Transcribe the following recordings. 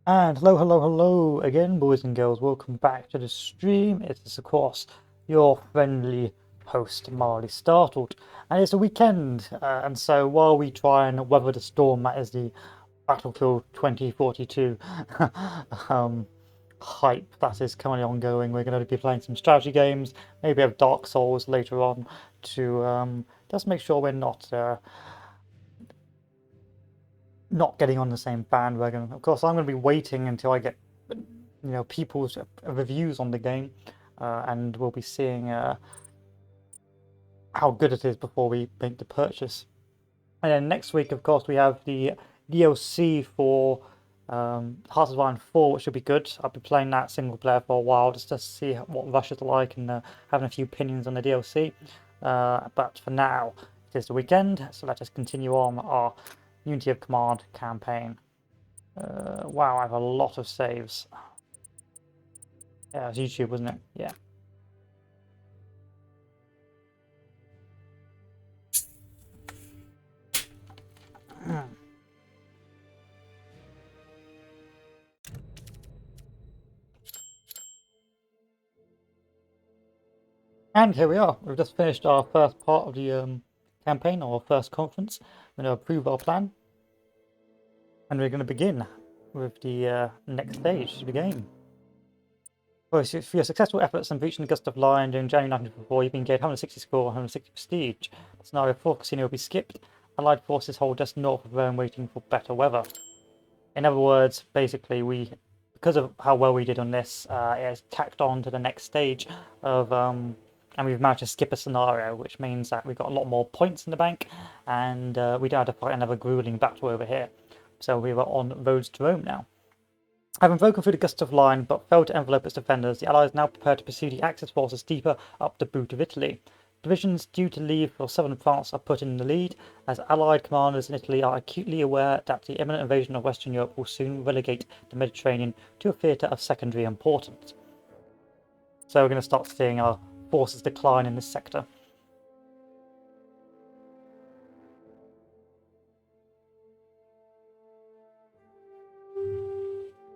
And hello, hello, hello again, boys and girls. Welcome back to the stream. It is, of course, your friendly host, Marley Startled. And it's a weekend, and so while we try and weather the storm that is the Battlefield 2042 um, hype that is currently ongoing, we're going to be playing some strategy games, maybe have Dark Souls later on to just make sure we're not getting on the same bandwagon. Of course, I'm going to be waiting until I get, people's reviews on the game, and we'll be seeing how good it is before we make the purchase. And then next week, of course, we have the DLC for Hearts of Iron 4, which should be good. I'll be playing that single player for a while just to see what Russia's like and having a few opinions on the DLC. But for now, it is the weekend, so let us continue on our Unity of Command campaign. Wow, I have a lot of saves. Yeah, it was YouTube, wasn't it? Yeah. And here we are. We've just finished our first part of the campaign, our first conference. We're going to approve our plan. And we're going to begin with the next stage of the game. For your successful efforts in breaching the Gothic Line during January 1944, you've been gained 160 score, 160 prestige. Scenario 4 casino will be skipped. Allied forces hold just north of Rhine, waiting for better weather. In other words, basically, because of how well we did on this, it is tacked on to the next stage of, and we've managed to skip a scenario, which means that we've got a lot more points in the bank, and we don't have to fight another grueling battle over here. So we were on roads to Rome now. Having broken through the Gothic Line but failed to envelope its defenders, the Allies now prepare to pursue the Axis forces deeper up the boot of Italy. Divisions due to leave for southern France are put in the lead, as Allied commanders in Italy are acutely aware that the imminent invasion of Western Europe will soon relegate the Mediterranean to a theatre of secondary importance. So we're going to start seeing our forces decline in this sector.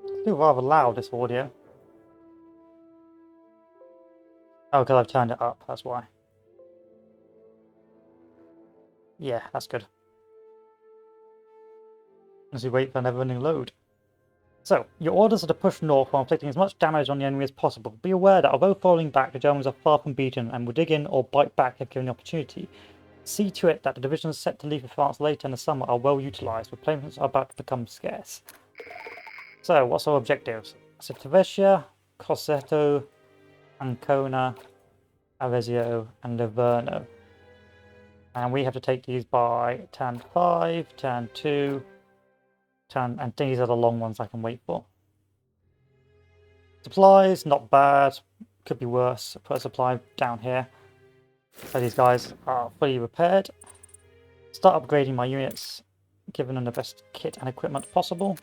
It's still rather loud, this audio. Oh, because I've turned it up, that's why. Yeah, that's good. As we wait for a never-ending load. So, your orders are to push north while inflicting as much damage on the enemy as possible. Be aware that although falling back, the Germans are far from beaten and will dig in or bite back if given the opportunity. See to it that the divisions set to leave for France later in the summer are well utilised, replacements are about to become scarce. So, what's our objectives? Civitavecchia, Grosseto, Ancona, Arezzo, and Livorno. And we have to take these by turn 5, turn 2, and these are the long ones I can wait for. Supplies, not bad. Could be worse. Put a supply down here. So these guys are fully repaired. Start upgrading my units, giving them the best kit and equipment possible.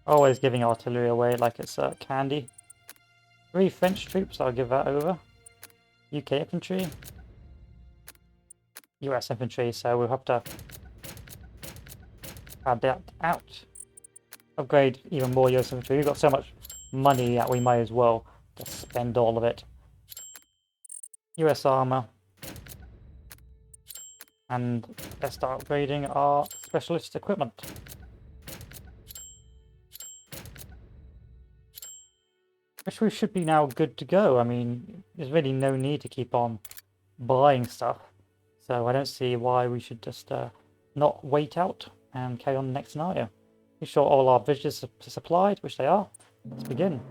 Always giving artillery away like it's candy. 3 French troops, I'll give that over. UK infantry. US infantry, so we'll have to add that out. Upgrade even more US infantry. We've got so much money that we might as well just spend all of it. US armor. And let's start upgrading our specialist equipment. Which we should be now good to go. I mean, there's really no need to keep on buying stuff. So I don't see why we should just not wait out and carry on the next scenario. Be sure all our bridges are supplied, which they are. Let's begin.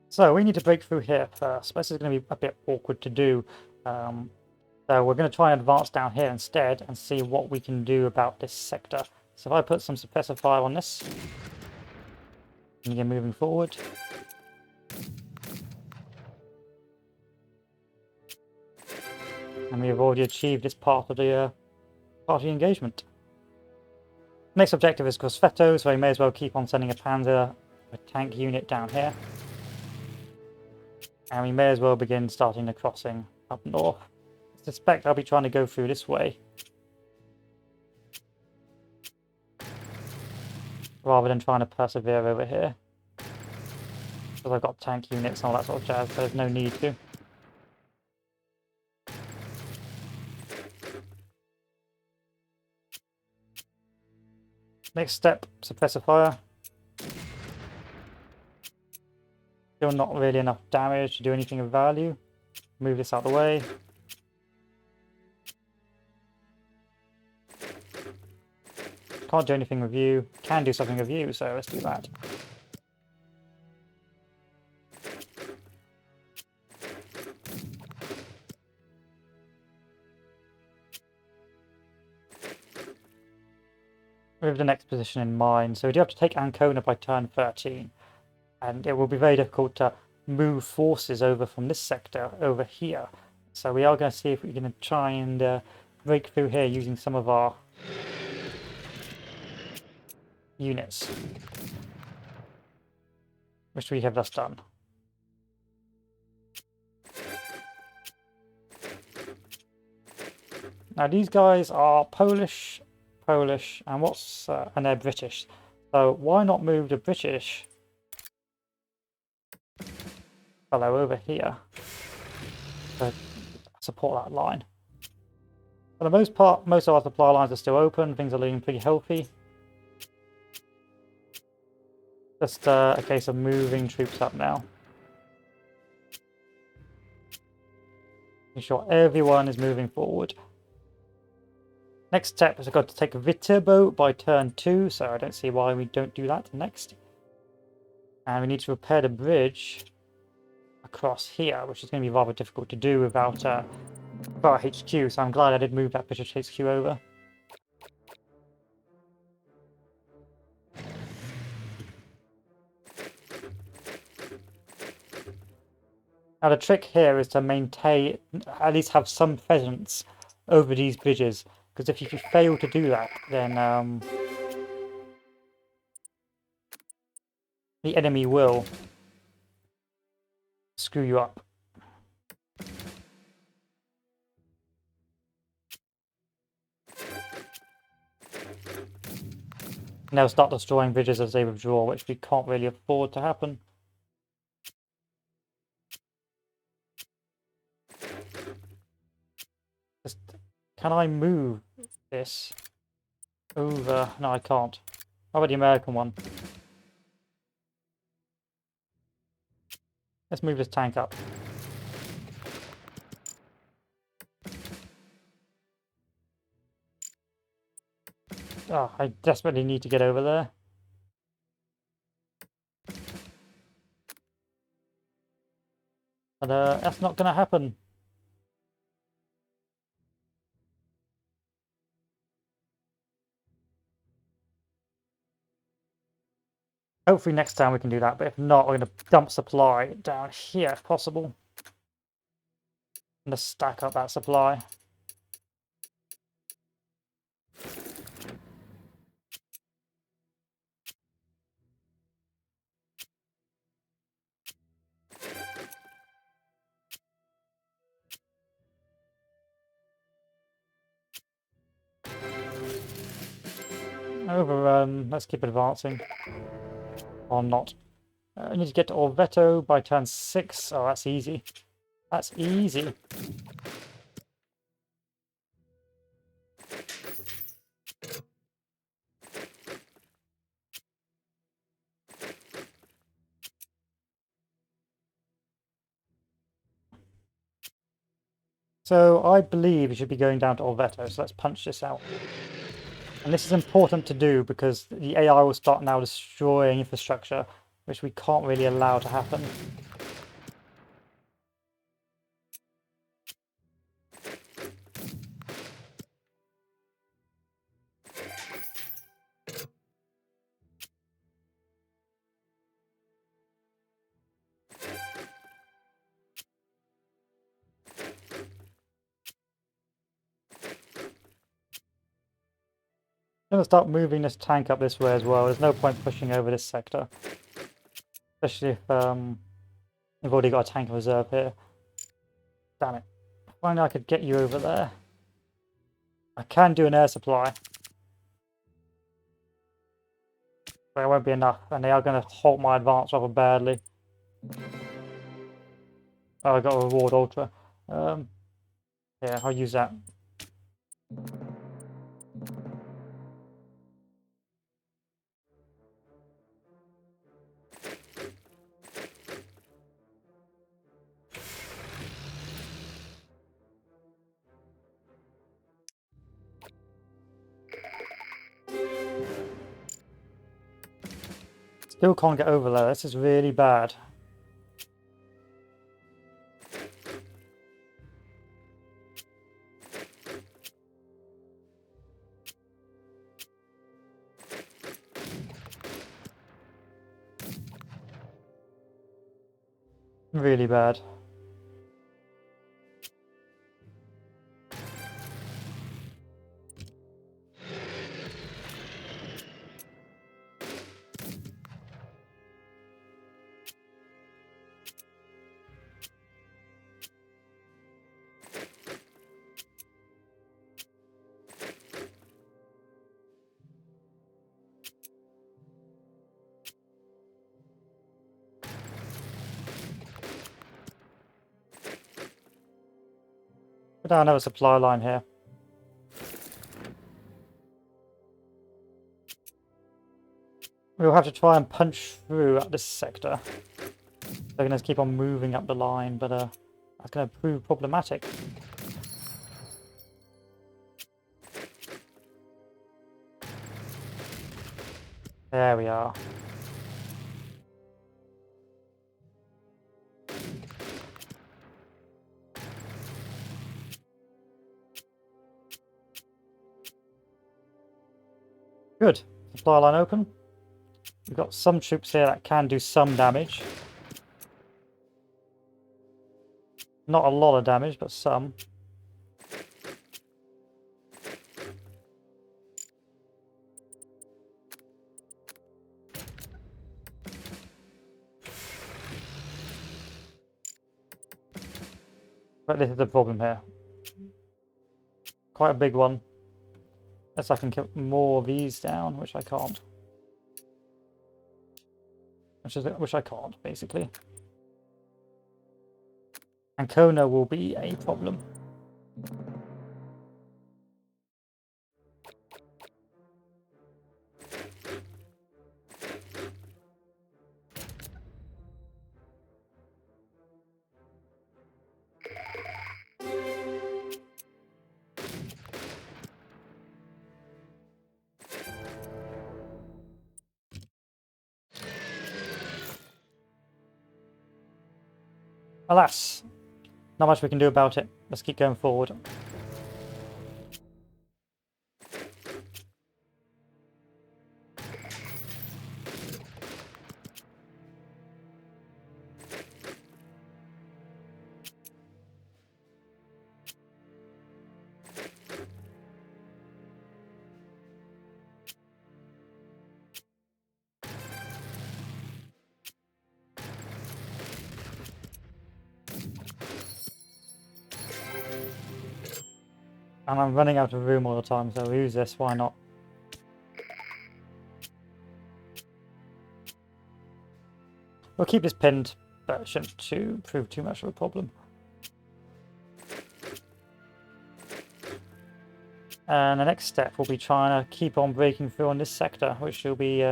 So we need to break through here first. This is going to be a bit awkward to do. So we're going to try and advance down here instead and see what we can do about this sector. So if I put some suppressor fire on this, and again moving forward. And we have already achieved this part of the engagement. Next objective is Grosseto, so we may as well keep on sending a panzer, a tank unit down here. And we may as well begin starting the crossing up north. I suspect I'll be trying to go through this way, rather than trying to persevere over here. Because I've got tank units and all that sort of jazz, so there's no need to. Next step, suppressor fire. Still not really enough damage to do anything of value. Move this out of the way. Can't do anything with you. Can do something with you, so let's do that. With the next position in mind, so we do have to take Ancona by turn 13. And it will be very difficult to move forces over from this sector over here. So we are going to see if we're going to try and break through here using some of our units, which we have just done. Now these guys are Polish, and and they're British. So why not move the British fellow over here to support that line? For the most part, most of our supply lines are still open. Things are looking pretty healthy. Just a case of moving troops up now. Making sure everyone is moving forward. Next step is I've got to take Viterbo by turn 2, so I don't see why we don't do that next. And we need to repair the bridge across here, which is going to be rather difficult to do without our HQ, so I'm glad I did move that British HQ over. Now the trick here is to maintain, at least have some presence over these bridges, because if you fail to do that, then the enemy will screw you up. And they'll start destroying bridges as they withdraw, which we can't really afford to happen. Just, can I move this over? No, I can't. How about the American one? Let's move this tank up. Oh, I desperately need to get over there. But that's not going to happen. Hopefully next time we can do that, but if not, we're going to dump supply down here if possible. And just stack up that supply. Overrun. Let's keep advancing. Or not. I need to get to Orveto by turn 6. Oh, that's easy. That's easy. So I believe we should be going down to Orveto, so let's punch this out. And this is important to do because the AI will start now destroying infrastructure, which we can't really allow to happen. I'm going to start moving this tank up this way as well. There's no point pushing over this sector. Especially if we've already got a tank in reserve here. Damn it. Finally, I could get you over there. I can do an air supply. But it won't be enough, and they are going to halt my advance rather badly. Oh, I got a reward ultra. Yeah, I'll use that. Still can't get over there. This is really bad. Really bad. But I have a supply line here. We'll have to try and punch through at this sector. They're going to keep on moving up the line, but that's going to prove problematic. There we are. Good. Supply line open. We've got some troops here that can do some damage. Not a lot of damage, but some. But this is the problem here. Quite a big one. Unless I can get more of these down, which I can't. Which I can't, basically. And Kona will be a problem. Alas, not much we can do about it. Let's keep going forward. And I'm running out of room all the time, so we'll use this, why not? We'll keep this pinned, but it shouldn't prove too much of a problem. And the next step will be trying to keep on breaking through on this sector, which will be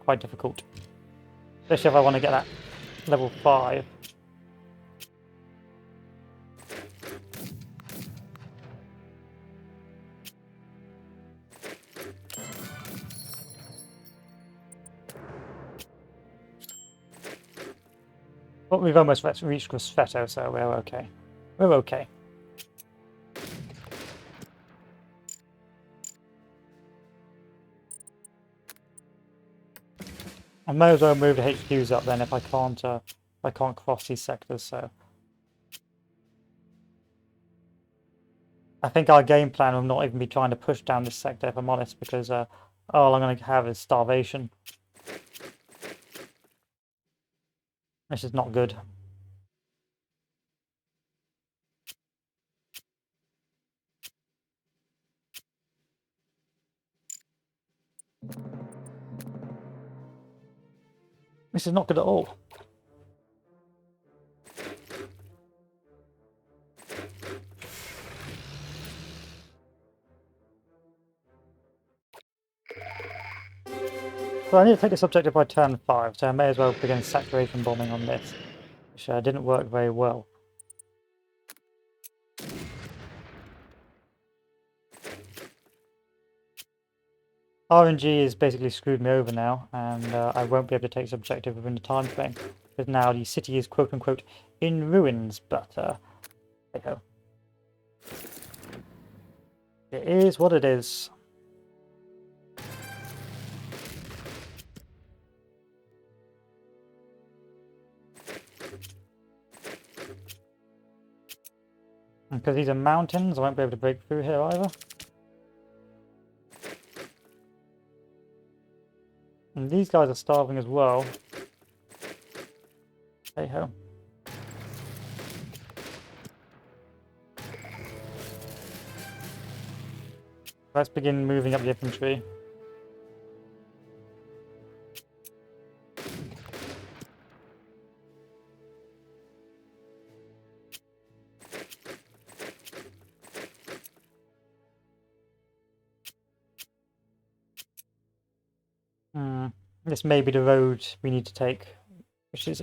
quite difficult. Especially if I want to get that level 5. But we've almost reached Grosfetto, so we're okay. We're okay. I may as well move the HQs up then if I can't cross these sectors. So I think our game plan will not even be trying to push down this sector, if I'm honest, because all I'm going to have is starvation. This is not good. This is not good at all. So I need to take this objective by turn 5, so I may as well begin saturation bombing on this, which didn't work very well. RNG has basically screwed me over now, and I won't be able to take this objective within the time frame, because now the city is quote-unquote in ruins, but hey ho. It is what it is. Because these are mountains, I won't be able to break through here either. And these guys are starving as well. Hey ho. Let's begin moving up the infantry. This may be the road we need to take, which is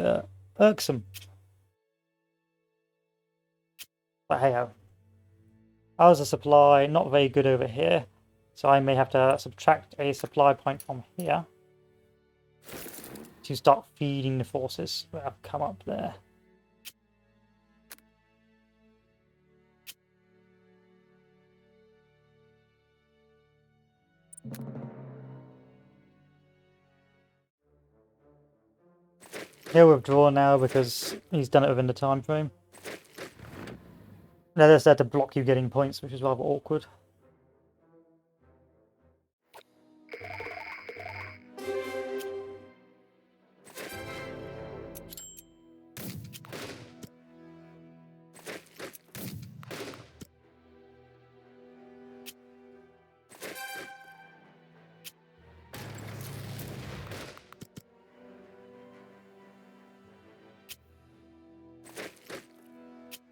irksome. But hey ho. Ours a supply, not very good over here, so I may have to subtract a supply point from here to start feeding the forces that have come up there. He'll withdraw now because he's done it within the time frame. They're just there to block you getting points, which is rather awkward.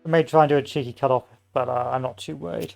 I may try and do a cheeky cut-off, but I'm not too worried.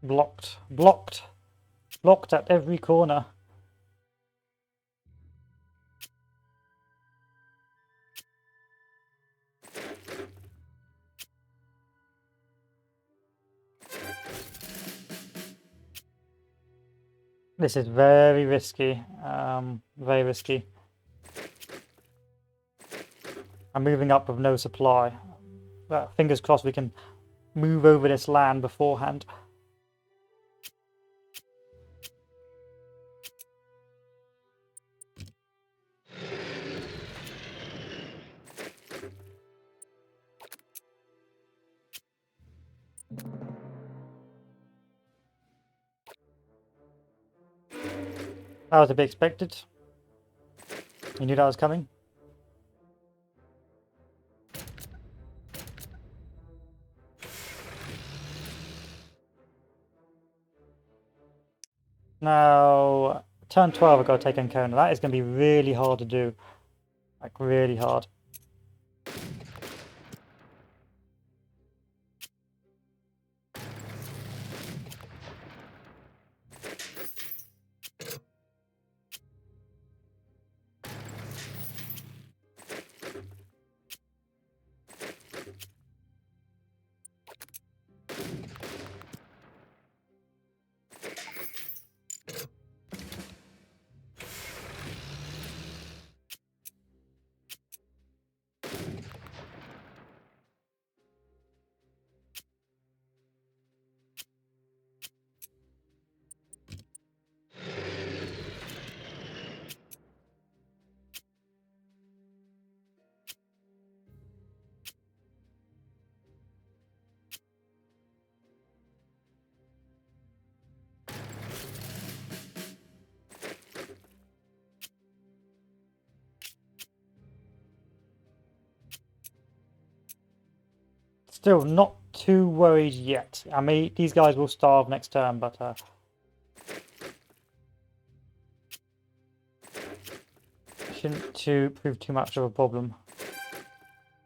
Blocked. Blocked. Blocked at every corner. This is very risky. Very risky. I'm moving up with no supply. Fingers crossed we can move over this land beforehand. That was to be expected. You knew that was coming. Now, turn 12 I've got to take Ancona. That is going to be really hard to do. Like, really hard. Still not too worried yet. I mean, these guys will starve next turn, but shouldn't prove too much of a problem.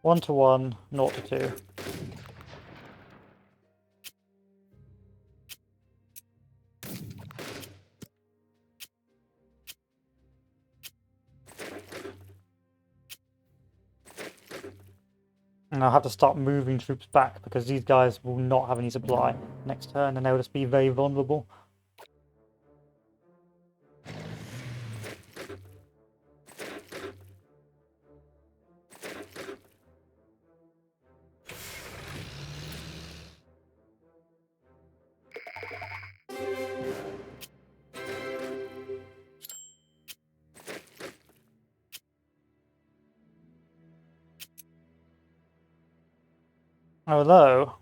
1 to 1, 0 to 2. And I'll have to start moving troops back because these guys will not have any supply next turn and they'll just be very vulnerable. Although,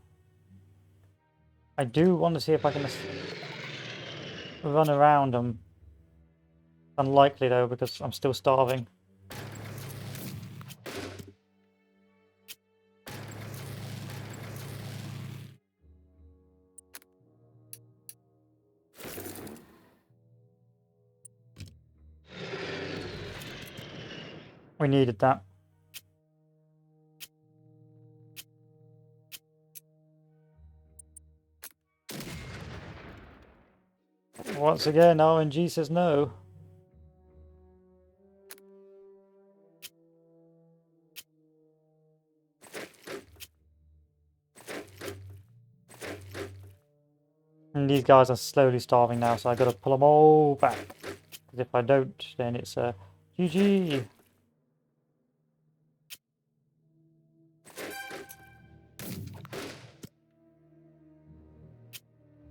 I do want to see if I can run around them. Unlikely though, because I'm still starving. We needed that. Once again, RNG says no. And these guys are slowly starving now, so I gotta pull them all back. Because if I don't, then it's GG.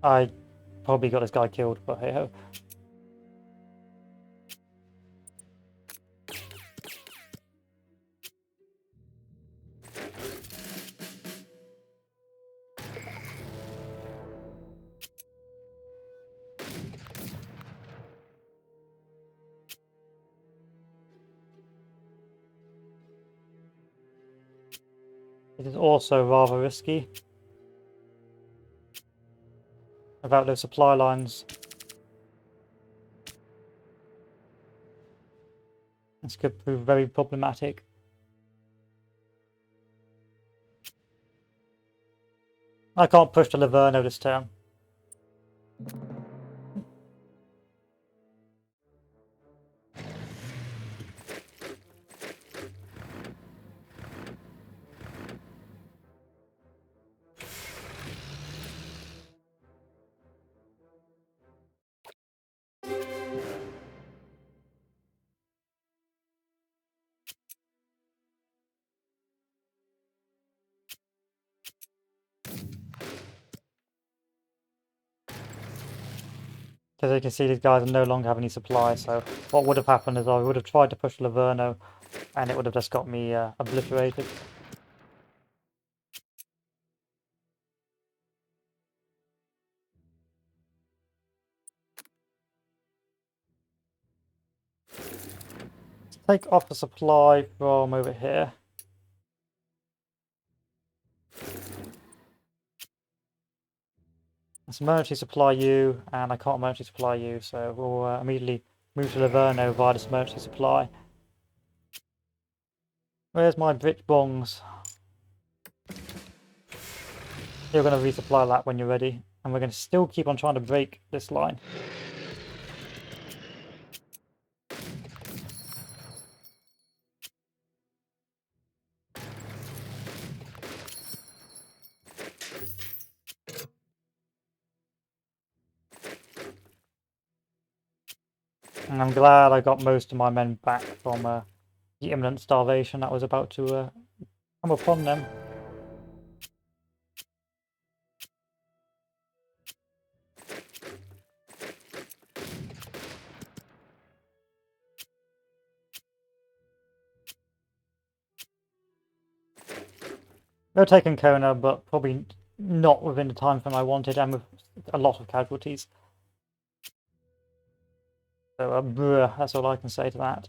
I probably got this guy killed, but hey ho. It is also rather risky about those supply lines. This could prove very problematic. I can't push to Livorno this turn. Because you can see these guys no longer have any supply, so what would have happened is I would have tried to push Livorno and it would have just got me obliterated. Let's take off a supply from over here. Let's emergency supply you, and I can't emergency supply you, so we'll immediately move to Livorno via this emergency supply. Where's my Brit Bongs? You're going to resupply that when you're ready, and we're going to still keep on trying to break this line. And I'm glad I got most of my men back from the imminent starvation that was about to come upon them. They're taking Kona, but probably not within the time frame I wanted, and with a lot of casualties. So, that's all I can say to that.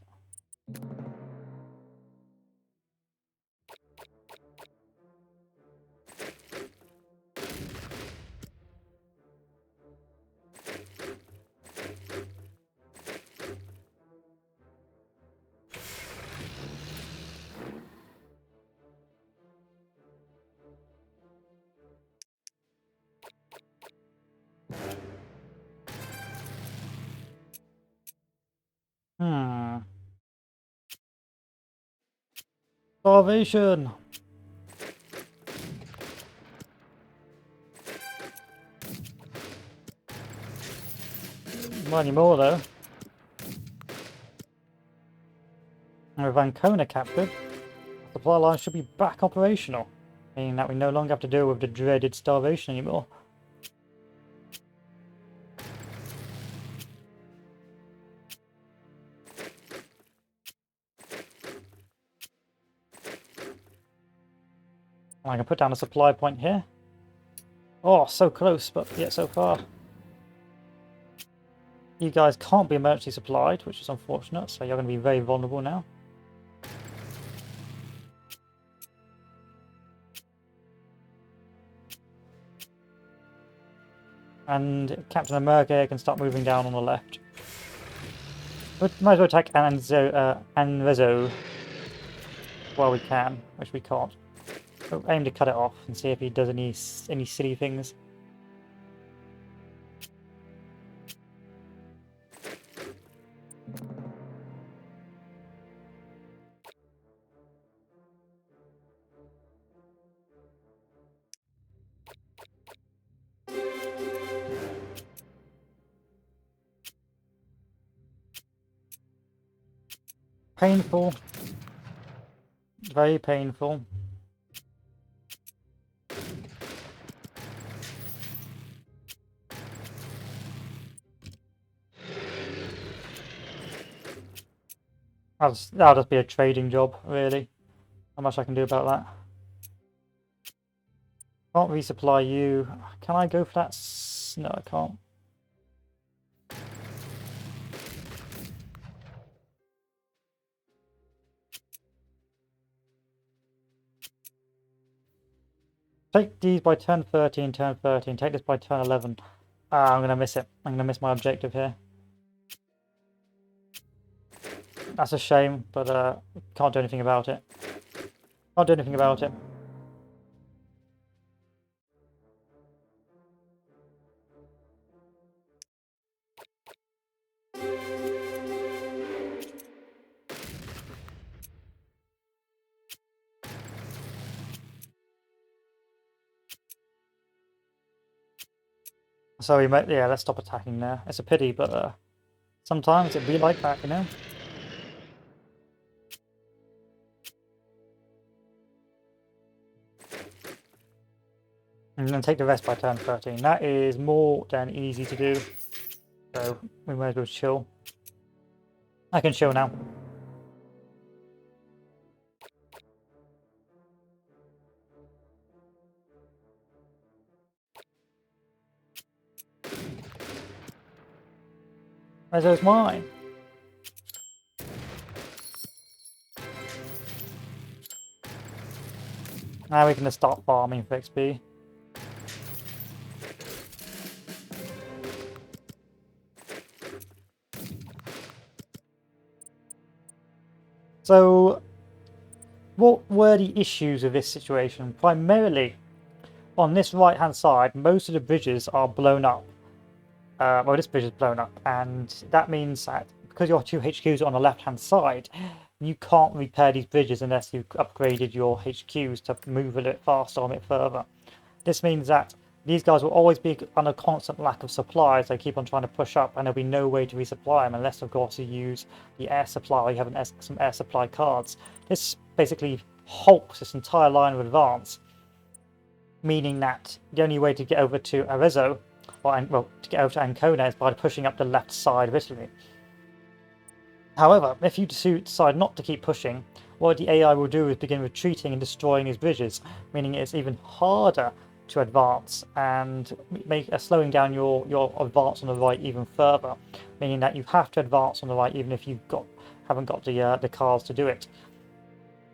Hmm. Starvation! Not anymore though. And with Ancona captured, the supply line should be back operational, meaning that we no longer have to deal with the dreaded starvation anymore. And I can put down a supply point here. Oh, so close, but yet so far. You guys can't be emergency supplied, which is unfortunate, so you're going to be very vulnerable now. And Captain America can start moving down on the left. We might as well attack Anrezo while we can, which we can't. We'll aim to cut it off and see if he does any silly things. Painful. Very painful. That'll just be a trading job, really. Not much I can do about that. Can't resupply you. Can I go for that? No, I can't. Take these by turn 13, turn 13. Take this by turn 11. Ah, I'm going to miss it. I'm going to miss my objective here. That's a shame, but can't do anything about it. Can't do anything about it. So we might, yeah, let's stop attacking there. It's a pity, but sometimes it'd be like that, you know? And then take the rest by turn 13. That is more than easy to do. So we might as well chill. I can chill now. Rezo's mine. Now we can just start farming for XP. So, what were the issues of this situation? Primarily, on this right-hand side, most of the bridges are blown up. Well, this bridge is blown up, and that means that because your two HQs are on the left-hand side, you can't repair these bridges unless you've upgraded your HQs to move a little faster or a bit further. This means that these guys will always be on a constant lack of supplies. They keep on trying to push up, and there'll be no way to resupply them unless, of course, you use the air supply or you have some air supply cards. This basically halts this entire line of advance, meaning that the only way to get over to Arezzo, well, to get over to Ancona is by pushing up the left side of Italy. However, if you decide not to keep pushing, what the AI will do is begin retreating and destroying these bridges, meaning it's even harder to advance and slowing down your advance on the right even further, meaning that you have to advance on the right even if haven't got the cars to do it.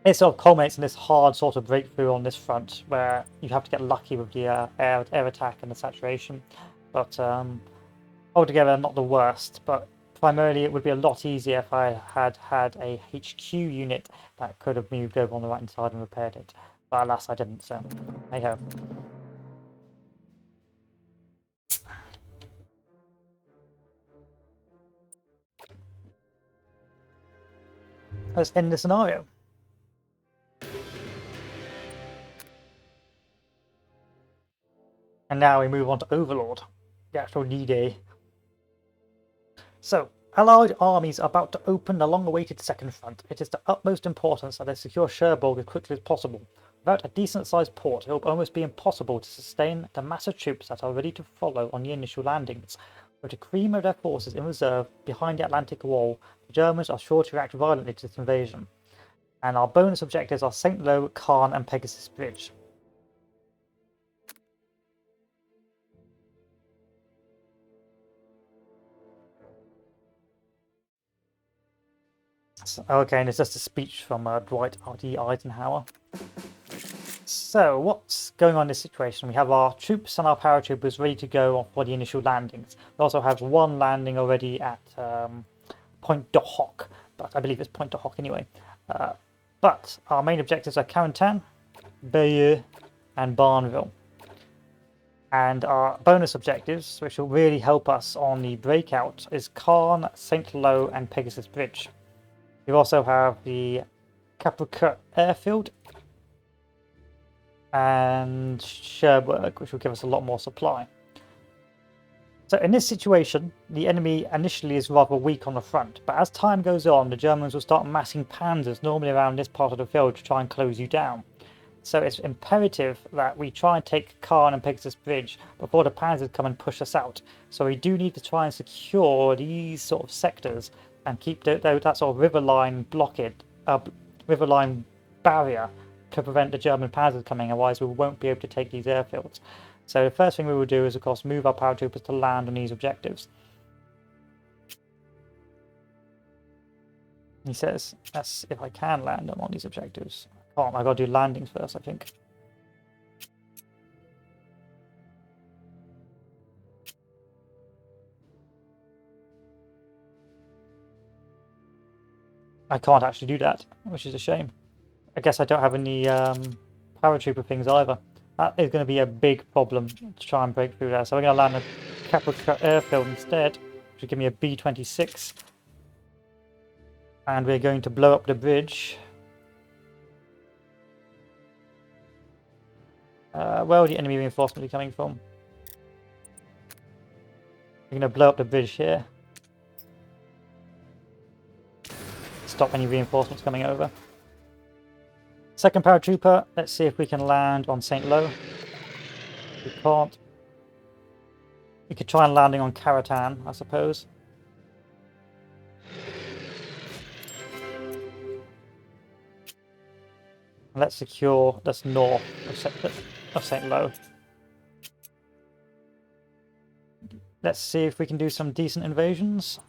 It sort of culminates in this hard sort of breakthrough on this front where you have to get lucky with the air attack and the saturation, but altogether not the worst. But primarily it would be a lot easier if I had had a HQ unit that could have moved over on the right hand side and repaired it, but alas I didn't, so hey ho. let's end the scenario. And now we move on to Overlord, the actual D-Day. So, Allied armies are about to open the long-awaited second front. It is the utmost importance that they secure Cherbourg as quickly as possible. Without a decent-sized port, it will almost be impossible to sustain the massive troops that are ready to follow on the initial landings. With the cream of their forces in reserve behind the Atlantic Wall, the Germans are sure to react violently to this invasion. And our bonus objectives are St. Lo, Caen, and Pegasus Bridge. Okay, and it's just a speech from Dwight D. Eisenhower. So, what's going on in this situation? We have our troops and our paratroopers ready to go for the initial landings. We also have one landing already at Point de Hoc, but I believe it's Point de Hoc anyway. But our main objectives are Carentan, Bayeux, and Barneville. And our bonus objectives, which will really help us on the breakout, is Caen, St. Lo, and Pegasus Bridge. We also have the Caprica airfield and Cherbourg, which will give us a lot more supply. So in this situation, the enemy initially is rather weak on the front, but as time goes on, the Germans will start massing panzers normally around this part of the field to try and close you down. So it's imperative that we try and take Caen and Pegasus Bridge before the panzers come and push us out. So we do need to try and secure these sort of sectors and keep that sort of riverline blockade, riverline barrier to prevent the German panzers coming, otherwise we won't be able to take these airfields. So the first thing we will do is, of course, move our paratroopers to land on these objectives. He says, that's if I can land them on these objectives. I can't, I've got to do landings first, I think. I can't actually do that, which is a shame. I guess I don't have any paratrooper things either. That is going to be a big problem to try and break through there. So we're going to land a Caprica airfield instead, which will give me a B-26. And we're going to blow up the bridge. Where will the enemy reinforcement be coming from? We're going to blow up the bridge here. Stop any reinforcements coming over. Second paratrooper, let's see if we can land on St. Lo. We can't. We could try and landing on Carentan, I suppose. Let's secure this north of St. Lo. Let's see if we can do some decent invasions.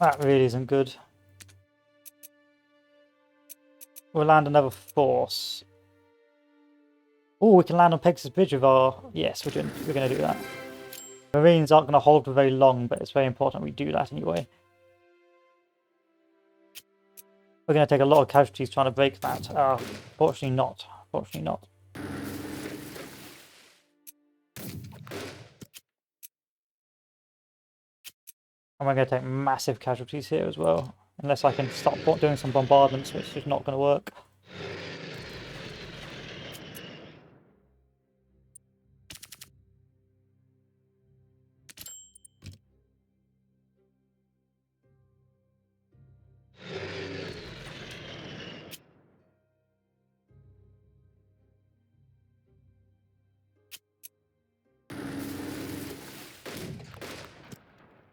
That really isn't good. We'll land another force. Oh, we can land on Pegasus Bridge with our... Yes, we're going to do that. Marines aren't going to hold for very long, but it's very important we do that anyway. We're going to take a lot of casualties trying to break that. Fortunately not. Fortunately not. And we're going to take massive casualties here as well. Unless I can stop doing some bombardments, which is not going to work.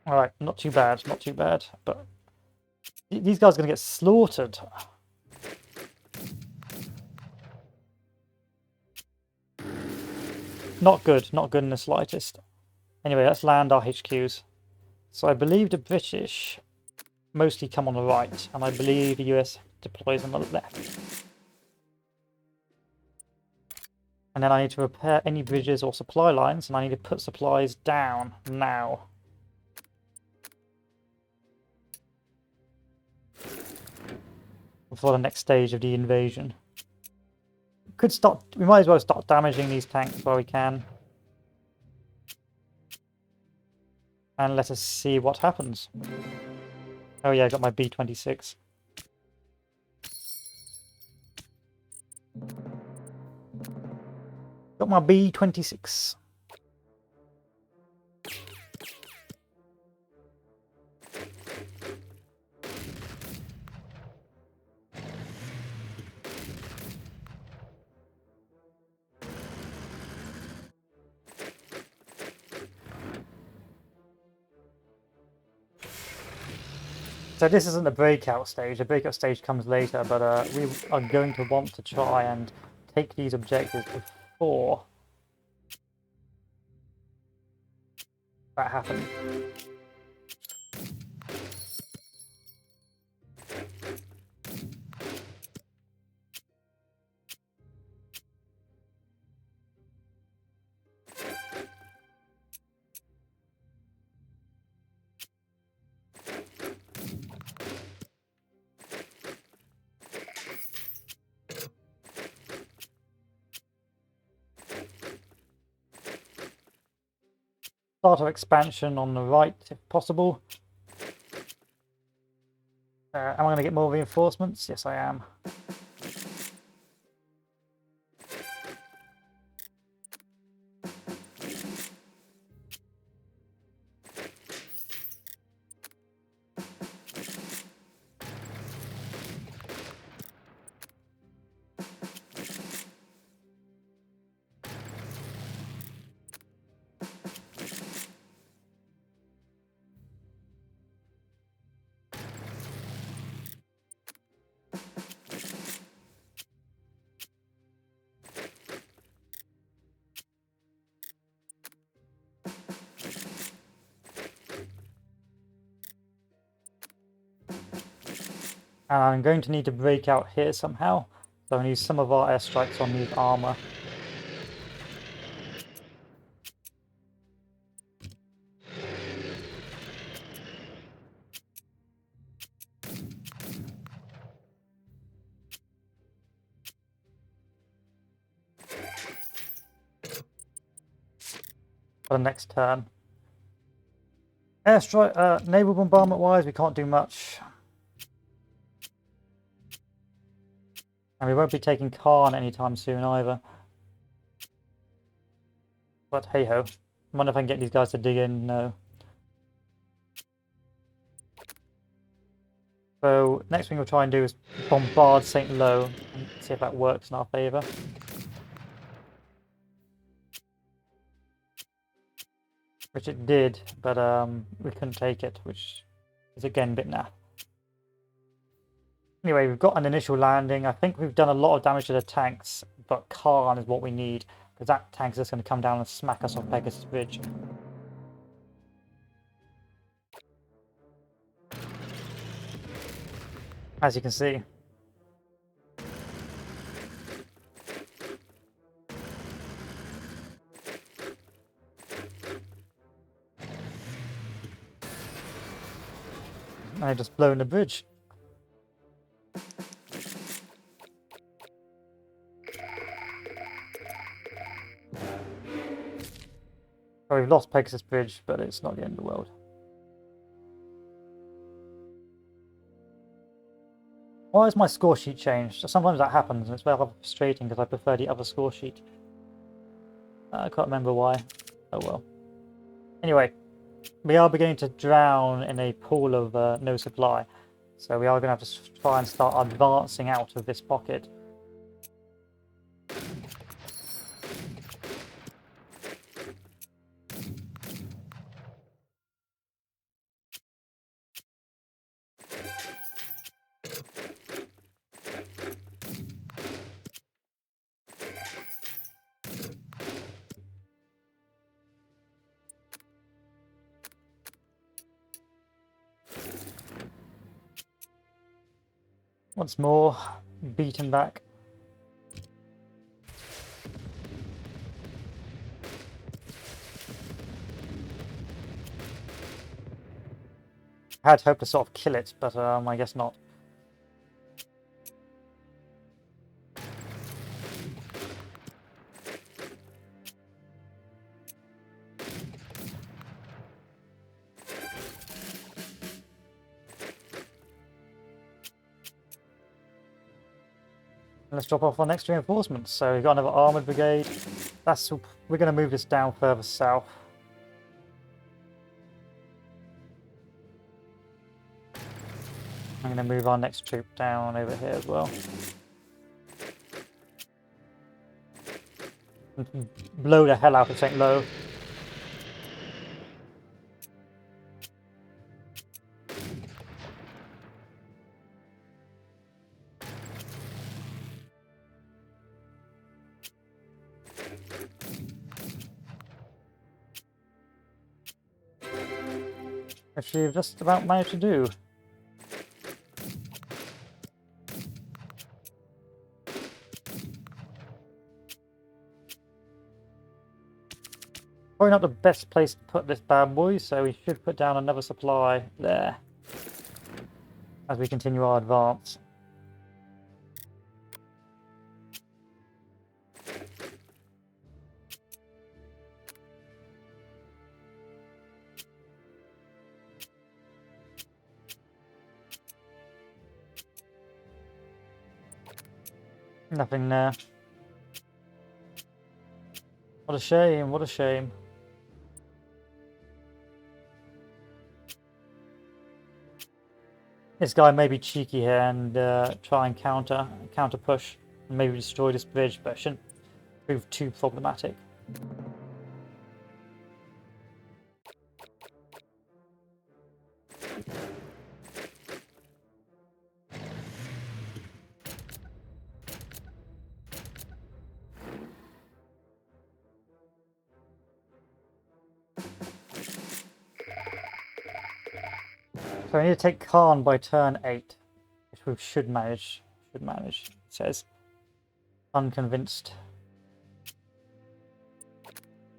Alright, not too bad, not too bad. But these guys are going to get slaughtered. Not good, not good in the slightest. Anyway, let's land our HQs. So I believe the British mostly come on the right, and I believe the US deploys on the left. And then I need to repair any bridges or supply lines, and I need to put supplies down now. Before the next stage of the invasion. We might as well start damaging these tanks while we can. And let us see what happens. Oh yeah, I got my B-26. Got my B-26. So this isn't the breakout stage. The breakout stage comes later, but we are going to want to try and take these objectives before that happens. Start our expansion on the right, if possible. Am I going to get more reinforcements? Yes, I am. And I'm going to need to break out here somehow. So I'm going to use some of our airstrikes on these armor. For the next turn. Airstrike, naval bombardment wise, we can't do much. And we won't be taking Khan anytime soon either. But hey ho. I wonder if I can get these guys to dig in. No. So next thing we'll try and do is bombard St. Lo and see if that works in our favour. Which it did, but we couldn't take it, which is again a bit naff. Anyway, we've got an initial landing. I think we've done a lot of damage to the tanks, but Khan is what we need, because that tank is just going to come down and smack us off Pegasus Bridge. As you can see. And I just blown the bridge. So we've lost Pegasus Bridge, but it's not the end of the world. Why has my score sheet changed? Sometimes that happens, and it's very frustrating because I prefer the other score sheet. I can't remember why. Oh well. Anyway, we are beginning to drown in a pool of no supply. So we are going to have to try and start advancing out of this pocket. Once more, beaten back. I had hoped to sort of kill it, but I guess not. Let's drop off our next reinforcements. So we've got another armoured brigade. We're going to move this down further south. I'm going to move our next troop down over here as well. Blow the hell out of St. Lo. Which we've just about managed to do. Probably not the best place to put this bad boy, so we should put down another supply there as we continue our advance. Nothing there. What a shame, what a shame. This guy may be cheeky here and try and counter push and maybe destroy this bridge, but it shouldn't prove too problematic. So I need to take Khan by turn 8, which we should manage. It says. Unconvinced.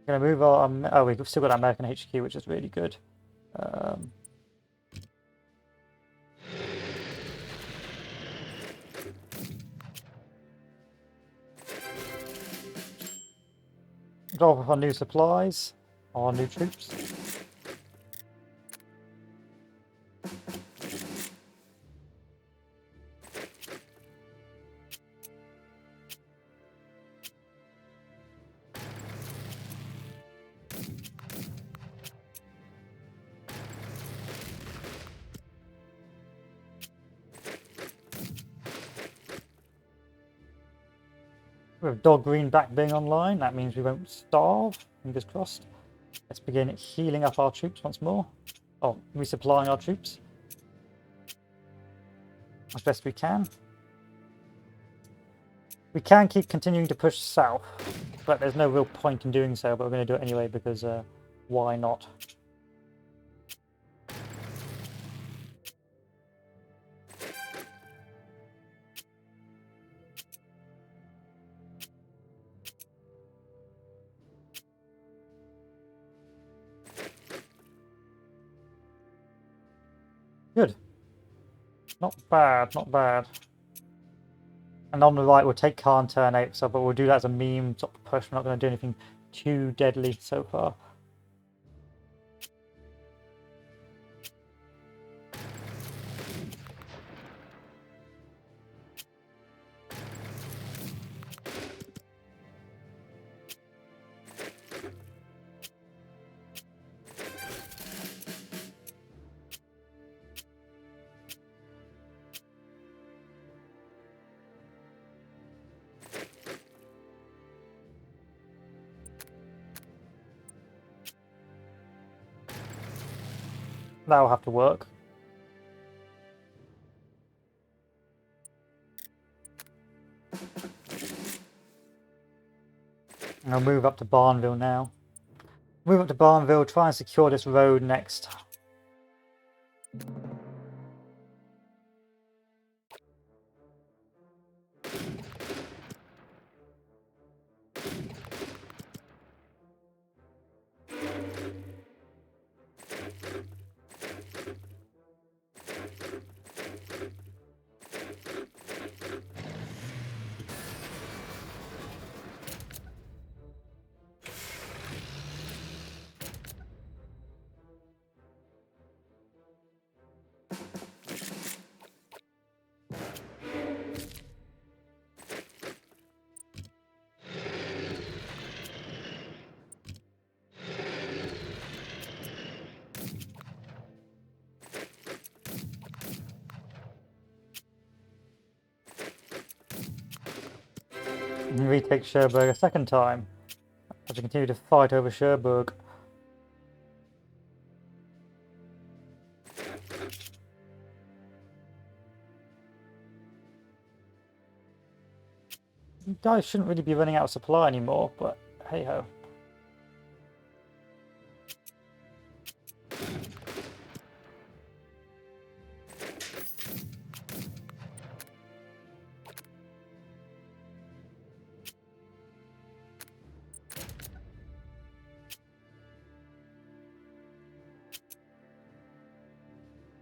Gonna move our... oh, we've still got that American HQ, which is really good. Drop off our new supplies, our new troops. With Dog Green back being online, that means we won't starve, fingers crossed. Let's begin healing up our troops once more. Oh, resupplying our troops as best we can. We can keep continuing to push south, but there's no real point in doing so, but we're going to do it anyway because why not? Good. Not bad, not bad. And on the right, we'll take Khan turn 8, so, but we'll do that as a meme sort of push. We're not going to do anything too deadly so far. That'll have to work. I'll move up to Barnville now. Move up to Barnville, try and secure this road next. and retake Cherbourg a second time as we continue to fight over Cherbourg. You guys shouldn't really be running out of supply anymore, but hey ho.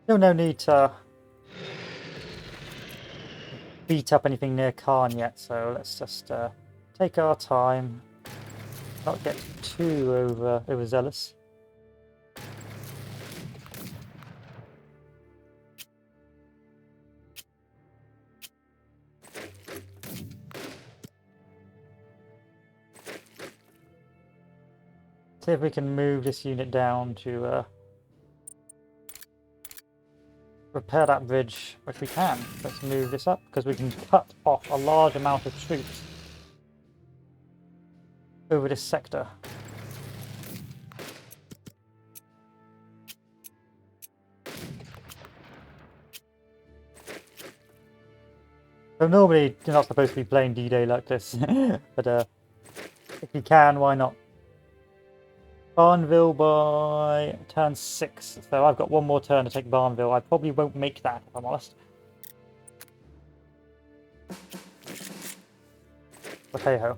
Still no need to beat up anything near Caen yet, so let's just take our time, not get too overzealous. See if we can move this unit down to repair that bridge, which we can. Let's move this up, because we can cut off a large amount of troops over this sector. So normally you're not supposed to be playing D-Day like this, but if you can, why not? Barnville by turn 6, so I've got one more turn to take Barnville. I probably won't make that, if I'm honest. But hey ho.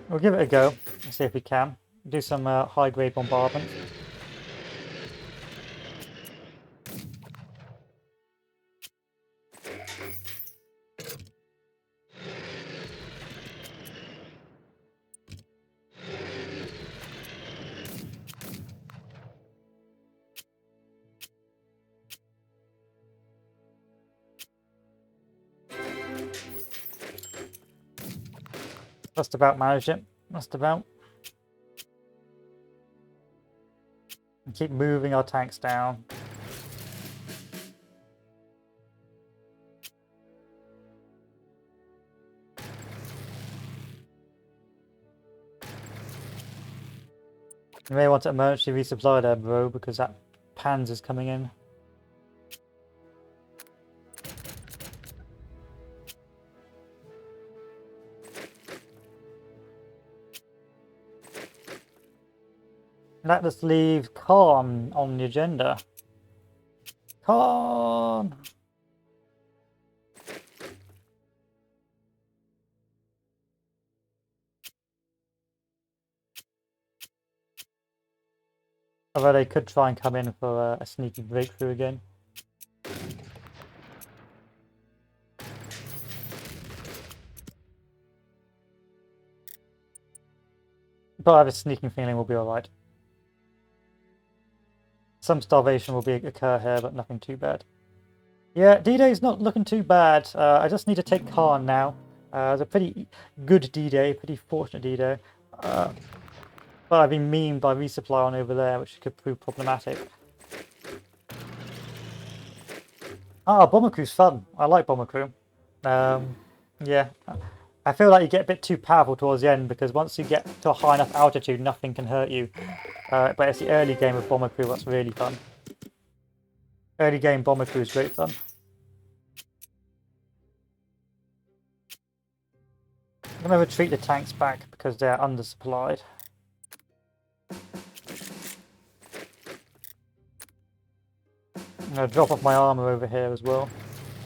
We'll give it a go and see if we can. Do some high-grade bombardment. Just about managed it. Just about. And keep moving our tanks down. You may want to emergency resupply there, bro, because that Panzer's coming in. That just leaves Caen on the agenda. Caen! Although they could try and come in for a sneaky breakthrough again. But I have a sneaking feeling we'll be alright. Some starvation will occur here, but nothing too bad. Yeah, D-Day is not looking too bad. I just need to take Caen now. It was a pretty good D-Day, pretty fortunate D-Day. But I've been memed by resupply on over there, which could prove problematic. Ah, Bomber Crew's fun. I like Bomber Crew. Yeah. I feel like you get a bit too powerful towards the end, because once you get to a high enough altitude, nothing can hurt you. But it's the early game of Bomber Crew that's really fun. Early game Bomber Crew is great fun. I'm going to retreat the tanks back because they're undersupplied. I'm going to drop off my armor over here as well.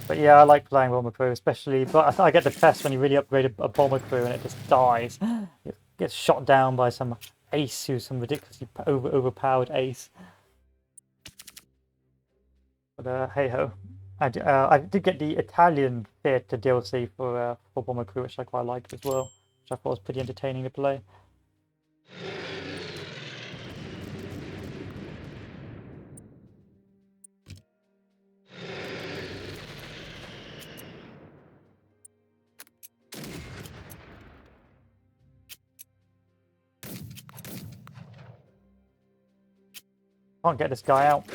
But yeah, I like playing Bomber Crew, especially, but I get depressed when you really upgrade a Bomber Crew and it just dies. It gets shot down by some ace who's some ridiculously overpowered ace. But hey ho. I did get the Italian theatre DLC for Bomber Crew, which I quite liked as well, which I thought was pretty entertaining to play. Can't get this guy out.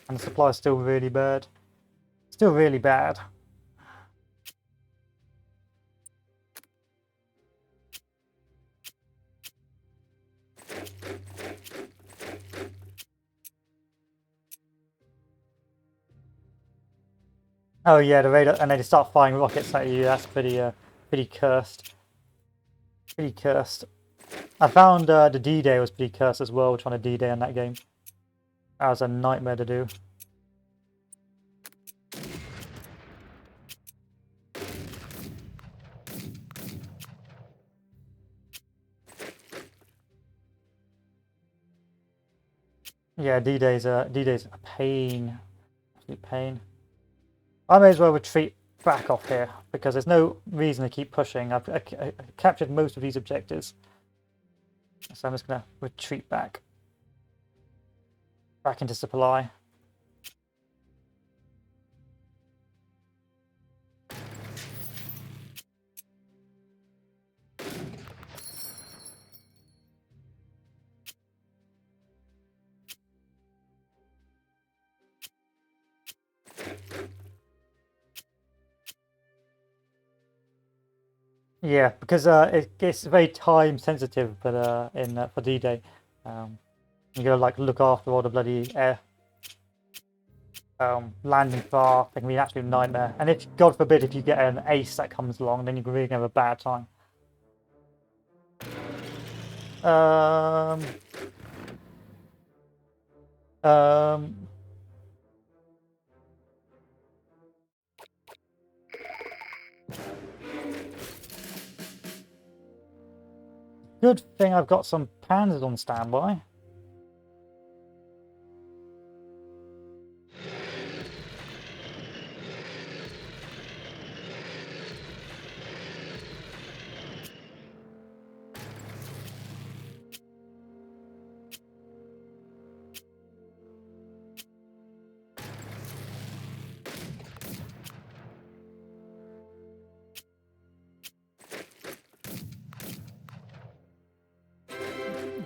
And the supply is still really bad. Still really bad. Oh yeah, the radar, and they start firing rockets at you. That's pretty cursed. Pretty cursed. I found the D-Day was pretty cursed as well, trying to D-Day in that game. That was a nightmare to do. Yeah, D-Day's a pain. Absolute pain. I may as well retreat back off here because there's no reason to keep pushing. I captured most of these objectives, so I'm just gonna retreat back into supply. Yeah, because it's very time sensitive, but for D-Day, you gotta like look after all the bloody air landing craft. It can be an absolute nightmare. And if God forbid if you get an ace that comes along, then you can really have a bad time. Good thing I've got some panzers on standby.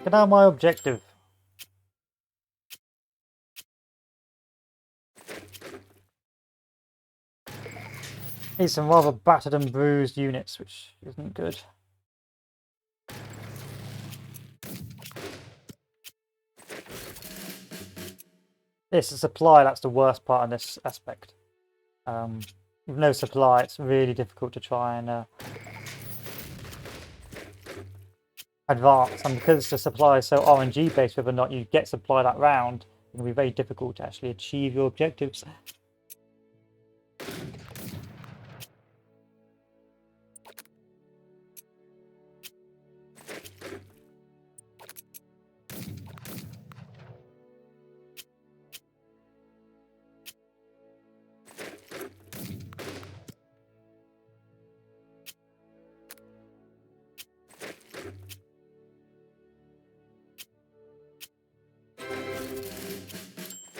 Get out my objective. Need some rather battered and bruised units, which isn't good. It's the supply that's the worst part in this aspect. With no supply, it's really difficult to try and advance, and because the supply is so RNG based, whether or not you get supply that round, it can be very difficult to actually achieve your objectives.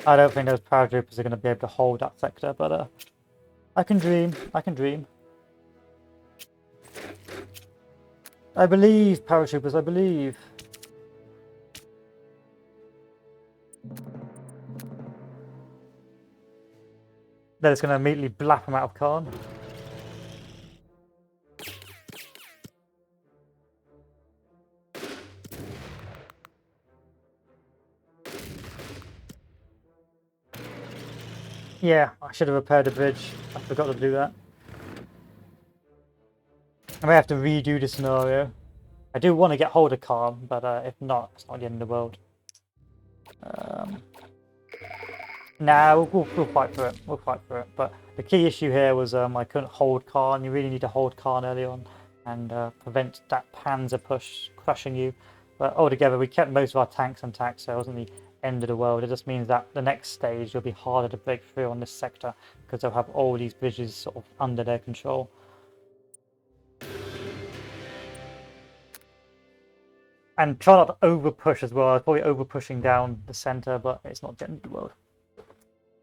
I don't think those paratroopers are going to be able to hold that sector, but I can dream. I can dream. I believe, paratroopers, I believe. Then it's going to immediately blap them out of Khan. Yeah, I should have repaired the bridge. I forgot to do that. I may have to redo the scenario. I do want to get hold of Khan, but if not, it's not the end of the world. Nah, we'll fight for it. We'll fight for it. But the key issue here was I couldn't hold Khan. You really need to hold Khan early on and prevent that Panzer push crushing you. But altogether, we kept most of our tanks intact, so it wasn't the end of the world. It just means that the next stage will be harder to break through on this sector because they'll have all these bridges sort of under their control. And try not to over push as well. I was probably over pushing down the center, but it's not the end of the world.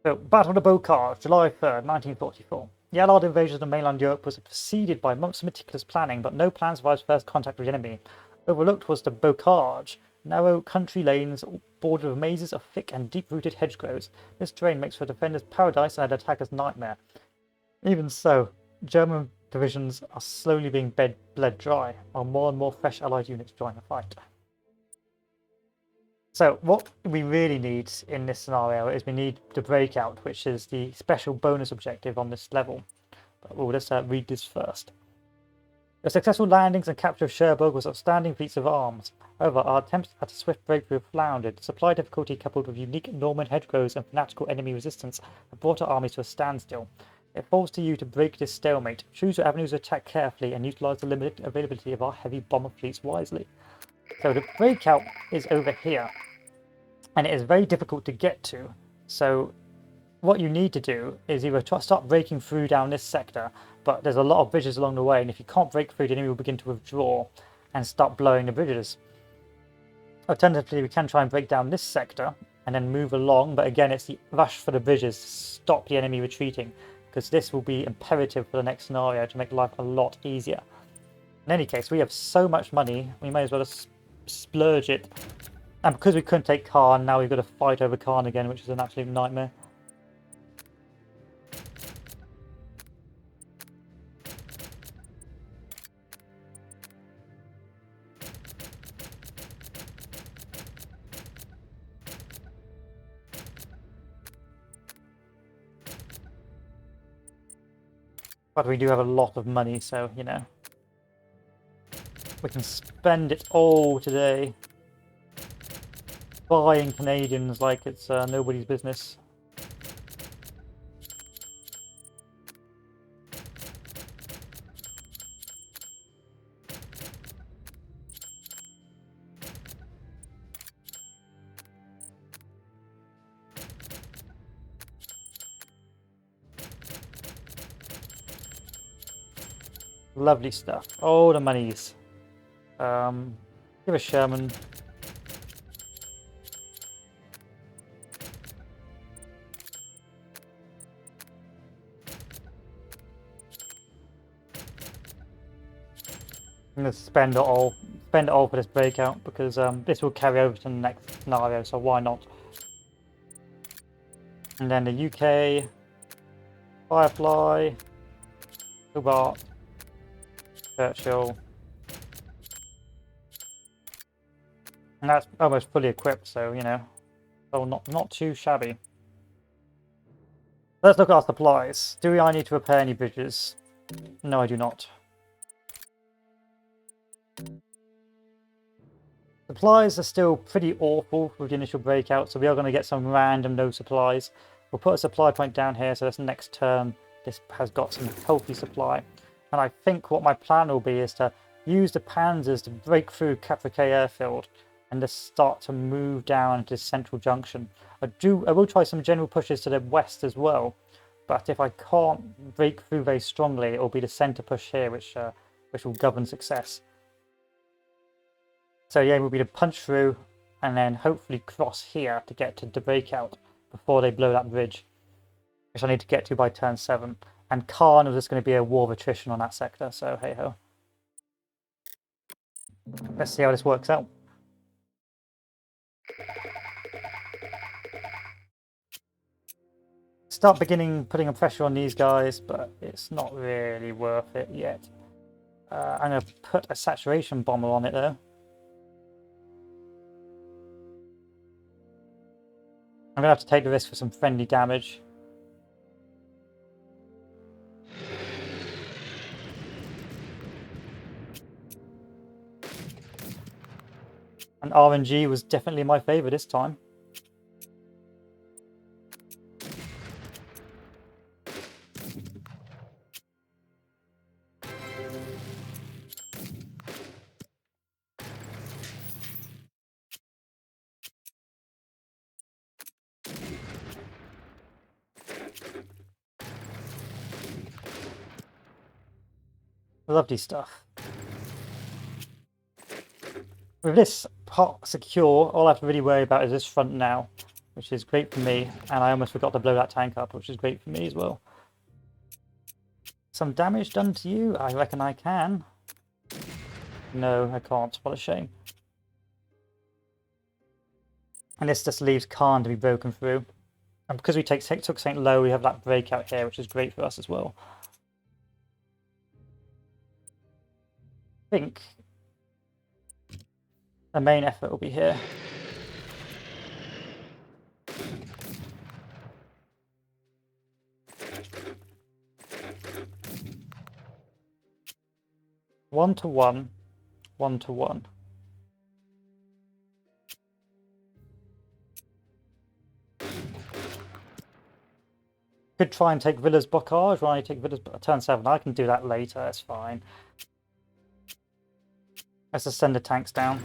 So, Battle of the Bocage, July 3rd, 1944. The Allied invasion of mainland Europe was preceded by months of meticulous planning, but no plan survives first contact with the enemy. Overlooked was the Bocage, narrow country lanes bordered with mazes of thick and deep-rooted hedgerows. This terrain makes for a defender's paradise and an attacker's nightmare. Even so, German divisions are slowly being bled dry, while more and more fresh Allied units join the fight. So what we really need in this scenario is we need the breakout, which is the special bonus objective on this level. But we'll just read this first. The successful landings and capture of Cherbourg was outstanding feats of arms. However, our attempts at a swift breakthrough floundered. Supply difficulty coupled with unique Norman hedgerows and fanatical enemy resistance have brought our armies to a standstill. It falls to you to break this stalemate. Choose your avenues of attack carefully and utilize the limited availability of our heavy bomber fleets wisely. So the breakout is over here, and it is very difficult to get to. So what you need to do is either start breaking through down this sector, but there's a lot of bridges along the way, and if you can't break through, the enemy will begin to withdraw and start blowing the bridges. Alternatively, we can try and break down this sector and then move along, but again, it's the rush for the bridges to stop the enemy retreating, because this will be imperative for the next scenario to make life a lot easier. In any case, we have so much money, we may as well just splurge it. And because we couldn't take Caen, now we've got to fight over Caen again, which is an absolute nightmare. But we do have a lot of money, so, you know, we can spend it all today buying Canadians like it's nobody's business. Lovely stuff. Oh, the monies. Give a Sherman. I'm going to spend it all for this breakout, because this will carry over to the next scenario, so why not? And then the UK, Firefly, Hobart, Churchill, and that's almost fully equipped, so you know, so not too shabby. Let's look at our supplies. Do I need to repair any bridges? No, I do not. Supplies are still pretty awful with the initial breakout, so we are going to get some random no supplies. We'll put a supply point down here, so this next turn this has got some healthy supply. And I think what my plan will be is to use the panzers to break through Caprica airfield and just start to move down into Central Junction. I will try some general pushes to the west as well, but if I can't break through very strongly, it will be the centre push here which will govern success. So yeah, we'll be to punch through and then hopefully cross here to get to the breakout before they blow that bridge, which I need to get to by turn 7. And Caen is just going to be a war of attrition on that sector, so hey ho. Let's see how this works out. Start putting a pressure on these guys, but it's not really worth it yet. I'm going to put a saturation bomber on it though. I'm going to have to take the risk for some friendly damage. And RNG was definitely my favour this time. Lovely stuff. With this part secure, all I have to really worry about is this front now, which is great for me, and I almost forgot to blow that tank up, which is great for me as well. Some damage done to you? I reckon I can. No, I can't. What a shame. And this just leaves Khan to be broken through. And because we took St. Low, we have that breakout here, which is great for us as well. I think the main effort will be here. One to one. 1 to 1. Could try and take Villa's Bocage while I take Villa's turn 7. I can do that later, that's fine. Let's just send the tanks down.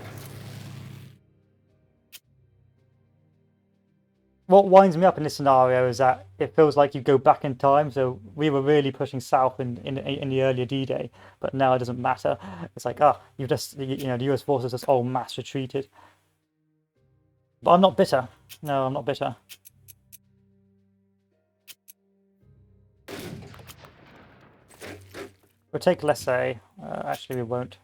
What winds me up in this scenario is that it feels like you go back in time. So we were really pushing south in the earlier D-Day, but now it doesn't matter. It's like, you've just, the US forces just all mass retreated. But I'm not bitter. No, I'm not bitter. We'll take Lessay. Actually, we won't.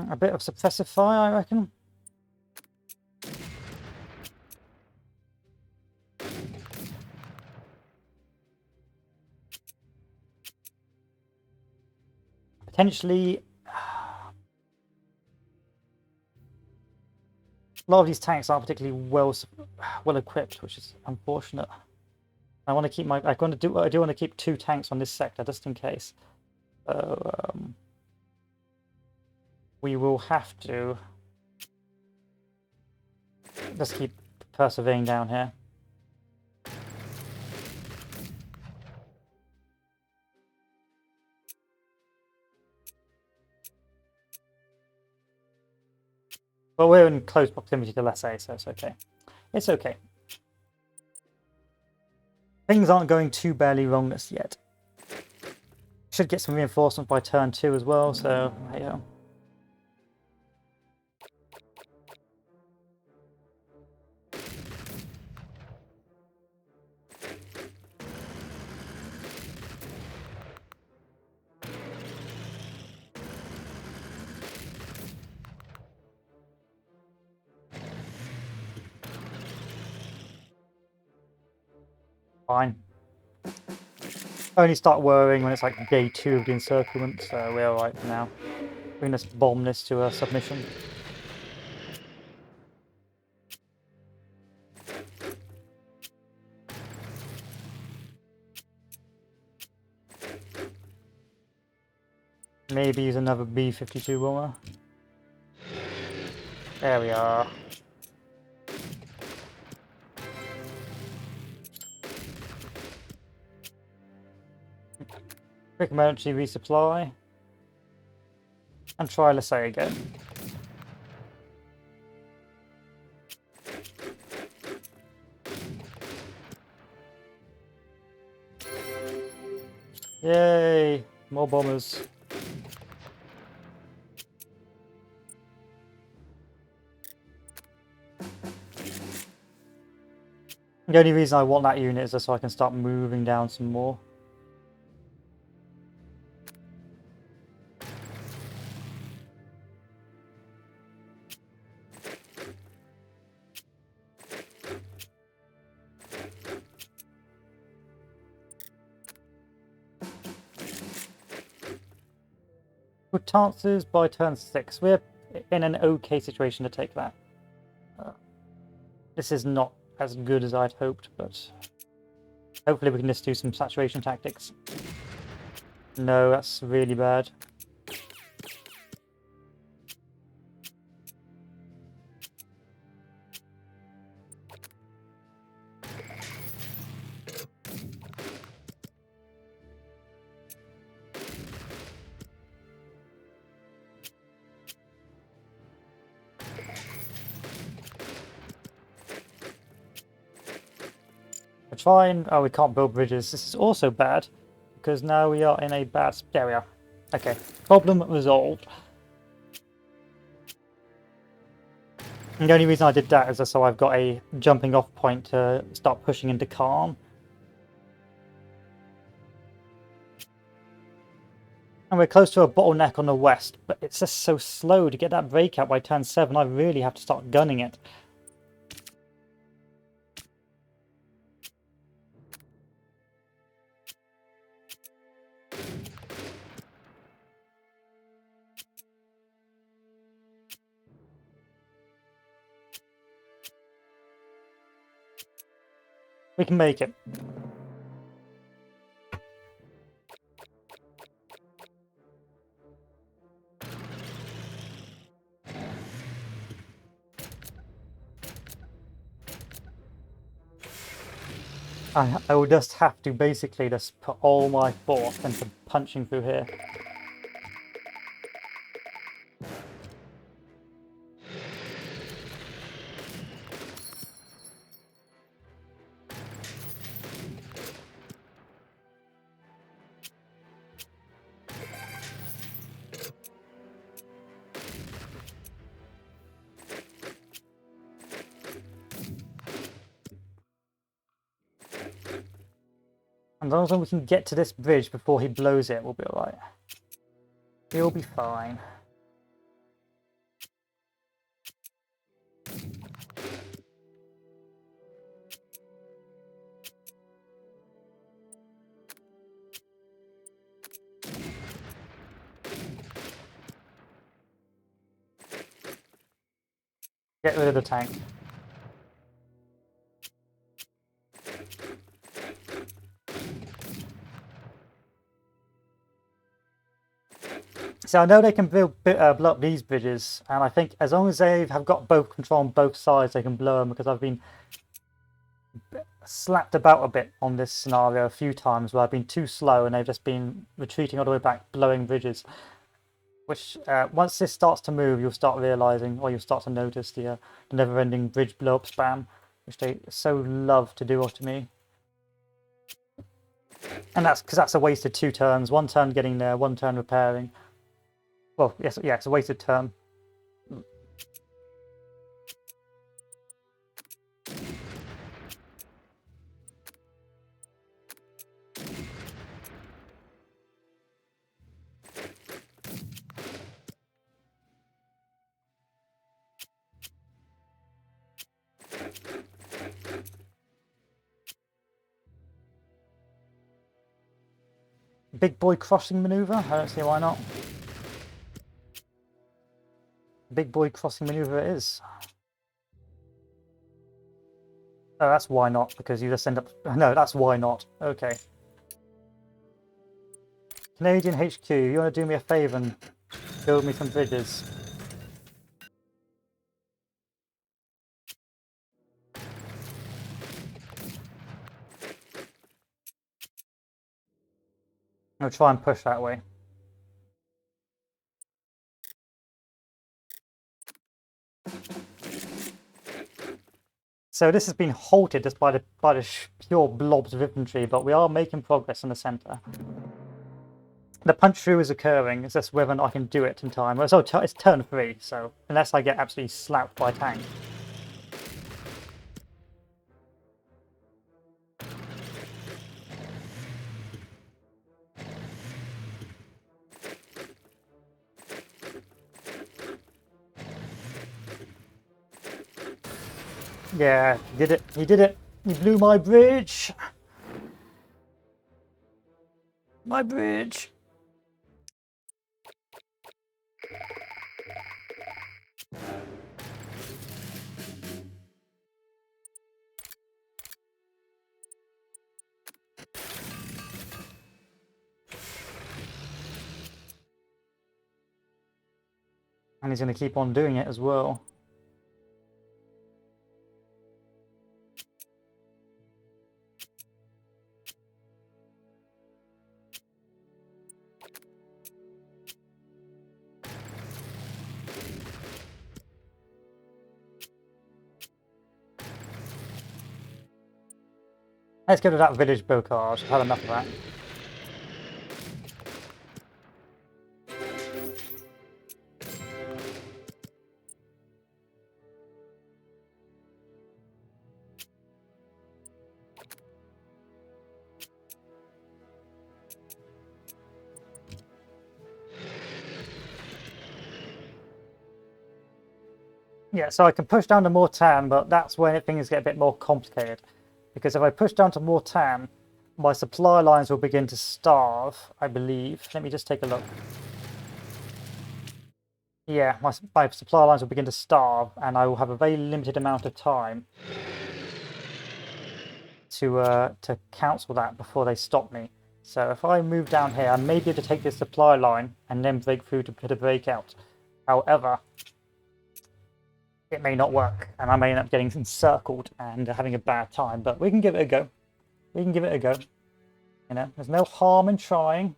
A bit of suppressive fire, I reckon. Potentially, a lot of these tanks aren't particularly well equipped, which is unfortunate. I want to keep I do want to keep 2 tanks on this sector just in case. We will have to just keep persevering down here. But we're in close proximity to Lessay, so it's okay. It's okay. Things aren't going too badly wrong just yet. Should get some reinforcement by turn 2 as well, so hey ho. Fine. Only start worrying when it's like day 2 of the encirclement, so we're alright for now. We can just bomb this to a submission. Maybe use another B-52 bomber. There we are. Quick emergency resupply. And try Lessay again. Yay! More bombers. The only reason I want that unit is just so I can start moving down some more. Good chances by turn 6. We're in an okay situation to take that. This is not as good as I'd hoped, but hopefully we can just do some saturation tactics. No, that's really bad. Try and... oh, we can't build bridges. This is also bad, because now we are in a bad... there we are. Okay, problem resolved. And the only reason I did that is just so I've got a jumping off point to start pushing into Calm. And we're close to a bottleneck on the west, but it's just so slow to get that breakout by turn 7. I really have to start gunning it. We can make it. I will just have to basically just put all my force into punching through here. And as long as we can get to this bridge before he blows it, we'll be alright. He'll be fine. Get rid of the tank. So I know they can blow up these bridges, and I think as long as they have got both control on both sides, they can blow them, because I've been slapped about a bit on this scenario a few times where I've been too slow and they've just been retreating all the way back, blowing bridges. Which, once this starts to move, you'll start realizing, or you'll start to notice the never-ending bridge blow-up spam, which they so love to do to me. And that's because that's a wasted 2 turns. 1 turn getting there, 1 turn repairing. Well, yes, yeah, it's a wasted turn. Big boy crossing maneuver? I don't see why not. Big boy crossing maneuver it is. Oh, that's why not, because you just end up... No, that's why not. Okay. Canadian HQ, you want to do me a favour and build me some bridges? I'll try and push that way. So this has been halted just by the pure blobs of infantry, but we are making progress in the centre. The punch through is occurring. It's just whether or not I can do it in time. Well, it's turn 3, so unless I get absolutely slapped by a tank. Yeah, he did it. He did it. He blew my bridge. My bridge. And he's going to keep on doing it as well. Let's go to that village bocage. I've had enough of that. Yeah, so I can push down to more tan, but that's when things get a bit more complicated. Because if I push down to more tan, my supply lines will begin to starve, I believe. Let me just take a look. Yeah, my supply lines will begin to starve, and I will have a very limited amount of time to cancel that before they stop me. So if I move down here, I may be able to take this supply line and then break through to put a breakout. However, it may not work, and I may end up getting encircled and having a bad time. But we can give it a go. We can give it a go. You know, there's no harm in trying.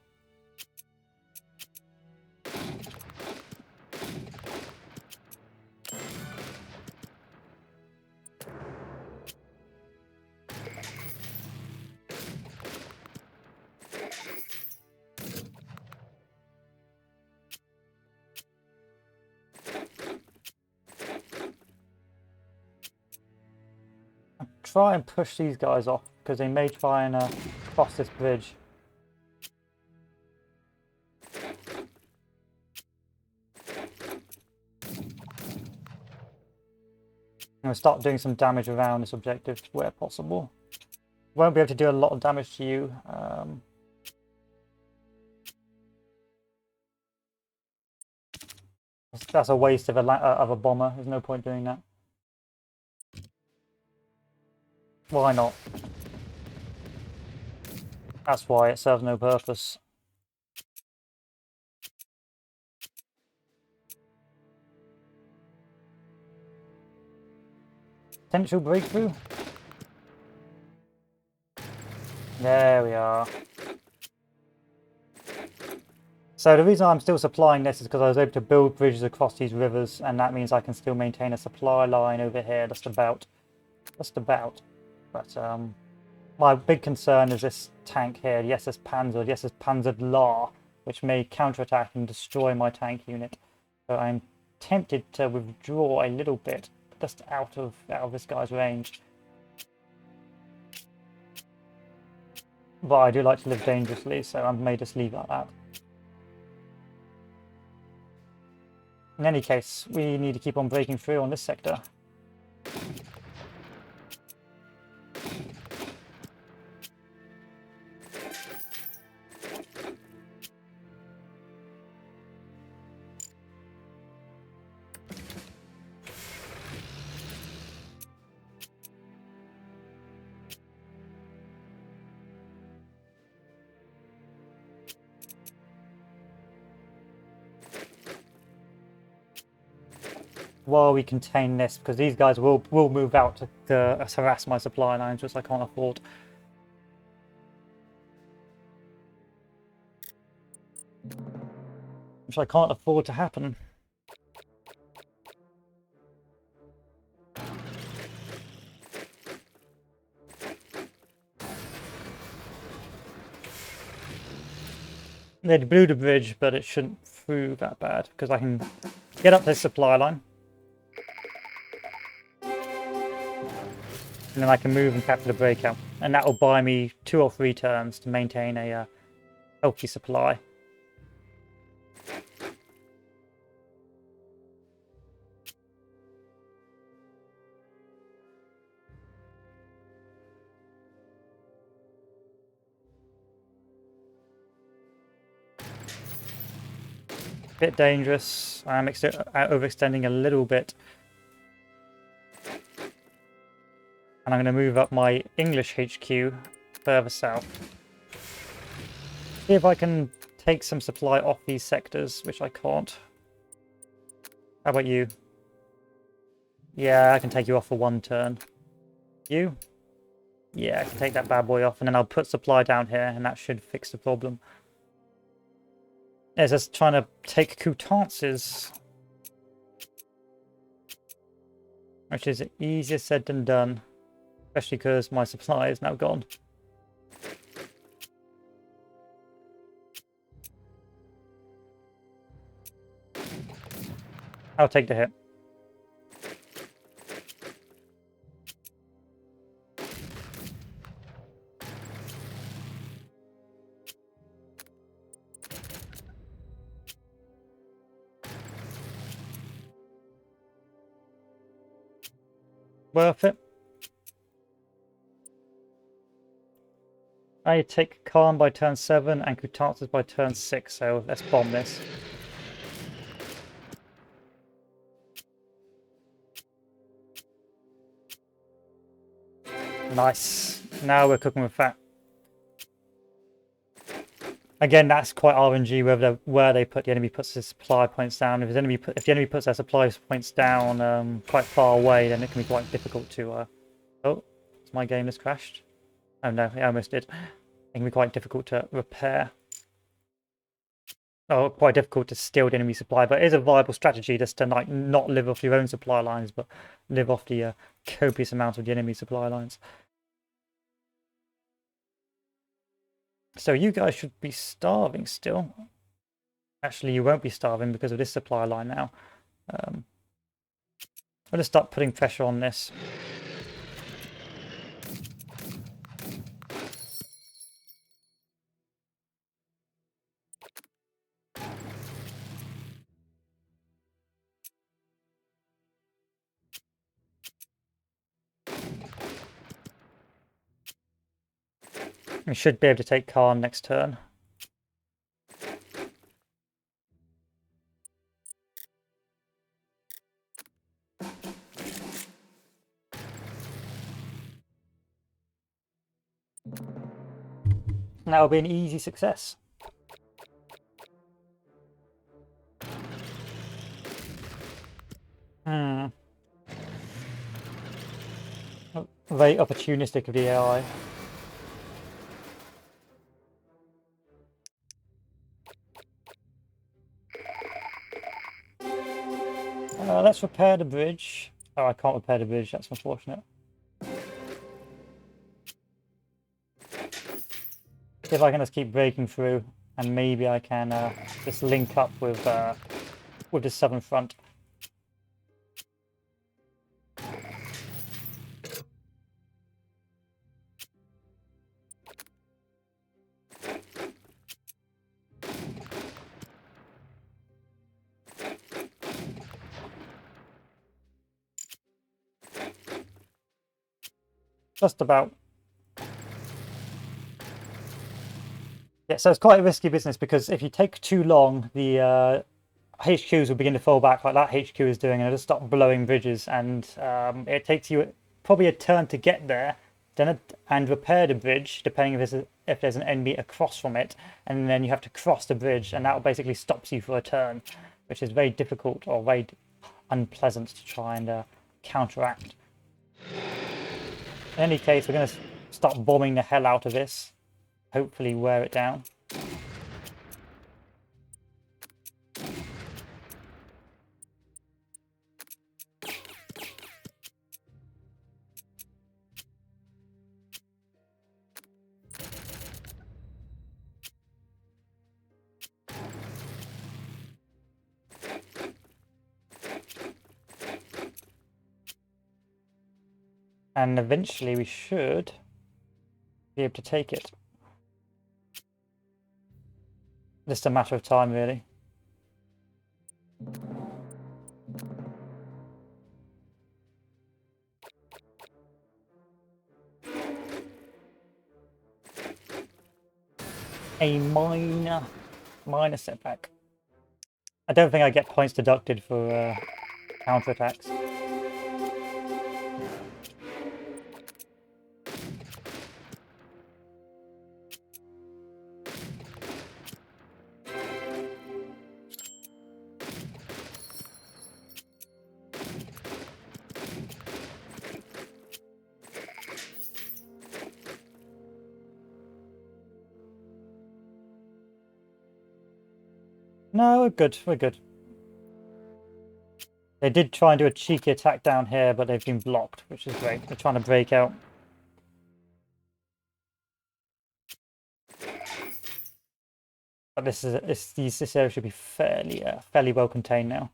Try and push these guys off because they may try and cross this bridge. I'm going to start doing some damage around this objective where possible. Won't be able to do a lot of damage to you. That's a waste of a bomber. There's no point doing that. Why not? That's why it serves no purpose. Potential breakthrough. There we are. So the reason I'm still supplying this is because I was able to build bridges across these rivers, and that means I can still maintain a supply line over here. Just about. But my big concern is this tank here, the SS Panzer, the SS Panzer La, which may counterattack and destroy my tank unit. So I'm tempted to withdraw a little bit, just out of this guy's range. But I do like to live dangerously, so I may just leave it like that. In any case, we need to keep on breaking through on this sector. While we contain this, because these guys will move out to harass my supply lines, which I can't afford. Which I can't afford to happen. They blew the bridge, but it shouldn't prove that bad, because I can get up this supply line. And then I can move and capture the breakout. And that will buy me 2 or 3 turns to maintain a healthy supply. Bit dangerous. I'm overextending a little bit. And I'm going to move up my English HQ further south. See if I can take some supply off these sectors, which I can't. How about you? Yeah, I can take you off for 1 turn. You? Yeah, I can take that bad boy off, and then I'll put supply down here, and that should fix the problem. It's just trying to take Coutances, which is easier said than done, especially because my supply is now gone. I'll take the hit. Worth it. I take Khan by turn 7 and Kutansis by turn 6, so let's bomb this. Nice. Now we're cooking with fat. Again, that's quite RNG where they put the enemy puts his supply points down. If the enemy puts their supply points down quite far away, then it can be quite difficult to. Oh, my game has crashed. Oh no, it almost did. It can be quite difficult to repair. Oh, quite difficult to steal the enemy supply, but it is a viable strategy just to like not live off your own supply lines, but live off the copious amount of the enemy supply lines. So you guys should be starving still. Actually, you won't be starving because of this supply line now. I'm going to start putting pressure on this. We should be able to take Khan next turn. That'll be an easy success. Very opportunistic of the AI. Let's repair the bridge. Oh, I can't repair the bridge. That's unfortunate. See if I can just keep breaking through, and maybe I can just link up with the southern front. Just about. Yeah, so it's quite a risky business because if you take too long, the HQs will begin to fall back like that HQ is doing, and it'll just start blowing bridges, and it takes you probably a turn to get there, and repair the bridge, depending if there's an enemy across from it, and then you have to cross the bridge, and that basically stops you for a turn, which is very difficult or very unpleasant to try and counteract. In any case, we're going to start bombing the hell out of this. Hopefully wear it down. And eventually we should be able to take it. Just a matter of time, really. A minor setback. I don't think I get points deducted for counterattacks. No, we're good. We're good. They did try and do a cheeky attack down here, but they've been blocked, which is great. They're trying to break out. But this area should be fairly well contained now.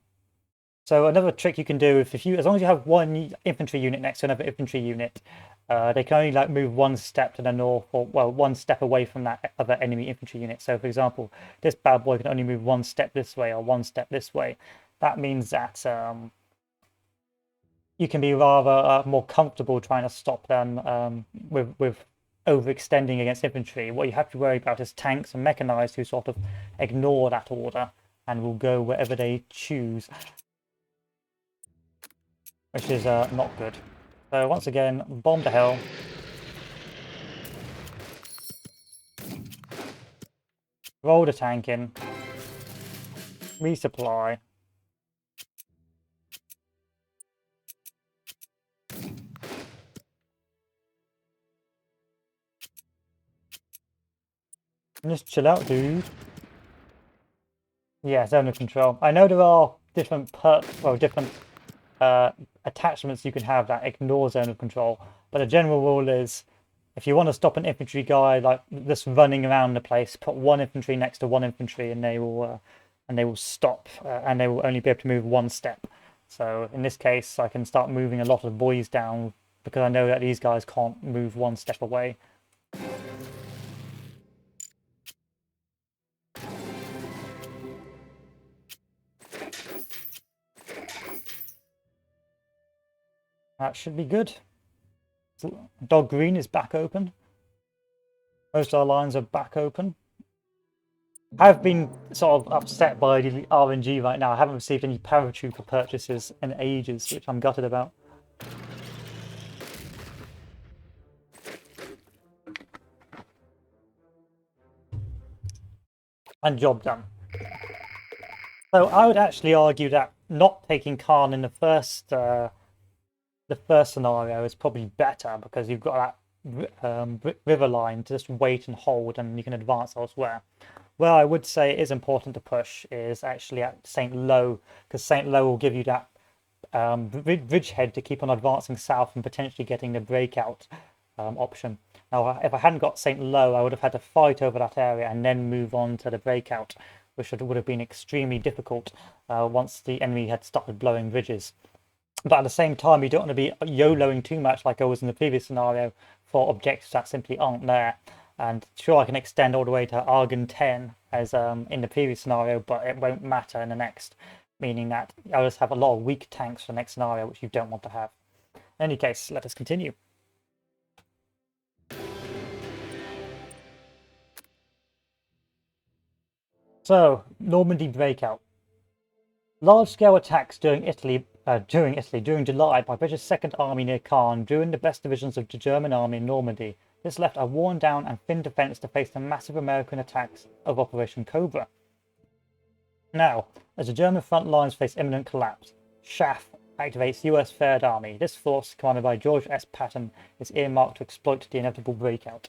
So another trick you can do as long as you have one infantry unit next to another infantry unit, they can only like move one step to the north, or well, one step away from that other enemy infantry unit. So for example, this bad boy can only move one step this way or one step this way. That means that you can be rather more comfortable trying to stop them with overextending against infantry. What you have to worry about is tanks and mechanized who sort of ignore that order and will go wherever they choose, which is not good. So once again, bomb to hell. Roll the tank in. Resupply. And just chill out, dude. Yeah, zone of control. I know there are different different attachments you can have that ignore zone of control, but the general rule is if you want to stop an infantry guy like just running around the place, put one infantry next to one infantry, and they will stop, and they will only be able to move one step. So in this case, I can start moving a lot of boys down because I know that these guys can't move one step away. That should be good. Dog Green is back open. Most of our lines are back open. I've been sort of upset by the RNG right now. I haven't received any paratrooper purchases in ages, which I'm gutted about. And job done. So I would actually argue that not taking Khan in the first scenario is probably better because you've got that river line to just wait and hold, and you can advance elsewhere. Where I would say it is important to push is actually at St. Lo, because St. Lo will give you that bridgehead to keep on advancing south and potentially getting the breakout option. Now, if I hadn't got St. Lo, I would have had to fight over that area and then move on to the breakout, which would have been extremely difficult once the enemy had started blowing bridges. But at the same time, you don't want to be YOLOing too much like I was in the previous scenario for objectives that simply aren't there. And sure, I can extend all the way to Argon 10 as in the previous scenario, but it won't matter in the next, meaning that I'll just have a lot of weak tanks for the next scenario, which you don't want to have. In any case, let us continue. So, Normandy breakout. Large-scale attacks during July by British Second Army near Caen drew in the best divisions of the German army in Normandy. This left a worn-down and thin defence to face the massive American attacks of Operation Cobra. Now, as the German front lines face imminent collapse, Schaff activates US Third Army. This force, commanded by George S. Patton, is earmarked to exploit the inevitable breakout.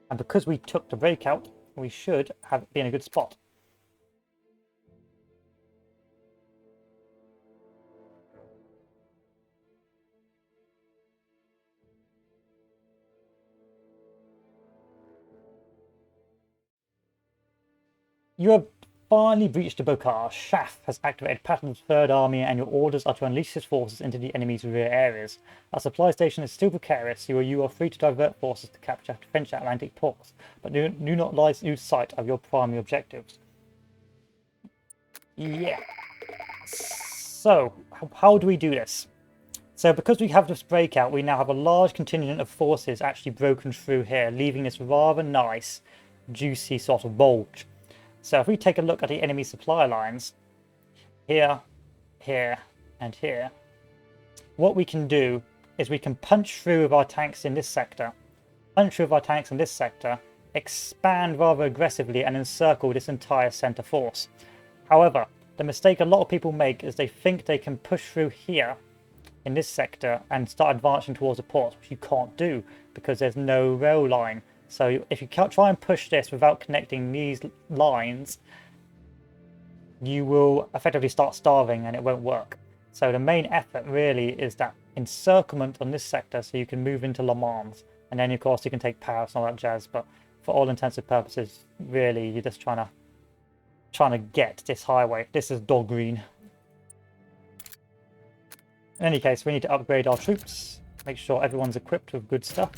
And because we took the breakout, we should have been in a good spot. You have finally breached the Bokar. Schaff has activated Patton's Third Army, and your orders are to unleash his forces into the enemy's rear areas. Our supply station is still precarious, so you are free to divert forces to capture French Atlantic ports, but do not lose sight of your primary objectives. Yeah. So, how do we do this? So because we have this breakout, we now have a large contingent of forces actually broken through here, leaving this rather nice, juicy sort of bulge. So if we take a look at the enemy supply lines, here, here, and here, what we can do is we can punch through with our tanks in this sector, expand rather aggressively and encircle this entire centre force. However, the mistake a lot of people make is they think they can push through here in this sector and start advancing towards the ports, which you can't do because there's no rail line. So if you can't try and push this without connecting these lines, you will effectively start starving and it won't work. So the main effort really is that encirclement on this sector so you can move into Le Mans. And then of course you can take Paris and all that jazz, but for all intents and purposes, really you're just trying to get this highway. This is Dog Green. In any case, we need to upgrade our troops, make sure everyone's equipped with good stuff.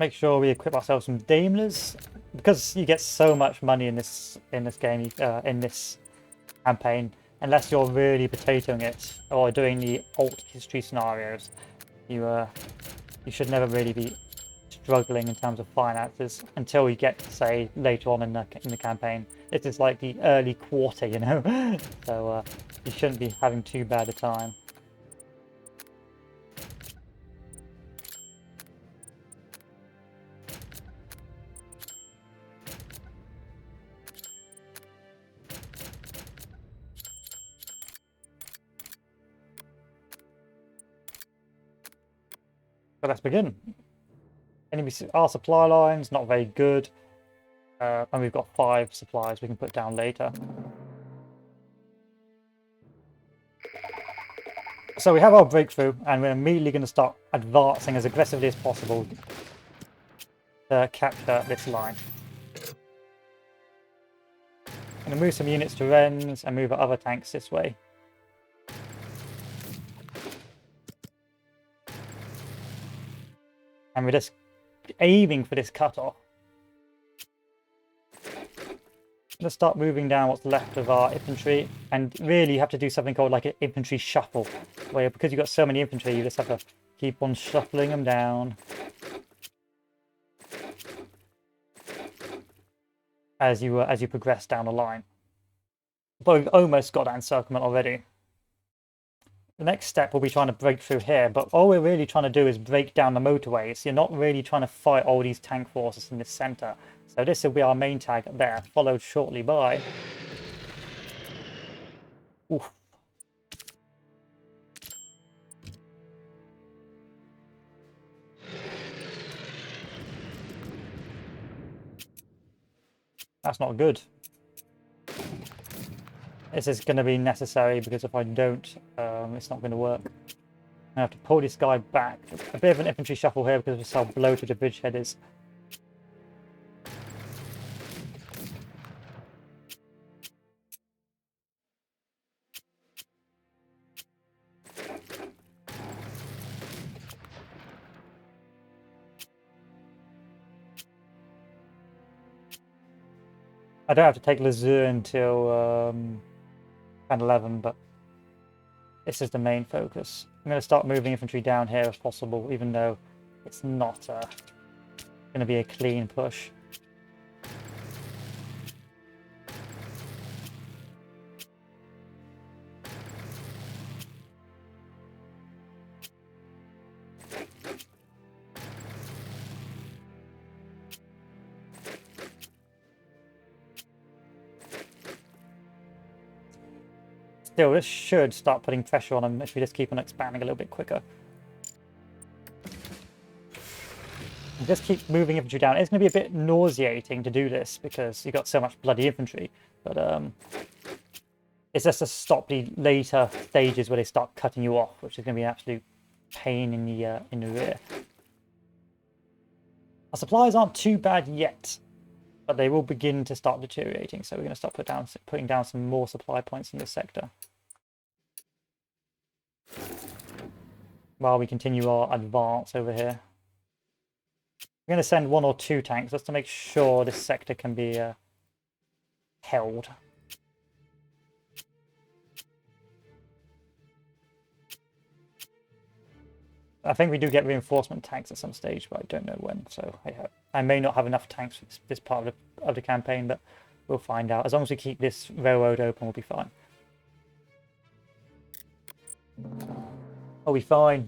Make sure we equip ourselves some Daimlers, because you get so much money in this game, in this campaign. Unless you're really potatoing it or doing the alt history scenarios, you should never really be struggling in terms of finances until you get, say, later on in the campaign. This is like the early quarter, you know, so you shouldn't be having too bad a time. So let's begin. Our supply line's not very good, and we've got 5 supplies we can put down later. So we have our breakthrough, and we're immediately going to start advancing as aggressively as possible to capture this line. I'm going to move some units to Rennes and move our other tanks this way. And we're just aiming for this cutoff. Let's start moving down what's left of our infantry, and really you have to do something called like an infantry shuffle, where because you've got so many infantry, you just have to keep on shuffling them down as you progress down the line. But we've almost got that encirclement already. The next step will be trying to break through here, but all we're really trying to do is break down the motorways. You're not really trying to fight all these tank forces in the center. So this will be our main target there, followed shortly by... Oof. That's not good. This is going to be necessary, because if I don't, it's not going to work. I have to pull this guy back. A bit of an infantry shuffle here because of how bloated the bridgehead is. I don't have to take Lisieux until 10-11, but this is the main focus. I'm going to start moving infantry down here if possible, even though it's not going to be a clean push. Still, this should start putting pressure on them if we just keep on expanding a little bit quicker. And just keep moving infantry down. It's going to be a bit nauseating to do this because you've got so much bloody infantry, but it's just to stop the later stages where they start cutting you off, which is going to be an absolute pain in the rear. Our supplies aren't too bad yet, but they will begin to start deteriorating, so we're going to start putting down some more supply points in this sector while we continue our advance over here. I'm going to send 1 or 2 tanks just to make sure this sector can be held. I think we do get reinforcement tanks at some stage, but I don't know when, so I may not have enough tanks for this part of the campaign, but we'll find out. As long as we keep this railroad open, we'll be fine. Are we fine?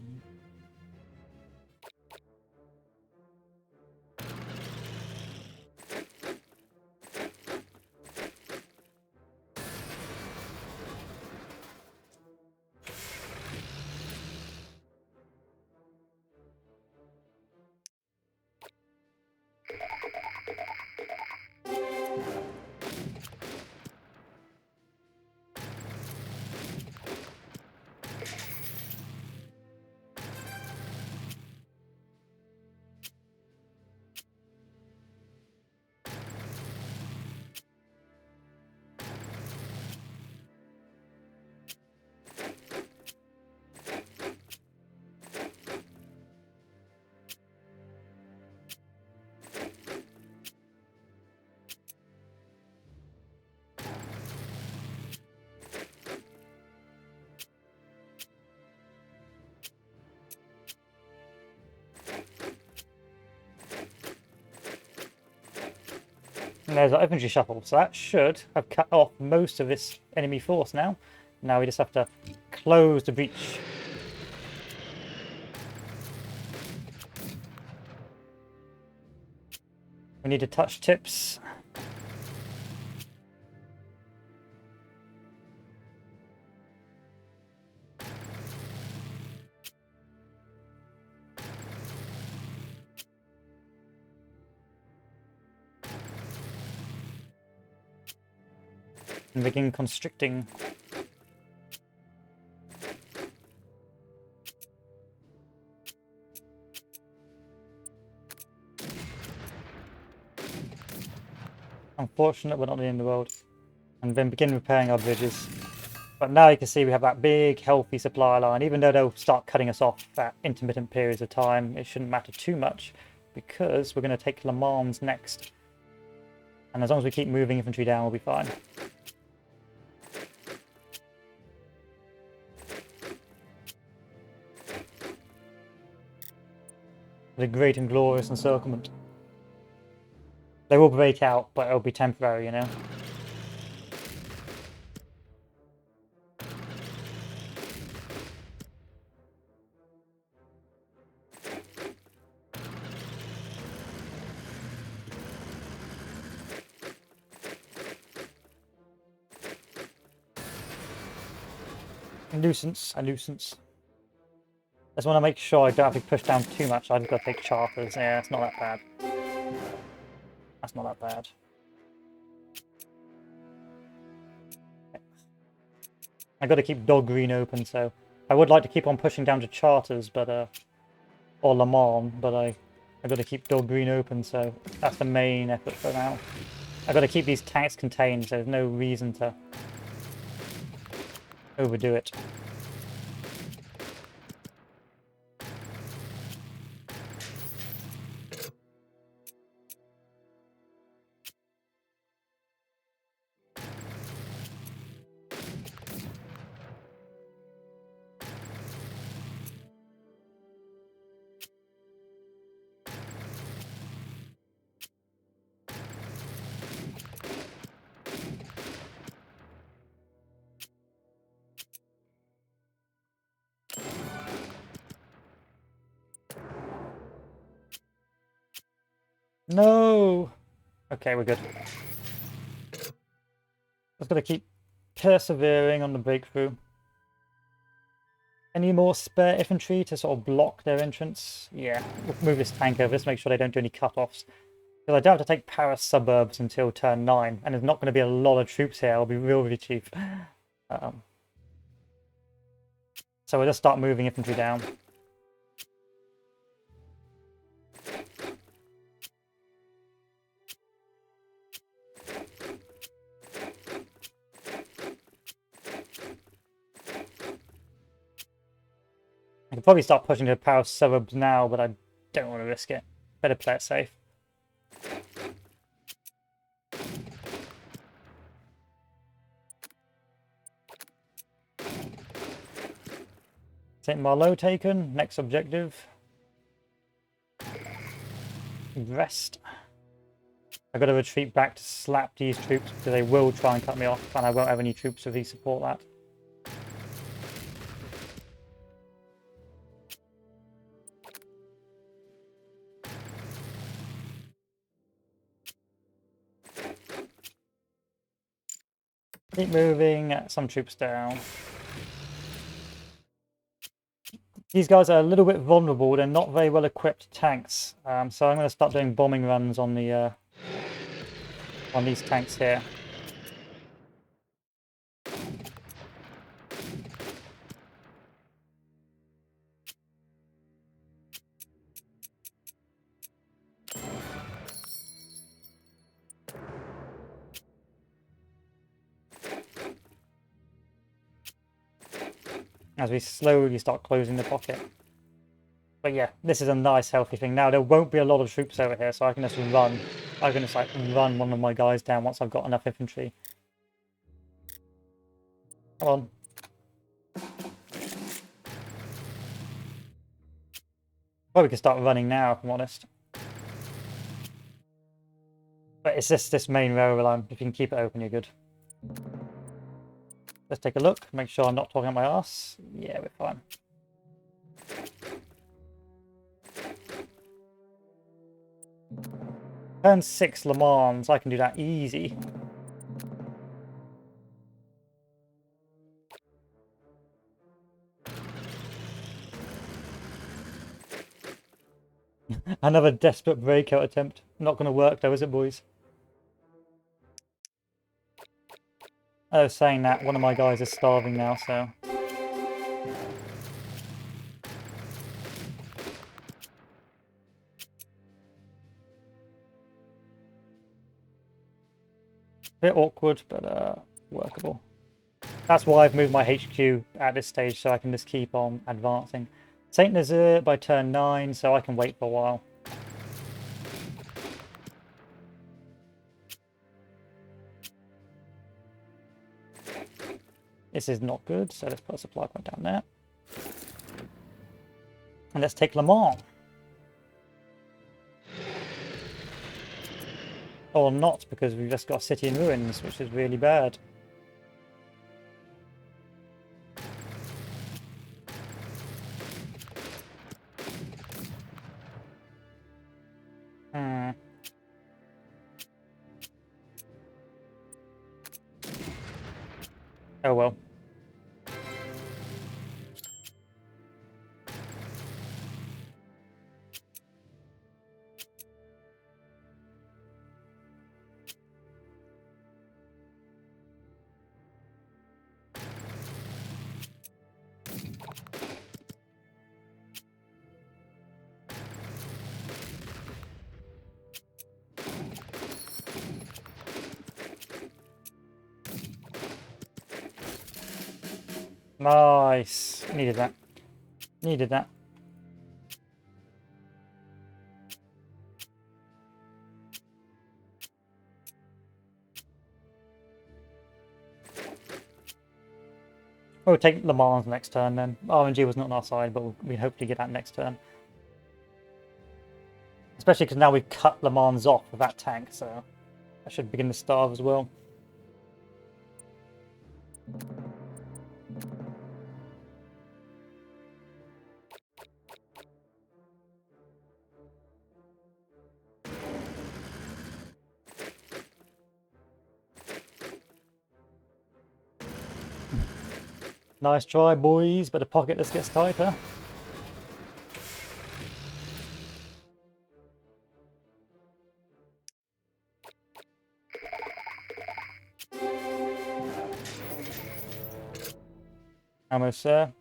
And there's our infantry shuffle, so that should have cut off most of this enemy force now. Now we just have to close the breach. We need to touch tips. And begin constricting. Unfortunate, but not the end of the world. And then begin repairing our bridges. But now you can see we have that big, healthy supply line. Even though they'll start cutting us off at intermittent periods of time, it shouldn't matter too much because we're going to take Le Mans next. And as long as we keep moving infantry down, we'll be fine. The great and glorious encirclement. They will break out, but it'll be temporary, you know. A nuisance, a nuisance. Just want to make sure I don't have to push down too much. I've got to take charters. Yeah, it's not that bad. That's not that bad. I've got to keep Dog Green open, so I would like to keep on pushing down to charters, but or Le Mans, but I've got to keep Dog Green open, so that's the main effort for now. I've got to keep these tanks contained, so there's no reason to overdo it. No! Okay, we're good. Just got to keep persevering on the breakthrough. Any more spare infantry to sort of block their entrance? Yeah, we'll move this tank over, just make sure they don't do any cut-offs. Because I don't have to take Paris suburbs until turn 9, and there's not going to be a lot of troops here, I'll be really cheap. So we'll just start moving infantry down. I could probably start pushing to Paris suburbs now, but I don't want to risk it. Better play it safe. Saint Malo taken. Next objective. Rest. I've got to retreat back to slap these troops because they will try and cut me off, and I won't have any troops to re-support that. Keep moving some troops down. These guys are a little bit vulnerable. They're not very well equipped tanks, so I'm going to start doing bombing runs on the on these tanks here. As we slowly start closing the pocket. But yeah, this is a nice healthy thing. Now there won't be a lot of troops over here, so I can just run. I can just like run one of my guys down once I've got enough infantry. Come on. Well, we can start running now, if I'm honest. But it's just this main railway line. If you can keep it open, you're good. Let's take a look. Make sure I'm not talking out my ass. Yeah, we're fine. Turn 6 Le Mans. I can do that easy. Another desperate breakout attempt. Not going to work though, is it, boys? Oh, saying that, one of my guys is starving now, so... Bit awkward, but workable. That's why I've moved my HQ at this stage, so I can just keep on advancing. Saint Nazaire by turn 9, so I can wait for a while. This is not good, so let's put a supply point down there. And let's take Le Mans. Or not, because we've just got a city in ruins, which is really bad. Oh well. Nice. Needed that. Needed that. We'll take Le Mans next turn then. RNG was not on our side, but we hope to get that next turn. Especially because now we've cut Le Mans off with that tank, so I should begin to starve as well. Nice try, boys, but the pocket just gets tighter. Almost there.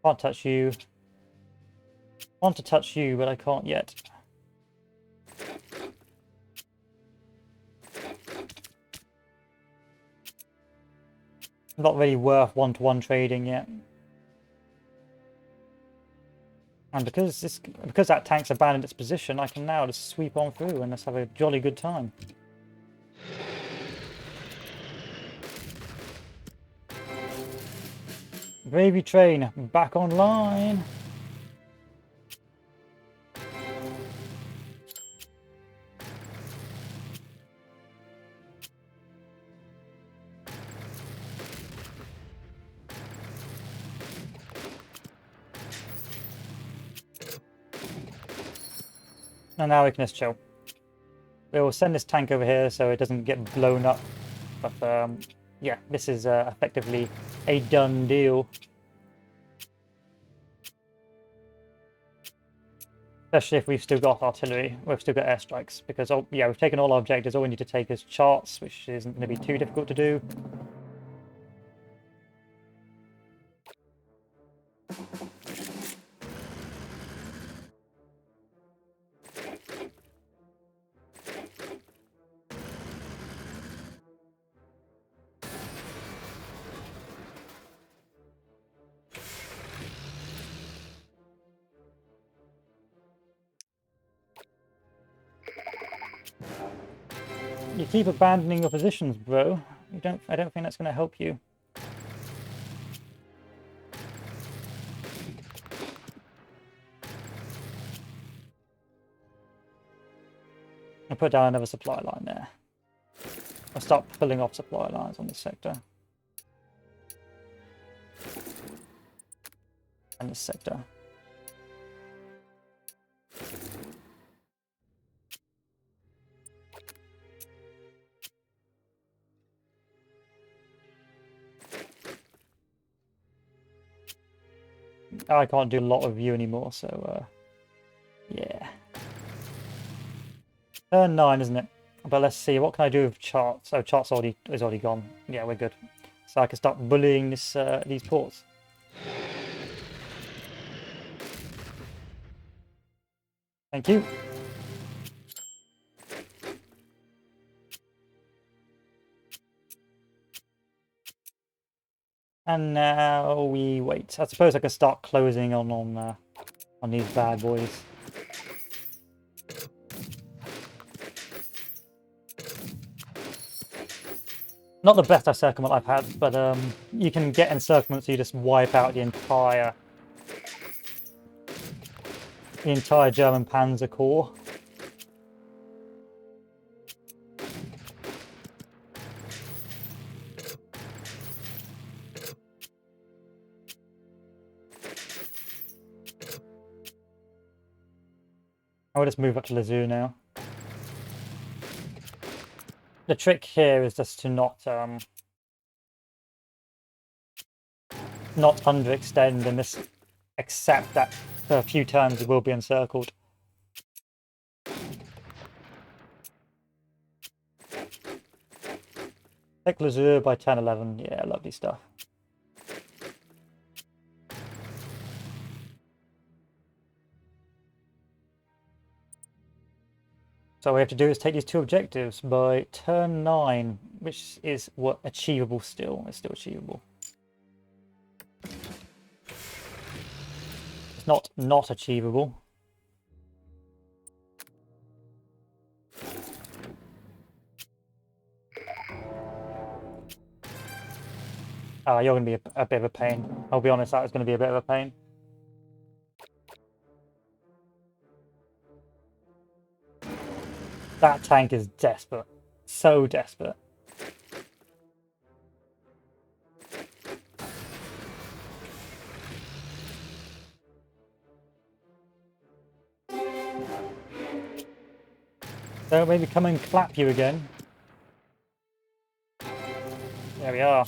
Can't touch you. Want to touch you, but I can't yet. Not really worth one-to-one trading yet. And because that tank's abandoned its position, I can now just sweep on through and let's have a jolly good time. Gravy train back online. And now we can just chill. We'll send this tank over here so it doesn't get blown up. But yeah, this is effectively a done deal. Especially if we've still got artillery, we've still got airstrikes. Because, oh, yeah, we've taken all our objectives. All we need to take is charts, which isn't going to be too difficult to do. You keep abandoning your positions, bro. I don't think that's going to help you. can put down another supply line there. I'll start pulling off supply lines on this sector. And this sector. I can't do a lot of you anymore, so yeah. Turn 9, isn't it? But let's see, what can I do with charts? Oh, charts is already gone. Yeah, we're good. So I can start bullying this these ports. Thank you. And now we wait. I suppose I can start closing on these bad boys. Not the best encirclement I've had, but you can get encirclements so you just wipe out the entire German Panzer Corps. I'll just move up to Lazur now. The trick here is just to not underextend and just accept that for a few turns it will be encircled. Take Lazur by 10-11. Yeah, lovely stuff. So all we have to do is take these 2 objectives by turn 9, which is what achievable still. It's still achievable. It's not achievable. You're going to be a bit of a pain. I'll be honest, that is going to be a bit of a pain. That tank is desperate. So desperate. So maybe come and clap you again. There we are.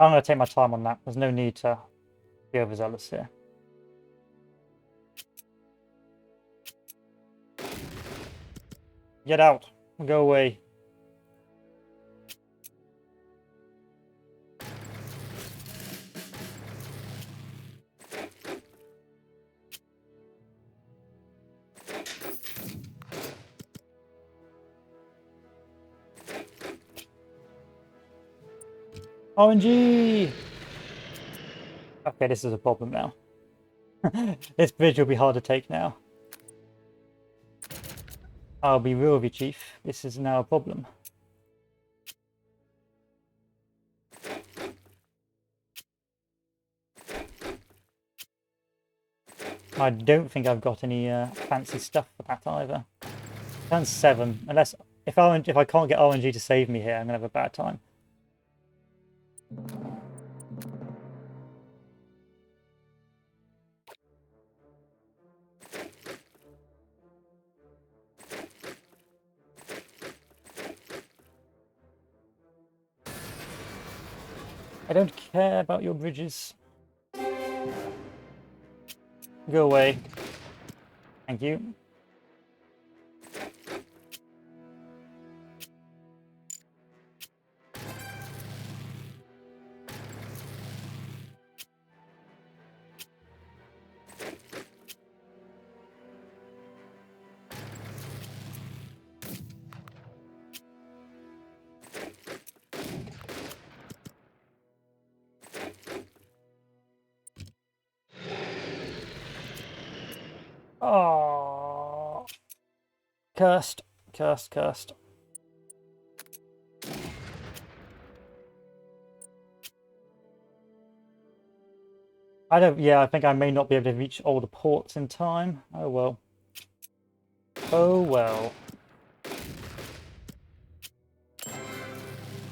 I'm going to take my time on that. There's no need to be overzealous here. Get out. Go away. RNG! Okay, this is a problem now. This bridge will be hard to take now. I'll be real with you, Chief. This is now a problem. I don't think I've got any fancy stuff for that either. Turn 7. Unless if I can't get RNG to save me here, I'm gonna have a bad time. I don't care about your bridges. Go away. Thank you. Oh, cursed, cursed, cursed. I don't. Yeah, I think I may not be able to reach all the ports in time. Oh well. Oh well.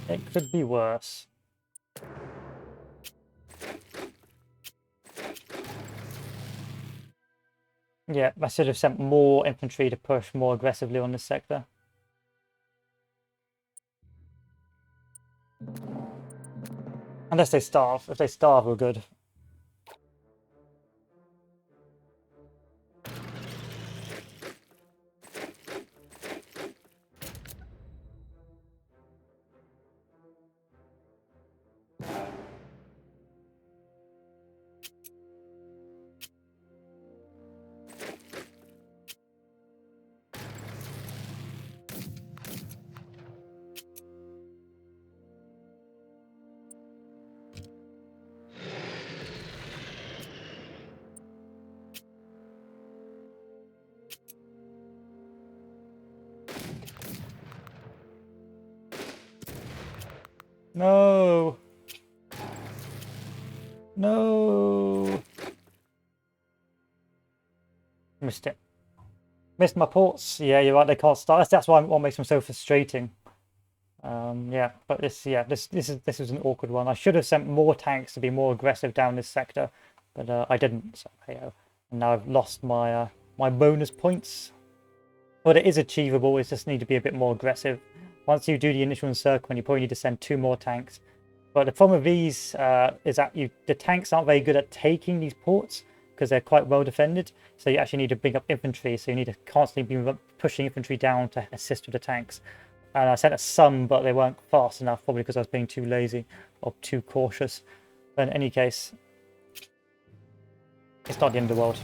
It could be worse. Yeah, I should have sent more infantry to push more aggressively on this sector. Unless they starve. If they starve, we're good. No. No. Missed it. Missed my ports. Yeah, you're right. They can't start. That's why what makes them so frustrating. Yeah, but this is an awkward one. I should have sent more tanks to be more aggressive down this sector, but I didn't. So hey-oh. And now I've lost my my bonus points. But it is achievable. It just need to be a bit more aggressive. Once you do the initial encirclement, you probably need to send 2 more tanks. But the problem with these is that the tanks aren't very good at taking these ports because they're quite well defended. So you actually need to bring up infantry. So you need to constantly be pushing infantry down to assist with the tanks. And I sent some, but they weren't fast enough, probably because I was being too lazy or too cautious. But in any case, it's not the end of the world.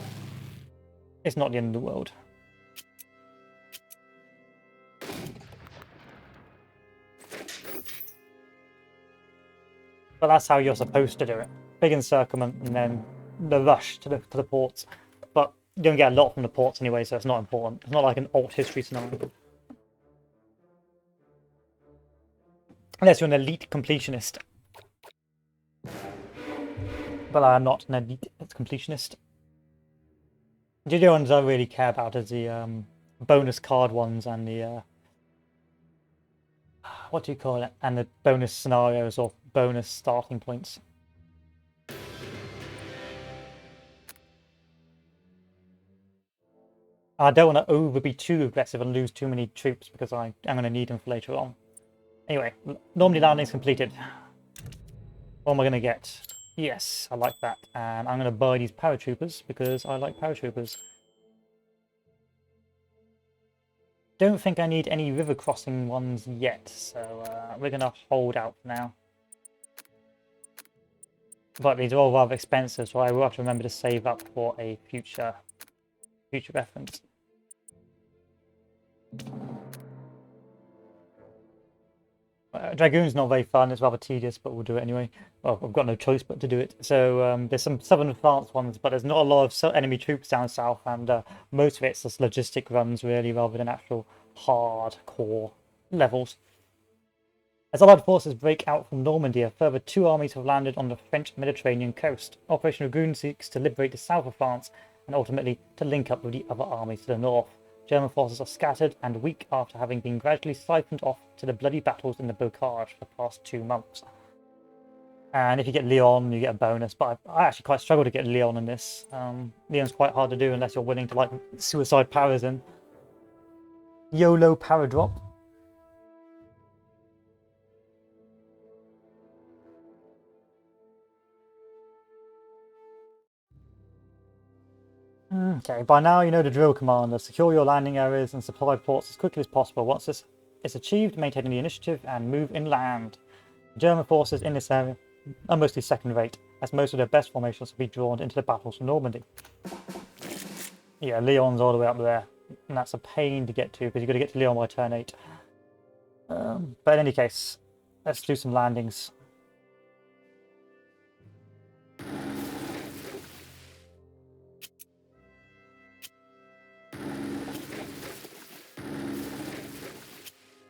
It's not the end of the world. But that's how you're supposed to do it. Big encirclement and then the rush to the ports. But you don't get a lot from the ports anyway, so it's not important. It's not like an alt history scenario. Unless you're an elite completionist. But I'm not an elite completionist. The only ones I really care about is the bonus card ones and the what do you call it? And the bonus scenarios or bonus starting points. I don't want to be too aggressive and lose too many troops because I'm going to need them for later on. Anyway, normally landing's completed. What am I going to get? Yes, I like that. And I'm going to buy these paratroopers because I like paratroopers. Don't think I need any river crossing ones yet, so we're going to hold out for now. But these are all rather expensive, so I will have to remember to save up for a future reference. Dragoon's not very fun, it's rather tedious, but we'll do it anyway. Well, I've got no choice but to do it. So there's some southern France ones, but there's not a lot of enemy troops down south, and most of it's just logistic runs, really, rather than actual hardcore levels. As Allied forces break out from Normandy, a further 2 armies have landed on the French Mediterranean coast. Operation Dragoon seeks to liberate the south of France, and ultimately to link up with the other armies to the north. German forces are scattered and weak after having been gradually siphoned off to the bloody battles in the Bocage for the past 2 months. And if you get Lyon, you get a bonus, but I actually quite struggle to get Lyon in this. Lyon's quite hard to do unless you're willing to like suicide powers in. YOLO power drop. Okay, by now you know the drill, Commander. Secure your landing areas and supply ports as quickly as possible. Once this is achieved, maintain the initiative and move inland. German forces in this area are mostly second rate, as most of their best formations will be drawn into the battles from Normandy. Yeah, Lyon's all the way up there, and that's a pain to get to because you've got to get to Lyon by turn 8. But in any case, let's do some landings.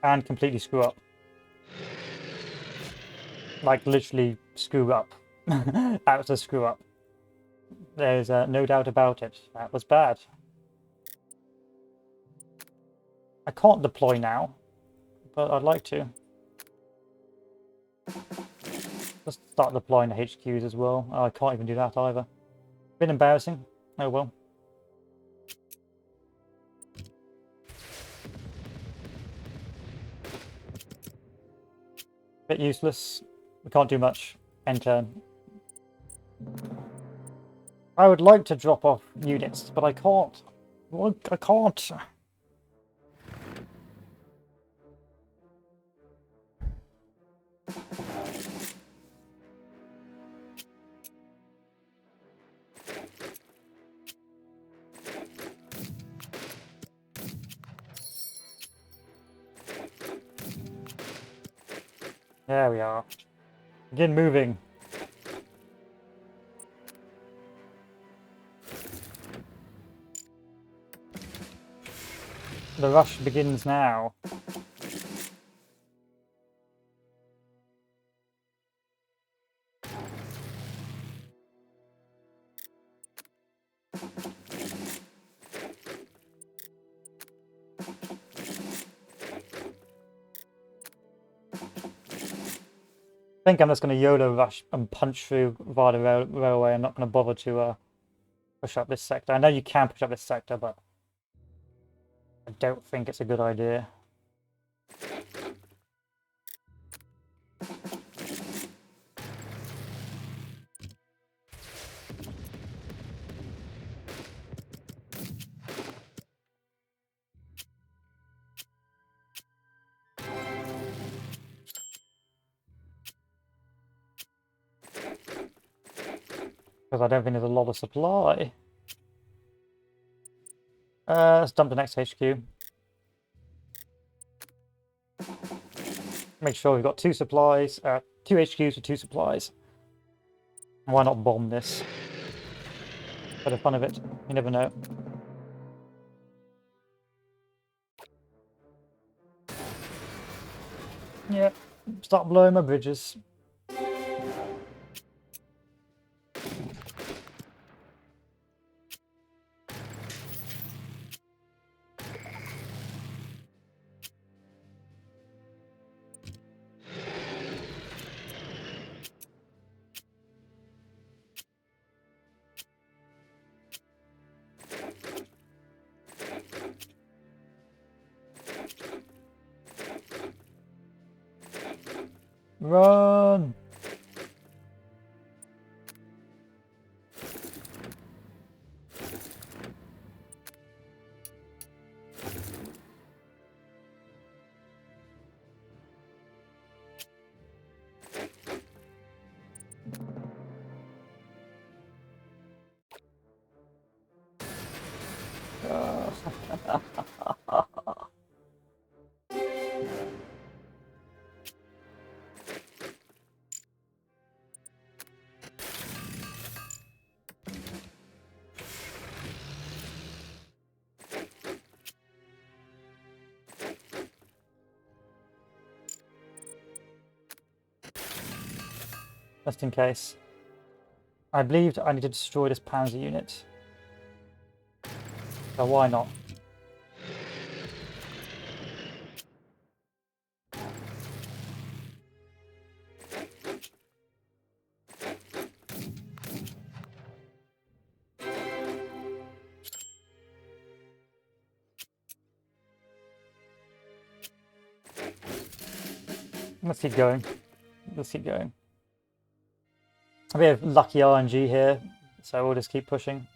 and completely screw up. Like, literally screw up. That was a screw up. There's no doubt about it. That was bad. I can't deploy now, but I'd like to. Just start deploying the HQs as well. Oh, I can't even do that either. Bit embarrassing. Oh well. Bit useless. We can't do much. End turn. I would like to drop off units, but I can't. I can't. There we are. Begin moving. The rush begins now. I think I'm just going to YOLO rush and punch through via the railway. I'm not going to bother to push up this sector. I know you can push up this sector, but I don't think it's a good idea. Because I don't think there's a lot of supply. Let's dump the next HQ. Make sure we've got 2 supplies, 2 HQs with 2 supplies. Why not bomb this? For the fun of it, you never know. Yeah, start blowing my bridges. Run! Just in case. I believed I need to destroy this Panzer unit. So why not? Let's keep going. Let's keep going. A bit of lucky RNG here, so we'll just keep pushing.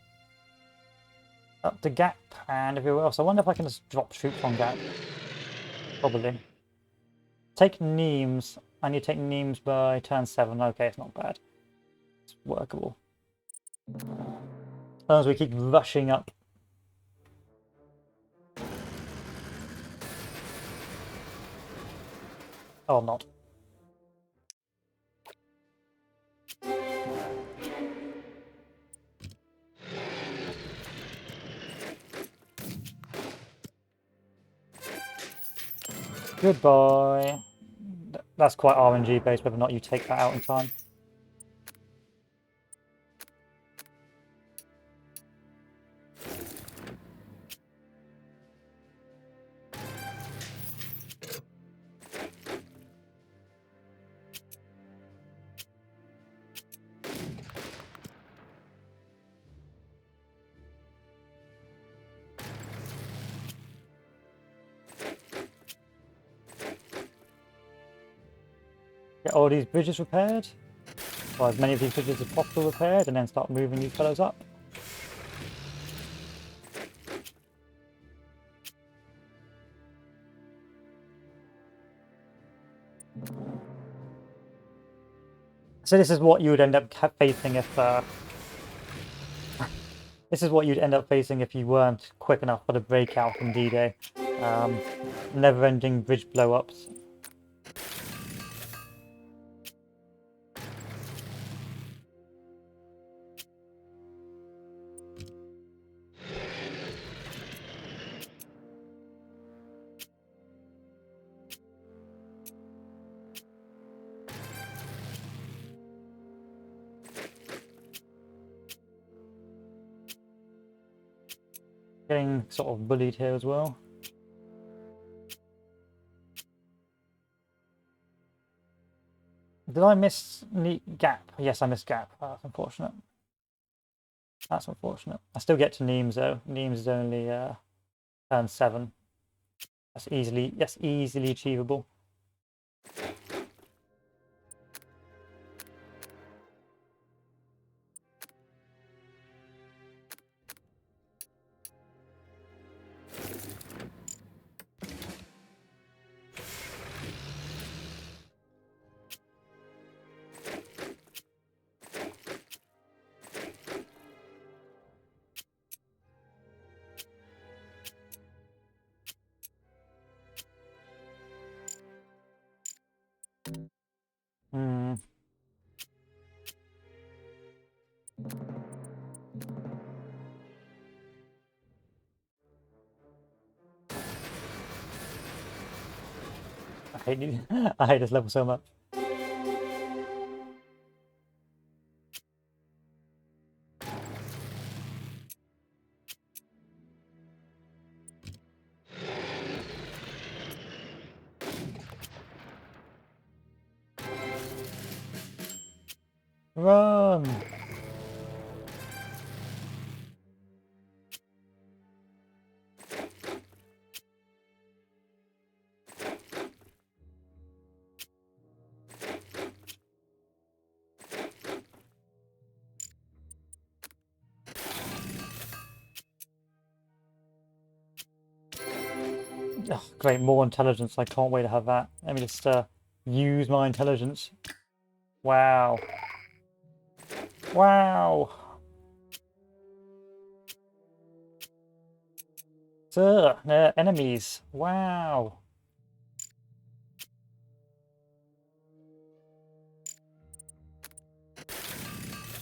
Up to Gap and everywhere else. I wonder if I can just drop troops on Gap. Probably. Take Nimes. I need to take Nimes by turn 7. Okay, it's not bad. It's workable. As long as we keep rushing up. Oh, not. Goodbye. That's quite RNG based, whether or not you take that out in time. Get all these bridges repaired, or as many of these bridges as possible repaired, and then start moving these fellows up. So this is what you would end up facing if this is what you'd end up facing if you weren't quick enough for the breakout in D-Day. Never-ending bridge blow-ups. Getting sort of bullied here as well. Did I miss Gap? Yes, I missed Gap. That's unfortunate. That's unfortunate. I still get to Neems though. Neems is only turn 7. That's easily achievable. Hmm. I hate I hate this level so much. Run! Oh, great, more intelligence. I can't wait to have that. Let me just use my intelligence. Wow. Wow. Sir, they're enemies. Wow.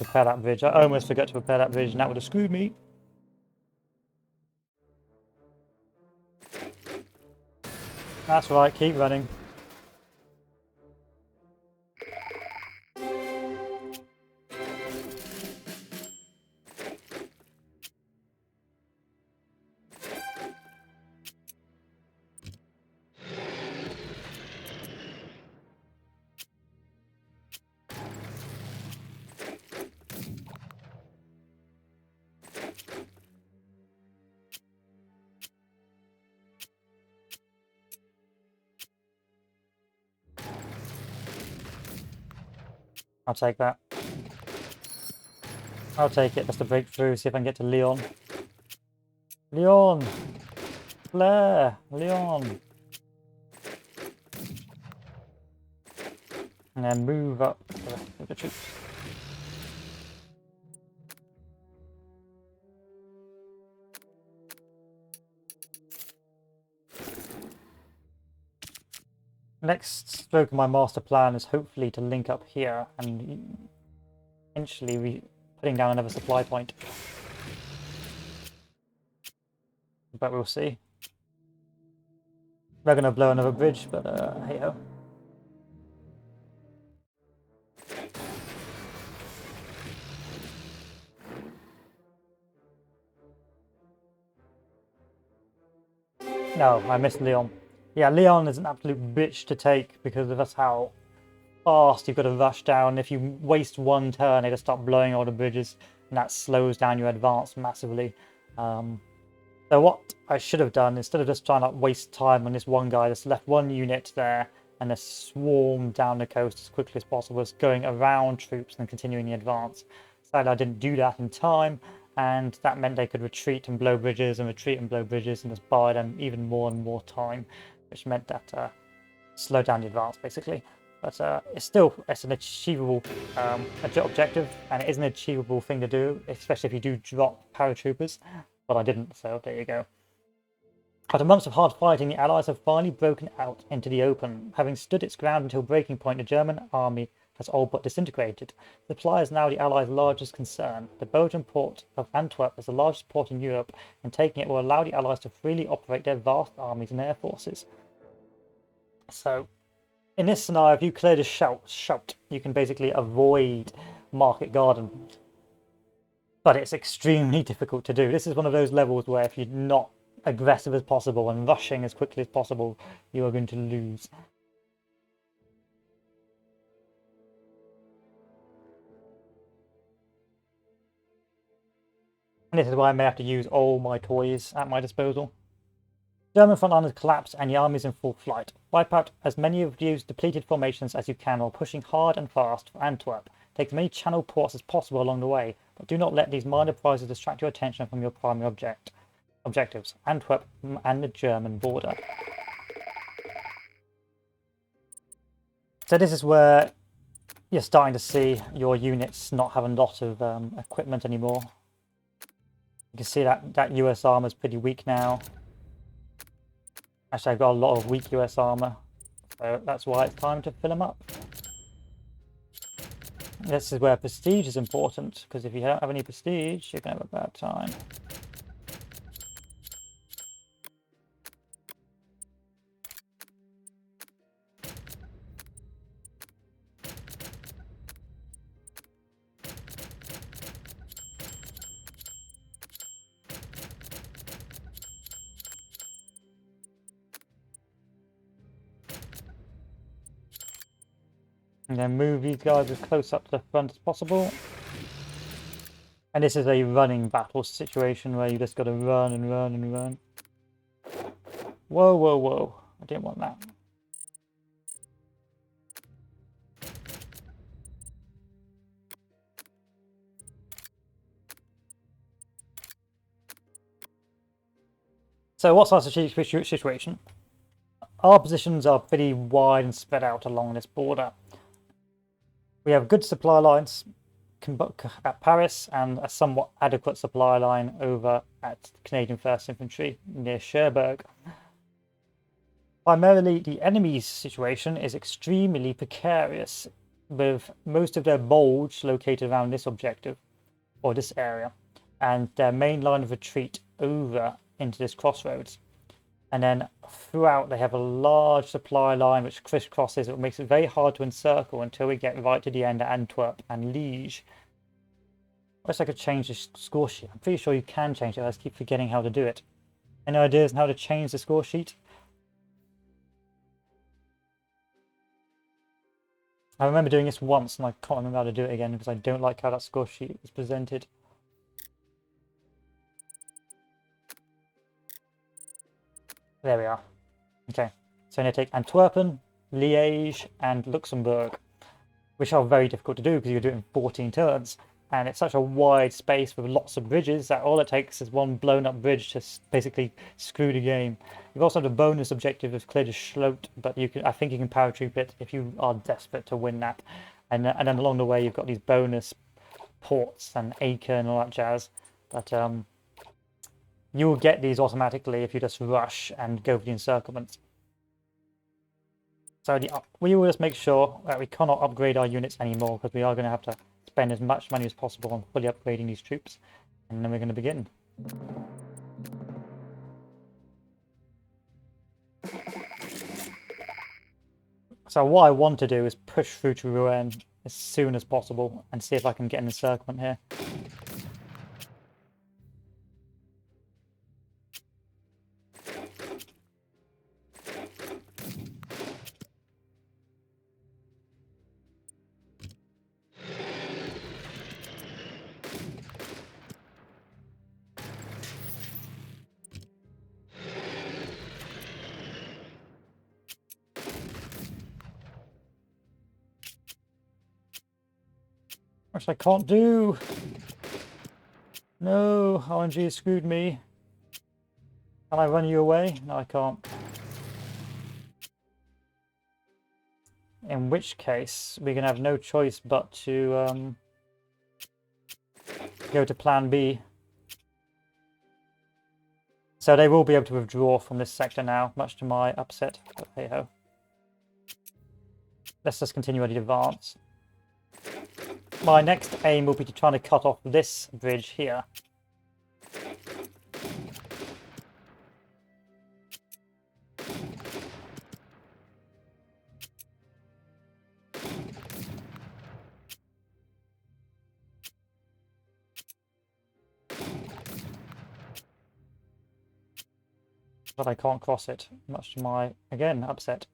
Repair that bridge. I almost forgot to repair that bridge and that would have screwed me. That's right, keep running. I'll take that. I'll take it just to break through, see if I can get to Leon. Leon! Blair! Leon! And then move up the rest of the troops. Next stroke of my master plan is hopefully to link up here and eventually putting down another supply point. But we'll see. They're going to blow another bridge, but hey ho. No, I missed Leon. Yeah, Leon is an absolute bitch to take because that's how fast you've got to rush down. If you waste one turn, they just start blowing all the bridges, and that slows down your advance massively. So what I should have done, instead of just trying to waste time on this one guy, just left one unit there and just swarmed down the coast as quickly as possible, just going around troops and continuing the advance. Sadly, I didn't do that in time, and that meant they could retreat and blow bridges and retreat and blow bridges and just buy them even more and more time, which meant that slowed down the advance basically. But it's an achievable objective, and it is an achievable thing to do, especially if you do drop paratroopers. But I didn't, so there you go. After months of hard fighting, the Allies have finally broken out into the open. Having stood its ground until breaking point, the German army has all but disintegrated. Supply is now the Allies' largest concern. The Belgian port of Antwerp is the largest port in Europe, and taking it will allow the Allies to freely operate their vast armies and air forces. So, in this scenario, if you clear the shout, you can basically avoid Market Garden. But it's extremely difficult to do. This is one of those levels where if you're not aggressive as possible and rushing as quickly as possible, you are going to lose. And this is why I may have to use all my toys at my disposal. German frontliners collapse and the army is in full flight. Wipe out as many of these depleted formations as you can while pushing hard and fast for Antwerp. Take as many channel ports as possible along the way, but do not let these minor prizes distract your attention from your primary objectives, Antwerp and the German border. So this is where you're starting to see your units not have a lot of equipment anymore. You can see that US armor is pretty weak now. Actually, I've got a lot of weak US armor, so that's why it's time to fill them up. This is where prestige is important, because if you don't have any prestige, you're going to have a bad time. And then move these guys as close up to the front as possible. And this is a running battle situation where you just got to run and run and run. Whoa, whoa, whoa. I didn't want that. So what's our strategic situation? Our positions are pretty wide and spread out along this border. We have good supply lines at Paris and a somewhat adequate supply line over at Canadian 1st Infantry near Cherbourg. Primarily, the enemy's situation is extremely precarious, with most of their bulge located around this objective, or this area, and their main line of retreat over into this crossroads. And then throughout, they have a large supply line which crisscrosses. It makes it very hard to encircle until we get right to the end at Antwerp and Liege. I wish I could change the score sheet. I'm pretty sure you can change it. I just keep forgetting how to do it. Any ideas on how to change the score sheet? I remember doing this once and I can't remember how to do it again because I don't like how that score sheet is presented. There we are. Okay, so I'm going to take Antwerpen, Liège, and Luxembourg, which are very difficult to do because you do it in 14 turns. And it's such a wide space with lots of bridges that all it takes is one blown up bridge to basically screw the game. You've also the bonus objective of clear the Schlot, but I think you can paratroop it if you are desperate to win that. And then along the way you've got these bonus ports and Acre and all that jazz. But you will get these automatically if you just rush and go for the encirclement. So we will just make sure that we cannot upgrade our units anymore because we are going to have to spend as much money as possible on fully upgrading these troops. And then we're going to begin. So what I want to do is push through to Rouen as soon as possible and see if I can get an encirclement here. Which I can't do. No, RNG has screwed me. Can I run you away? No, I can't. In which case, we're going to have no choice but to go to plan B. So they will be able to withdraw from this sector now, much to my upset. But hey ho. Let's just continue the advance. My next aim will be to try to cut off this bridge here. But I can't cross it, much to my, again, upset.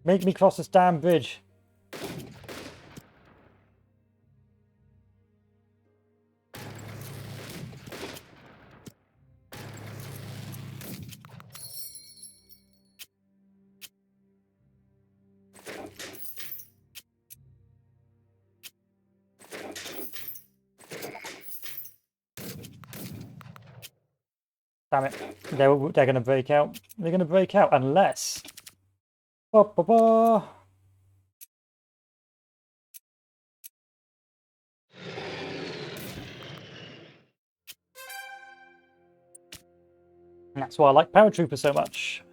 Make me cross this damn bridge. Damn it. They're going to break out. They're going to break out unless... Ba, ba, ba. And that's why I like paratroopers so much.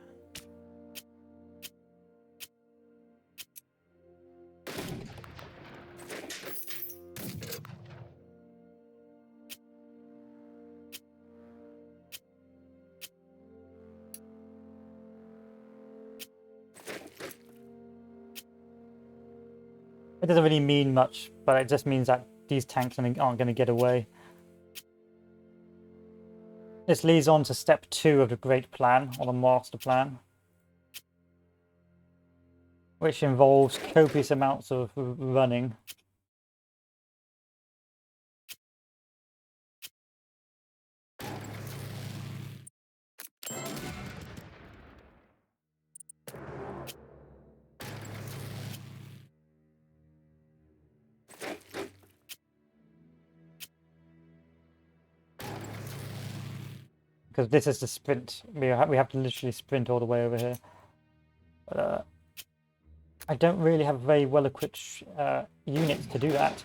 It doesn't really mean much, but it just means that these tanks aren't going to get away. This leads on to step 2 of the Great Plan, or the Master Plan, which involves copious amounts of running. Because this is the sprint. We have to literally sprint all the way over here. But I don't really have very well equipped units to do that.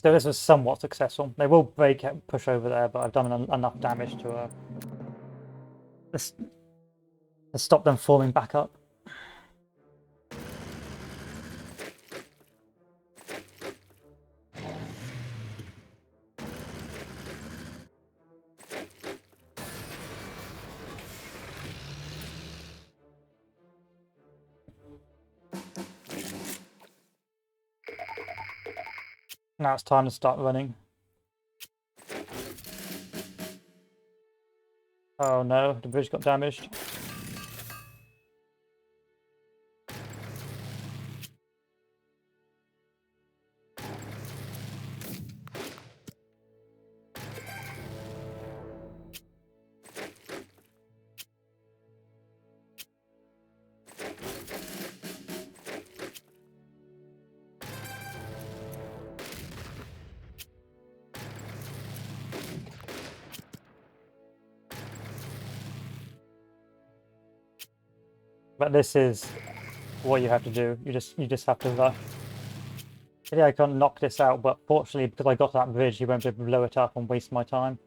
So this was somewhat successful. They will push over there, but I've done enough damage to stop them falling back up. Now it's time to start running. Oh no, the bridge got damaged. But this is what you have to do. You just have to rush. Yeah, I can't knock this out, but fortunately, because I got to that bridge, he won't be able to blow it up and waste my time.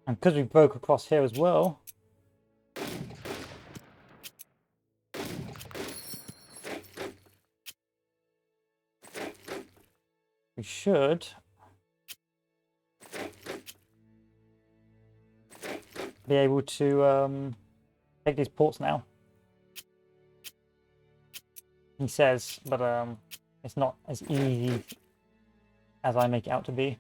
And because we broke across here as well, we should be able to take these ports now. He says, but it's not as easy as I make it out to be.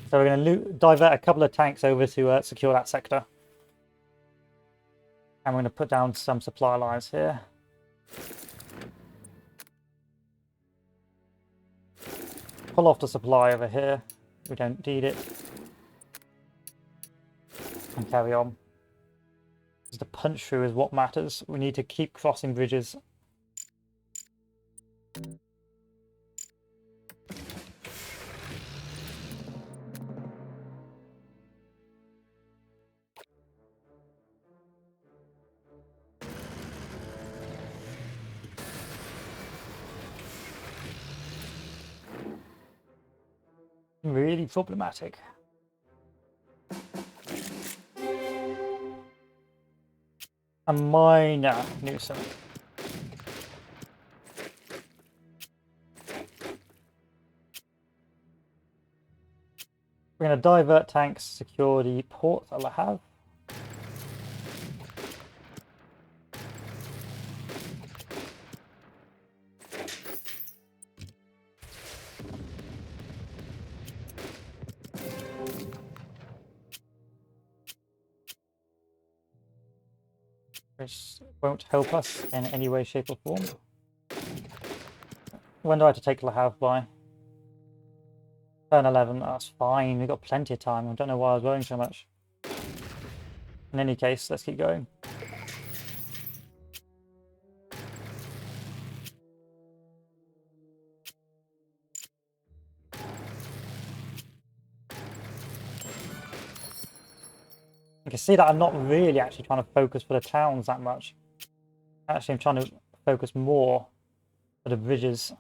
So we're going to divert a couple of tanks over to secure that sector. And we're going to put down some supply lines here. Pull off the supply over here. We don't need it. And carry on. The punch through is what matters. We need to keep crossing bridges. Really problematic. A minor nuisance. We're going to divert tanks, secure the port that I have. Which won't help us in any way, shape or form. When do I have to take Le Havre by? Turn 11, that's fine, we've got plenty of time. I don't know why I was worrying so much. In any case, let's keep going. You can see that I'm not really actually trying to focus for the towns that much. Actually, I'm trying to focus more for the bridges.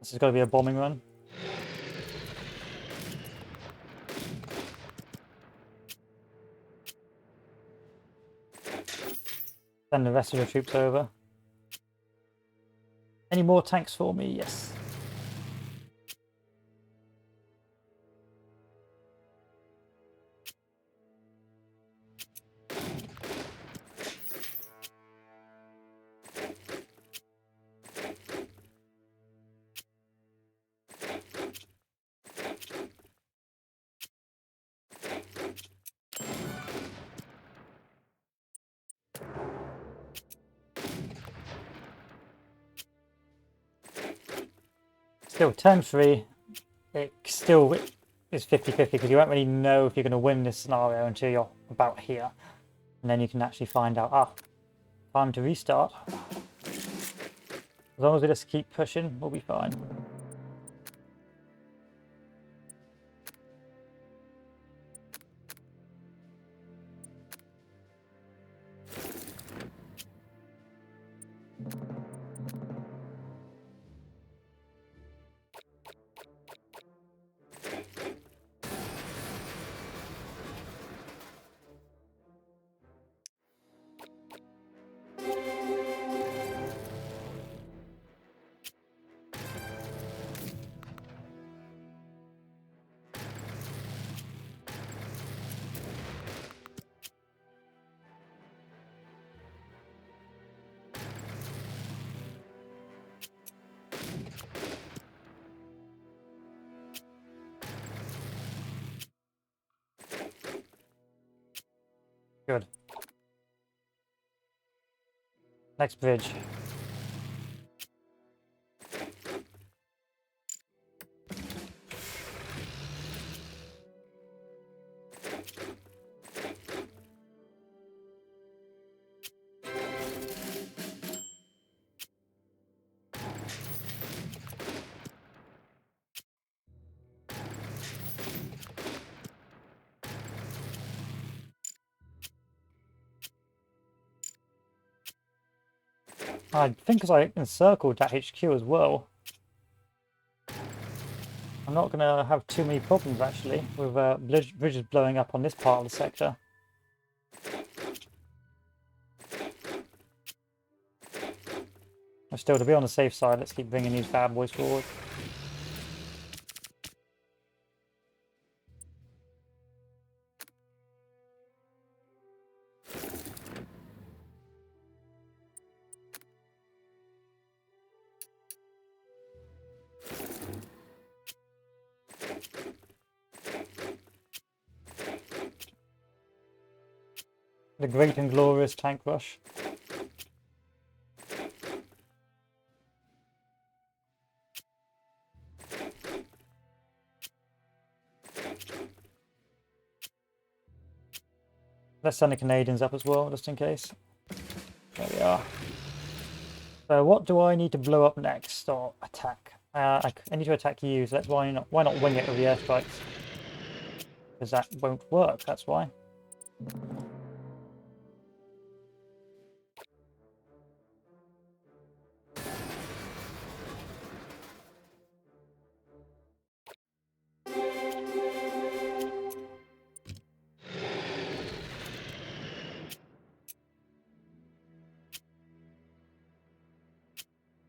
This has got to be a bombing run. Send the rest of the troops over. Any more tanks for me? Yes. Still 10-3. It still is 50-50 because you won't really know if you're going to win this scenario until you're about here. And then you can actually find out, time to restart. As long as we just keep pushing, we'll be fine. Good. Next bridge. I think as I encircled that HQ as well, I'm not going to have too many problems actually with bridges blowing up on this part of the sector. But still, to be on the safe side, let's keep bringing these bad boys forward. The great and glorious tank rush. Let's send the Canadians up as well, just in case. There we are. So what do I need to blow up next, or attack? I need to attack you, so that's why not wing it with the airstrikes? Because that won't work, that's why.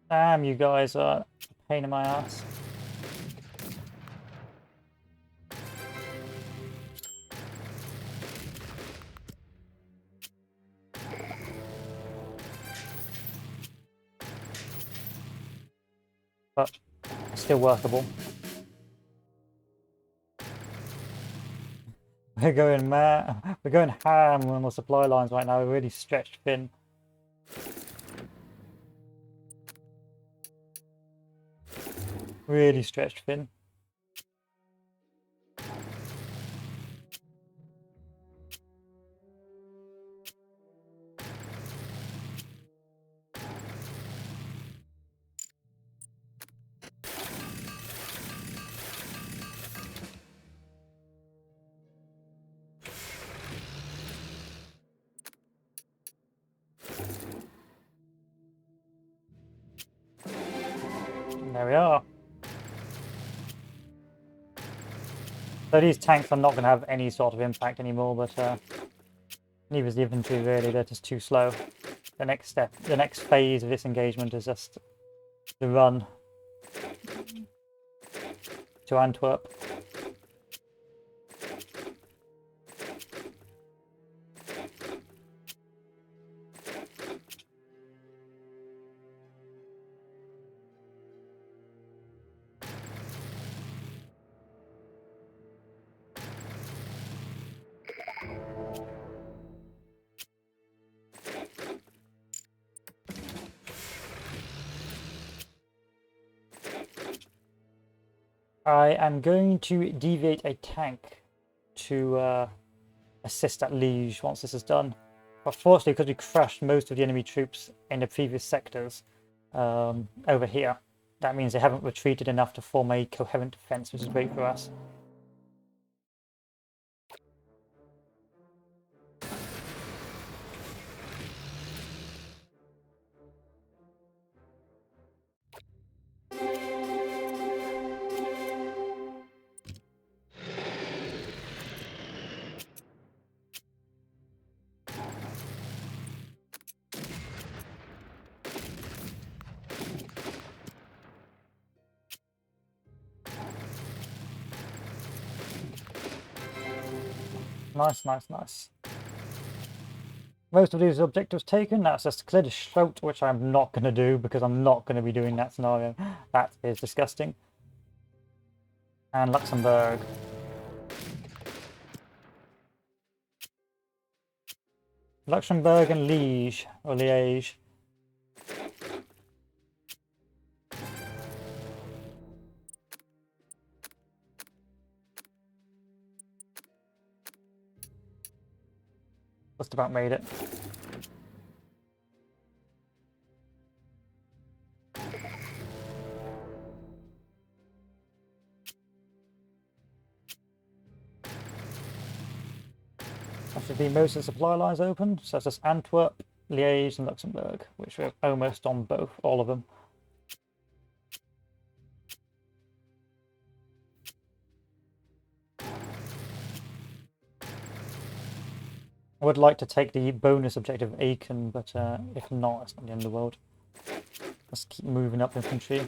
Damn, you guys are a pain in my ass. But still workable. We're going mad. We're going ham on the supply lines right now. We're really stretched thin. Really stretched thin. There we are. So these tanks are not going to have any sort of impact anymore, but neither is the infantry really. They're just too slow. The next step, the next phase of this engagement is just the run to Antwerp. I am going to deviate a tank to assist at Liège once this is done. But fortunately, because we crushed most of the enemy troops in the previous sectors over here, that means they haven't retreated enough to form a coherent defense, which is great for us. Nice, nice, nice. Most of these objectives taken. That's just clear the Schlout, which I'm not going to do because I'm not going to be doing that scenario. That is disgusting. And Luxembourg. Luxembourg and Liège, or Liège. Just about made it. That should be most of the supply lines open. So that's just Antwerp, Liège, and Luxembourg, which we're almost on both, all of them. I would like to take the bonus objective of Aachen, but if not, it's not the end of the world. Let's keep moving up infantry.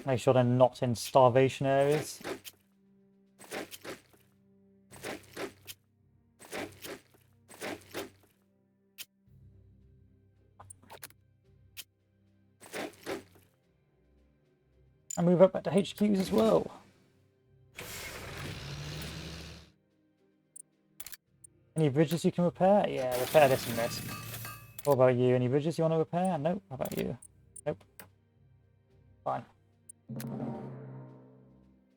Make sure they're not in starvation areas. And move up back to HQs as well. Any bridges you can repair? Yeah, repair this and this. What about you? Any bridges you want to repair? Nope. How about you? Nope. Fine.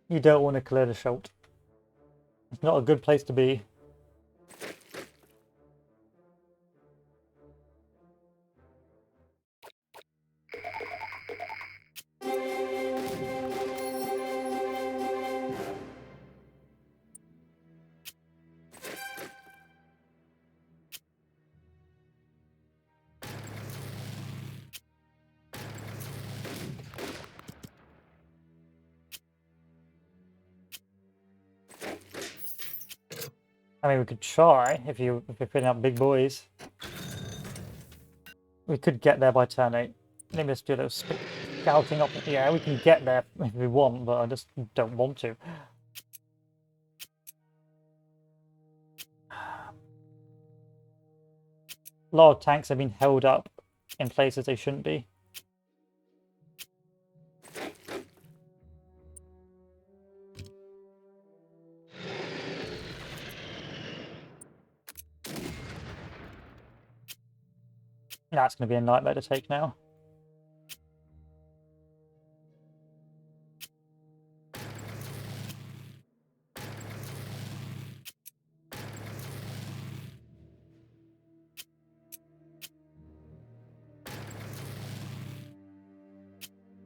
You don't want to clear the Schult. It's not a good place to be. I mean, we could try if you're putting out big boys. We could get there by turn 8. Let me just do those scouting up. Yeah, we can get there if we want, but I just don't want to. A lot of tanks have been held up in places they shouldn't be. That's going to be a nightmare to take now.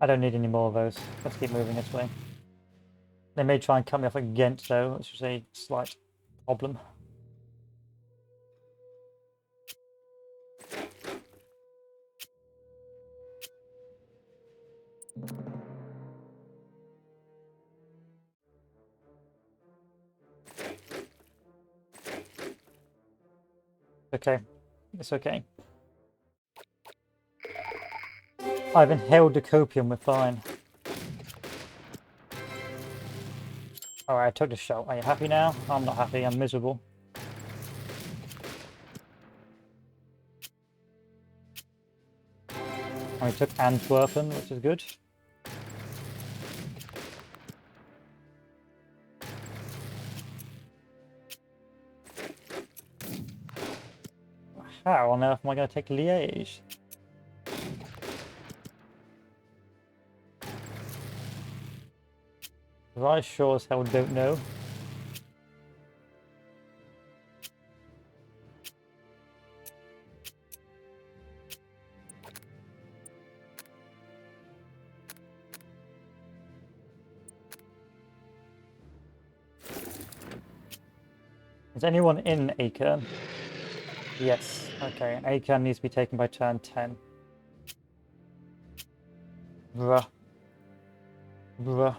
I don't need any more of those. Let's keep moving this way. They may try and cut me off at Ghent though, which is a slight problem. Okay, it's okay. I've inhaled the copium, we're fine. Alright, I took the shot. Are you happy now? I'm not happy, I'm miserable. And we took Antwerpen, which is good. How on earth am I going to take Liège? I sure as hell don't know. Is anyone in Aachen? Yes. Okay, Aachen needs to be taken by turn 10. Bruh. Bruh.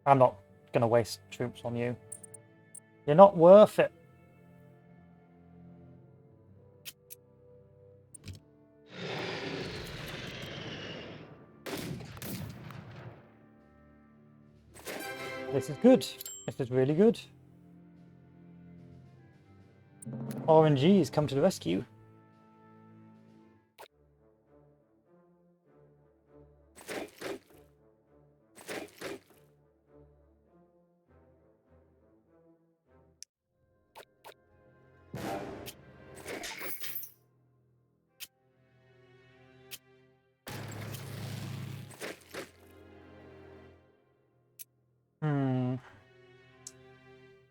I'm not going to waste troops on you. You're not worth it. This is good. This is really good. RNG has come to the rescue.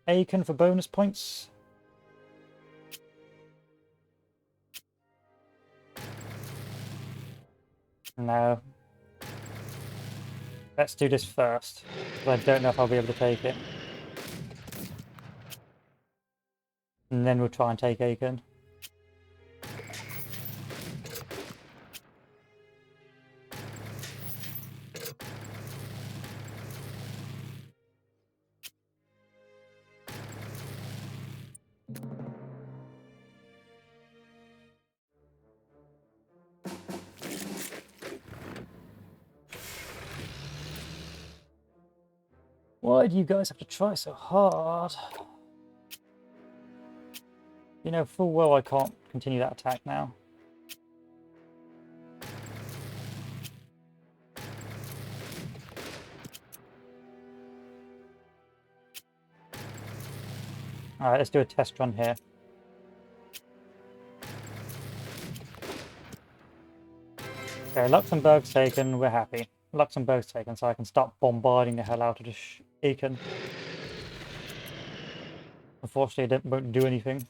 Aiken for bonus points. No. Let's do this first, because I don't know if I'll be able to take it. And then we'll try and take Aiken. Why do you guys have to try so hard? You know full well I can't continue that attack now. Alright, let's do a test run here. Okay, Luxembourg's taken, we're happy. Luxembourg's taken, so I can start bombarding the hell out of this Aiken. Unfortunately, it won't do anything.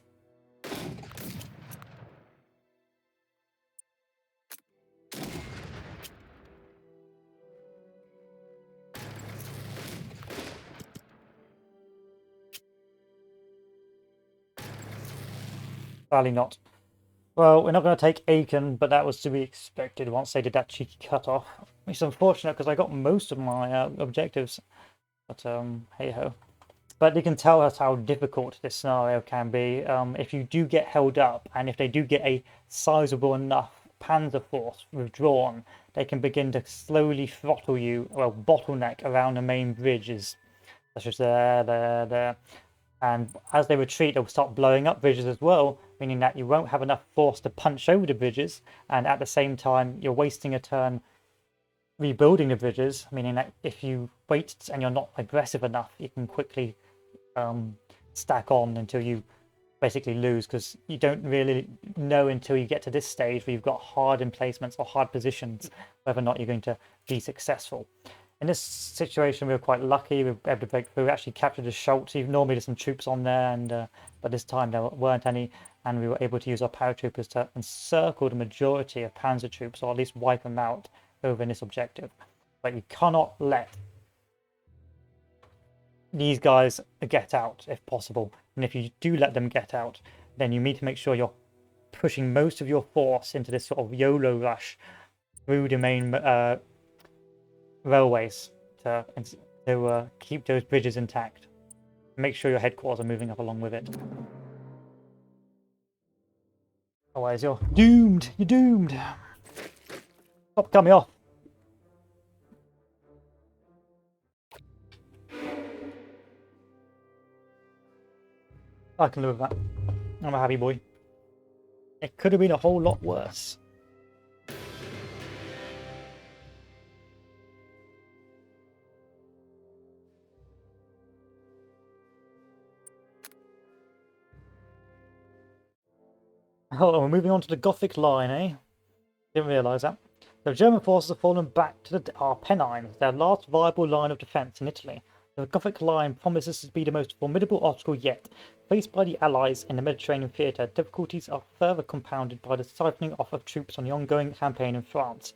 Sadly not. Well, we're not going to take Aiken, but that was to be expected once they did that cheeky cut-off. It's unfortunate because I got most of my objectives, but hey-ho. But you can tell us how difficult this scenario can be if you do get held up, and if they do get a sizable enough panzer force withdrawn, they can begin to slowly throttle you, well, bottleneck around the main bridges, such as there. And as they retreat, they'll start blowing up bridges as well, meaning that you won't have enough force to punch over the bridges, and at the same time, you're wasting a turn rebuilding the bridges, meaning that if you wait and you're not aggressive enough, you can quickly stack on until you basically lose, because you don't really know until you get to this stage where you've got hard emplacements or hard positions whether or not you're going to be successful. In this situation, we were quite lucky. We were able to break through. We actually captured the Schultz. Normally there's some troops on there, and but this time there weren't any, and we were able to use our paratroopers to encircle the majority of panzer troops, or at least wipe them out over in this objective. But you cannot let these guys get out if possible. And if you do let them get out, then you need to make sure you're pushing most of your force into this sort of YOLO rush through the main railways to keep those bridges intact. Make sure your headquarters are moving up along with it. Otherwise you're doomed! You're doomed! Stop coming off! I can live with that. I'm a happy boy. It could have been a whole lot worse. Oh, we're moving on to the Gothic Line, eh? Didn't realise that. The German forces have fallen back to the Apennines, their last viable line of defence in Italy. The Gothic Line promises to be the most formidable obstacle yet. Faced by the Allies in the Mediterranean theatre, difficulties are further compounded by the siphoning off of troops on the ongoing campaign in France.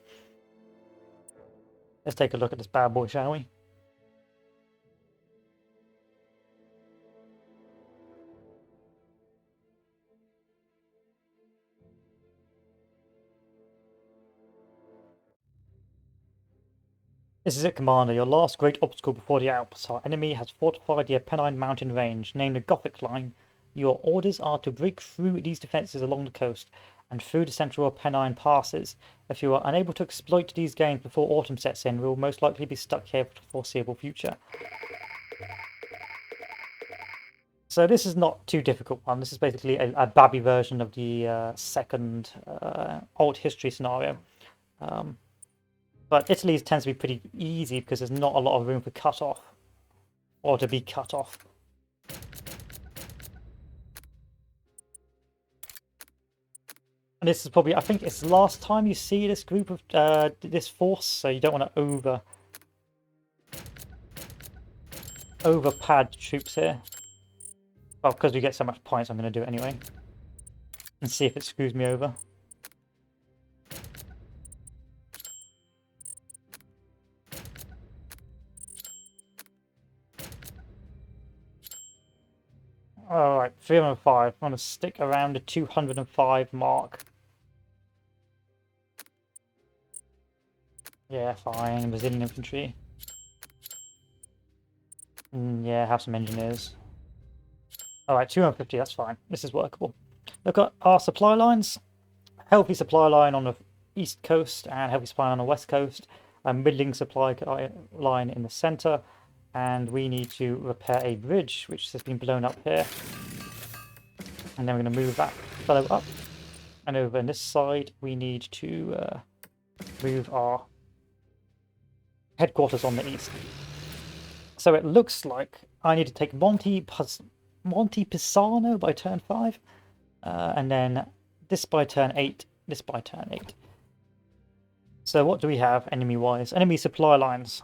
Let's take a look at this bad boy, shall we? This is it, Commander. Your last great obstacle before the Alps. Our enemy has fortified the Apennine mountain range, named the Gothic Line. Your orders are to break through these defences along the coast and through the central Apennine passes. If you are unable to exploit these gains before autumn sets in, we will most likely be stuck here for the foreseeable future. So this is not too difficult one. This is basically a babby version of the second alt history scenario. But Italy tends to be pretty easy because there's not a lot of room for cut off or to be cut off. And this is probably, I think it's the last time you see this group of this force, so you don't want to over pad troops here. Well, because we get so much points, I'm going to do it anyway. And see if it screws me over. Alright, 305. I'm going to stick around the 205 mark. Yeah, fine. Brazilian infantry. Yeah, have some engineers. Alright, 250, that's fine. This is workable. Look at our supply lines. Healthy supply line on the east coast and healthy supply line on the west coast. A middling supply line in the center. And we need to repair a bridge, which has been blown up here. And then we're going to move that fellow up. And over on this side, we need to move our headquarters on the east. So it looks like I need to take Monte Pisano by turn 5. And then this by turn 8, this by turn 8. So what do we have enemy-wise? Enemy supply lines.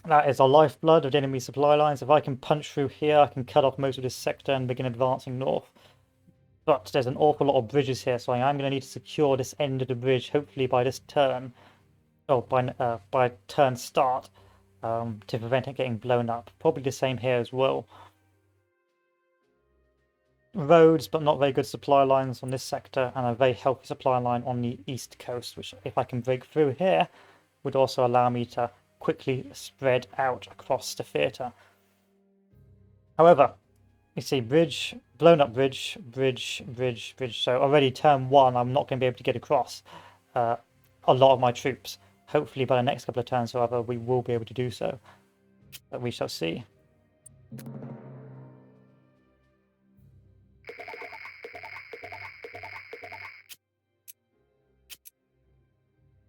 That is our lifeblood of the enemy supply lines. If I can punch through here, I can cut off most of this sector and begin advancing north. But there's an awful lot of bridges here, so I am going to need to secure this end of the bridge, hopefully by this turn. Oh, by turn start, to prevent it getting blown up. Probably the same here as well. Roads, but not very good supply lines on this sector, and a very healthy supply line on the east coast, which, if I can break through here, would also allow me to quickly spread out across the theatre. However, you see bridge, blown up bridge, bridge, bridge, bridge. So already turn 1, I'm not going to be able to get across a lot of my troops. Hopefully by the next couple of turns, however, we will be able to do so. But we shall see.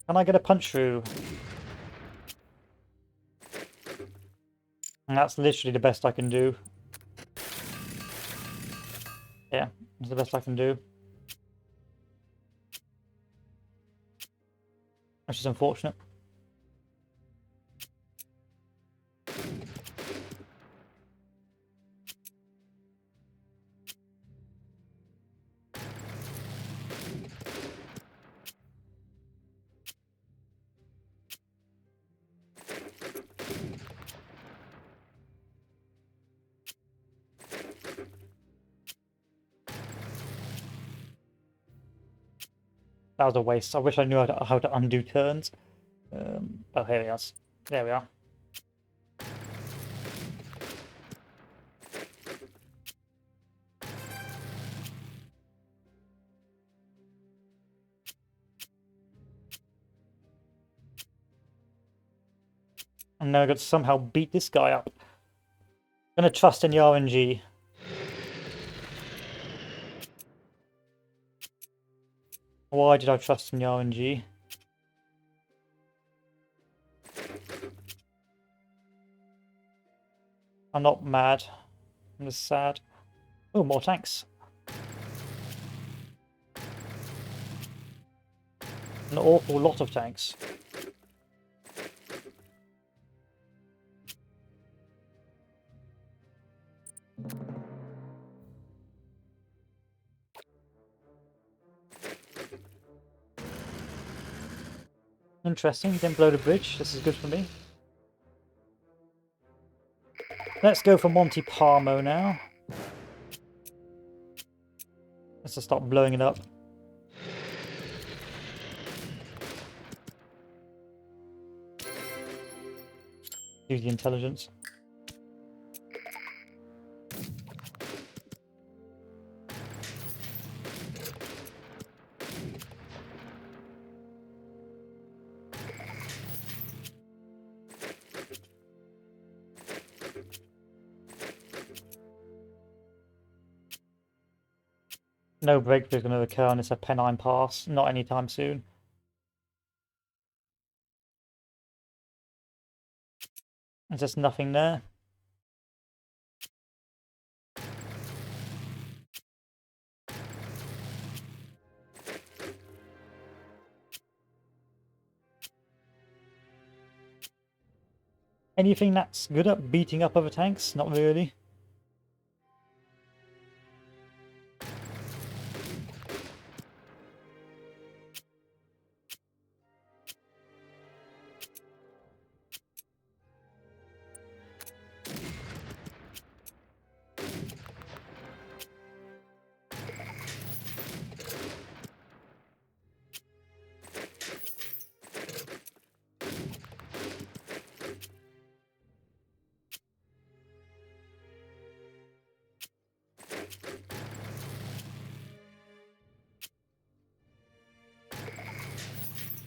Can I get a punch through? And that's literally the best I can do. Yeah, that's the best I can do. Which is unfortunate. That was a waste. I wish I knew how to undo turns. Oh, here we are. There we are. And now I've got to somehow beat this guy up. I'm gonna trust in the RNG. Why did I trust in the RNG? I'm not mad. I'm just sad. Oh, more tanks. An awful lot of tanks. Interesting, didn't blow the bridge. This is good for me. Let's go for Monte Parmo now. Let's just start blowing it up. Use the intelligence. No breakthrough is going to occur on this Apennine Pass, not anytime soon. There's just nothing there. Anything that's good at beating up other tanks? Not really.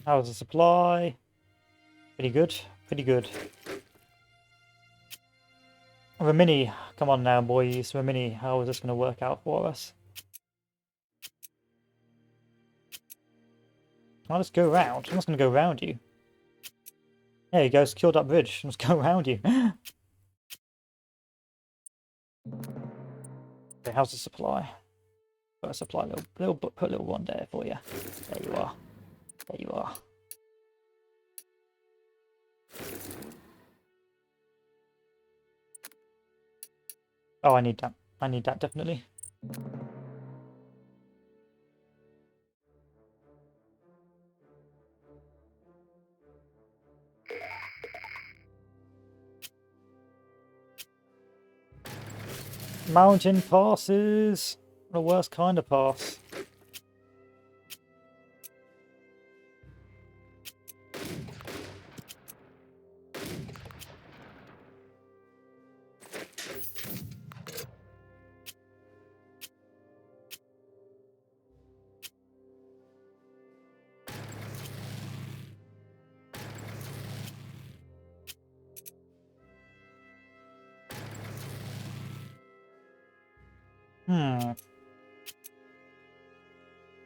How's the supply? Pretty good, pretty good. Rimini, come on now, boys. Rimini, how is this going to work out for us? I'll just go around. I'm just going to go around you. There you go, secured that bridge. Let's go around you. Okay, how's the supply? Got a supply, put a little one there for you. There you are. There you are. Oh, I need that. I need that, definitely. Mountain passes. The worst kind of pass.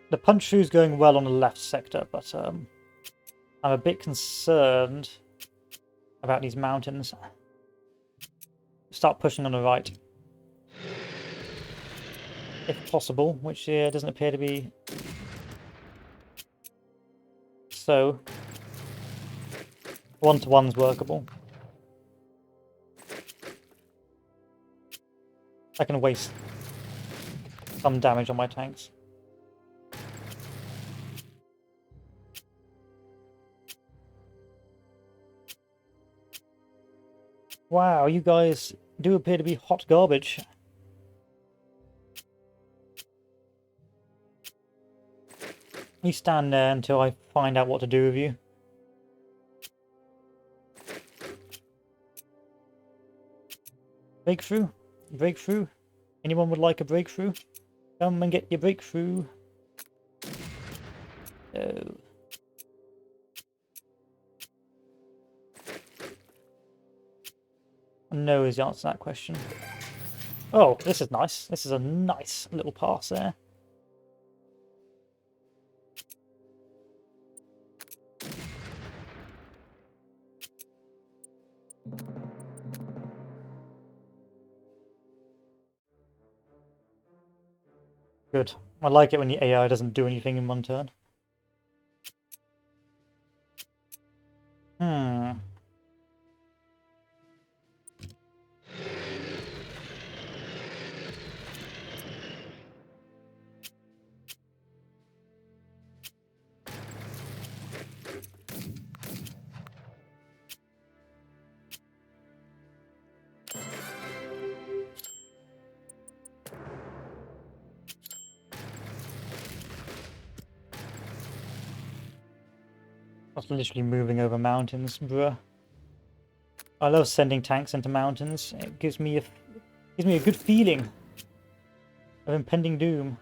The punch through's going well on the left sector, but I'm a bit concerned about these mountains. Start pushing on the right. If possible, which doesn't appear to be so. 1-to-1's workable. I can waste some damage on my tanks. Wow, you guys do appear to be hot garbage. You stand there until I find out what to do with you. Breakthrough? Breakthrough? Anyone would like a breakthrough? Come and get your breakthrough. No. No is the answer to that question. Oh, this is nice. This is a nice little pass there. Good. I like it when the AI doesn't do anything in one turn. That's literally moving over mountains, bruh. I love sending tanks into mountains. It gives me a good feeling of impending doom.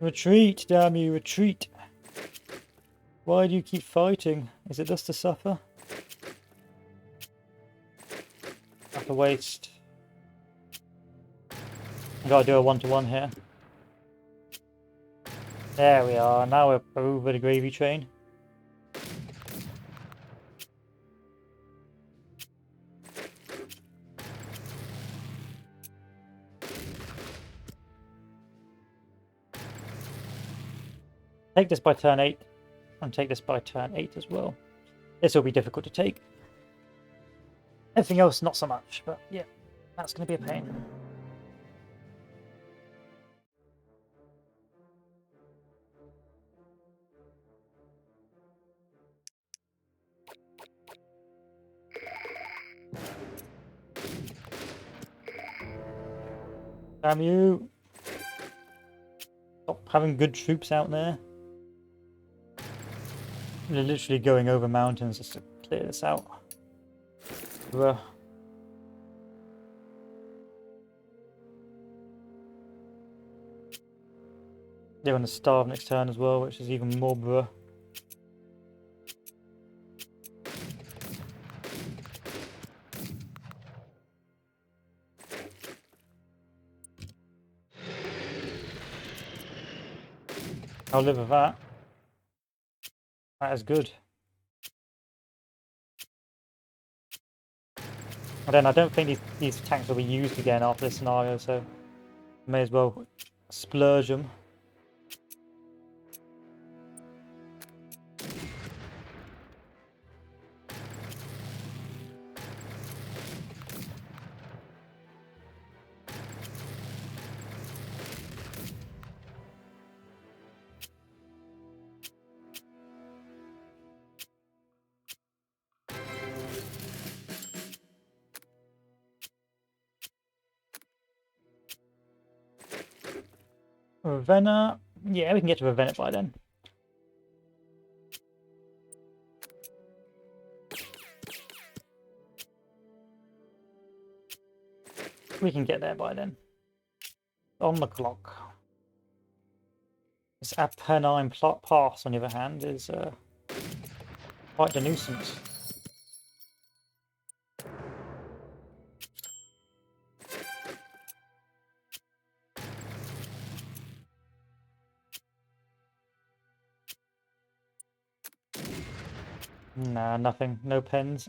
Retreat, damn you, retreat. Why do you keep fighting? Is it just to suffer? Not a waste. I gotta do a one-to-one here. There we are, now we're over the gravy train. Take this by turn 8, and take this by turn 8 as well. This will be difficult to take. Everything else, not so much, but yeah, that's going to be a pain. Damn you! Stop having good troops out there. They're literally going over mountains just to clear this out. Bruh. They're going to starve next turn as well, which is even more bruh. I'll live with that. That is good. And then I don't think these tanks will be used again after this scenario, so may as well splurge them. Ravenna, yeah, we can get to Ravenna by then. We can get there by then. On the clock. This Apennine Pass, on the other hand, is quite a nuisance. Nah, nothing. No pens.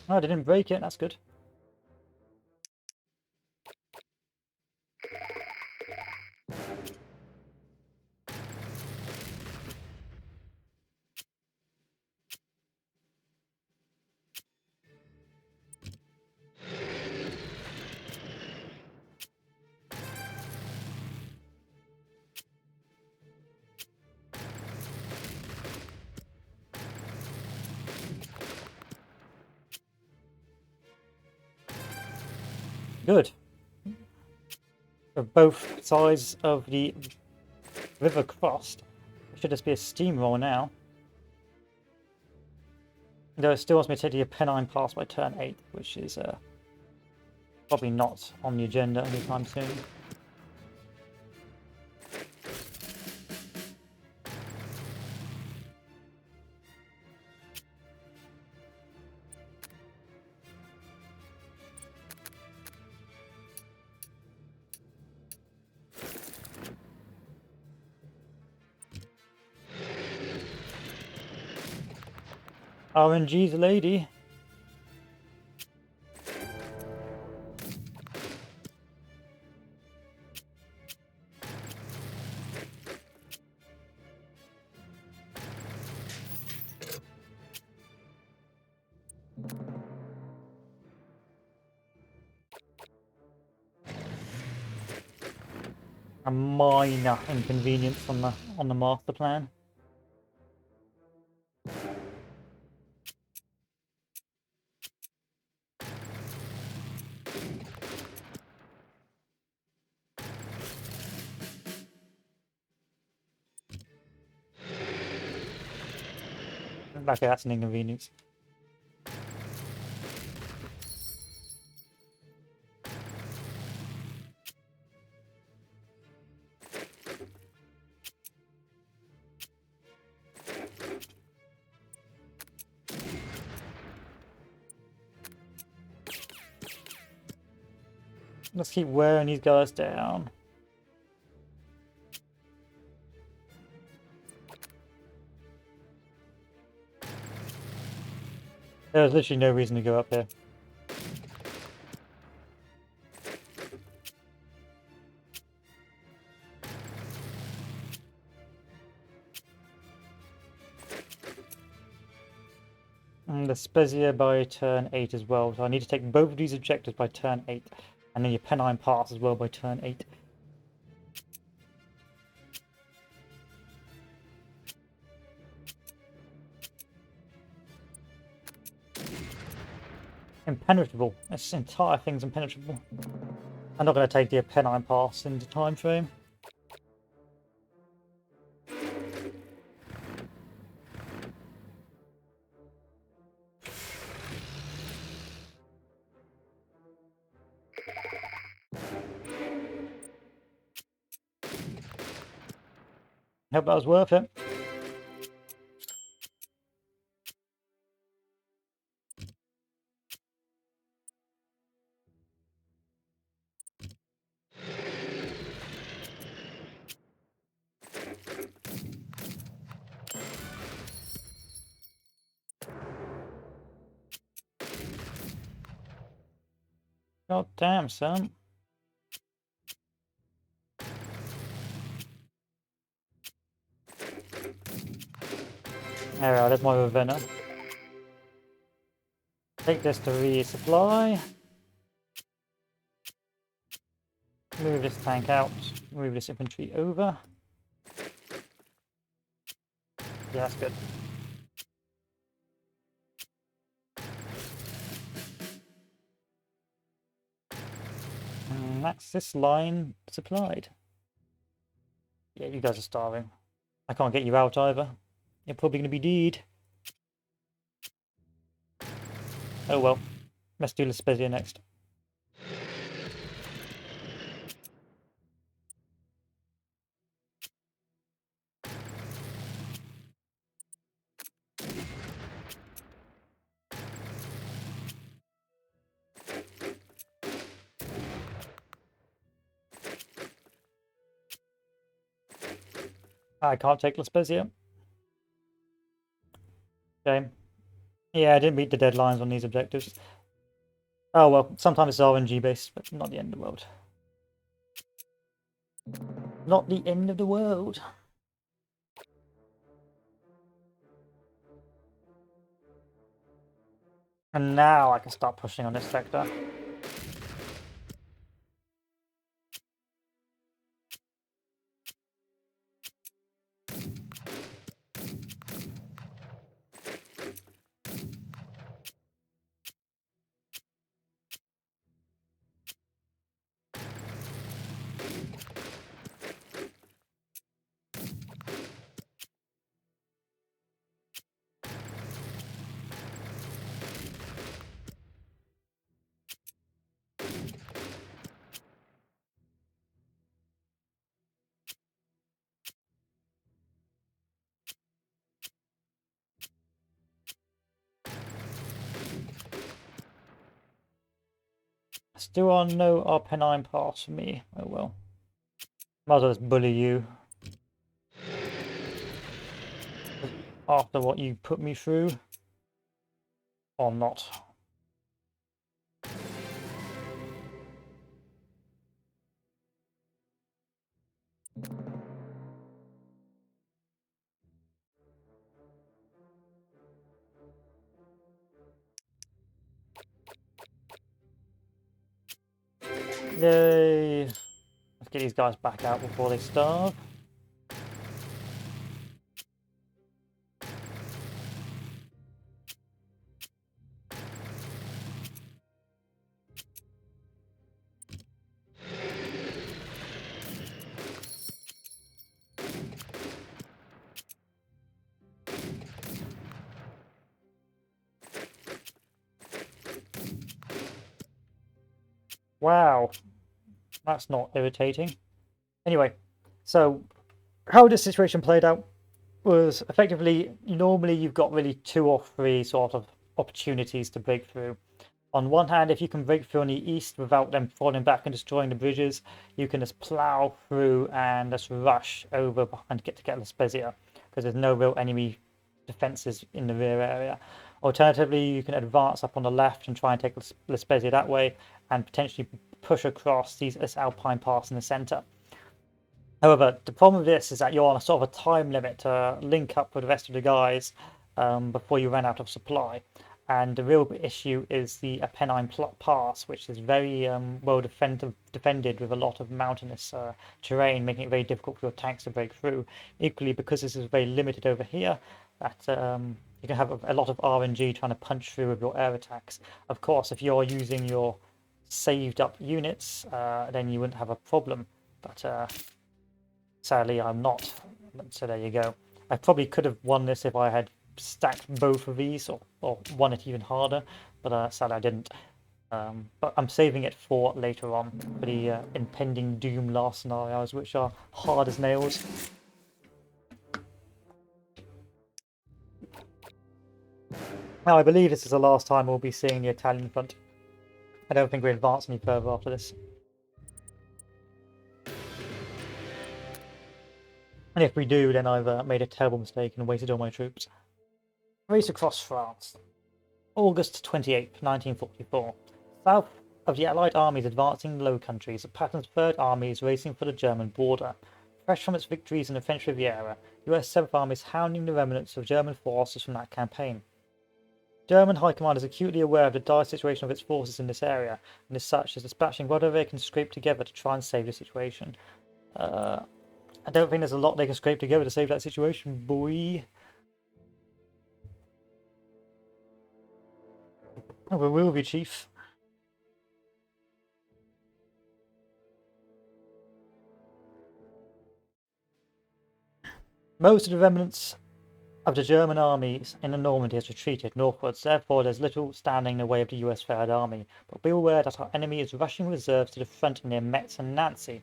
Oh, I didn't break it. That's good. Good. For both sides of the river crossed. It should just be a steamroll now. Though it still wants me to take the Apennine Pass by turn 8, which is probably not on the agenda anytime soon. RNG's a lady. A minor inconvenience on the master plan. Okay, that's an inconvenience. Let's keep wearing these guys down. There's literally no reason to go up here. And the Spezia by turn 8 as well. So I need to take both of these objectives by turn 8. And then your Pennine Pass as well by turn 8. Impenetrable. This entire thing's impenetrable. I'm not going to take the Pennine Pass in the time frame. Hope that was worth it. God damn, son. Alright, there's my Ravenna. Take this to resupply. Move this tank out. Move this infantry over. Yeah, that's good. And that's this line supplied. Yeah, you guys are starving. I can't get you out either. You're probably going to be deed. Oh well. Let's do La Spezia next. I can't take La Spezia. Shame. Yeah, I didn't meet the deadlines on these objectives. Oh well, sometimes it's RNG based, but not the end of the world. Not the end of the world. And now I can start pushing on this sector. Still on no Pennine Pass for me. Oh well. Might as well just bully you. After what you put me through. Or not. Yay! Let's get these guys back out before they starve. Wow, that's not irritating. Anyway, so how this situation played out was effectively, normally you've got really 2 or 3 sort of opportunities to break through. On one hand, if you can break through on the east without them falling back and destroying the bridges, you can just plow through and just rush over and get La Spezia, because there's no real enemy defenses in the rear area. Alternatively, you can advance up on the left and try and take La Spezia that way, and potentially push across this Alpine pass in the center. However, the problem with this is that you're on a sort of a time limit to link up with the rest of the guys before you run out of supply. And the real issue is the Apennine Pass, which is very well defended with a lot of mountainous terrain, making it very difficult for your tanks to break through. Equally, because this is very limited over here, that you can have a lot of RNG trying to punch through with your air attacks. Of course, if you're using your saved up units, then you wouldn't have a problem. But sadly, I'm not. So there you go. I probably could have won this if I had stacked both of these or won it even harder, but sadly I didn't. But I'm saving it for later on for the impending doom last scenarios, which are hard as nails. Now I believe this is the last time we'll be seeing the Italian front. I don't think we advance any further after this. And if we do, then I've made a terrible mistake and wasted all my troops. Race across France. August 28th, 1944. South of the Allied armies advancing the Low Countries, Patton's Third Army is racing for the German border. Fresh from its victories in the French Riviera, US 7th Army is hounding the remnants of German forces from that campaign. German High Command is acutely aware of the dire situation of its forces in this area, and as such is dispatching whatever they can scrape together to try and save the situation. I don't think there's a lot they can scrape together to save that situation, boy. Oh, we will be, Chief. Most of the remnants of the German armies in the Normandy has retreated northwards, therefore there's little standing in the way of the US Third Army, but be aware that our enemy is rushing reserves to the front near Metz and Nancy.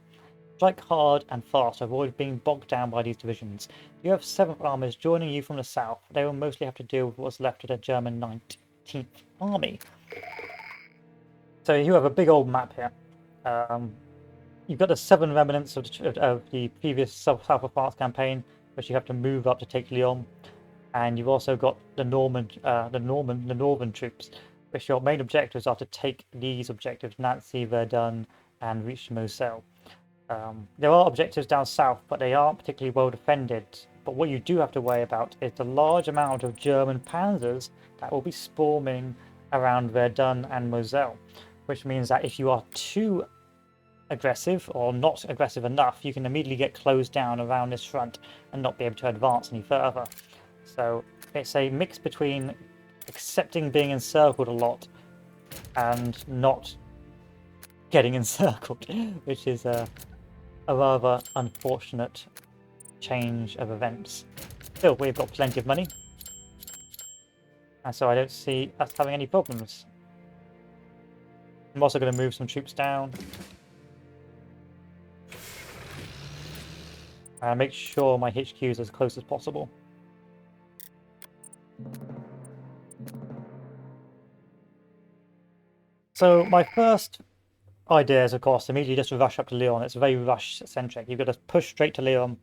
Strike hard and fast to avoid being bogged down by these divisions. You have 7th Army joining you from the south. They will mostly have to deal with what's left of the German 19th Army. So you have a big old map here. You've got the 7 remnants of the previous South of France campaign, which you have to move up to take Lyon, and you've also got the northern troops, which your main objectives are to take these objectives: Nancy, Verdun, and reach Moselle. There are objectives down south, but they aren't particularly well defended. But what you do have to worry about is the large amount of German panzers that will be swarming around Verdun and Moselle, which means that if you are too aggressive or not aggressive enough, you can immediately get closed down around this front and not be able to advance any further. So it's a mix between accepting being encircled a lot and not getting encircled, which is a rather unfortunate change of events. Still, we've got plenty of money, and so I don't see us having any problems. I'm also going to move some troops down. Make sure my HQ is as close as possible. So my first idea is, of course, immediately just to rush up to Lyon. It's very rush-centric. You've got to push straight to Lyon,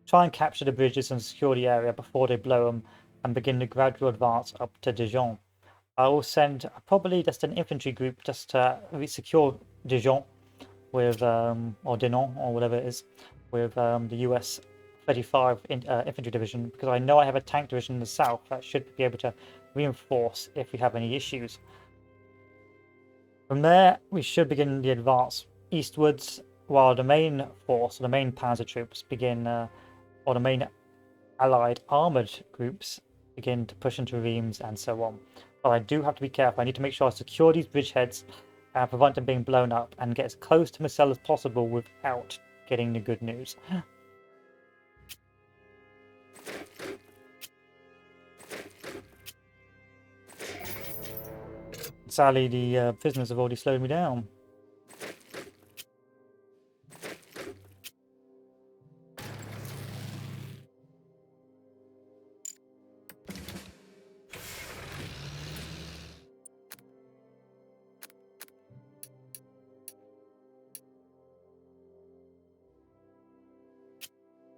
try and capture the bridges and secure the area before they blow them, and begin the gradual advance up to Dijon. I will send probably just an infantry group just to secure Dijon with, or Dinan, or whatever it is, with the US 35 infantry division, because I know I have a tank division in the south that should be able to reinforce if we have any issues. From there, we should begin the advance eastwards, while the main force, or the main panzer troops, begin, or the main allied armoured groups begin to push into Reims and so on. But I do have to be careful. I need to make sure I secure these bridgeheads and prevent them being blown up and get as close to Moselle as possible without getting the good news. Sadly, the prisoners have already slowed me down.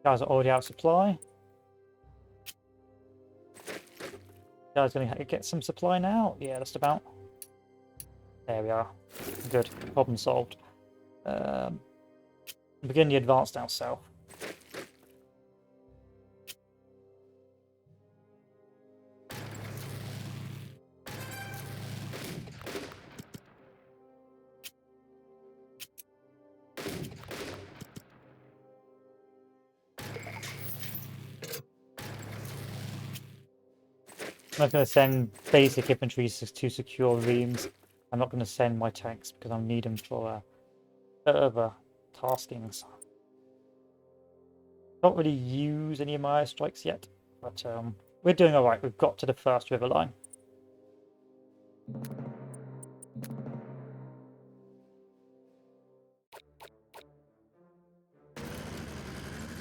Guys are already out of supply. Guys gonna get some supply now? Yeah, just about. There we are. Good. Problem solved. Begin the advance down south. I'm not going to send basic infantry to secure Rheims. I'm not going to send my tanks because I need them for further taskings. Don't really use any of my airstrikes yet, but we're doing alright. We've got to the first river line.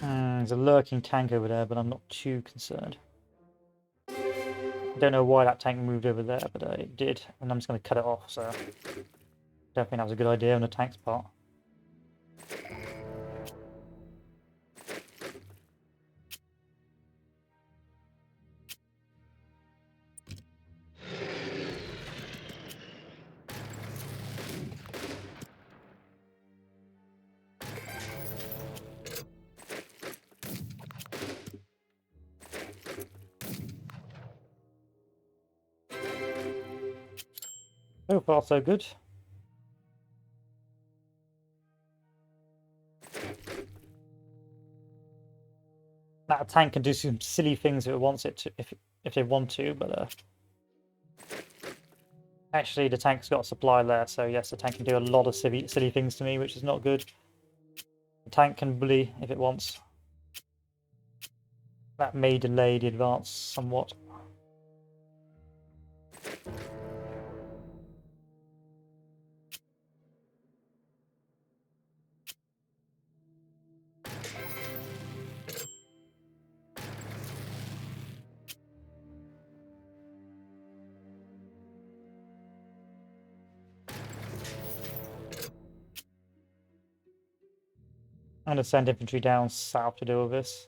There's a lurking tank over there, but I'm not too concerned. I don't know why that tank moved over there, but it did, and I'm just going to cut it off, so don't think that was a good idea on the tank's part. So far, so good. That tank can do some silly things if it wants it to, if they want to, but actually the tank's got a supply there, so yes, the tank can do a lot of silly things to me, which is not good. The tank can bully if it wants. That may delay the advance somewhat. I'm going to send infantry down south to deal with this.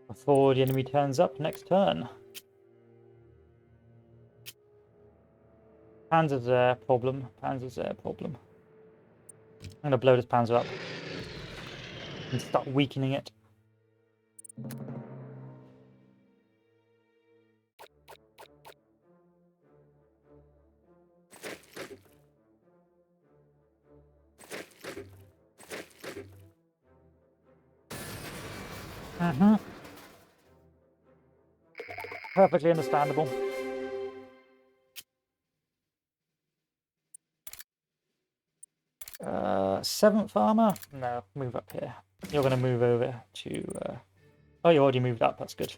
Before the enemy turns up next turn. Panzer's their problem. Panzer's their problem. I'm going to blow this panzer up and start weakening it. Perfectly understandable. Seventh armor? No, move up here. You're going to move over to... Oh, you already moved up, that's good.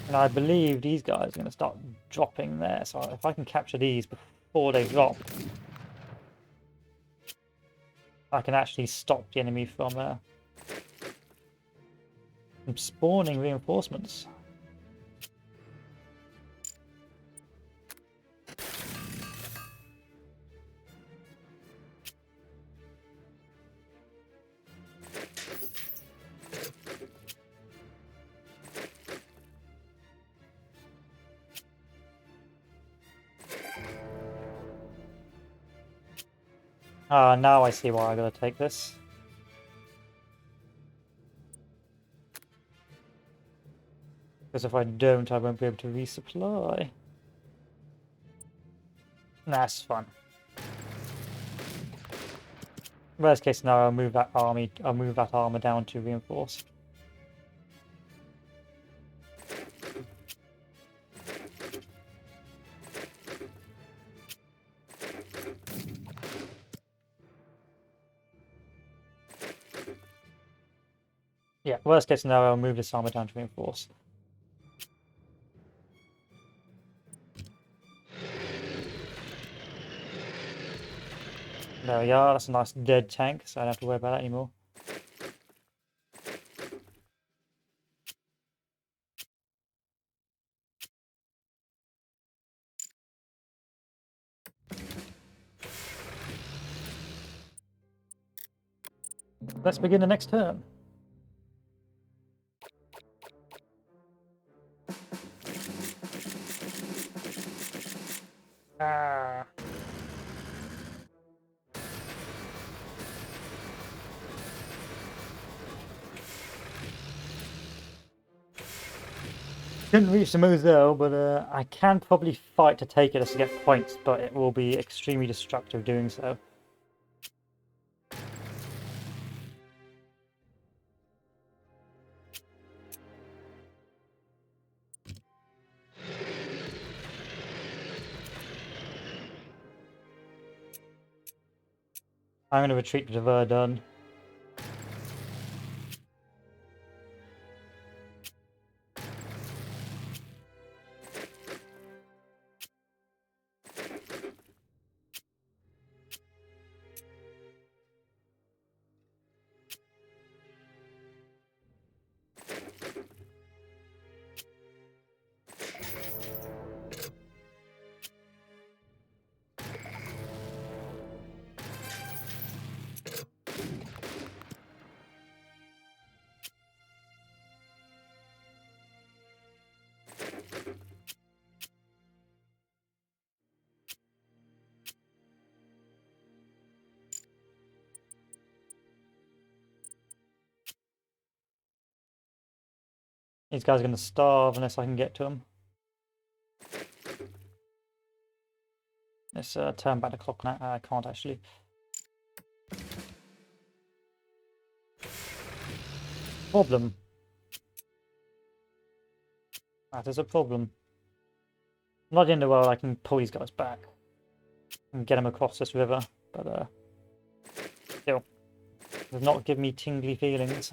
And I believe these guys are going to start dropping there, so if I can capture these before they drop, I can actually stop the enemy from spawning reinforcements. Ah, now I see why I gotta take this. Because if I don't, I won't be able to resupply. That's fun. Worst case scenario, I'll move that armor down to reinforce. Yeah, worst case scenario, I'll move this armor down to reinforce. There we are, that's a nice dead tank, so I don't have to worry about that anymore. Let's begin the next turn. Ah. Couldn't reach the Moselle, but I can probably fight to take it just to get points, but it will be extremely destructive doing so. I'm going to retreat to Verdun. These guys are going to starve unless I can get to them. Let's turn back the clock now. I can't actually. Problem. That is a problem. Not in the world I can pull these guys back and get them across this river, but still, does not give me tingly feelings.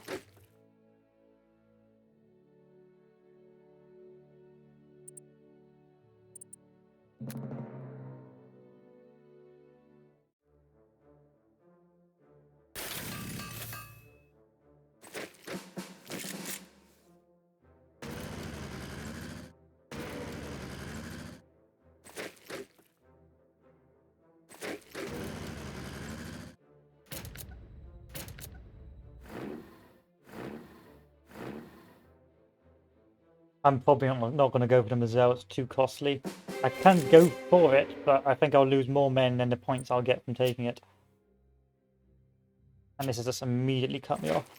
I'm probably not going to go for the Moselle, it's too costly. I can go for it, but I think I'll lose more men than the points I'll get from taking it. And this has just immediately cut me off.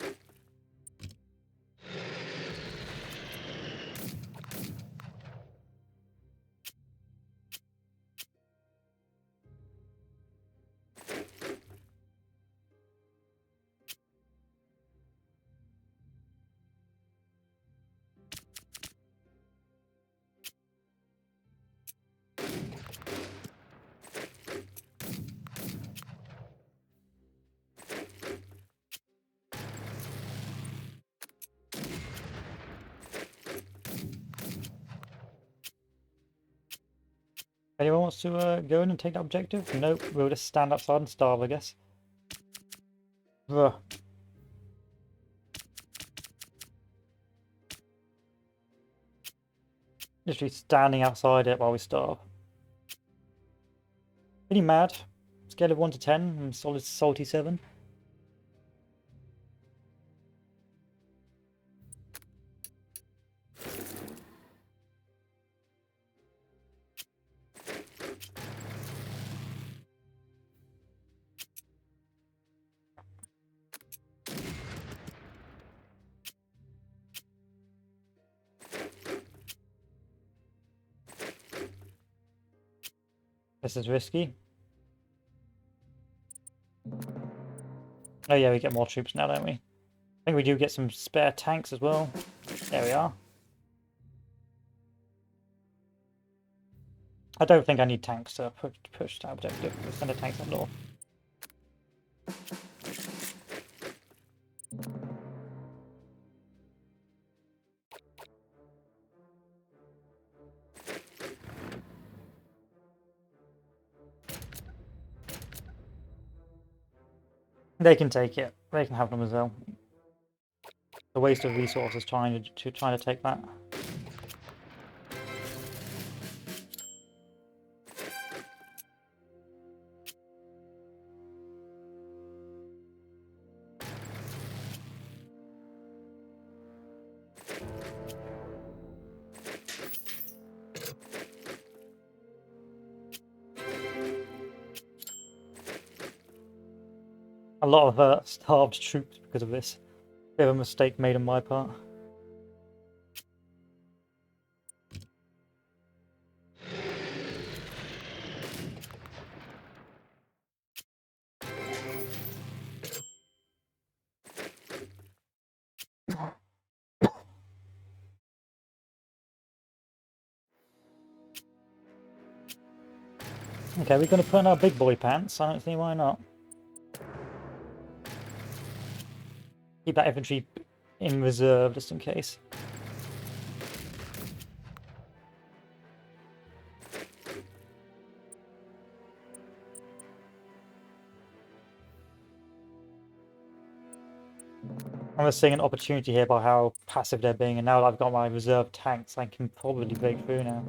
Anyone wants to go in and take that objective? Nope, we'll just stand outside and starve, I guess. Ugh. Literally standing outside it while we starve. Pretty mad. Scale of 1 to 10, I'm solid salty 7. This is risky. Oh yeah, we get more troops now, don't we? I think we do get some spare tanks as well. There we are. I don't think I need tanks to push that objective. We'll send the tanks up north. They can take it. They can have them as well. The waste of resources trying to take that. A lot of starved troops because of this. Bit of a mistake made on my part. Okay, we're going to put in our big boy pants. I don't see why not. Keep that infantry in reserve just in case. I'm just seeing an opportunity here by how passive they're being, and now that I've got my reserve tanks, I can probably break through now.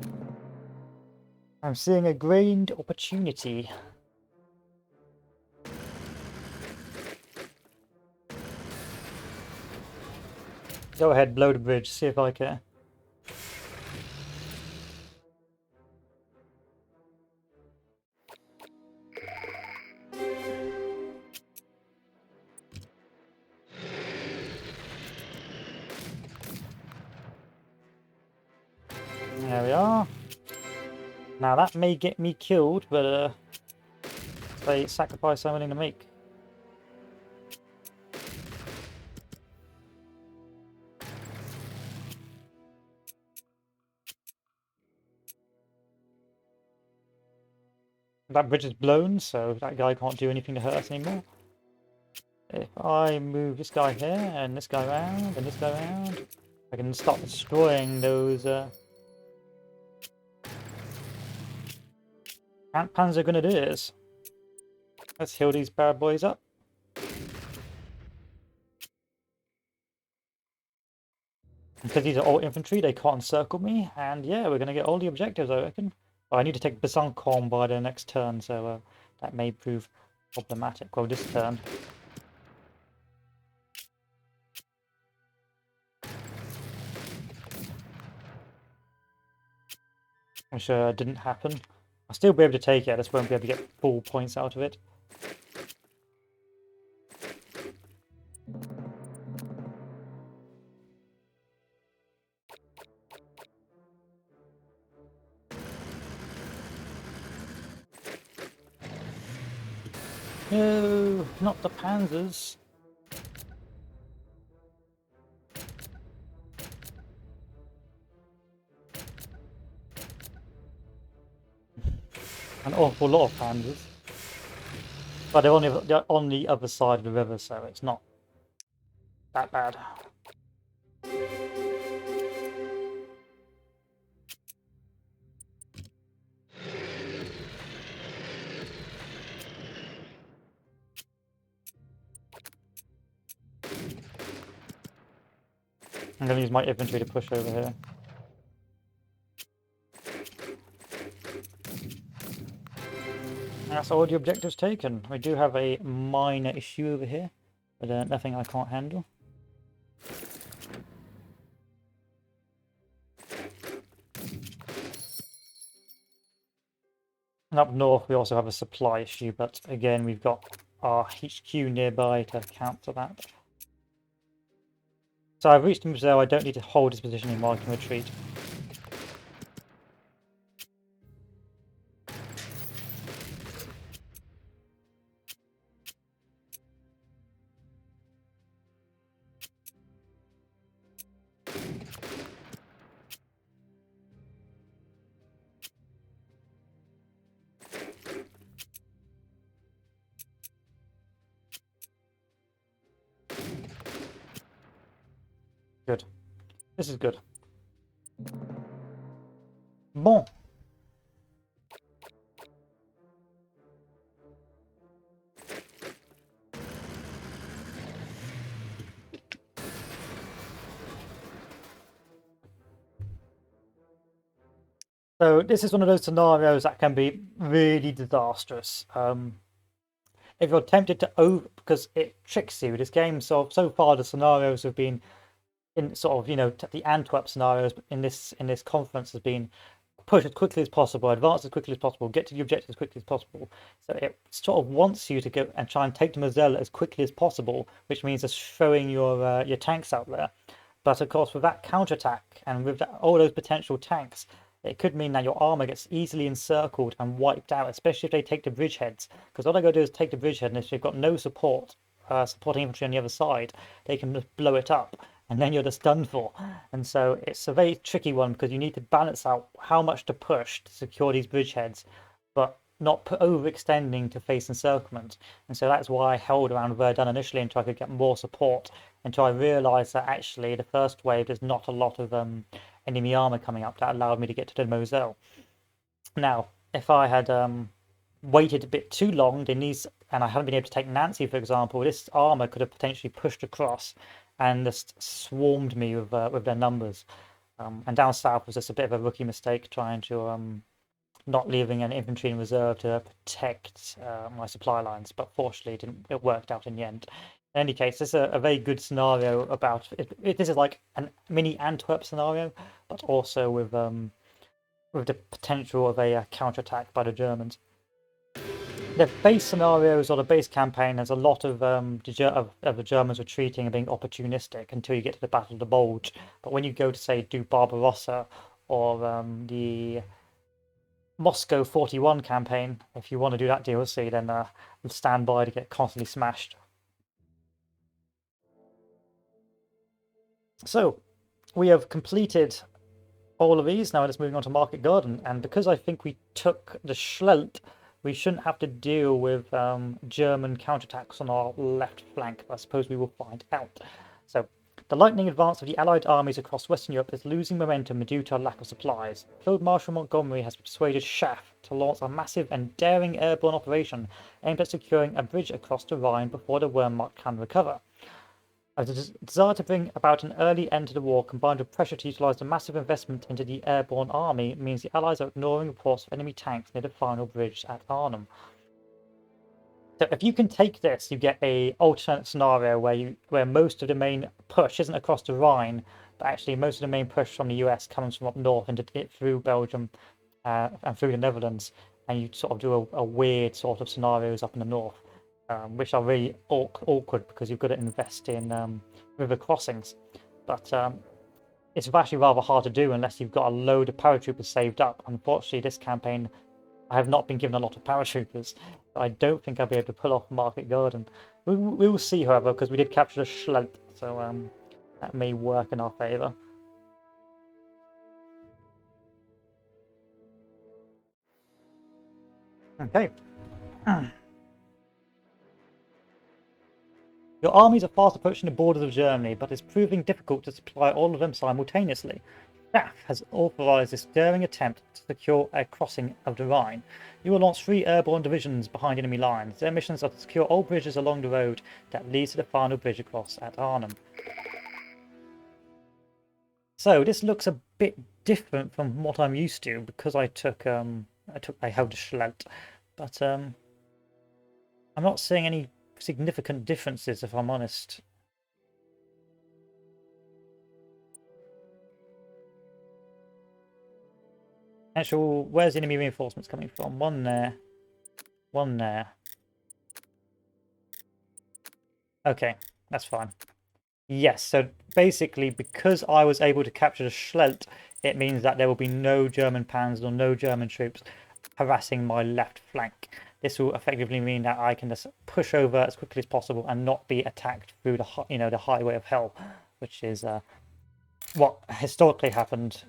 I'm seeing a grand opportunity. Go ahead, blow the bridge, see if I care. There we are. Now that may get me killed, but they sacrifice I'm willing to make. That bridge is blown, so that guy can't do anything to hurt us anymore. If I move this guy here, and this guy around, and this guy around, I can start destroying those Panzer Grenadiers. Let's heal these bad boys up. Because these are all infantry, they can't encircle me, and yeah, we're going to get all the objectives, I reckon. Well, I need to take Besançon by the next turn, so that may prove problematic. Well, this turn. Which didn't happen. I'll still be able to take it, I just won't be able to get full points out of it. No, not the Panzers. An awful lot of Panzers. But they're on the other side of the river, so it's not that bad. I'm going to use my infantry to push over here. That's all the objectives taken. We do have a minor issue over here, but nothing I can't handle. And up north we also have a supply issue, but again we've got our HQ nearby to counter that. So I've reached Moselle, I don't need to hold this position anymore, I can retreat. Good. This is good. Bon. So this is one of those scenarios that can be really disastrous. If you're tempted to because it tricks you. This game, so far the scenarios have been in sort of, the Antwerp scenarios in this conference has been push as quickly as possible, advance as quickly as possible, get to the objective as quickly as possible. So it sort of wants you to go and try and take the Moselle as quickly as possible, which means just throwing your tanks out there. But of course, with that counterattack and with all those potential tanks, it could mean that your armor gets easily encircled and wiped out, especially if they take the bridgeheads. Because all they got to do is take the bridgehead, and if they've got no supporting infantry on the other side, they can just blow it up, and then you're just done for. And so it's a very tricky one because you need to balance out how much to push to secure these bridgeheads, but not overextending to face encirclement. And so that's why I held around Verdun initially until I could get more support, until I realised that actually the first wave there's not a lot of enemy armour coming up that allowed me to get to the Moselle. Now, if I had waited a bit too long, and I hadn't been able to take Nancy, for example, this armour could have potentially pushed across and just swarmed me with their numbers. And down south was just a bit of a rookie mistake trying to not leaving an infantry in reserve to protect my supply lines, but fortunately it worked out in the end. In any case, this is a very good scenario about this is like a mini Antwerp scenario, but also with the potential of a counterattack by the Germans. The base scenarios or the base campaign has a lot of the Germans retreating and being opportunistic until you get to the Battle of the Bulge. But when you go to say do Barbarossa or the Moscow 41 campaign, if you want to do that DLC, then stand by to get constantly smashed. So we have completed all of these. Now let's move on to Market Garden, and because I think we took the Schlelt, we shouldn't have to deal with German counterattacks on our left flank. I suppose we will find out. So the lightning advance of the Allied armies across Western Europe is losing momentum due to a lack of supplies. Field Marshal Montgomery has persuaded Schaff to launch a massive and daring airborne operation aimed at securing a bridge across the Rhine before the Wehrmacht can recover. A desire to bring about an early end to the war, combined with pressure to utilise the massive investment into the airborne army, means the Allies are ignoring reports of enemy tanks near the final bridge at Arnhem. So if you can take this, you get a alternate scenario where most of the main push isn't across the Rhine, but actually most of the main push from the US comes from up north into through Belgium and through the Netherlands, and you sort of do a weird sort of scenarios up in the north. Which are really awkward because you've got to invest in river crossings. But it's actually rather hard to do unless you've got a load of paratroopers saved up. Unfortunately, this campaign, I have not been given a lot of paratroopers. I don't think I'll be able to pull off Market Garden. We will see, however, because we did capture the Schlelt, so that may work in our favour. Okay. Your armies are fast approaching the borders of Germany, but it's proving difficult to supply all of them simultaneously. Schaff has authorised this daring attempt to secure a crossing of the Rhine. You will launch 3 airborne divisions behind enemy lines. Their missions are to secure all bridges along the road that leads to the final bridge across at Arnhem. So this looks a bit different from what I'm used to because I held the Schlelt, but I'm not seeing any significant differences, if I'm honest. Actual, where's the enemy reinforcements coming from? One there. One there. Okay, that's fine. Yes, so basically, because I was able to capture the Schlelt, it means that there will be no German panzers or no German troops harassing my left flank. This will effectively mean that I can just push over as quickly as possible and not be attacked through the highway of hell, which is what historically happened.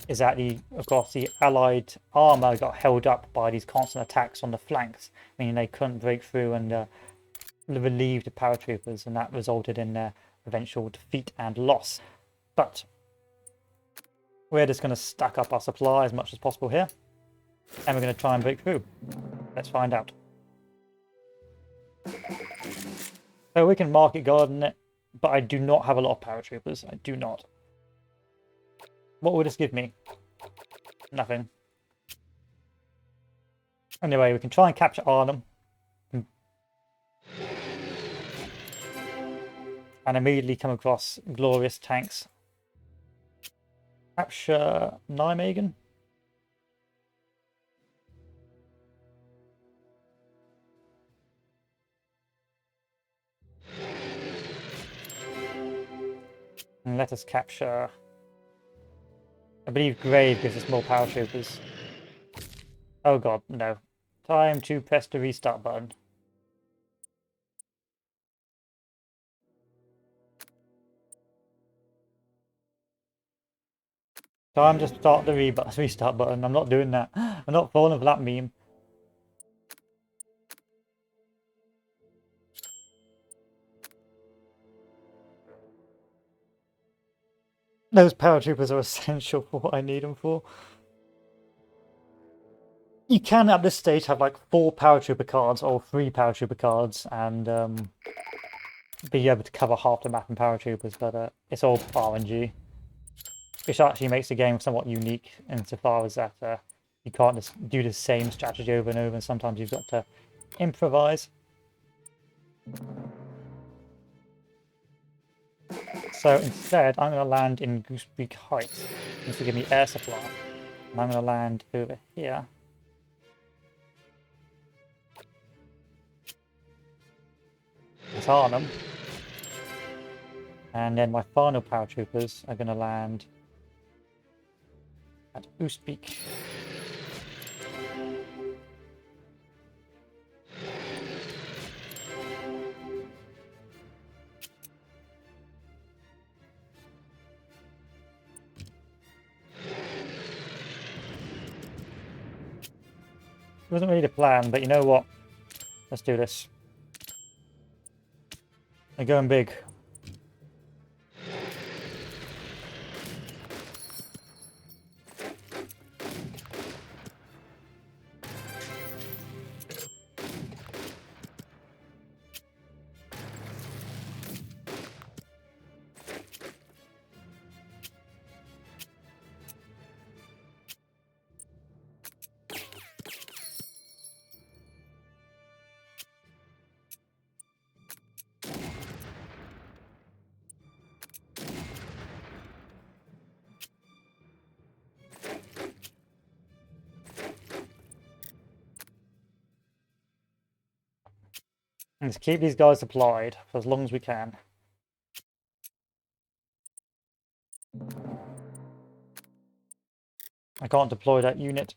Is that of course, the Allied armor got held up by these constant attacks on the flanks, meaning they couldn't break through and relieve the paratroopers, and that resulted in their eventual defeat and loss. But we're just going to stack up our supply as much as possible here, and we're going to try and break through. Let's find out. So we can Market Garden it, but I do not have a lot of paratroopers. I do not. What would this give me? Nothing. Anyway, we can try and capture Arnhem. And immediately come across glorious tanks. Capture Nijmegen. And let us capture... I believe Grave gives us more paratroopers. Oh god, no. Time to press the restart button. Time to start the restart button. I'm not doing that. I'm not falling for that meme. Those paratroopers are essential for what I need them for. You can at this stage have like 4 paratrooper cards or 3 paratrooper cards and be able to cover half the map in paratroopers, but it's all RNG. Which actually makes the game somewhat unique insofar as that you can't just do the same strategy over and over, and sometimes you've got to improvise. So instead, I'm going to land in Goosebeak Heights. This will give me air supply. And I'm going to land over here. It's Arnhem. And then my final paratroopers are going to land at Oostbeek. It wasn't really the plan, but you know what? Let's do this. They're going big. Let's keep these guys supplied for as long as we can. I can't deploy that unit.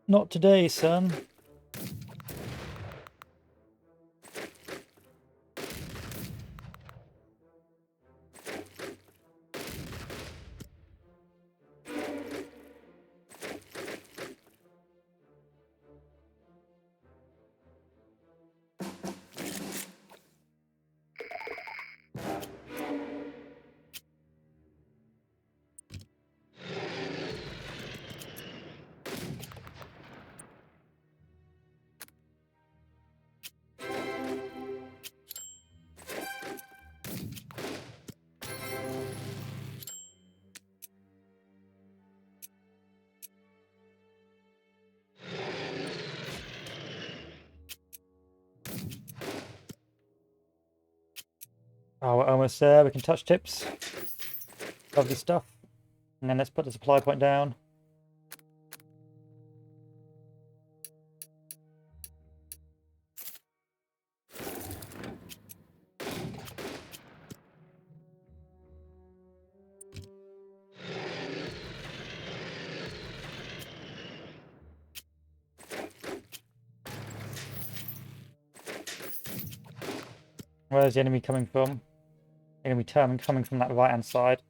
Not today, son. Oh, we're almost there. We can touch tips. Lovely stuff. And then let's put the supply point down. Where's the enemy coming from? Enemy coming from that right-hand side.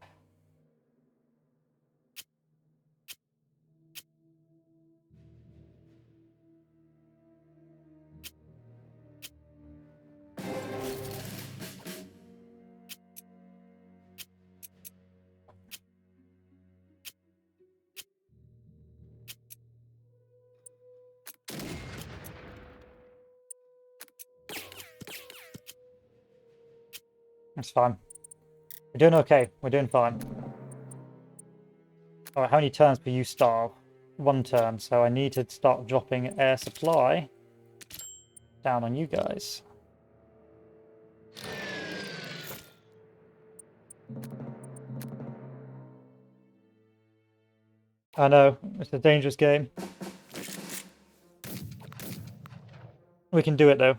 It's fine. We're doing okay. We're doing fine. Alright, how many turns per you starve? 1 turn, so I need to start dropping air supply down on you guys. I know, it's a dangerous game. We can do it though.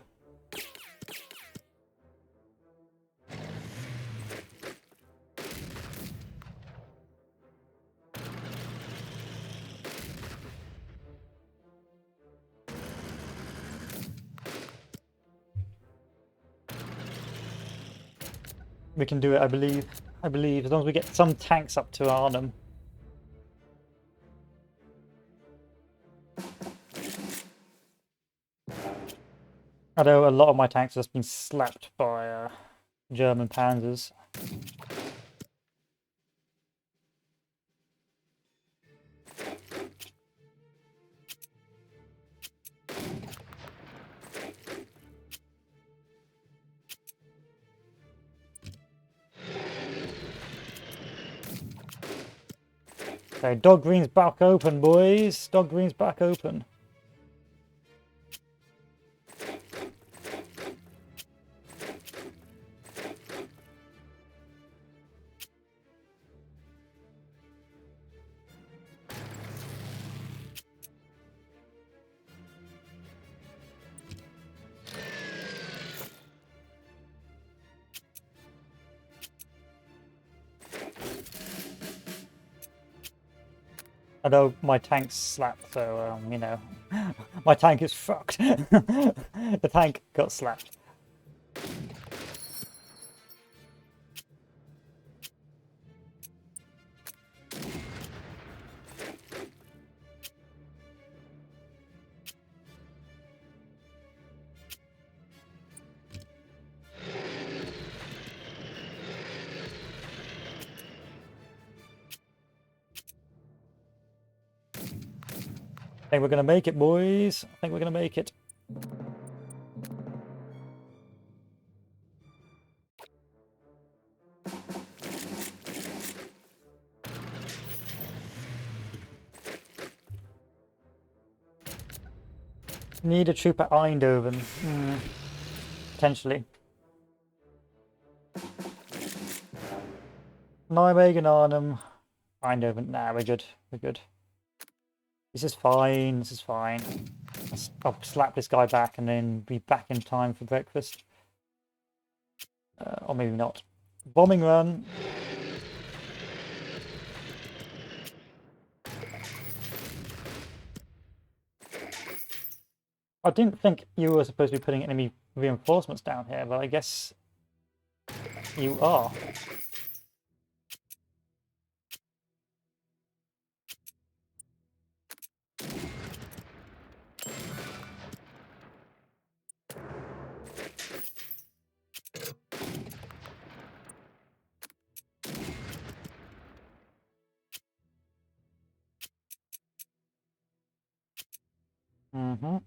We can do it, I believe. I believe, as long as we get some tanks up to Arnhem. Although a lot of my tanks have just been slapped by German panzers. Okay, Dog Green's back open, boys. Dog Green's back open. Although my tank's slapped, so, you know, my tank is fucked. The tank got slapped. I think we're going to make it, boys. I think we're going to make it. Need a troop at Eindhoven. Potentially. Nijmegen, Arnhem. Eindhoven. Nah, we're good. We're good. This is fine. This is fine. I'll slap this guy back and then be back in time for breakfast. Or maybe not. Bombing run. I didn't think you were supposed to be putting enemy reinforcements down here, but I guess you are. Mm-hmm.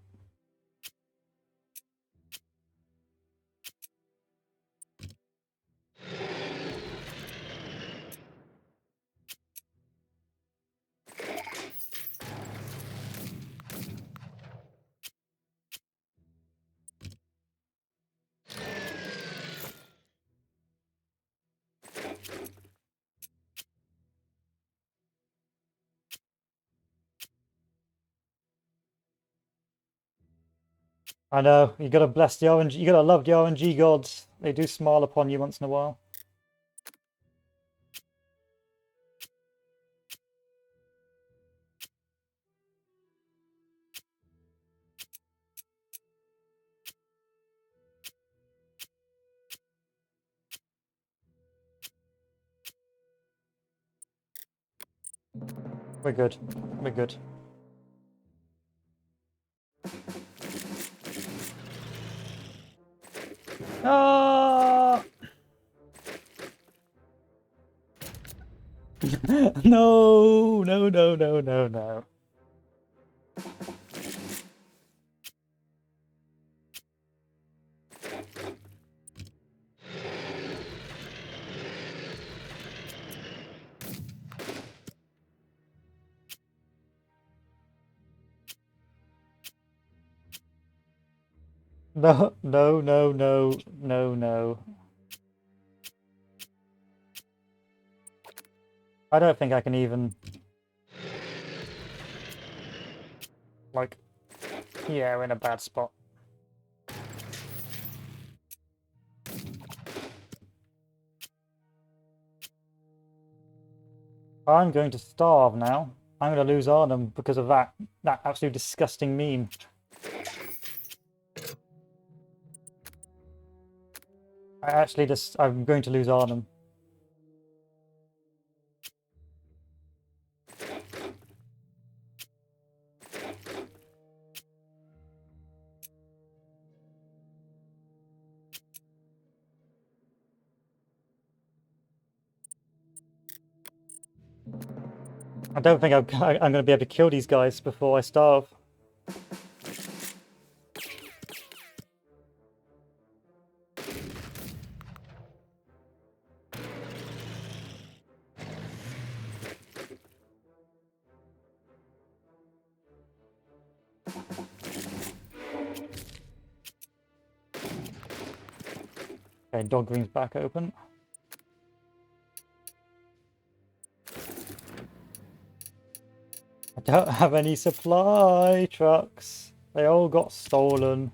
I know, you gotta bless the RNG, you gotta love the RNG gods. They do smile upon you once in a while. We're good. We're good. Ah! No, no, no, no, no, no. No, no, no, no, no, no. I don't think I can even... Like, yeah, we're in a bad spot. I'm going to starve now. I'm going to lose Arnhem because of that absolutely disgusting meme. I'm going to lose Arnhem. I don't think I'm going to be able to kill these guys before I starve. Okay, Dog Green's back open. I don't have any supply trucks. They all got stolen.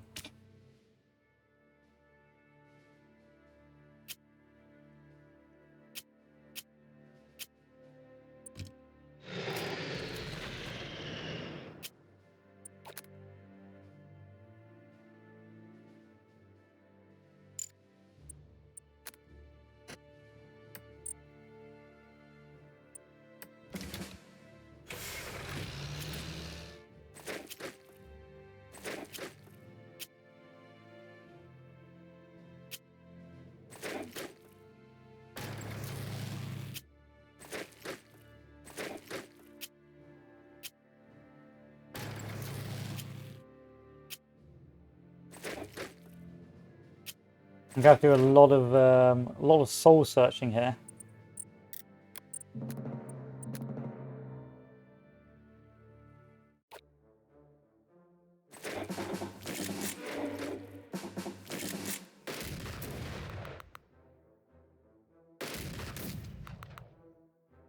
I'm going to have to do a lot of soul searching here.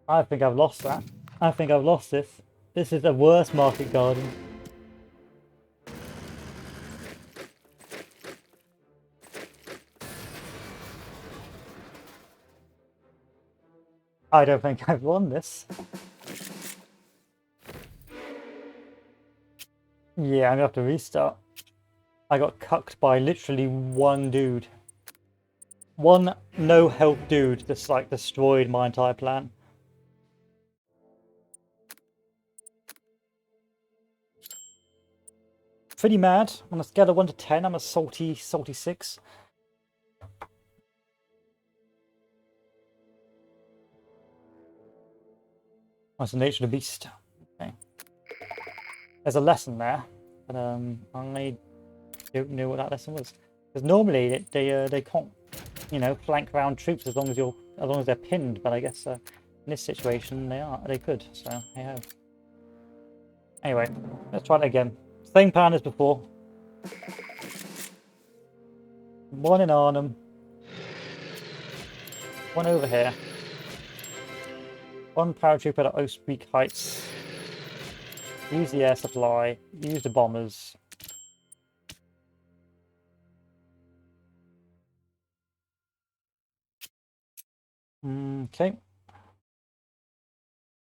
I think I've lost that. I think I've lost this. This is the worst market garden. I don't think I've won this. Yeah, I'm gonna have to restart. I got cucked by literally one dude. One no help dude that's like destroyed my entire plan. Pretty mad. On a scale of 1 to 10, I'm a salty 6. That's the nature of the beast. Okay. There's a lesson there, but I don't know what that lesson was. Because normally they can't, you know, flank round troops as long as they're pinned. But I guess in this situation they could. So hey ho. Anyway, let's try it again. Same plan as before. One in Arnhem. One over here. One paratrooper at Oastbeak Heights. Use the air supply. Use the bombers. Okay.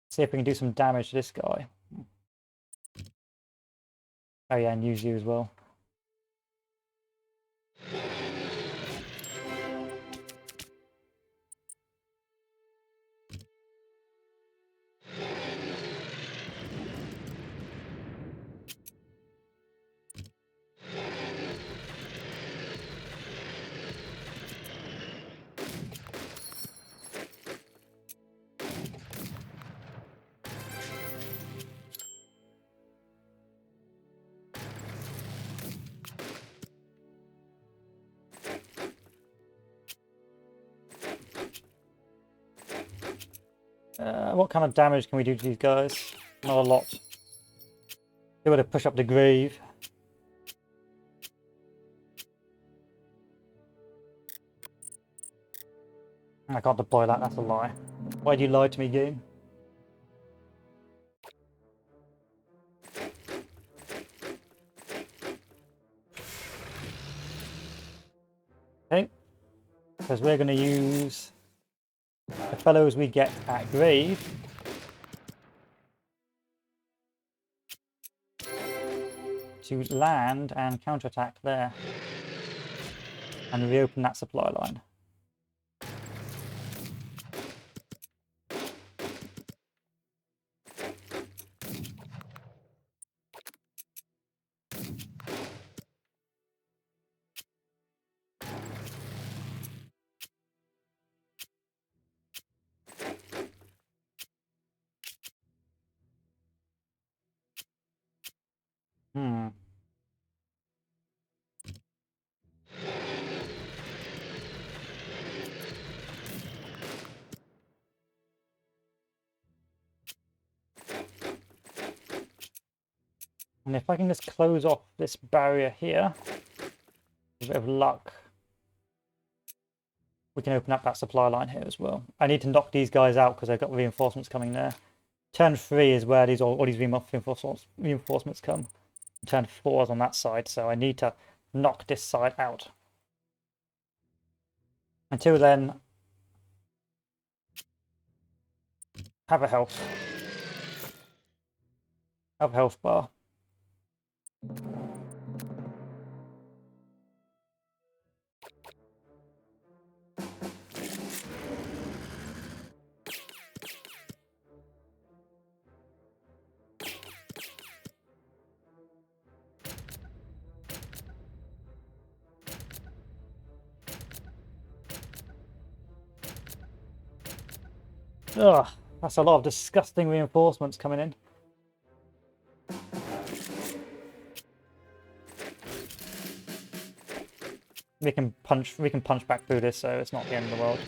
See if we can do some damage to this guy. Oh yeah, and use you as well. What kind of damage can we do to these guys? Not a lot. They would have pushed up the grave. I can't deploy that, that's a lie. Why'd you lie to me, game? Okay, because we're going to use the fellows we get at Grave to land and counterattack there and reopen that supply line. Hmm. And if I can just close off this barrier here, with a bit of luck, we can open up that supply line here as well. I need to knock these guys out because they've got reinforcements coming there. Turn 3 is where all these reinforcements come. Turn 4 is on that side, so I need to knock this side out. Until then, have a health. Have a health bar. Ugh, that's a lot of disgusting reinforcements coming in. We can punch back through this, so it's not the end of the world.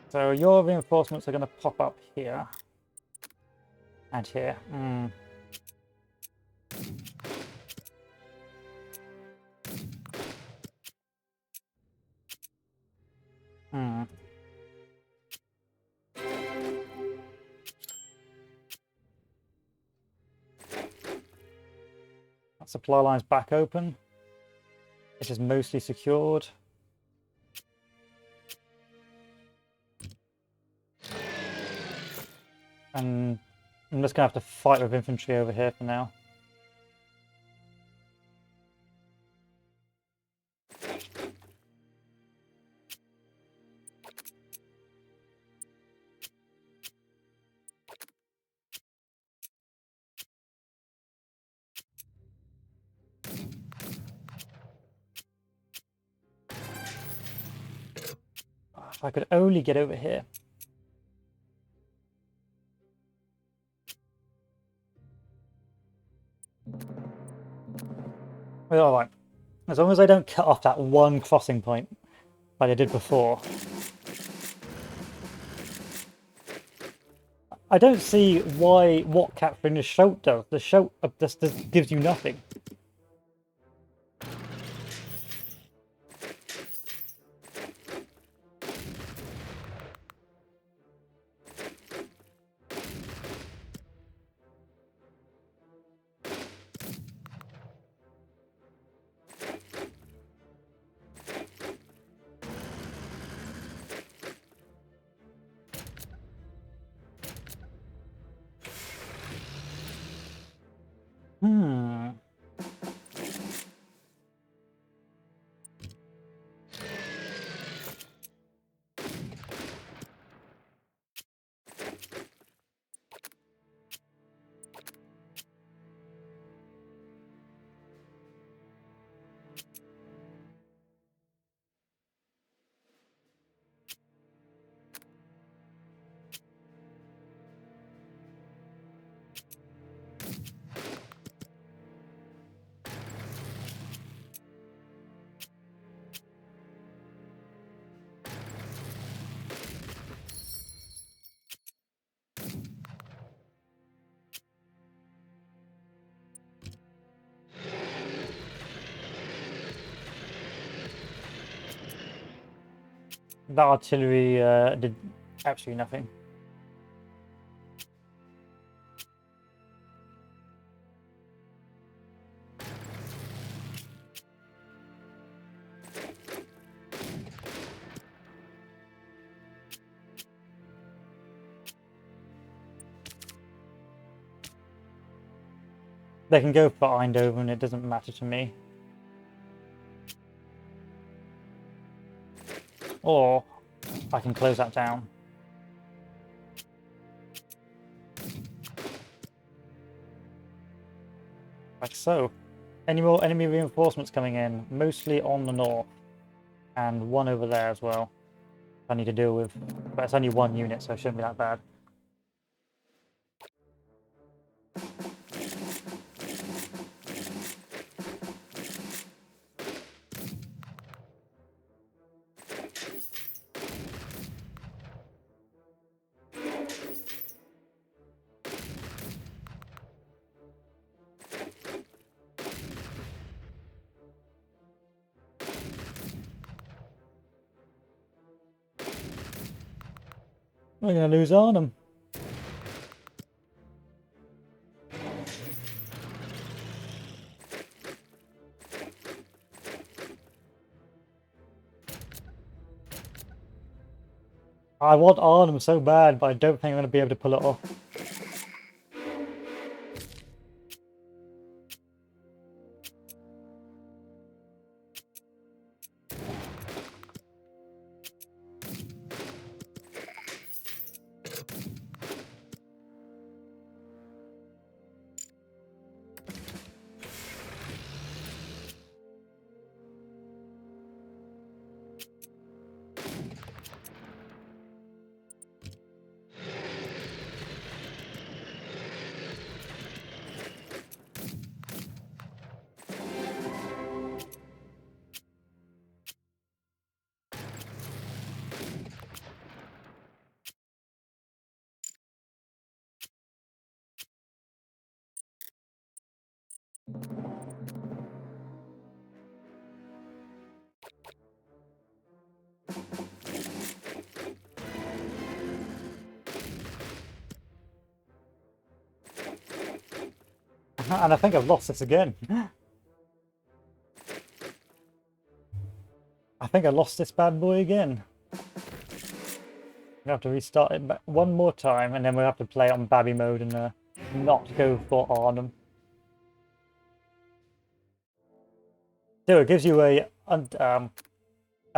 So your reinforcements are going to pop up here and here. That supply line's back open. This is mostly secured. And I'm just going to have to fight with infantry over here for now. If I could only get over here. Well, alright. As long as I don't cut off that one crossing point like I did before. I don't see what capturing the shout does. The shout just gives you nothing. That artillery did absolutely nothing. They can go for Eindhoven, it doesn't matter to me. Or I can close that down. Like so. Any more enemy reinforcements coming in? Mostly on the north. And one over there as well. I need to deal with. But it's only one unit, so it shouldn't be that bad. We're going to lose Arnhem. I want Arnhem so bad, but I don't think I'm going to be able to pull it off. And I think I've lost this again. I think I lost this bad boy again. We have to restart it one more time, and then we'll have to play on Babby mode and not go for Arnhem. So it gives you a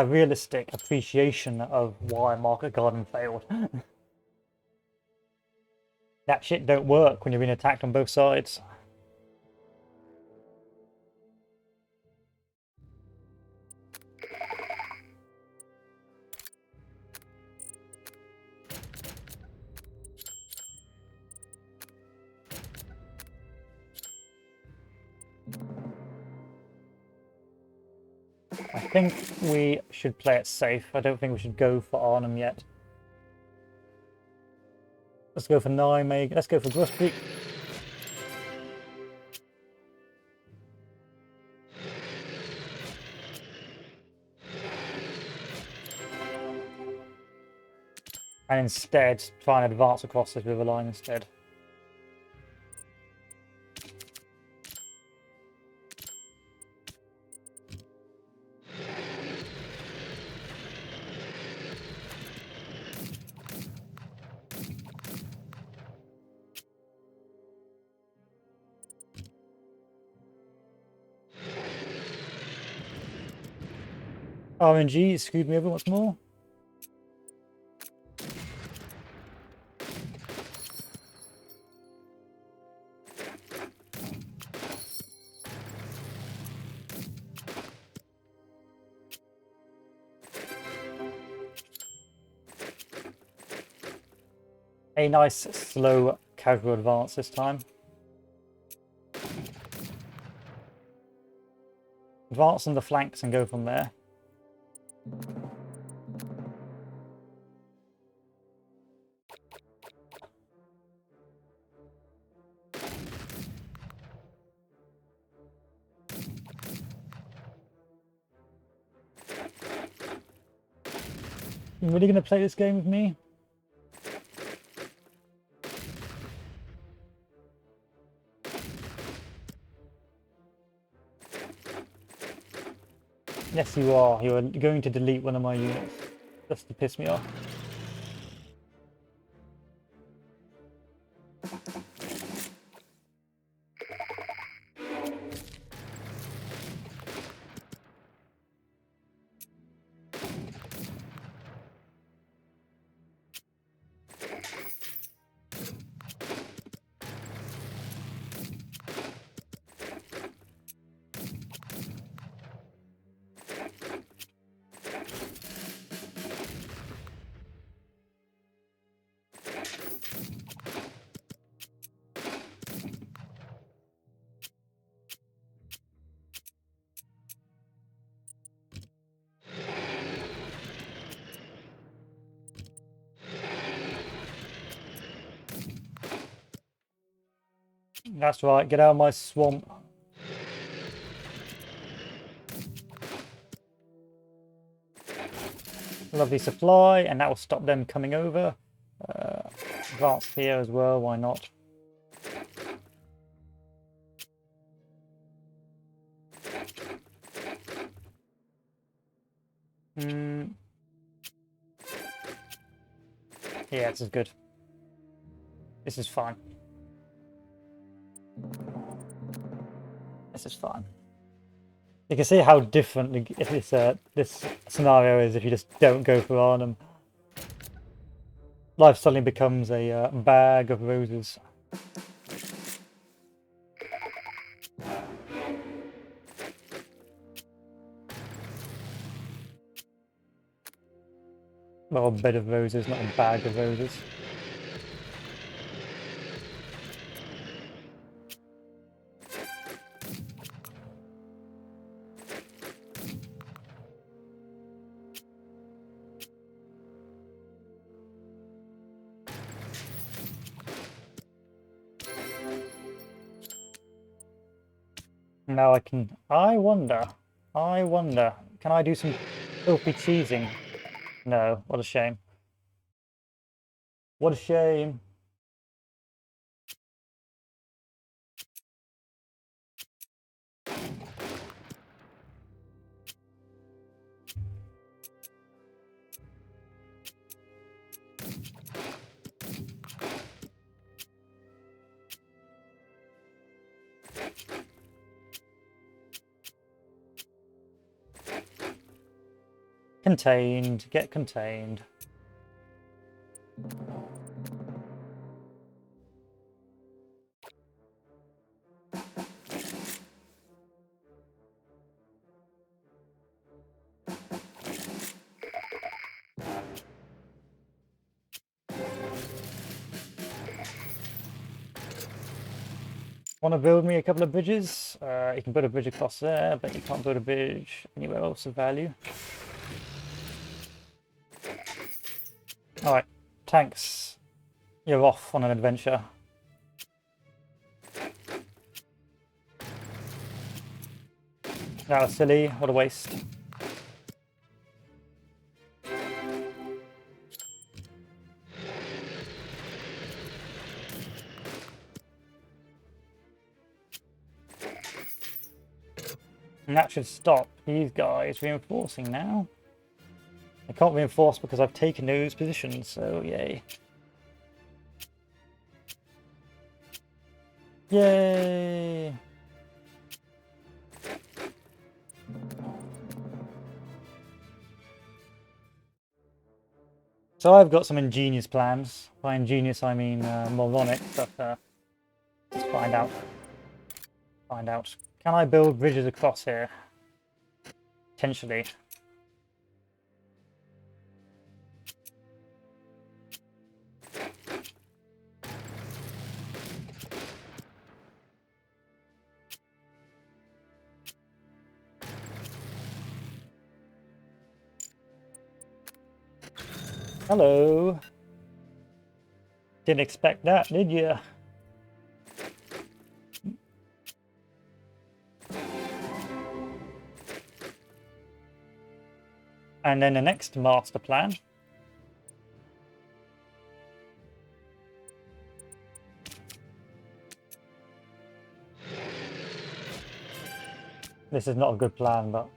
realistic appreciation of why Market Garden failed. That shit don't work when you're being attacked on both sides. I think we should play it safe. I don't think we should go for Arnhem yet. Let's go for Nijmegen. Let's go for Grosbeek. And instead, try and advance across this river line instead. RNG screwed me over once more. A nice slow casual advance this time. Advance on the flanks and go from there. You really gonna play this game with me? Yes, you are. You are going to delete one of my units just to piss me off. That's right, get out of my swamp. Lovely supply, and that will stop them coming over. Advance here as well, why not? Yeah, this is good. This is fine. This is fine. You can see how different this scenario is if you just don't go for Arnhem. Life suddenly becomes a bag of roses. Well, a bed of roses, not a bag of roses. Now I wonder, can I do some filthy cheesing? No, what a shame. What a shame. Contained, get contained. Want to build me a couple of bridges? You can build a bridge across there, but you can't build a bridge anywhere else of value. Alright, tanks. You're off on an adventure. That was silly, what a waste. And that should stop these guys reinforcing now. I can't reinforce because I've taken those positions, so yay. Yay! So I've got some ingenious plans. By ingenious I mean moronic, but let's find out. Find out. Can I build bridges across here? Potentially. Hello. Didn't expect that, did you? And then the next master plan This is not a good plan, but...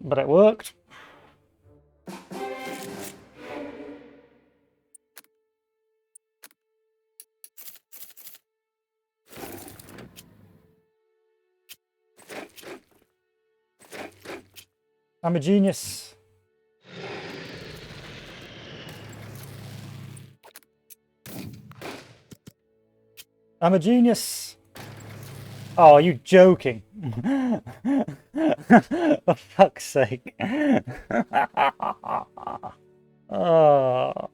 But it worked. I'm a genius. I'm a genius. Oh, are you joking? For fuck's sake. Oh.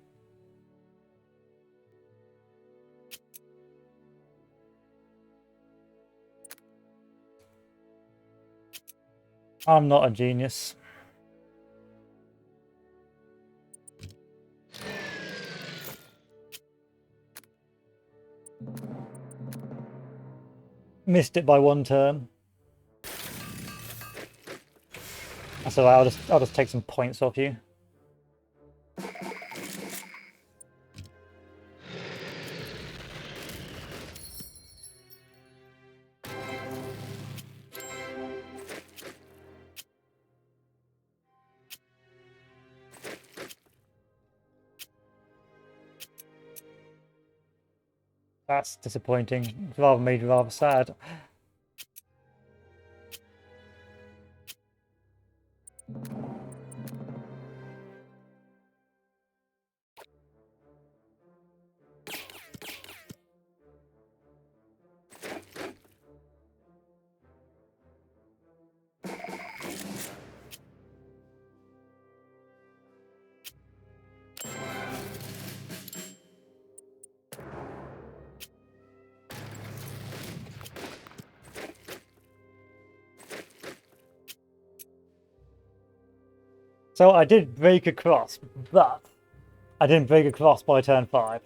I'm not a genius. Missed it by 1 turn. That's alright, I'll just take some points off you. That's disappointing. It's rather made me rather sad. So I did break across, but I didn't break across by turn 5.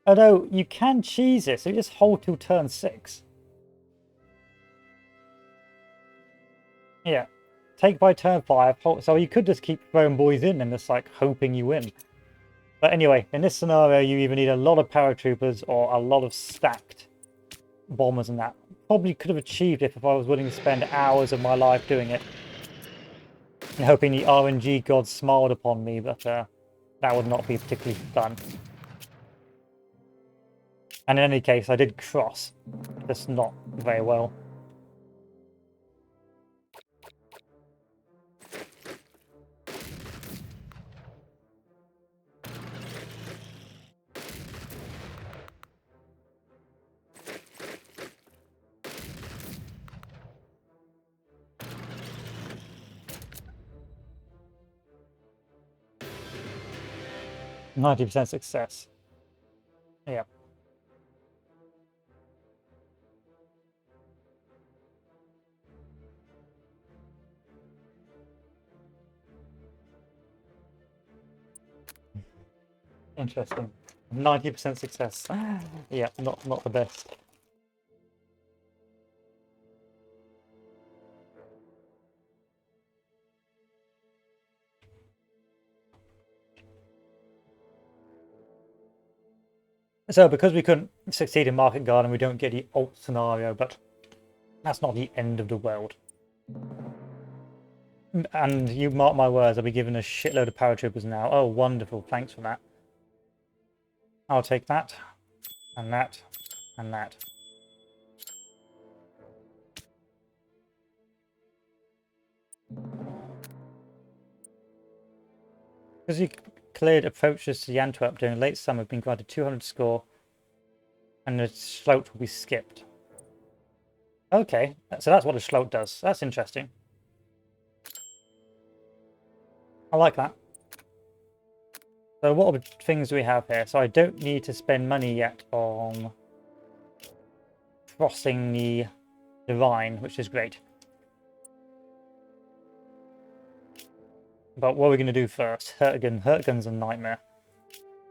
Although you can cheese it, so you just hold till turn 6. Yeah. Take by turn 5, hold, so you could just keep throwing boys in and just like hoping you win. But anyway, in this scenario you either need a lot of paratroopers or a lot of stacked bombers and that. Probably could have achieved it if I was willing to spend hours of my life doing it. And hoping the RNG gods smiled upon me, but that would not be particularly fun. And in any case, I did cross, just not very well. %90 success. Yeah. Interesting. 90% success. Yeah, not the best. So because we couldn't succeed in Market Garden, we don't get the alt scenario, but that's not the end of the world. And you mark my words, I'll be given a shitload of paratroopers now. Oh, wonderful. Thanks for that. I'll take that, and that, and that. Because you cleared approaches to the Antwerp during late summer, have been granted 200 score, and the slope will be skipped. Okay, so that's what a slope does. That's interesting. I like that. So what things do we have here? So I don't need to spend money yet on crossing the Rhine, which is great. But what are we going to do first? Hurtgen's a nightmare.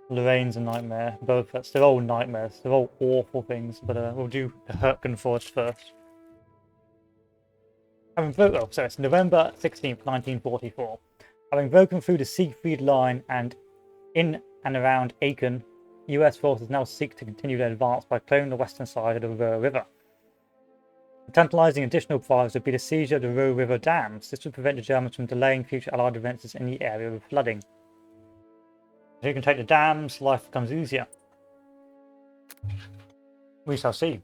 Lorraine's a nightmare. Beaufort's, they're all nightmares. They're all awful things, but we'll do the Hurtgen Forest first. So it's November 16th, 1944. Having broken through the Siegfried Line and in and around Aachen, US forces now seek to continue their advance by clearing the western side of the Ruhr River. A tantalizing additional prize would be the seizure of the Ruhr River dams. This would prevent the Germans from delaying future Allied advances in the area with flooding. If you can take the dams, life becomes easier. We shall see.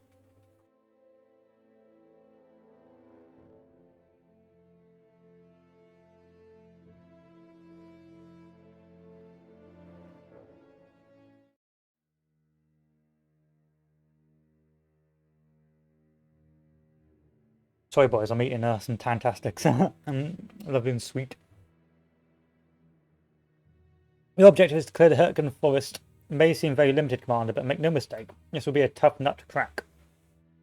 Sorry, boys, I'm eating some Tantastics. Lovely and sweet. The objective is to clear the Hurtgen Forest. It may seem very limited, Commander, but make no mistake, this will be a tough nut to crack.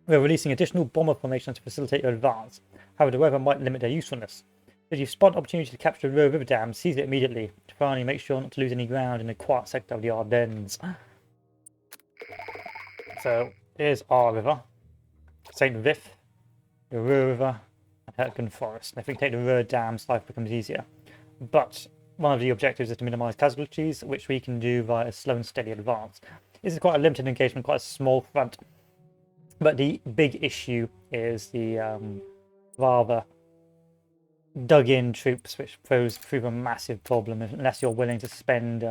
We are releasing additional bomber formations to facilitate your advance. However, the weather might limit their usefulness. If you spot an opportunity to capture the Ruhr River Dam, seize it immediately. To finally make sure not to lose any ground in the quiet sector of the Ardennes. So, here's our river. St. Vith, the Ruhr River, and Hurtgen Forest. And if we take the Ruhr dams, life becomes easier. But one of the objectives is to minimise casualties, which we can do via a slow and steady advance. This is quite a limited engagement, quite a small front. But the big issue is the rather dug-in troops, which prove a massive problem unless you're willing to spend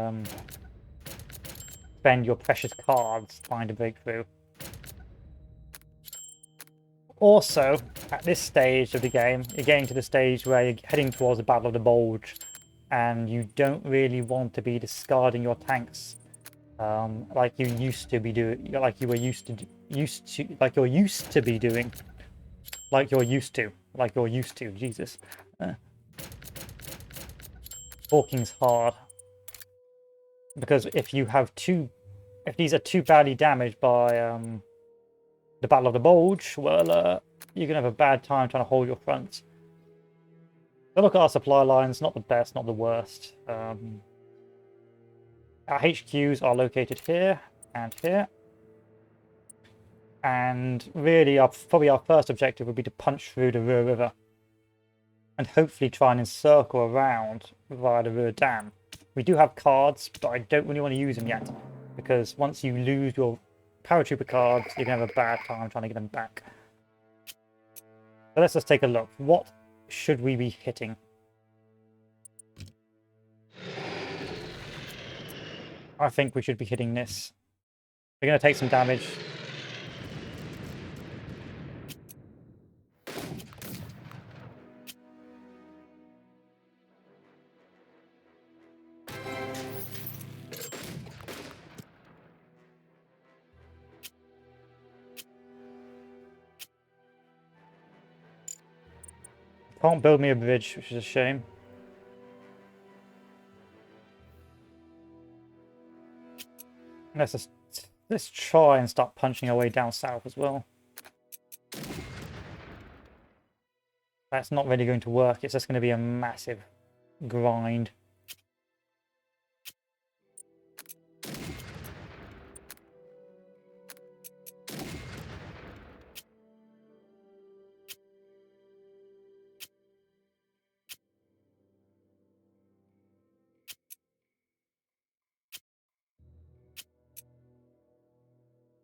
your precious cards trying to break through. Also, at this stage of the game, you're getting to the stage where you're heading towards the Battle of the Bulge, and you don't really want to be discarding your tanks like you used to be doing, like you're used to be doing, Jesus, talking's hard because if these are too badly damaged by the Battle of the Bulge, well, you're gonna have a bad time trying to hold your fronts. So look at our supply lines, not the best, not the worst. Our HQs are located here and here. And really, probably our first objective would be to punch through the Ruhr River. And hopefully try and encircle around via the Ruhr Dam. We do have cards, but I don't really want to use them yet. Because once you lose your paratrooper cards, you're going to have a bad time trying to get them back. So let's just take a look. What should we be hitting? I think we should be hitting this. We're going to take some damage. Can't build me a bridge, which is a shame. Let's try and start punching our way down south as well. That's not really going to work. It's just going to be a massive grind.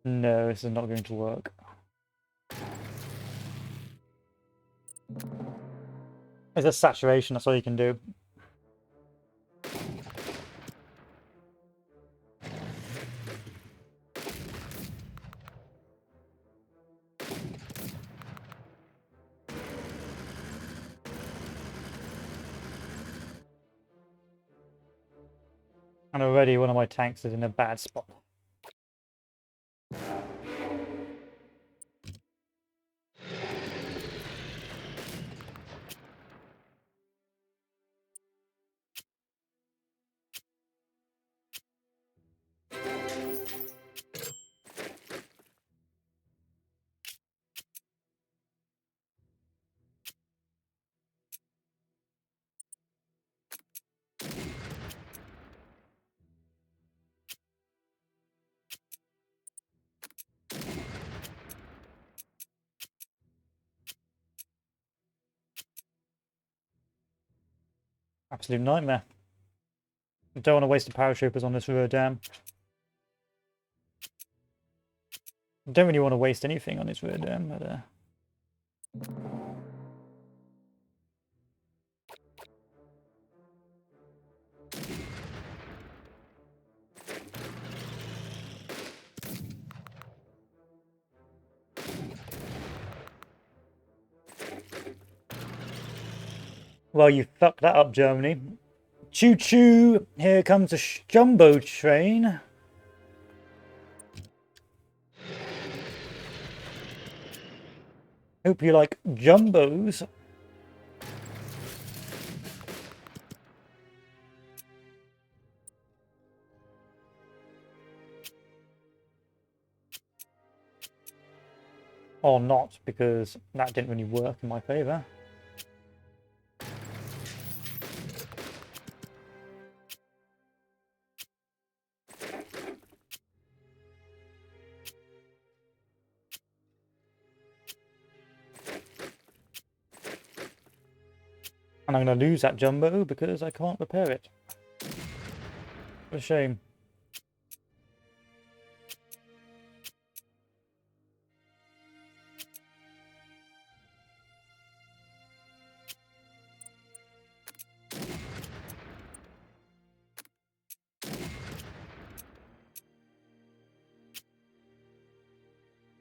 No, this is not going to work. It's a saturation, that's all you can do. And already one of my tanks is in a bad spot. Absolute nightmare. I don't want to waste the paratroopers on this river dam. I don't really want to waste anything on this river dam, but well, you fucked that up, Germany. Choo choo! Here comes a jumbo train. Hope you like jumbos. Or not, because that didn't really work in my favour. And I'm going to lose that jumbo because I can't repair it. What a shame.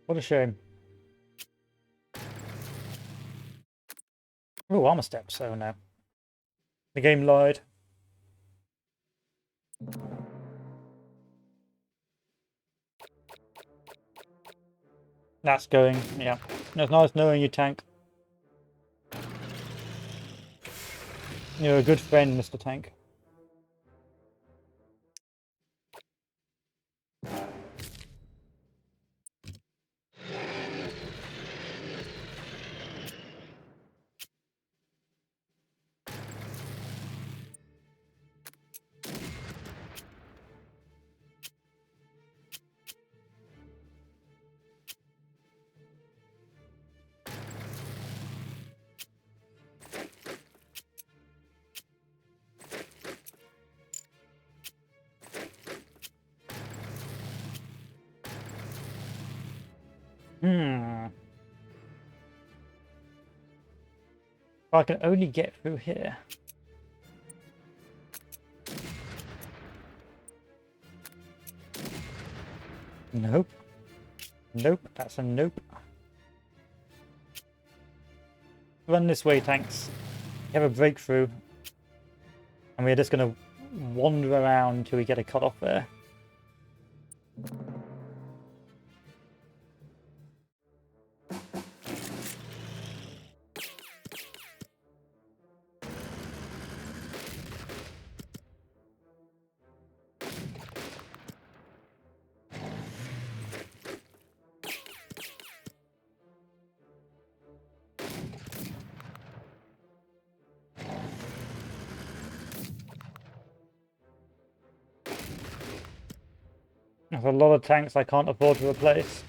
What a shame. Oh, armor steps. Oh no. The game lied. That's going, yeah. It's nice knowing you, tank. You're a good friend, Mr. Tank. If I can only get through here. Nope. Nope, that's a nope. Run this way, tanks. You have a breakthrough. And we're just going to wander around until we get a cut off there. There's a lot of tanks I can't afford to replace.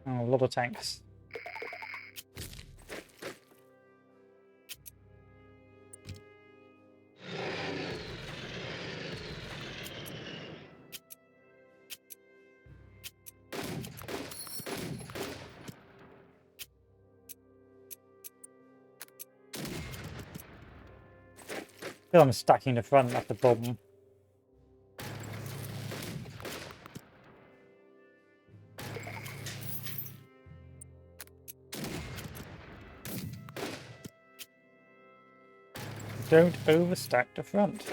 Oh, a lot of tanks. I feel I'm stacking the front, that's the problem. Don't overstack the front.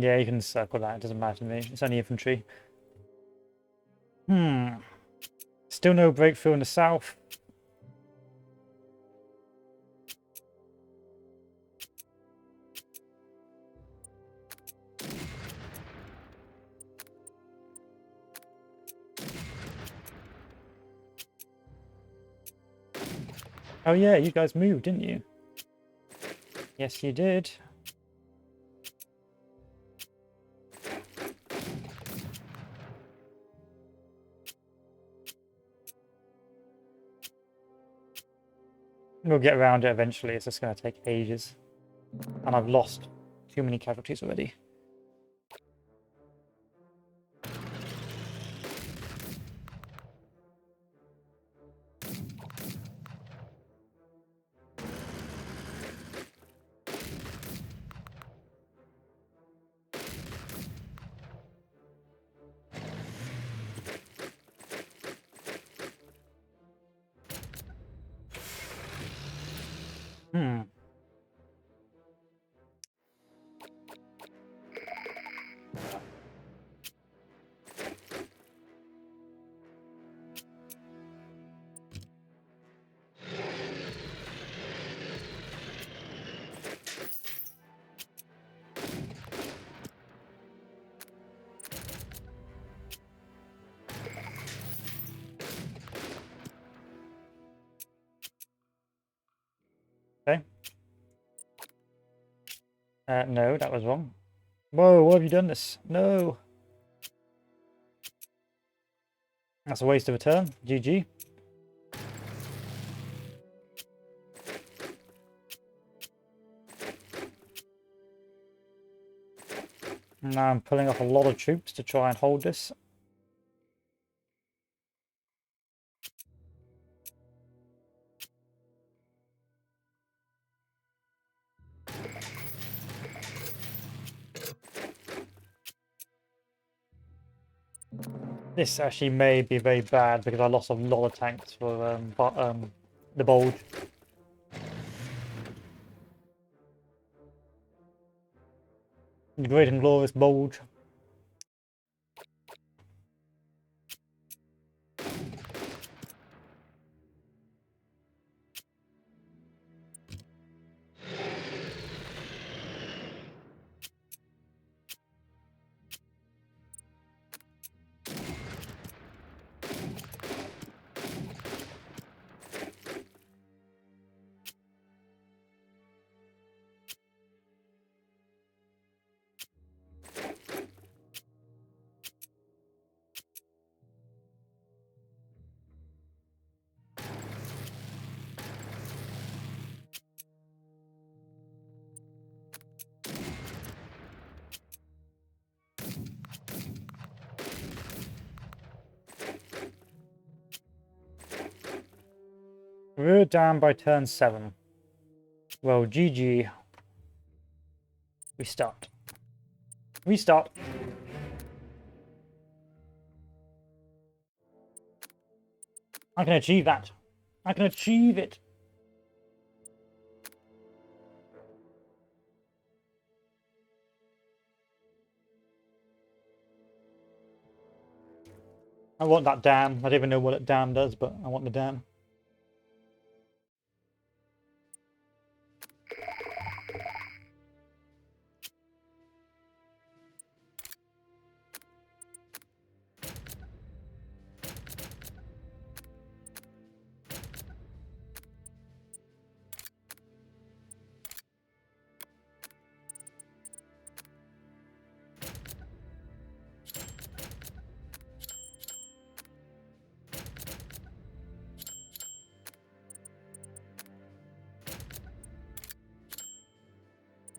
Yeah, you can circle that, it doesn't matter to me. It's only infantry. Still no breakthrough in the south. Oh yeah, you guys moved, didn't you? Yes, you did. We'll get around it eventually. It's just going to take ages. And I've lost too many casualties already. Hmm. Okay. No, that was wrong. Whoa, why have you done this? No. That's a waste of a turn. GG. Now I'm pulling off a lot of troops to try and hold this. This actually may be very bad because I lost a lot of tanks for the bulge. The great and glorious bulge. We're down by turn 7. Well, GG. We start. Restart. I can achieve that. I can achieve it. I want that dam. I don't even know what a dam does, but I want the dam.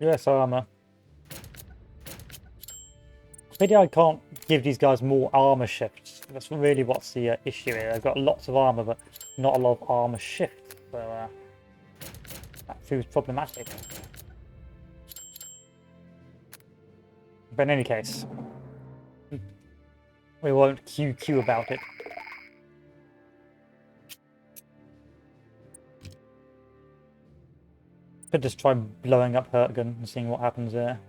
US armor. Pity I can't give these guys more armor shifts. That's really what's the issue here. They've got lots of armor, but not a lot of armor shift. So that feels problematic. But in any case, we won't QQ about it. Could just try blowing up Hurtgen and seeing what happens there.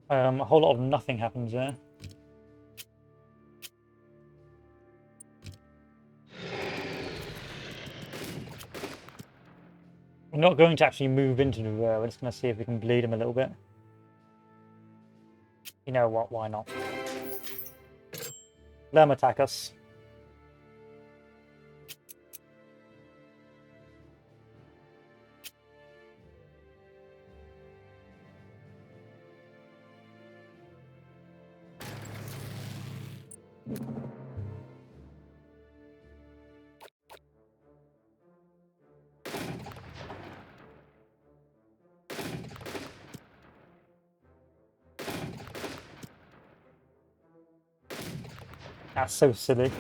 A whole lot of nothing happens there. We're not going to actually move into the rear. We're just going to see if we can bleed him a little bit. You know what? Why not? Let him attack us. That's so silly.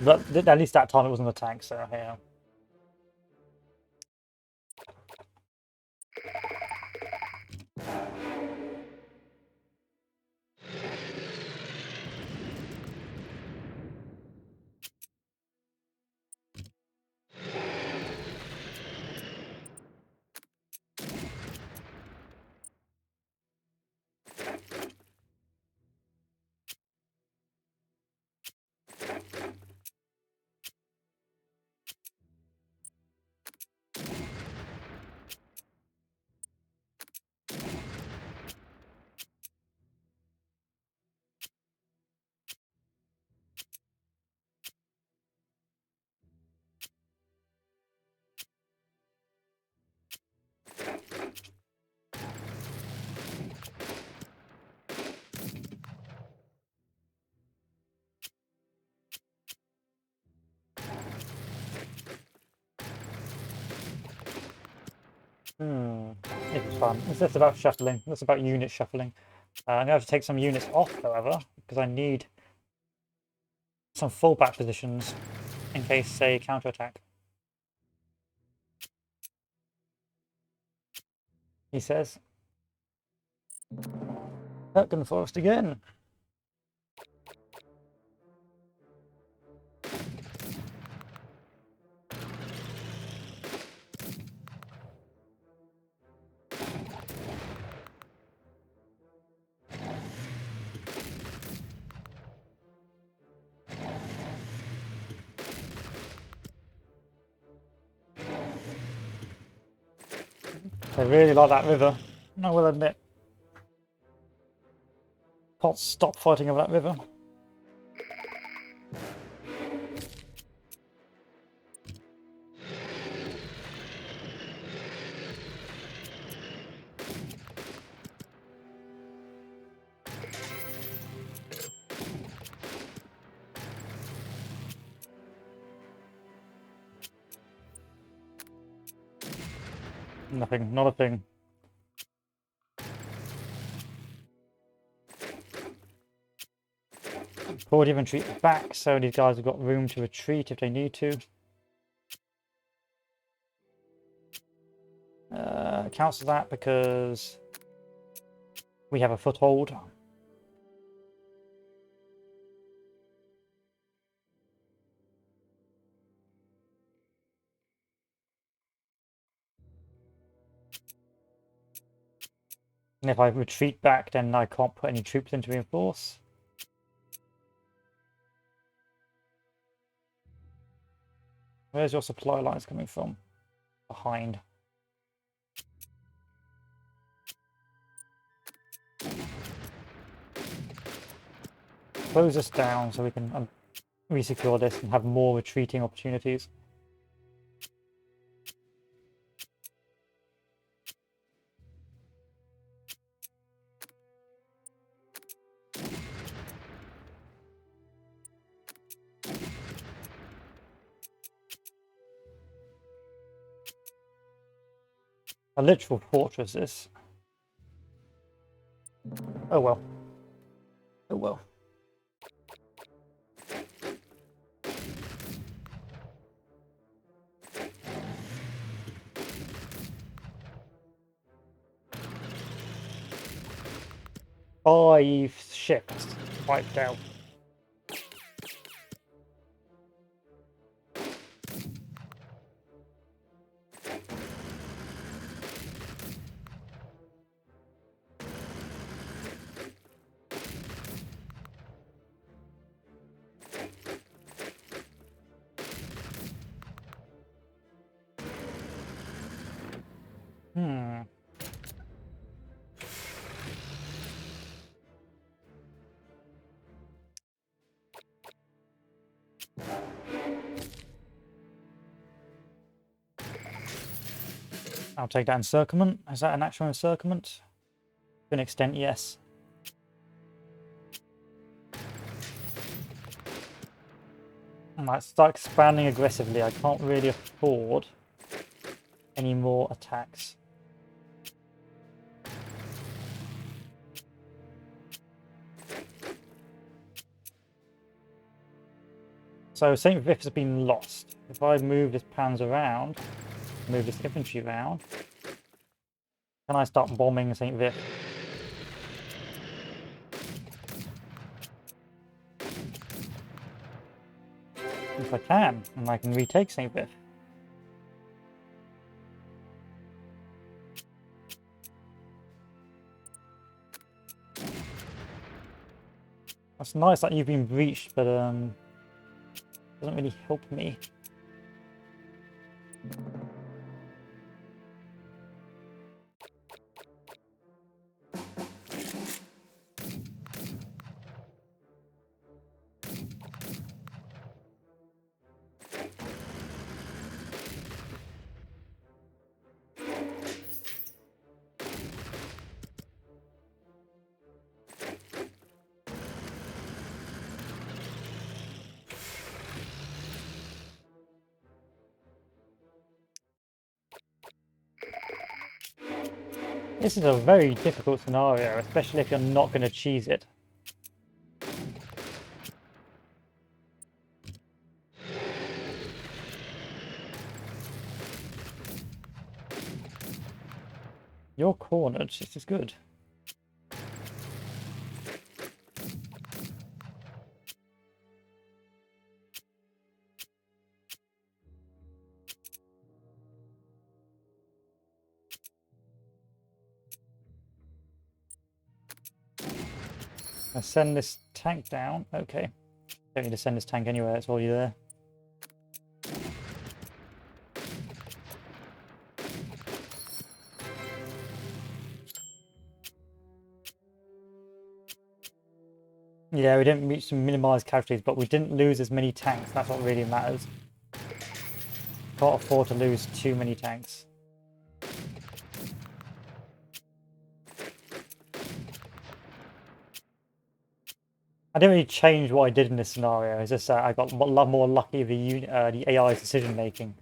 But at least that time it wasn't a tank, so yeah. It was fun. It's just about shuffling. It's about unit shuffling. I'm going to have to take some units off, however, because I need some fallback positions in case they counterattack. He says. Erkin Forest again. I really like that river. I will admit. Can't stop fighting over that river. Nothing, not a thing. Forward infantry back, so these guys have got room to retreat if they need to. Cancel that because we have a foothold. And if I retreat back, then I can't put any troops in to reinforce. Where's your supply lines coming from? Behind. Close this down so we can resecure this and have more retreating opportunities. A literal fortress, this. Oh well. Oh well. Five ships wiped out. Hmm. I'll take that encirclement. Is that an actual encirclement? To an extent, yes. I might start expanding aggressively. I can't really afford any more attacks. So St. Vith has been lost. If I move this Panzer around, move this infantry around, can I start bombing St. Vith? If I can, and I can retake St. Vith. That's nice that you've been breached, but doesn't really help me. This is a very difficult scenario, especially if you're not going to cheese it. You're cornered. This is good. I send this tank down. Okay. Don't need to send this tank anywhere. It's already there. Yeah, we didn't reach some minimised casualties, but we didn't lose as many tanks. That's what really matters. Can't afford to lose too many tanks. I didn't really change what I did in this scenario. It's just I got a lot more lucky with the AI's decision making.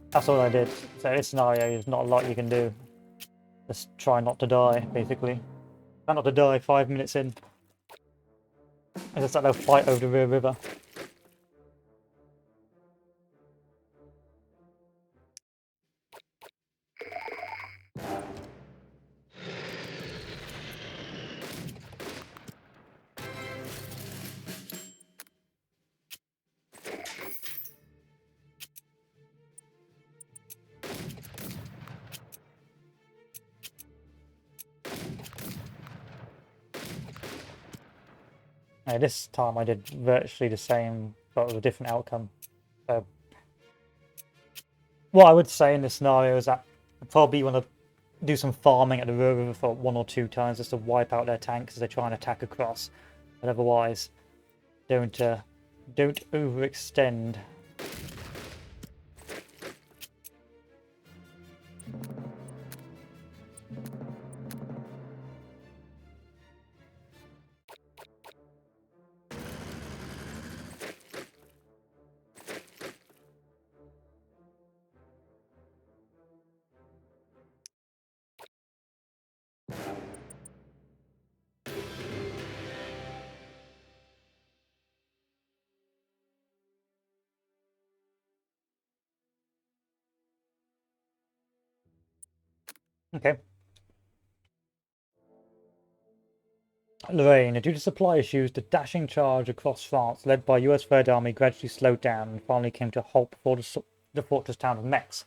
That's all I did. So this scenario, there's not a lot you can do. Just try not to die, basically. Try not to die 5 minutes in. I just had a fight over the rear river. This time I did virtually the same, but with a different outcome. So, what I would say in this scenario is that I probably want to do some farming at the rear river for 1 or 2 turns just to wipe out their tanks as they try and attack across. But otherwise, don't overextend. Okay. Lorraine, due to supply issues, the dashing charge across France, led by US Third Army, gradually slowed down and finally came to a halt before the fortress town of Metz.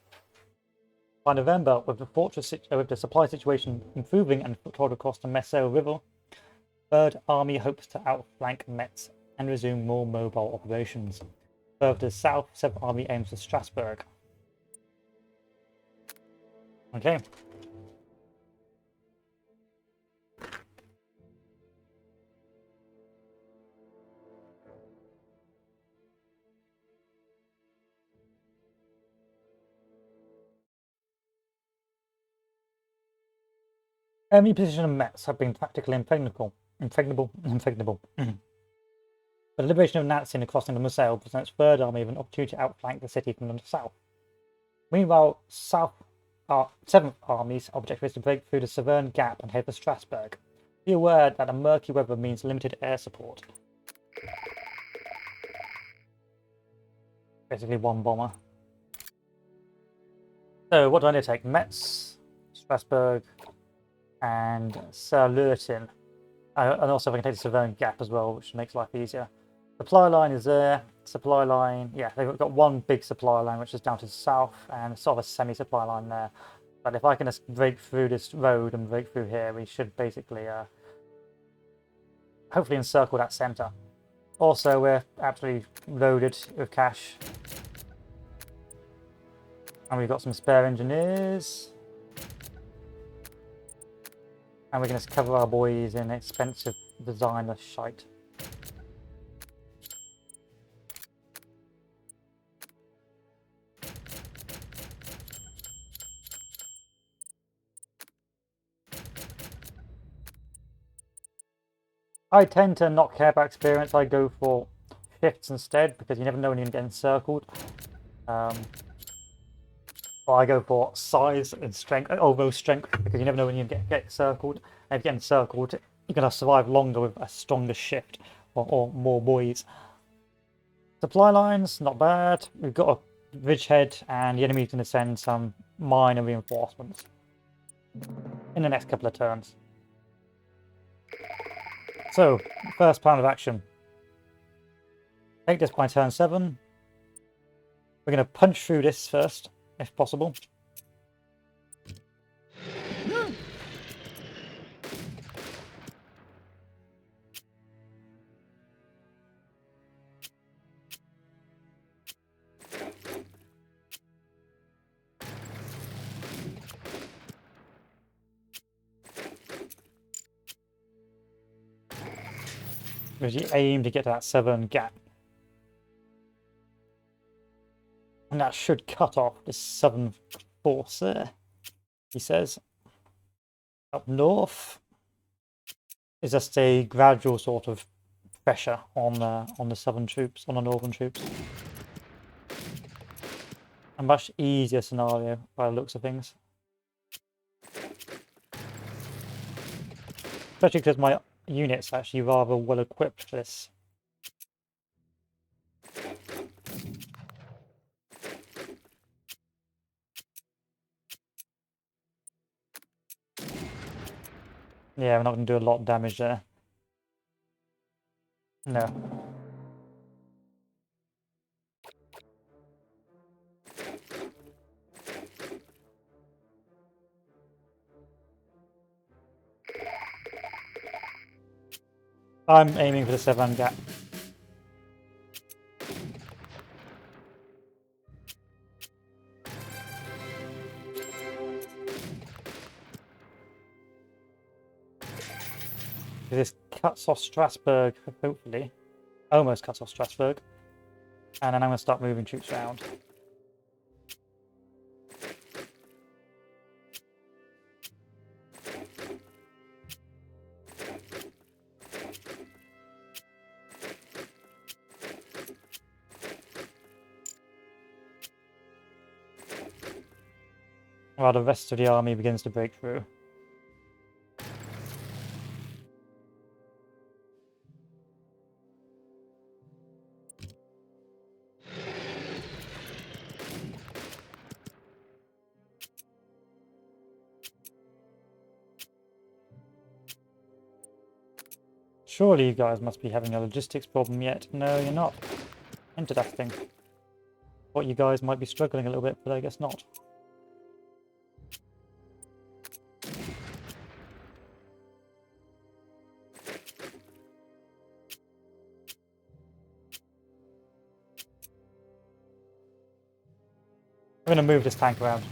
By November, with the supply situation improving and foothold across the Messel River, Third Army hopes to outflank Metz and resume more mobile operations. Further to the south, Seventh Army aims for Strasbourg. Okay. Enemy position of Mets have been practically impregnable. Impregnable. The liberation of Nazi and the crossing of the Moselle presents Third Army with an opportunity to outflank the city from the south. Meanwhile, 7th Army's objective is to break through the Severn Gap and head for Strasbourg. Be aware that the murky weather means limited air support. Basically one bomber. So what do I need to take? Metz, Strasbourg, and Saarlouis. And also if I can take the Severn Gap as well, which makes life easier. Supply line is there. Supply line, yeah, they've got one big supply line which is down to the south and sort of a semi-supply line there. But if I can just break through this road and break through here, we should basically hopefully encircle that centre. Also, we're absolutely loaded with cash. And we've got some spare engineers. And we can just cover our boys in expensive designer shite. I tend to not care about experience. I go for shifts instead because you never know when you're going to get encircled. Or I go for size and strength, overall strength, because you never know when you get encircled. And if you get encircled, you're going to survive longer with a stronger shift or more boys. Supply lines, not bad. We've got a bridgehead, and the enemy's going to send some minor reinforcements in the next couple of turns. So, first plan of action. Take this by turn 7. We're going to punch through this first, if possible. Because you aim to get to that Severn Gap. And that should cut off this southern force there, he says. Up north is just a gradual sort of pressure on the southern troops, on the northern troops. A much easier scenario by the looks of things. Especially because my unit's actually rather well equipped for this. Yeah, we're not going to do a lot of damage there. No. I'm aiming for the Severn Gap. This cuts off Strasbourg, hopefully. Almost cuts off Strasbourg. And then I'm going to start moving troops around. While the rest of the army begins to break through. Surely you guys must be having a logistics problem yet. No, you're not. Interesting. Thought you guys might be struggling a little bit, but I guess not. I'm going to move this tank around.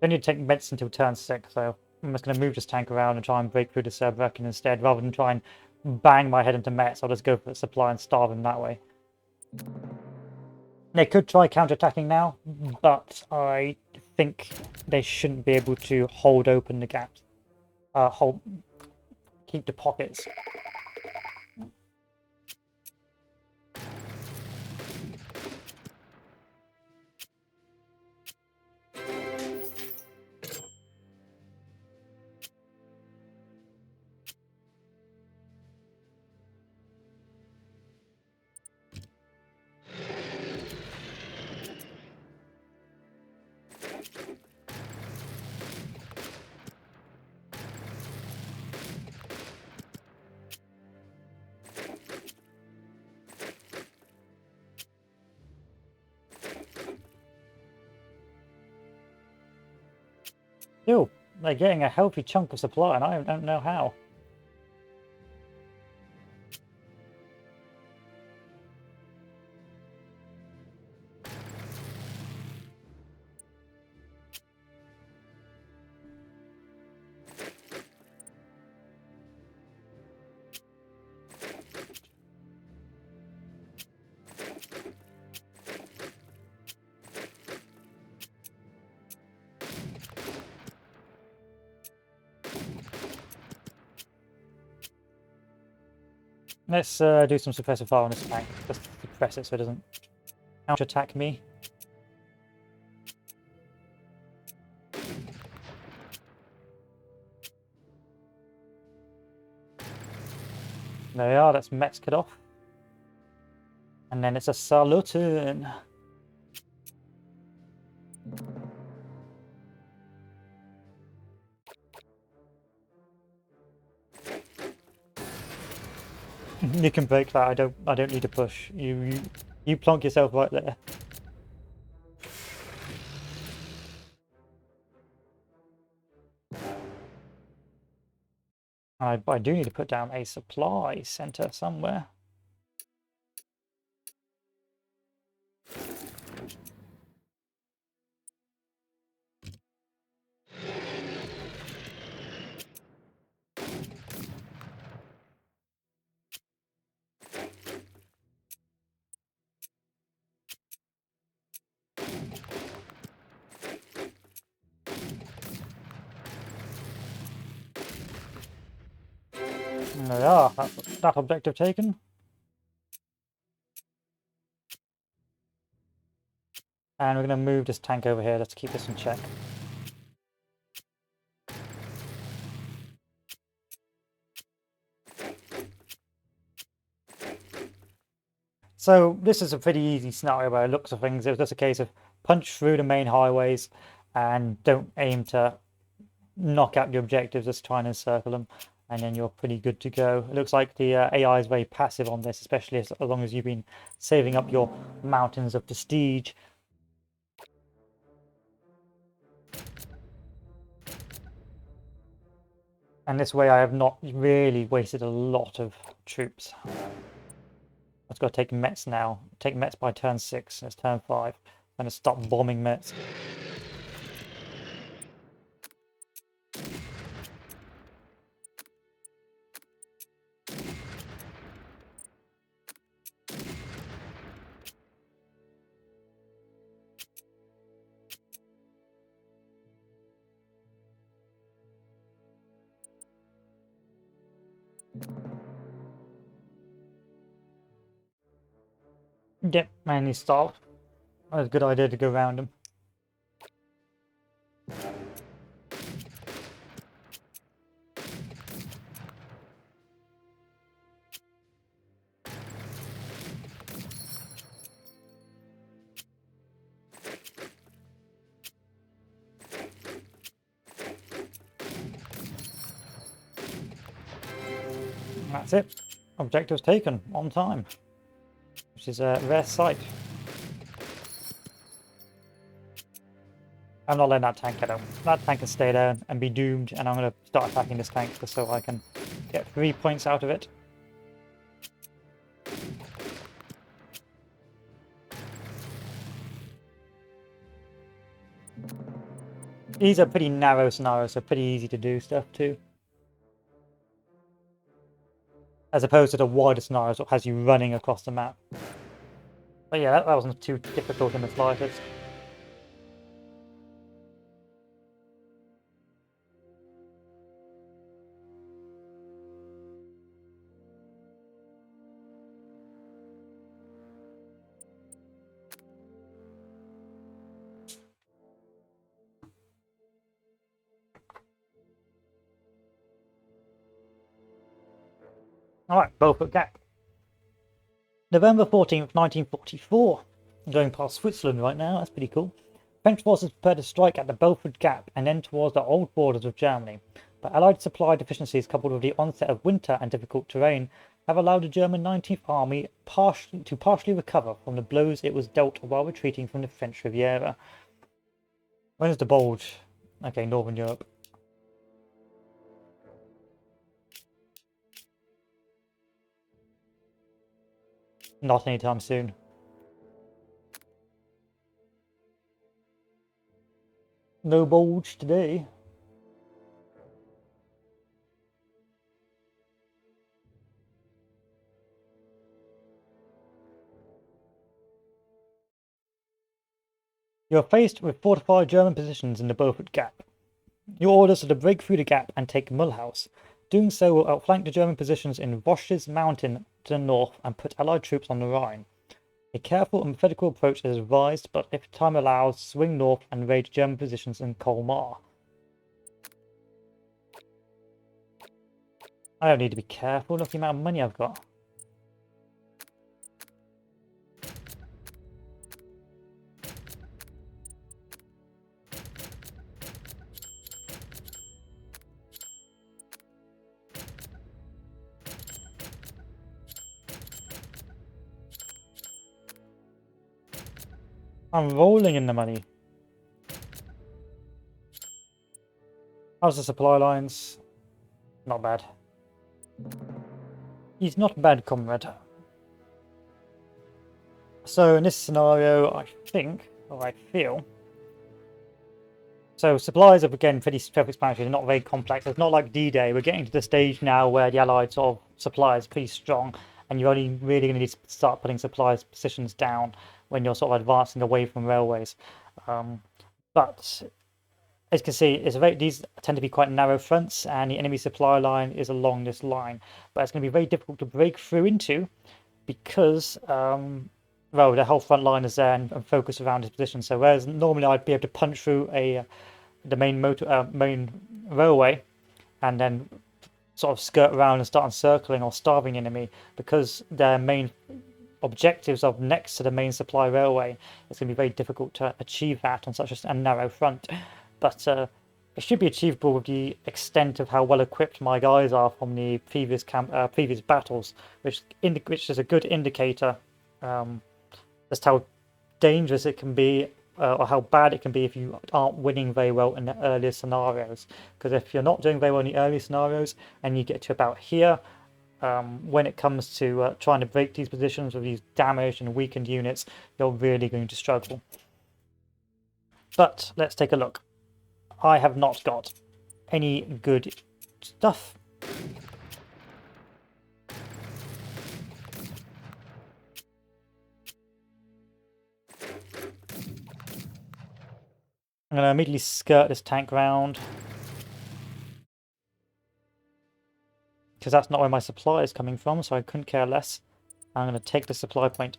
Don't need to take meds until turn 6, so I'm just going to move this tank around and try and break through the Cerberus instead, rather than try and bang my head into Mets. I'll just go for the supply and starve him that way. They could try counterattacking now, but I think they shouldn't be able to hold open the gaps. Keep the pockets. Still, they're getting a healthy chunk of supply, and I don't know how. Let's do some suppressive fire on this tank. Just suppress it so it doesn't counterattack me. There we are, that's Mets cut off. And then it's a Salutin. You can break that. I don't need to push. You plonk yourself right there. I do need to put down a supply center somewhere. There we are. That objective taken. And we're going to move this tank over here. Let's keep this in check. So this is a pretty easy scenario by the looks of things. It was just a case of punch through the main highways and don't aim to knock out the objectives, just try and encircle them, and then you're pretty good to go. It looks like the AI is very passive on this, especially as long as you've been saving up your mountains of prestige. And this way I have not really wasted a lot of troops. Let's go take Metz now. Take Metz by turn 6. It's turn 5. I'm going to start bombing Metz. Yep, and he stopped. That was a good idea to go around him. And that's it. Objectives taken on time, which is a rare sight. I'm not letting that tank get out. That tank can stay there and be doomed, and I'm going to start attacking this tank just so I can get 3 points out of it. These are pretty narrow scenarios, so pretty easy to do stuff too. As opposed to the wider scenarios that has you running across the map. But yeah, that wasn't too difficult in the slightest. Alright, Beaufort Gap. November 14th, 1944. I'm going past Switzerland right now, that's pretty cool. French forces prepared to strike at the Belfort Gap and then towards the old borders of Germany. But Allied supply deficiencies coupled with the onset of winter and difficult terrain have allowed the German 19th Army to partially recover from the blows it was dealt while retreating from the French Riviera. When is the bulge? Okay, Northern Europe. Not anytime soon. No bulge today. You are faced with fortified German positions in the Beaufort Gap. Your orders are to break through the gap and take Mulhouse. Doing so will outflank the German positions in Vosges Mountain to the north and put Allied troops on the Rhine. A careful and methodical approach is advised, but if time allows, swing north and raid German positions in Colmar. I don't need to be careful, look at the amount of money I've got. I'm rolling in the money. How's the supply lines? Not bad. He's not bad, comrade. So in this scenario, I think, or I feel... So supplies are, again, pretty self-explanatory. They're not very complex. It's not like D-Day. We're getting to the stage now where the Allied sort of supply is pretty strong, and you're only really going to need to start putting supplies positions down when you're sort of advancing away from railways. But as you can see, these tend to be quite narrow fronts, and the enemy supply line is along this line. But it's going to be very difficult to break through into because, well, the whole front line is there and focus around his position. So whereas normally I'd be able to punch through the main railway and then sort of skirt around and start encircling or starving the enemy, because their main objectives are next to the main supply railway, it's going to be very difficult to achieve that on such a narrow front. But it should be achievable with the extent of how well equipped my guys are from the previous battles, which is a good indicator as to how dangerous it can be, or how bad it can be if you aren't winning very well in the earlier scenarios. Because if you're not doing very well in the early scenarios and you get to about here, when it comes to trying to break these positions with these damaged and weakened units, you're really going to struggle. But let's take a look. I have not got any good stuff. I'm going to immediately skirt this tank round, because that's not where my supply is coming from, so I couldn't care less. I'm going to take the supply point.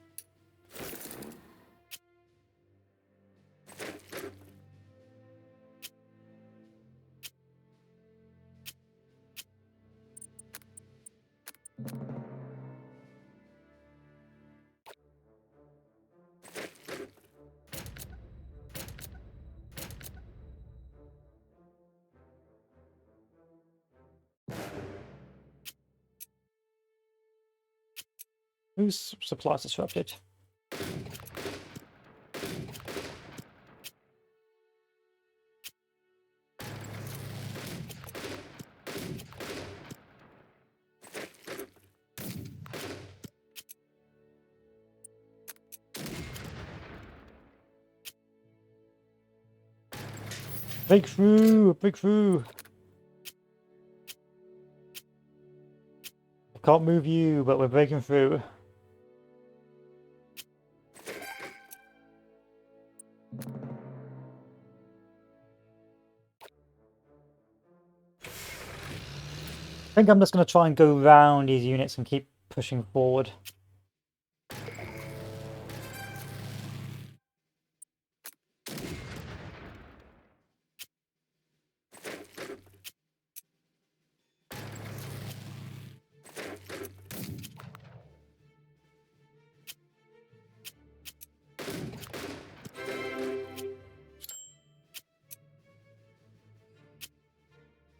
Whose supplies disrupted? Break through! Break through! I can't move you, but we're breaking through. I think I'm just going to try and go round these units and keep pushing forward.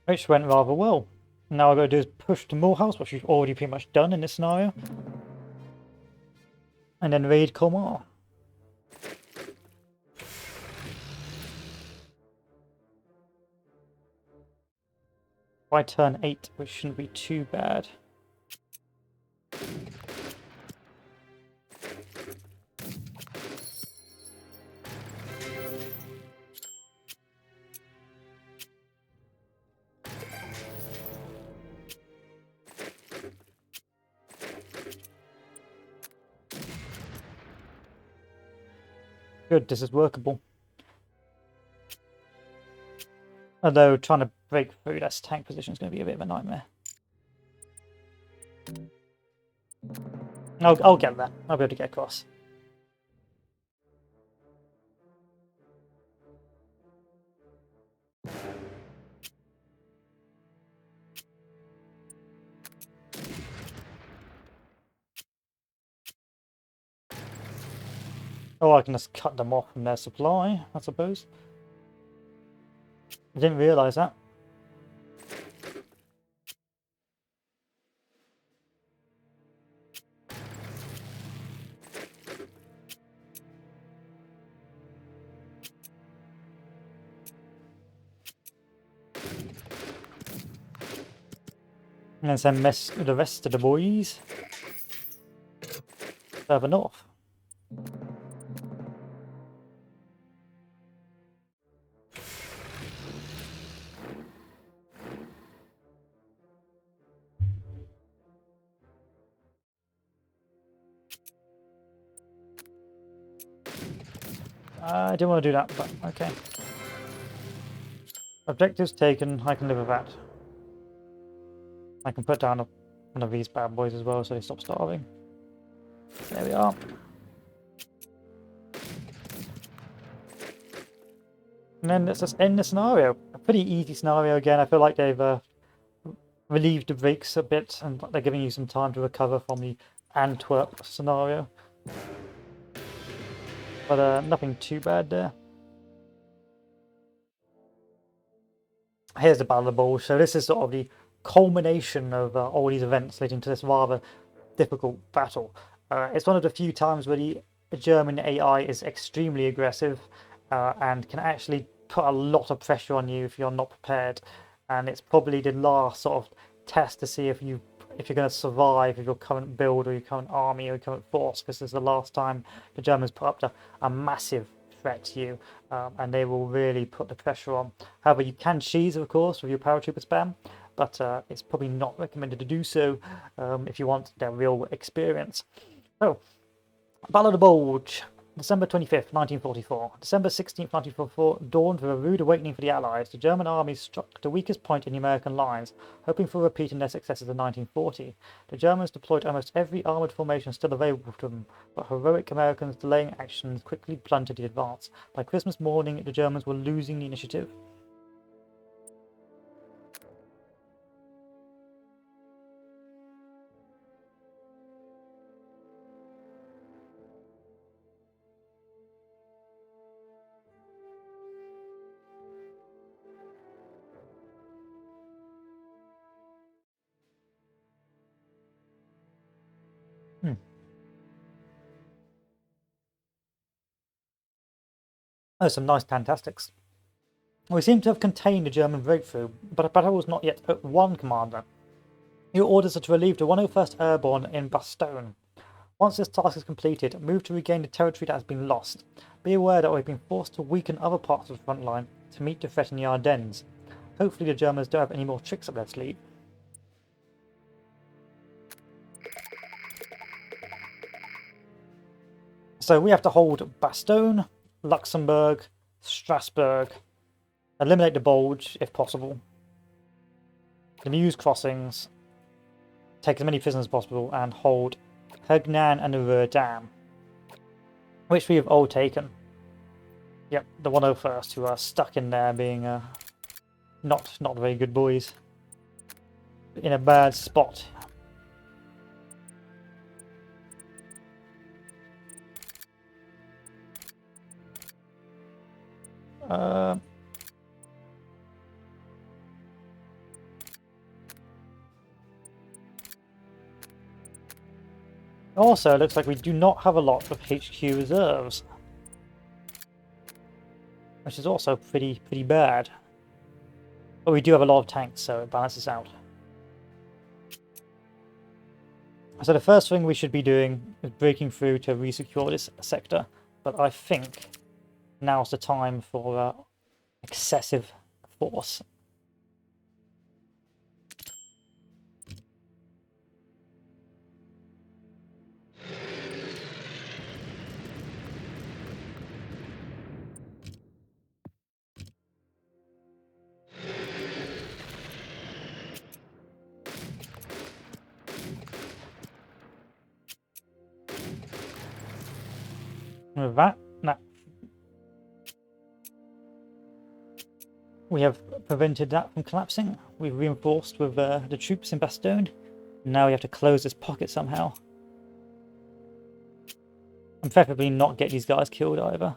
Which went rather well. Now I've got to do is push to Morehouse, which we've already pretty much done in this scenario. And then raid Colmar. By turn 8, which shouldn't be too bad. Good, this is workable. Although trying to break through this tank position is going to be a bit of a nightmare. I'll get that. I'll be able to get across. Oh, I can just cut them off from their supply, I suppose. I didn't realise that. And then send mess with the rest of the boys further north. I didn't want to do that, but okay. Objectives taken, I can live with that. I can put down one of these bad boys as well so they stop starving. There we are. And then let's just end the scenario. A pretty easy scenario again. I feel like they've relieved the brakes a bit and they're giving you some time to recover from the Antwerp scenario. But nothing too bad there. Here's the Battle of the Bulge. So this is sort of the culmination of all these events leading to this rather difficult battle. It's one of the few times where the German AI is extremely aggressive and can actually put a lot of pressure on you if you're not prepared. And it's probably the last sort of test to see if you're going to survive with your current build or your current army or your current force, because this is the last time the Germans put up a massive threat to you, and they will really put the pressure on. However, you can cheese, of course, with your paratrooper spam, but it's probably not recommended to do so if you want their real experience. So, Battle of the Bulge, December 25th, 1944. December 16th, 1944 dawned with a rude awakening for the Allies. The German army struck the weakest point in the American lines, hoping for a repeat in their successes in 1940. The Germans deployed almost every armoured formation still available to them, but heroic Americans delaying actions quickly blunted the advance. By Christmas morning, the Germans were losing the initiative. Oh, some nice fantastics. We seem to have contained the German breakthrough, but a battle was not yet won, Commander. Your orders are to relieve the 101st Airborne in Bastogne. Once this task is completed, move to regain the territory that has been lost. Be aware that we've been forced to weaken other parts of the front line. to meet the threat in the Ardennes. Hopefully the Germans don't have any more tricks up their sleeve. So we have to hold Bastogne, Luxembourg, Strasbourg, eliminate the Bulge if possible, the Meuse crossings, take as many prisoners as possible, and hold Hugnan and the Ruhr Dam, which we have all taken. Yep, the 101st, who are stuck in there being not very good boys. In a bad spot. Also, it looks like we do not have a lot of HQ reserves, which is also pretty bad. But we do have a lot of tanks, so it balances out. So the first thing we should be doing is breaking through to re-secure this sector. But I think now's the time for excessive force. With that, we have prevented that from collapsing. We've reinforced with the troops in Bastogne. Now we have to close this pocket somehow. And preferably not get these guys killed either.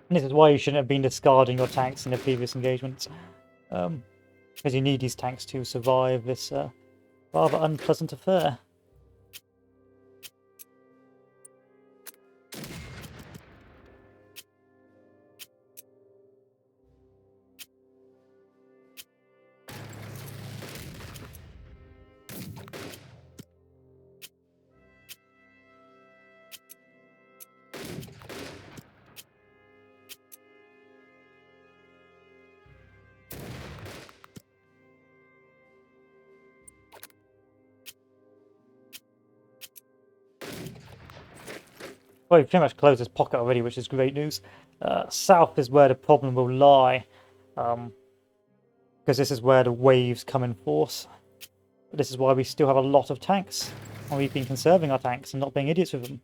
And this is why you shouldn't have been discarding your tanks in the previous engagements. Because you need these tanks to survive this rather unpleasant affair. Well, we've pretty much closed this pocket already, which is great news. South is where the problem will lie, because this is where the waves come in force. But this is why we still have a lot of tanks, and we've been conserving our tanks and not being idiots with them.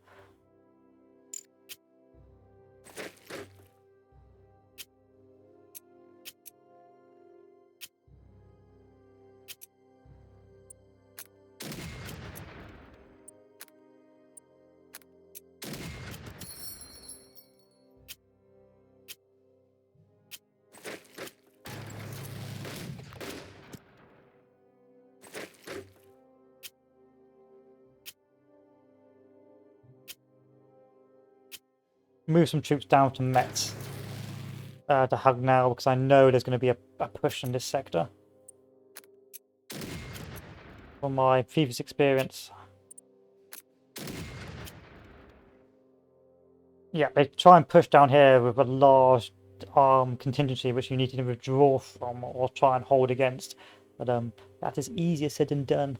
Move some troops down to Metz, to hug now, because I know there's going to be a push in this sector. From my previous experience. Yeah, they try and push down here with a large contingency, which you need to withdraw from or try and hold against. But that is easier said than done.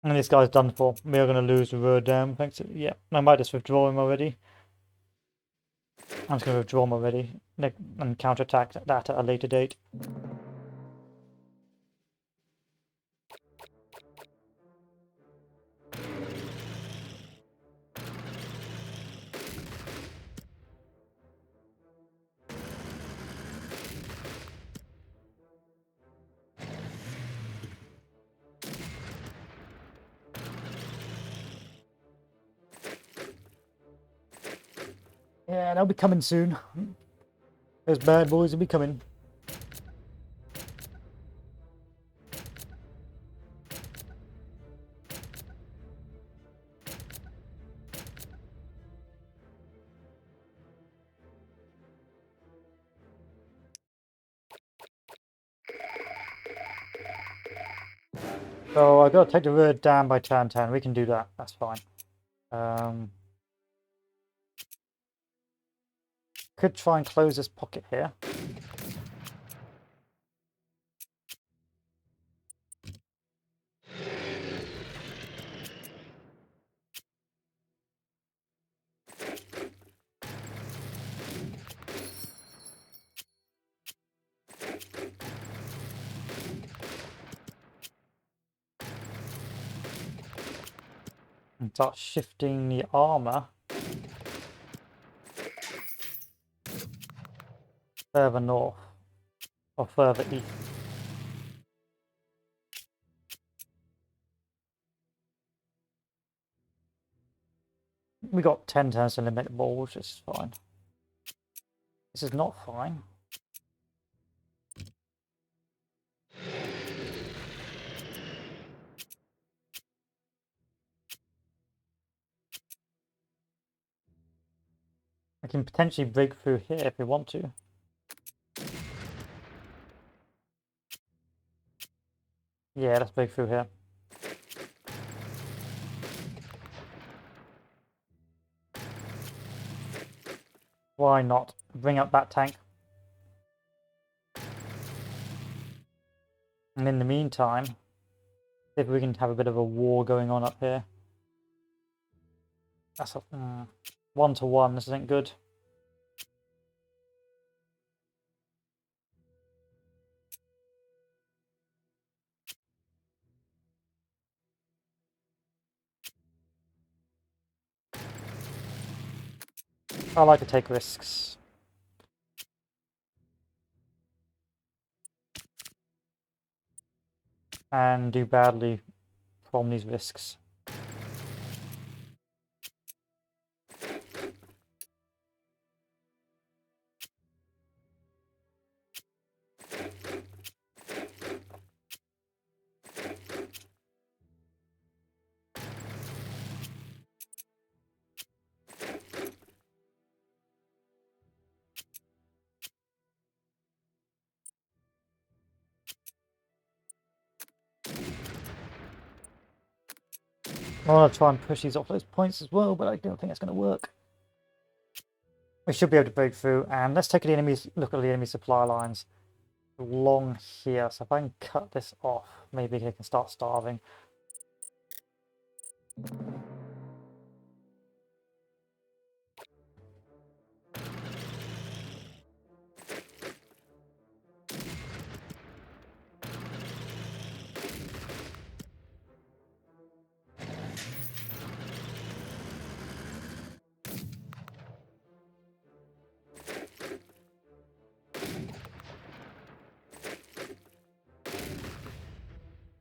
And this guy's done for. We are going to lose the road down. Thanks. Yeah, I might just withdraw him already. I'm just going to withdraw him already and counterattack that at a later date. Yeah, they'll be coming soon. Those bad boys will be coming. So I gotta take the road down by turn 10. We can do that. That's fine. Could try and close this pocket here. And start shifting the armor further north or further east. We got 10 turns to limit ball, which is fine. This is not fine. I can potentially break through here if we want to. Yeah, let's break through here. Why not? Bring up that tank. And in the meantime, see if we can have a bit of a war going on up here. That's a 1-to-1. This isn't good. I like to take risks. And do badly from these risks. I want to try and push these off those points as well, but I don't think it's going to work. We should be able to break through, and let's take a look at the enemy supply lines along here. So if I can cut this off, maybe they can start starving.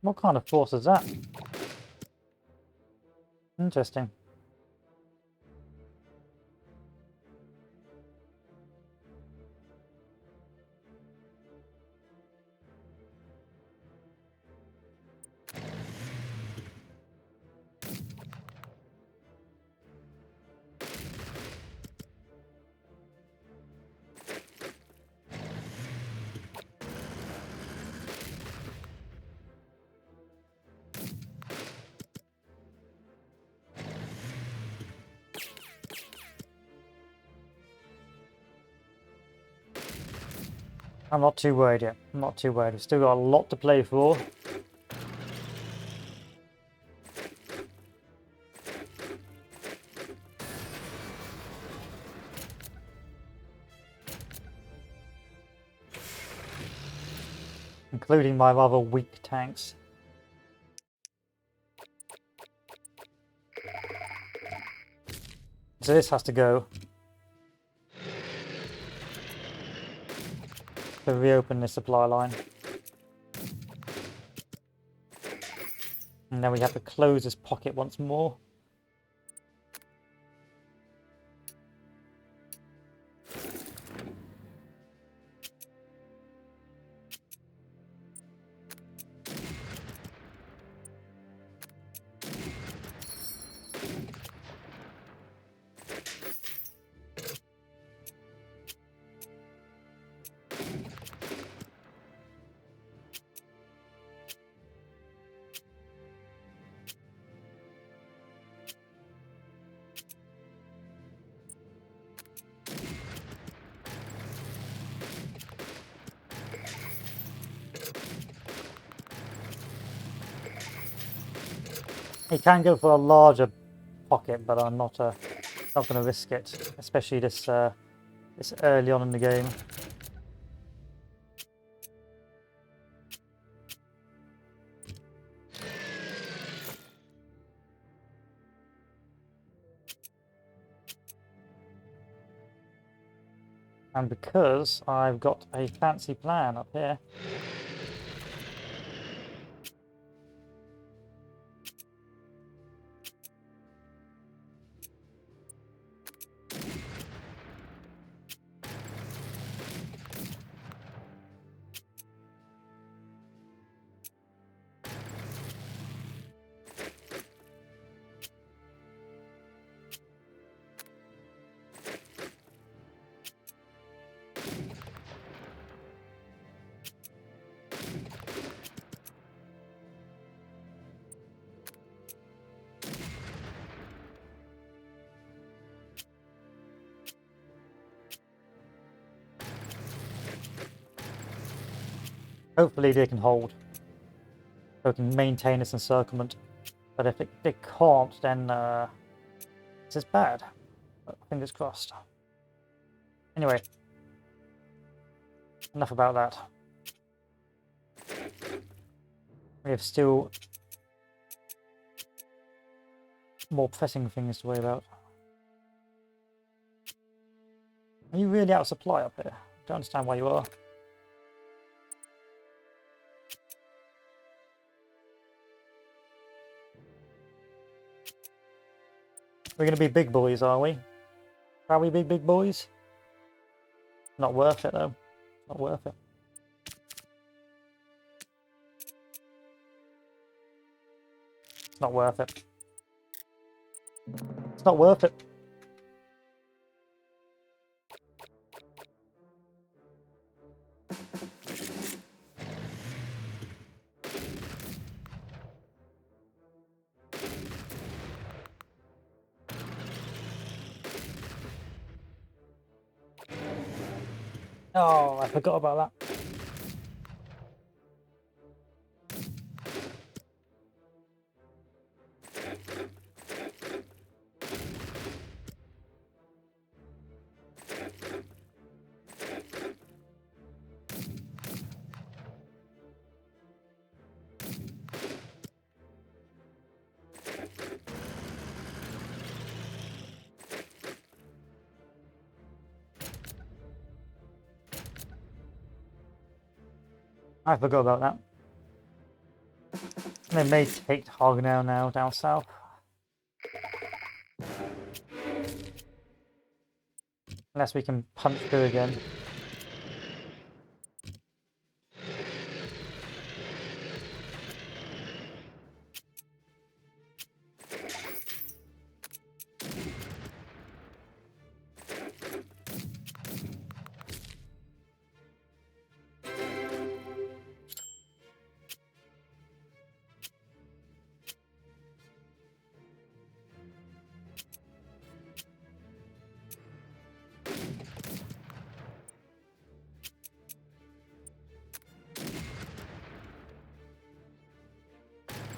What kind of force is that? Interesting. I'm not too worried yet. I'm not too worried. We've still got a lot to play for. Including my rather weak tanks. So this has to go. To reopen the supply line. And then we have to close this pocket once more. He can go for a larger pocket, but I'm not going to risk it, especially this early on in the game. And because I've got a fancy plan up here. Hopefully they can hold. So we can maintain this encirclement. But if they can't, then this is bad. But fingers crossed. Anyway, enough about that. We have still more pressing things to worry about. Are you really out of supply up here? I don't understand why you are. We're going to be big boys, are we? Are we big boys? Not worth it, though. Not worth it. It's not worth it. It's not worth it. Oh, I forgot about that. I forgot about that. They may take Hagenau now down south. Unless we can punch through again.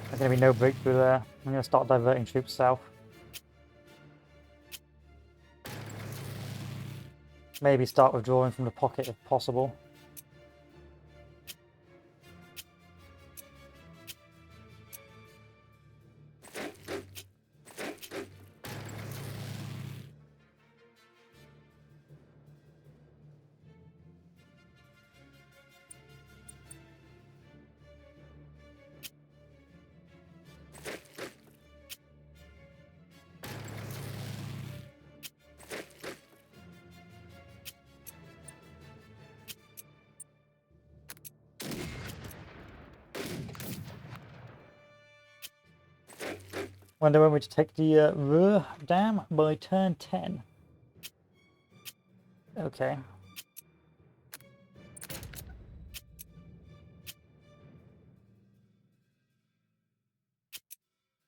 There's going to be no breakthrough there. I'm going to start diverting troops south. Maybe start withdrawing from the pocket if possible. Wonder when we to take the Ruhr Dam by turn 10. Okay.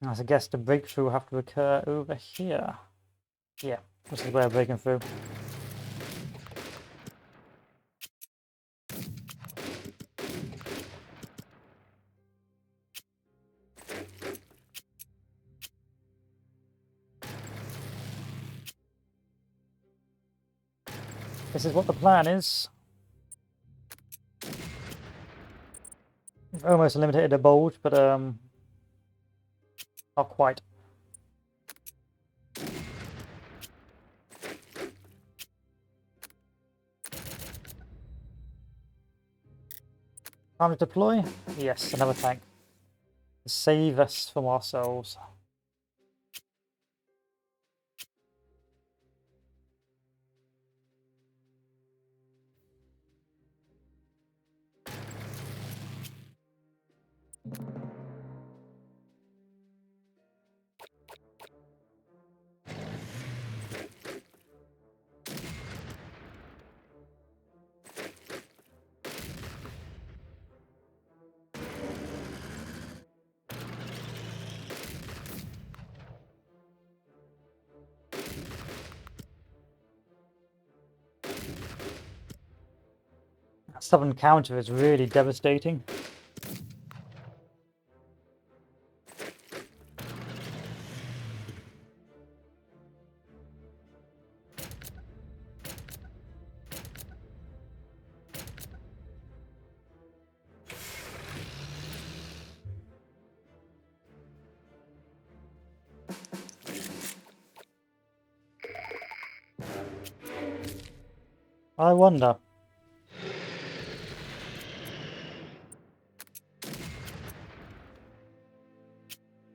I guess the breakthrough will have to occur over here. Yeah, this is where we're breaking through. This is what the plan is. We've almost eliminated a bulge, but not quite. Time to deploy? Yes, another tank. Save us from ourselves. That southern counter is really devastating. I wonder.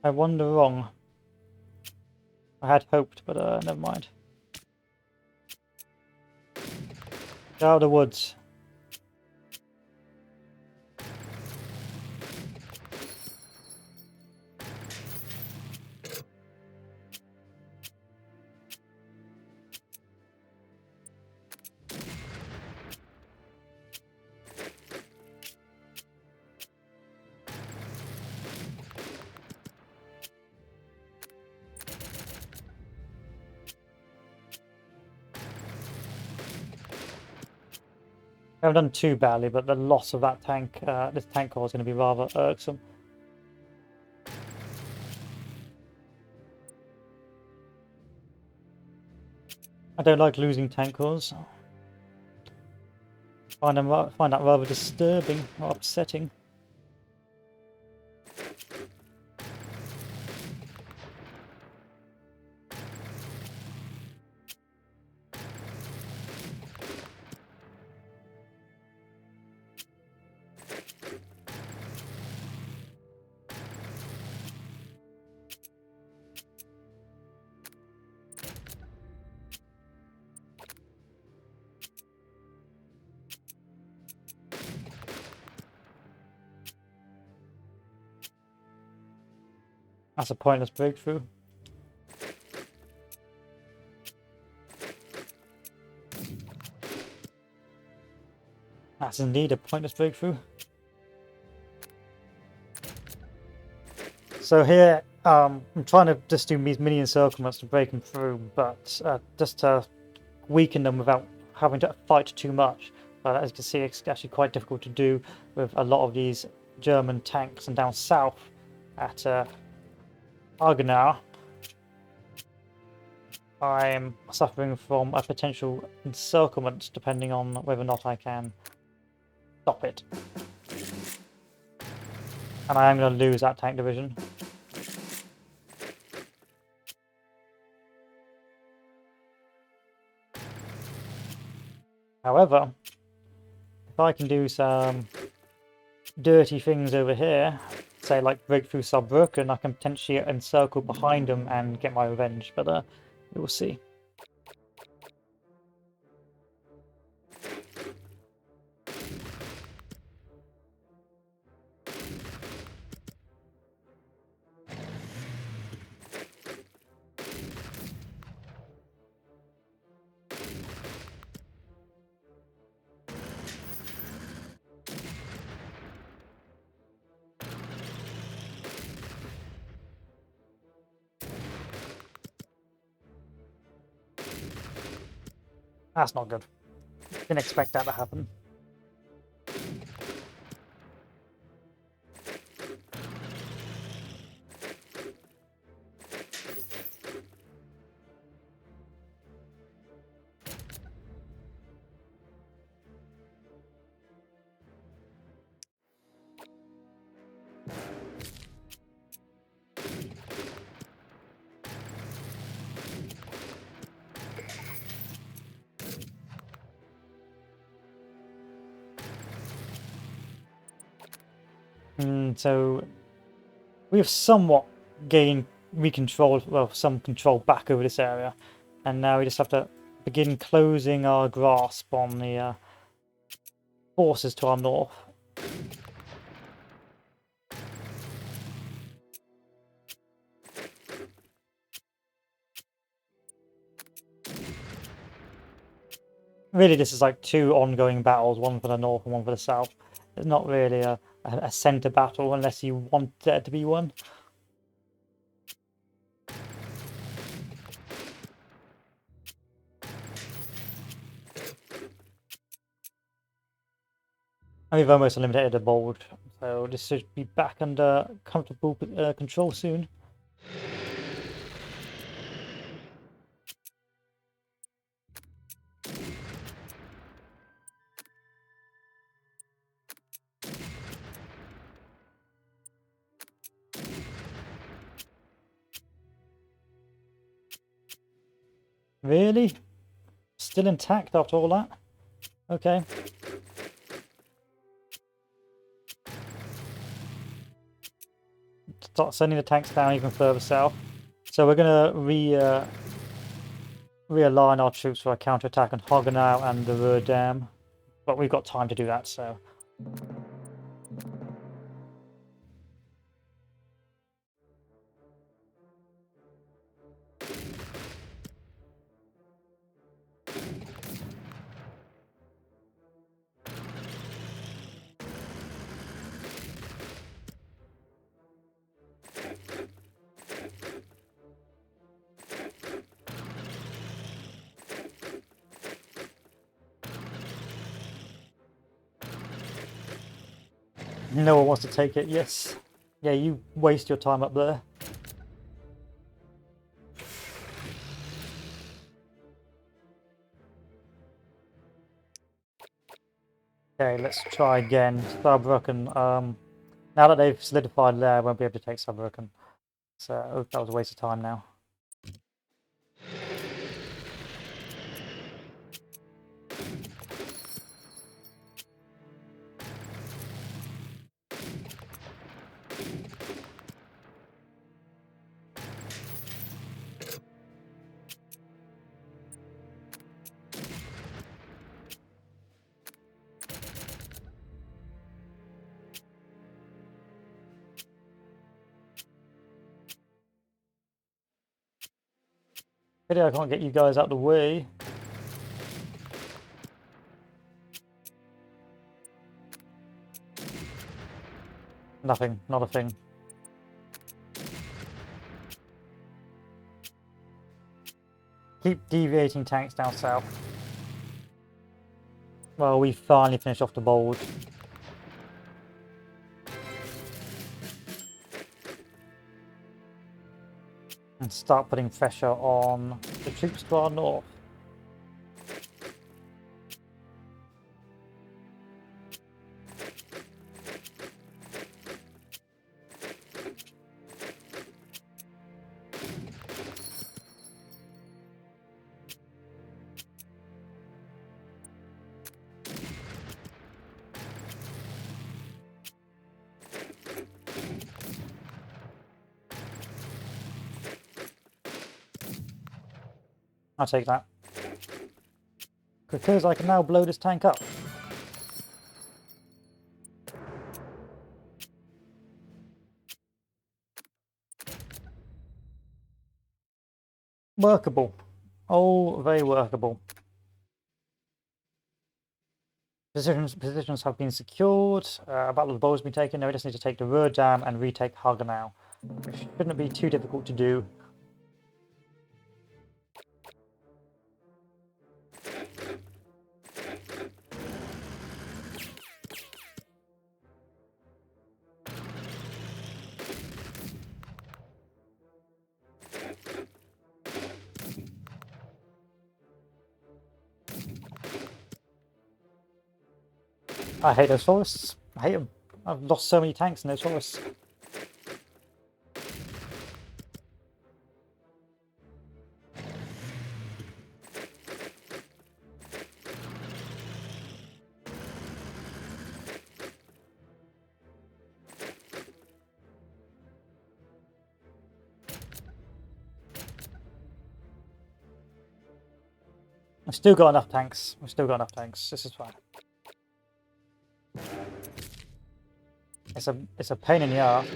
I wonder wrong. I had hoped, but never mind. Get out of the woods. I haven't done too badly, but the loss of that tank, this tank core is going to be rather irksome. I don't like losing tank cores. Find that rather disturbing or upsetting. That's a pointless breakthrough. That's indeed a pointless breakthrough. So here, I'm trying to just do these mini encirclements to break them through, but just to weaken them without having to fight too much. But as you can see, it's actually quite difficult to do with a lot of these German tanks. And down south at Argenau, I'm suffering from a potential encirclement, depending on whether or not I can stop it. And I am going to lose that tank division. However, if I can do some dirty things over here, say like break through Saarbrücken, I can potentially encircle behind them and get my revenge, but we will see. That's not good. Didn't expect that to happen. So we have somewhat gained some control back over this area, and now we just have to begin closing our grasp on the forces to our north. Really, this is like two ongoing battles, one for the north and one for the south. It's not really a centre battle unless you want there to be one. And we've almost eliminated the bold, so this should be back under comfortable control soon. Really? Still intact after all that? Okay. Start sending the tanks down even further south. So we're going to realign our troops for a counterattack on Hagenau and the Ruhr Dam. But we've got time to do that, so... No one wants to take it, yes. Yeah, you waste your time up there. Okay, let's try again. Saarbrücken. Now that they've solidified there, I won't be able to take Saarbrücken. So that was a waste of time now. Pity I can't get you guys out of the way. Nothing, not a thing. Keep deviating tanks down south. Well, we finally finished off the bold. And start putting pressure on the troops to our north. I'll take that. Because I can now blow this tank up. Workable. Oh, very workable. Positions have been secured. A battle of the bow has been taken. Now we just need to take the Ruhr Dam and retake Hagenau. Which shouldn't be too difficult to do. I hate those forests. I hate them. I've lost so many tanks in those forests. We've still got enough tanks. We've still got enough tanks. This is fine. It's a pain in the ass,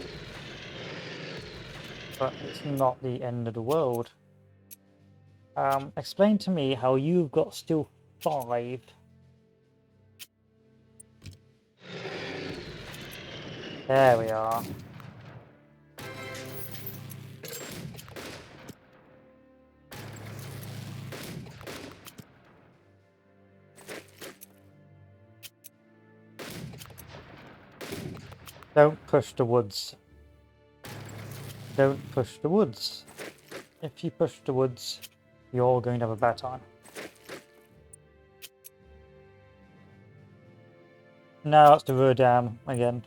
but it's not the end of the world. Explain to me how you've got still 5. There we are. Don't push the woods. Don't push the woods. If you push the woods, you're going to have a bad time. Now it's the Ruhr Dam again.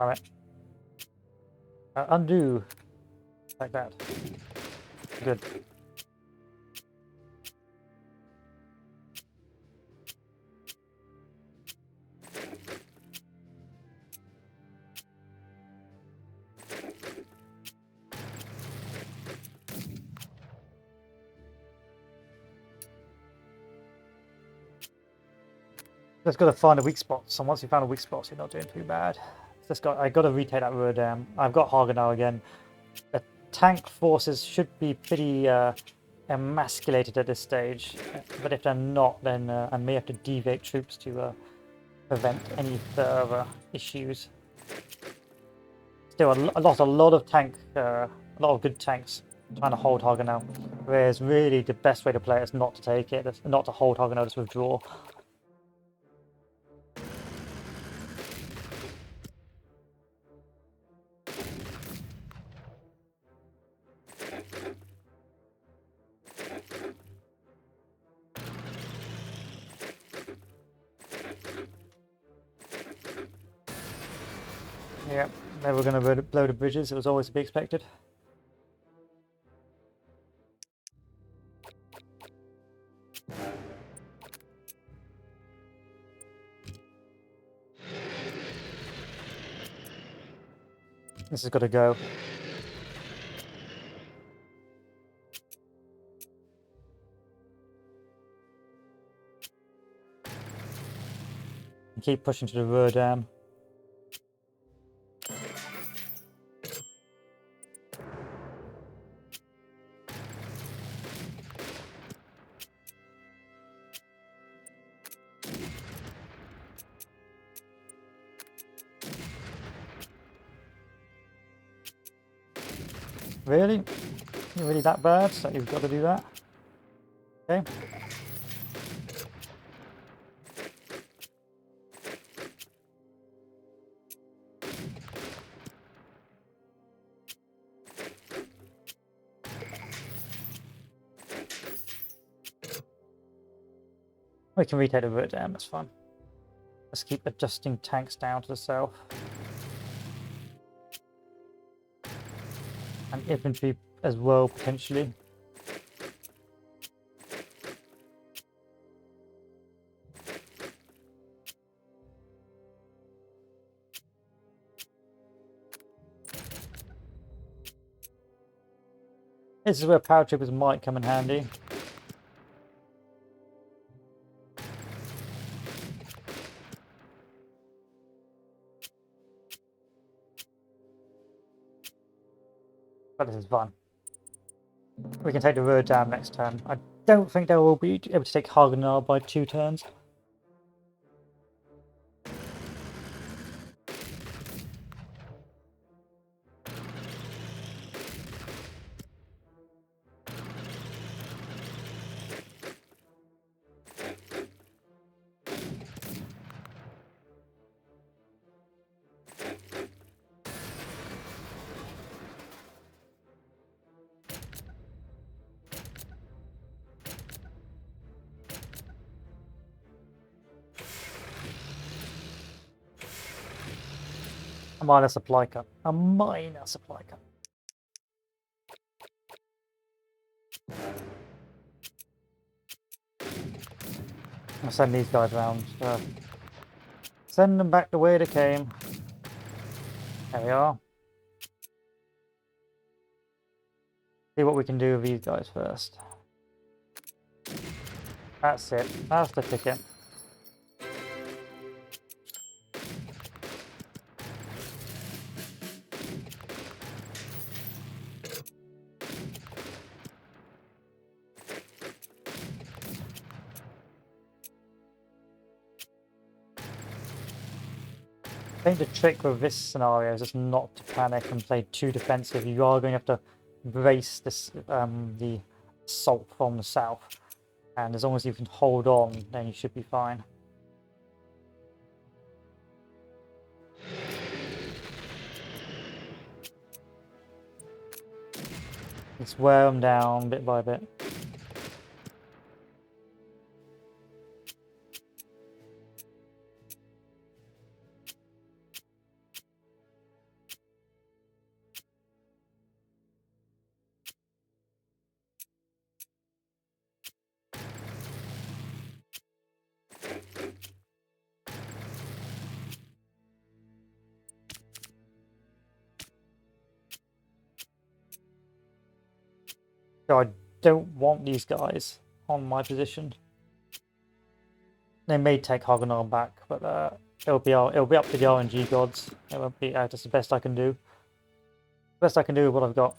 Alright. Undo. Like that. Good. Just got to find a weak spot. So once you found a weak spot, you're not doing too bad. I got to retake that Ruhr Dam. I've got Hagenau again. The tank forces should be pretty emasculated at this stage, but if they're not, then I may have to deviate troops to prevent any further issues. Still, a lot of tank, a lot of good tanks trying to hold Hagenau. Whereas really the best way to play it is not to take it, not to hold Hagenau, just withdraw. Yeah, they were going to blow the bridges. It was always to be expected. This has got to go. Keep pushing to the Ruhr Dam. Really? You're really that bad that you've got to do that? Okay. We can retake the Ruhr Dam, that's fine. Let's keep adjusting tanks down to the south. And infantry as well, potentially. This is where paratroopers might come in handy. But this is fun. We can take the Ruhr Dam next turn. I don't think they will be able to take Hagenau by 2 turns. A minor supply cut. A minor supply cut. I'll send these guys around. Send them back the way they came. There we are. See what we can do with these guys first. That's it. That's the ticket. I think the trick with this scenario is just not to panic and play too defensive. You are going to have to brace this, the assault from the south. And as long as you can hold on, then you should be fine. Just wear them down bit by bit. So I don't want these guys on my position. They may take Hagenarm back, but it'll be up to the RNG gods. It won't be. That's the best I can do. Best I can do with what I've got.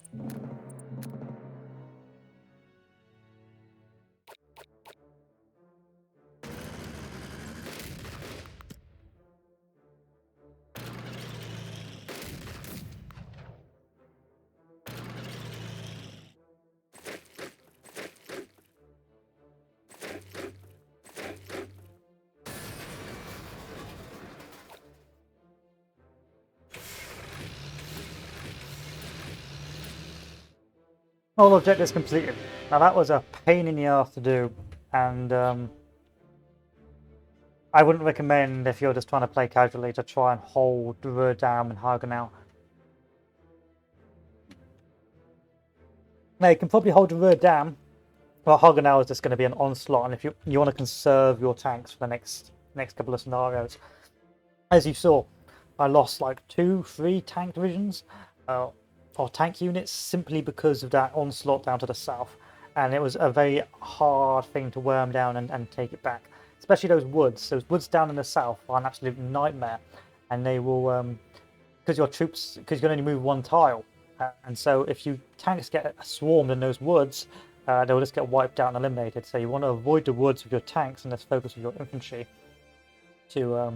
All objectives completed. Now that was a pain in the ass to do, and I wouldn't recommend if you're just trying to play casually to try and hold Verdam and Hagenau. Now you can probably hold Verdam, well Hagenau is just going to be an onslaught, and if you want to conserve your tanks for the next couple of scenarios. As you saw, I lost like 2-3 tank divisions. Or tank units simply because of that onslaught down to the south, and it was a very hard thing to wear them down and take it back, especially those woods. Those woods down in the south are an absolute nightmare, and they will because your troops, because you can only move one tile, and so if you tanks get swarmed in those woods, they will just get wiped out and eliminated. So you want to avoid the woods with your tanks and just focus with your infantry to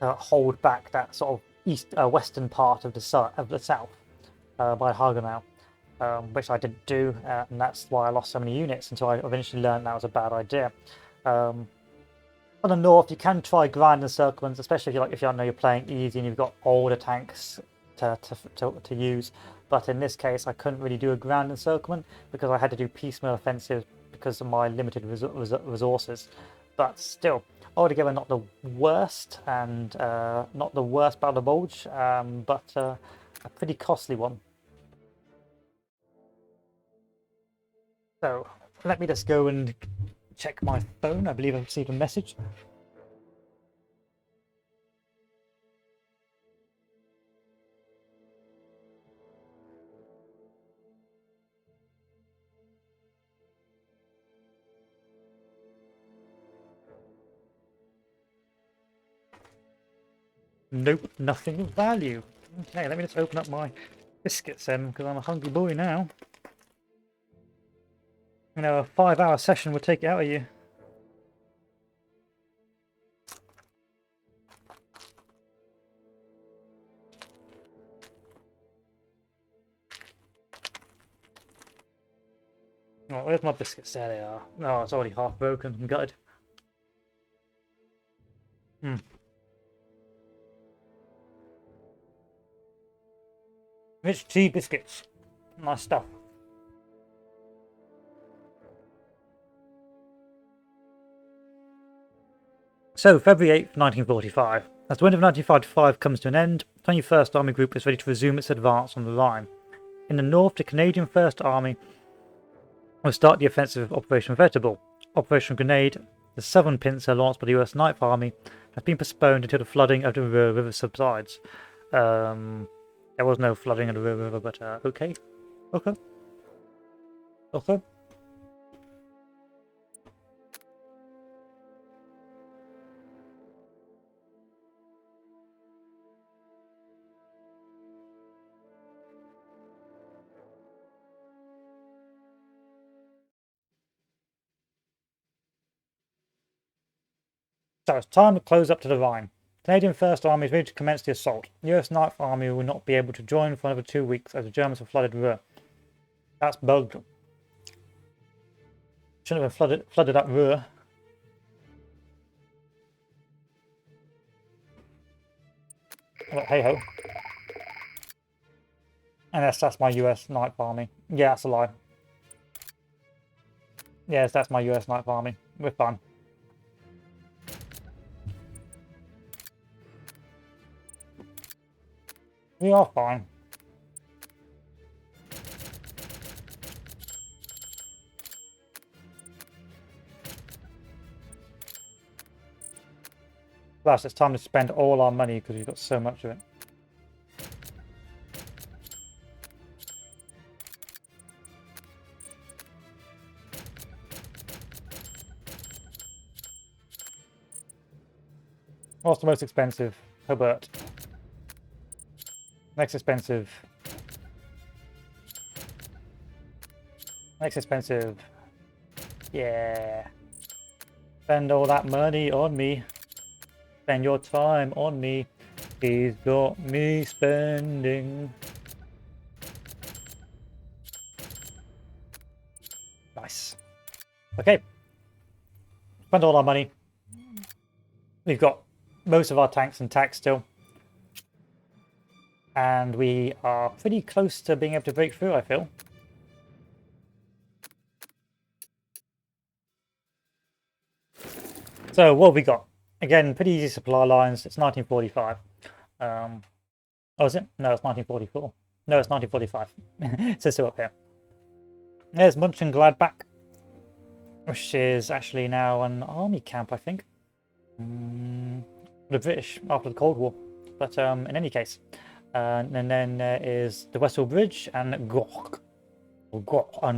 hold back that sort of western part of the south. By Hagenau, which I didn't do, and that's why I lost so many units until I eventually learned that was a bad idea. On the north, you can try grand encirclements, especially if you know you're playing easy and you've got older tanks to use. But in this case, I couldn't really do a grand encirclement because I had to do piecemeal offensives because of my limited resources. But still, altogether, not the worst, and not the worst Battle of Bulge, but a pretty costly one. So let me just go and check my phone. I believe I've received a message. Nope, nothing of value. Okay, let me just open up my biscuits then, because I'm a hungry boy now. You know, a 5-hour session would take it out of you. Oh, where's my biscuits? There they are. Oh, it's already half broken and gutted. Rich tea biscuits. Nice stuff. So, February 8th, 1945. As the winter of 1945 comes to an end, 21st Army Group is ready to resume its advance on the Rhine. In the north, the Canadian 1st Army will start the offensive of Operation Veritable. Operation Grenade, the southern pincer launched by the US Ninth Army, has been postponed until the flooding of the Ruhr River subsides. There was no flooding of the Ruhr River, but okay. Okay. Okay. So it's time to close up to the Rhine. Canadian 1st Army is ready to commence the assault. The US Ninth Army will not be able to join for another 2 weeks as the Germans have flooded Ruhr. That's bugged. Shouldn't have flooded up Ruhr. But hey ho. And that's my US Ninth Army. Yeah, that's a lie. Yes, that's my US Ninth Army. We're fine. We are fine. Plus, it's time to spend all our money because we've got so much of it. What's the most expensive? Hobart. Next expensive. Next expensive. Yeah. Spend all that money on me. Spend your time on me. He's got me spending. Nice. Okay. Spend all our money. We've got most of our tanks intact still. And we are pretty close to being able to break through, I feel. So what have we got? Again, pretty easy supply lines. It's 1945. Oh, is it? No, it's 1944. No, it's 1945. It says so up here. There's Mönchengladbach, which is actually now an army camp, I think. The British after the Cold War. But in any case. And then there is the Westall Bridge and Gork. And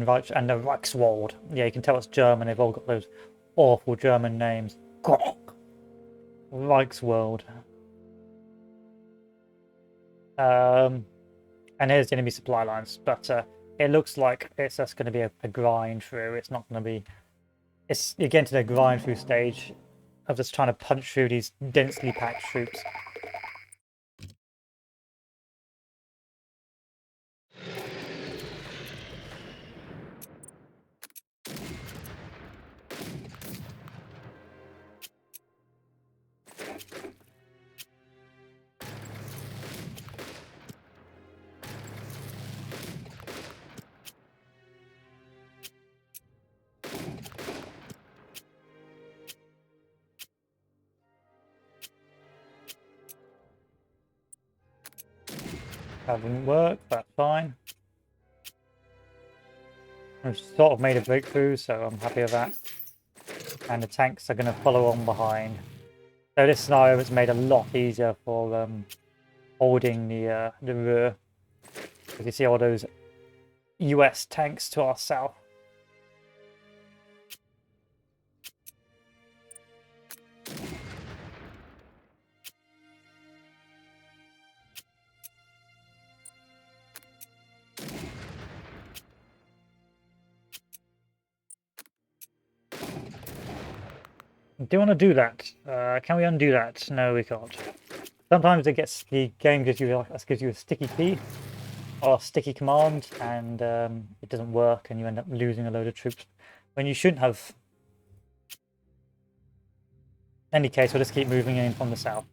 the Reichswald. Yeah, you can tell it's German. They've all got those awful German names. Gork. Reichswald. And here's the enemy supply lines, but it looks like it's just going to be a grind through. It's not going to be. It's again to the grind through stage of just trying to punch through these densely packed troops. That didn't work, but fine. We've sort of made a breakthrough, so I'm happy with that. And the tanks are going to follow on behind. So this scenario has made a lot easier for holding the Ruhr. As you see all those US tanks to our south. Do you want to do that? Can we undo that? No, we can't. Sometimes the game gives you a sticky key or a sticky command, and it doesn't work, and you end up losing a load of troops when you shouldn't have. In any case, we'll just keep moving in from the south.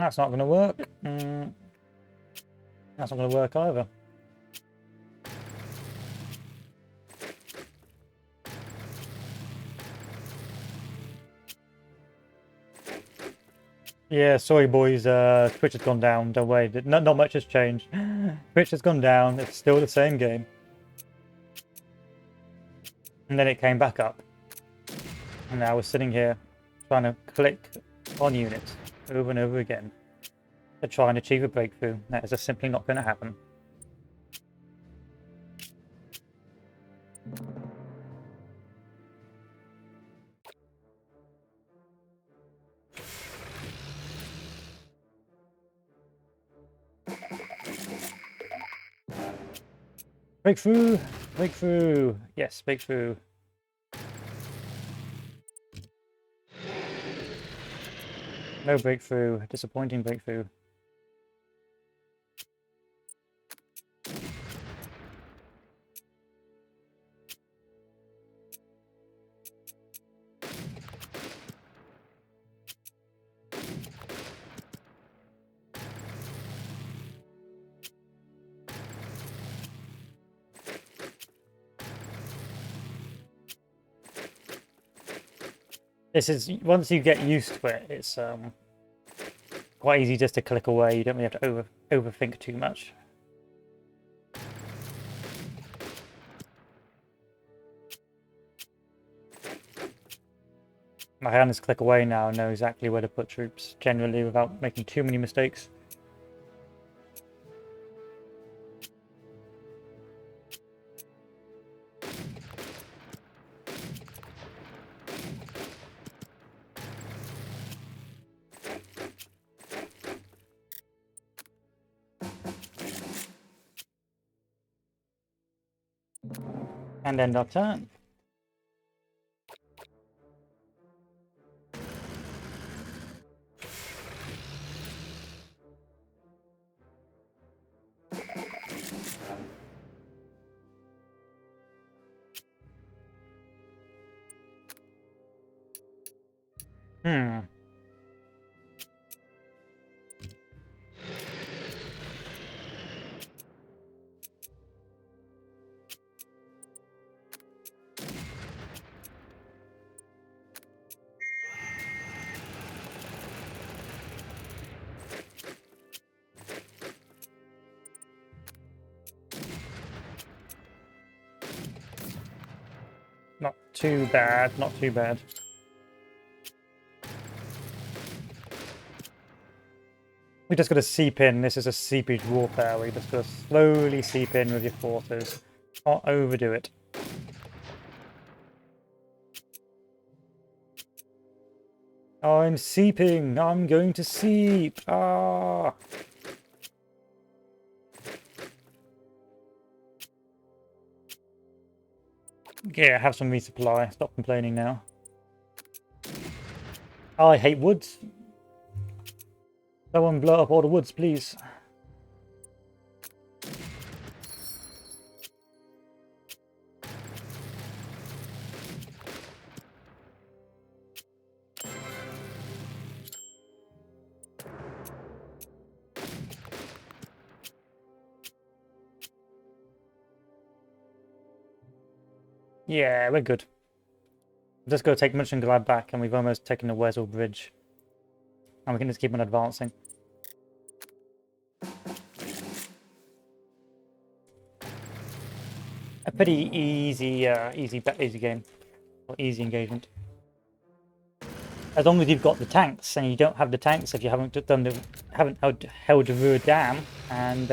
That's not going to work. That's not going to work either. Yeah, sorry boys, Twitch has gone down, don't worry, not much has changed. Twitch has gone down, it's still the same game. And then it came back up. And now we're sitting here trying to click on units over and over again to try and achieve a breakthrough. That is just simply not going to happen. Breakthrough! Breakthrough! Yes, breakthrough. No breakthrough. Disappointing breakthrough. This is, once you get used to it, it's quite easy just to click away. You don't really have to overthink too much. My hand is click away now and know exactly where to put troops, generally without making too many mistakes. And end our turn. Not too bad, not too bad. We just got to seep in. This is a seepage warfare. We just got to slowly seep in with your forces. Not overdo it. I'm seeping. I'm going to seep. Ah. Yeah, have some resupply. Stop complaining now. Oh, I hate woods. Someone blow up all the woods, please. Yeah, we're good. Just go take Mönchengladbach back, and we've almost taken the Wesel Bridge. And we can just keep on advancing. A pretty easy game, or easy engagement. As long as you've got the tanks, and you don't have the tanks if you haven't held the Ruhr Dam, and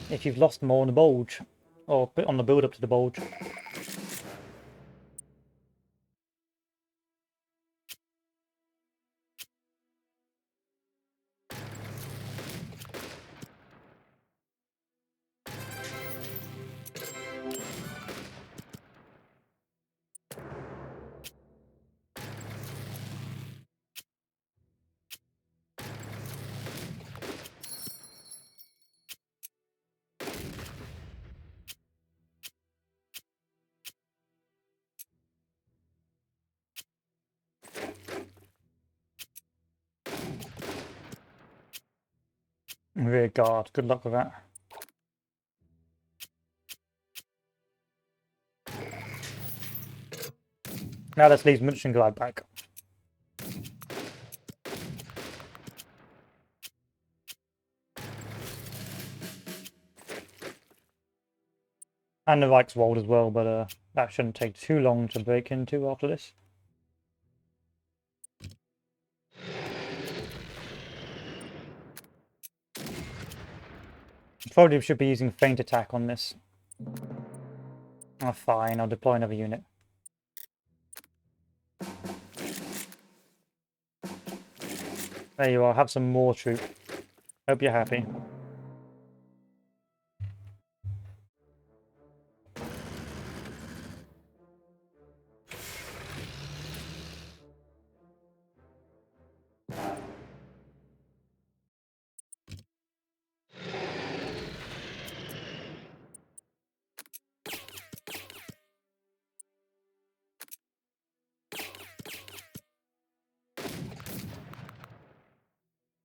if you've lost them all on the bulge, or on the build up to the bulge. rear guard. Good luck with that. Now let's leave Munchen glide back. And the Reichswald as well, but that shouldn't take too long to break into after this. Probably should be using feint attack on this. Oh, fine, I'll deploy another unit. There you are, have some more troop. Hope you're happy.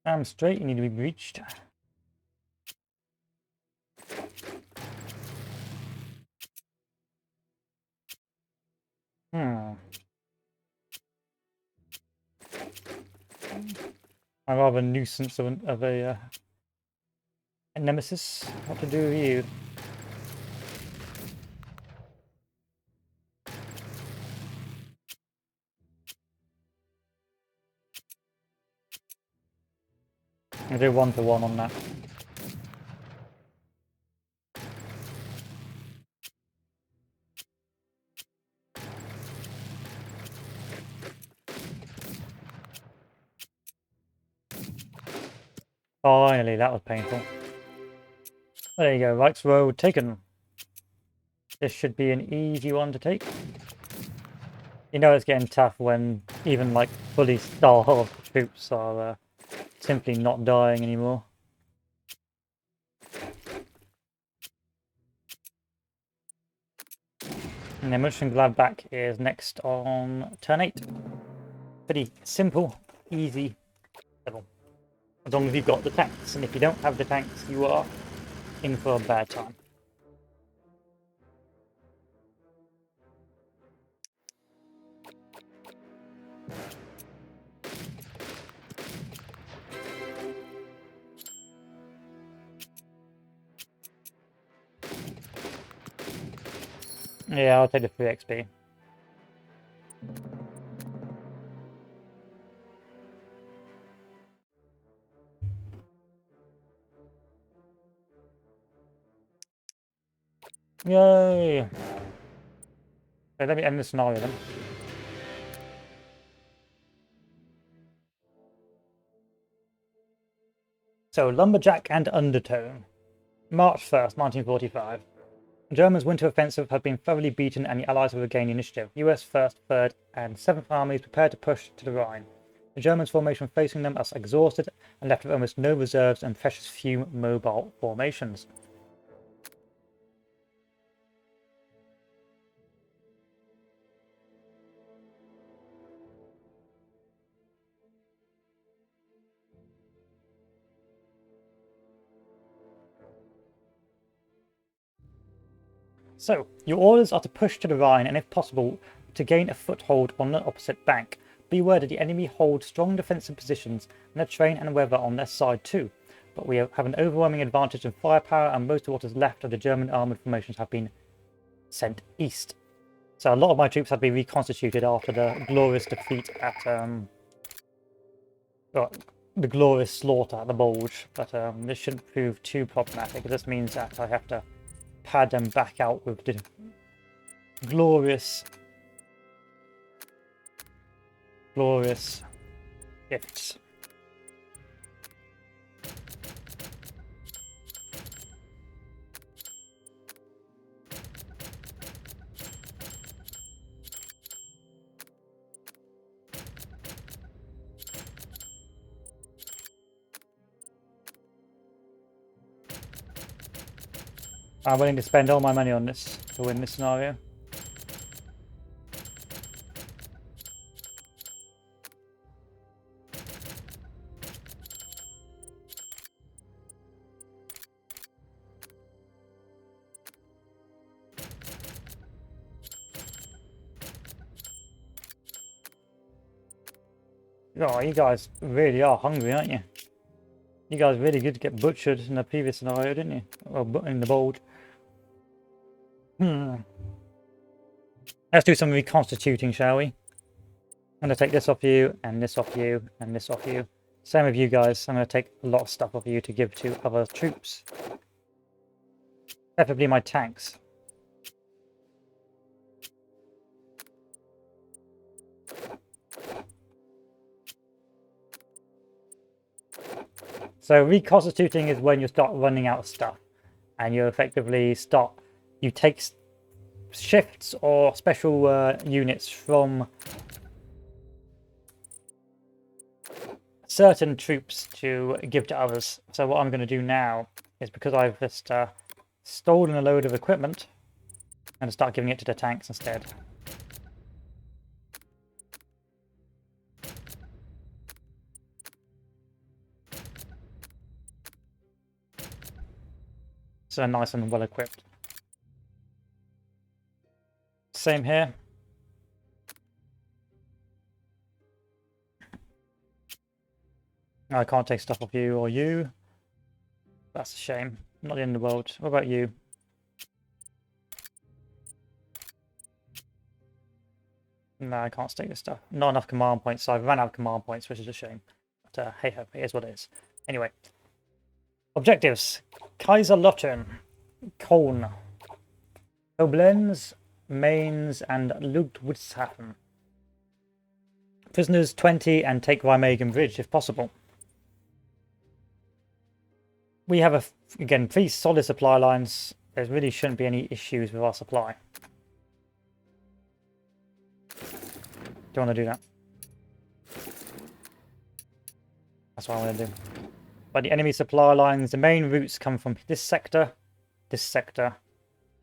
Damn straight, you need to be breached. I'm rather a nuisance of a nemesis. What to do with you? I'll do 1-to-1 on that. Finally, that was painful. There you go, Reichsroad taken. This should be an easy one to take. You know it's getting tough when even like fully starved troops are simply not dying anymore. And then Mönchengladbach is next on turn 8. Pretty simple, easy level. As long as you've got the tanks, and if you don't have the tanks, you are in for a bad time. Yeah, I'll take the 3 XP. Yay! Okay, let me end the scenario then. So, Lumberjack and Undertone. March 1st, 1945. The Germans' winter offensive had been thoroughly beaten and the Allies have regained initiative. US 1st, 3rd, and 7th Armies prepared to push to the Rhine. The Germans' formation facing them as exhausted and left with almost no reserves and precious few mobile formations. So, your orders are to push to the Rhine and, if possible, to gain a foothold on the opposite bank. Beware that the enemy hold strong defensive positions and the terrain and weather on their side too. But we have an overwhelming advantage in firepower and most of what is left of the German armoured formations have been sent east. So a lot of my troops have been reconstituted after the glorious defeat at the glorious slaughter at the Bulge. But this shouldn't prove too problematic. This means that I have to pad them back out with the glorious gifts. I'm willing to spend all my money on this to win this scenario. Oh, you guys really are hungry, aren't you? You guys really did get butchered in the previous scenario, didn't you? Well, in the bulge. Let's do some reconstituting, shall we? I'm going to take this off you, and this off you, and this off you. Same with you guys. I'm going to take a lot of stuff off you to give to other troops. Preferably my tanks. So reconstituting is when you start running out of stuff. And you effectively start... You take shifts or special units from certain troops to give to others. So what I'm going to do now is, because I've just stolen a load of equipment, I'm going to start giving it to the tanks instead. So nice and well equipped. Same here. I can't take stuff off you or you. That's a shame. Not the end of the world. What about you? No, I can't take this stuff. Not enough command points, so I've run out of command points, which is a shame. But hey ho, it is what it is. Anyway. Objectives. Kaiserlautern, Köln, Koblenz, Mainz, and Ludwigshafen. Prisoners 20 and take Rhine Bridge if possible. We have, again, 3 solid supply lines. There really shouldn't be any issues with our supply. Do you want to do that? That's what I want to do. But the enemy supply lines, the main routes come from this sector,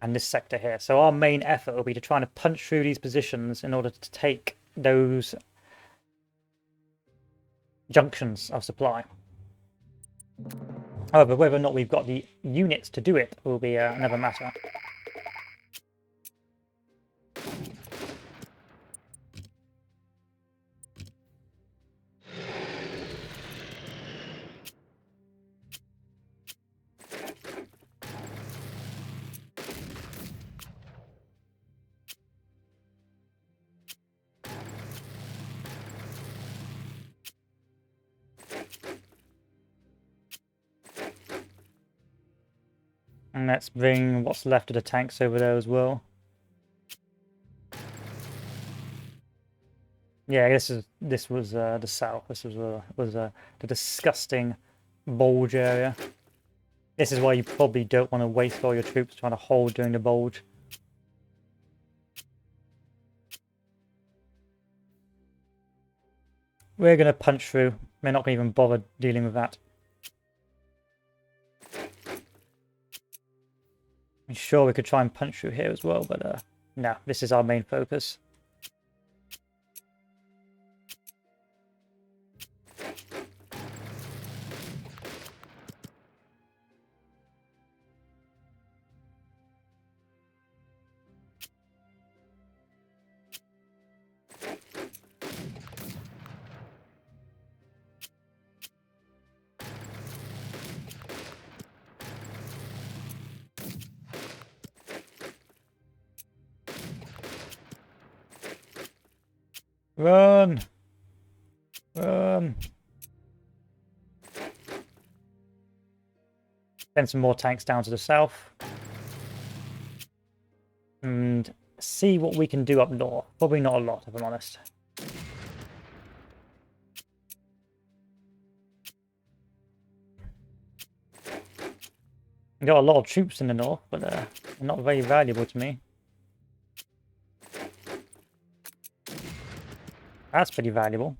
and this sector here. So our main effort will be to try and punch through these positions in order to take those junctions of supply. However, whether or not we've got the units to do it will be another matter. And let's bring what's left of the tanks over there as well. Yeah, this was the south. This was the disgusting bulge area. This is why you probably don't want to waste all your troops trying to hold during the bulge. We're going to punch through. We're not going to even bother dealing with that. I'm sure we could try and punch through here as well, but no, this is our main focus. Run! Run! Send some more tanks down to the south. And see what we can do up north. Probably not a lot, if I'm honest. We've got a lot of troops in the north, but they're not very valuable to me. That's pretty valuable.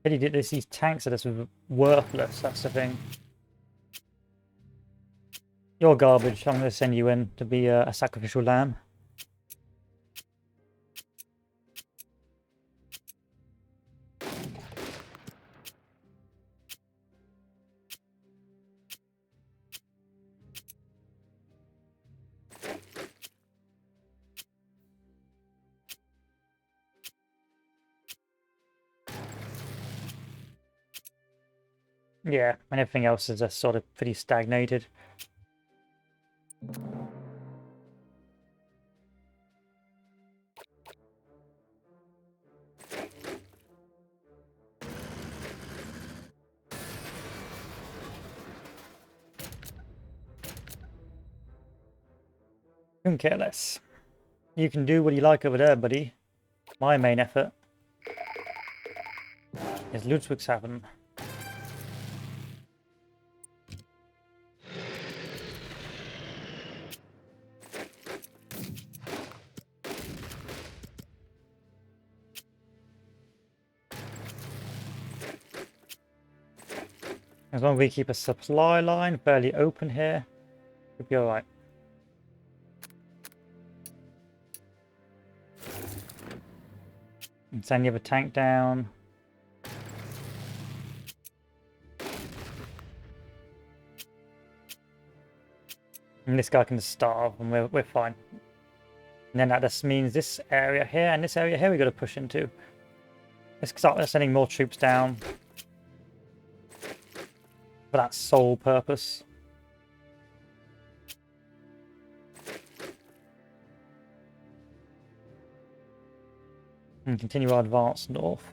Pity that these tanks are just worthless, that's the thing. You're garbage, I'm going to send you in to be a sacrificial lamb. Yeah, and everything else is just sort of pretty stagnated. Couldn't care less. You can do what you like over there, buddy. My main effort is Ludwigshafen. As long as we keep a supply line fairly open here, we'll be alright. And send the other tank down. And this guy can starve and we're fine. And then that just means this area here and this area here we got to push into. Let's start sending more troops down. For that sole purpose. And continue our advance north.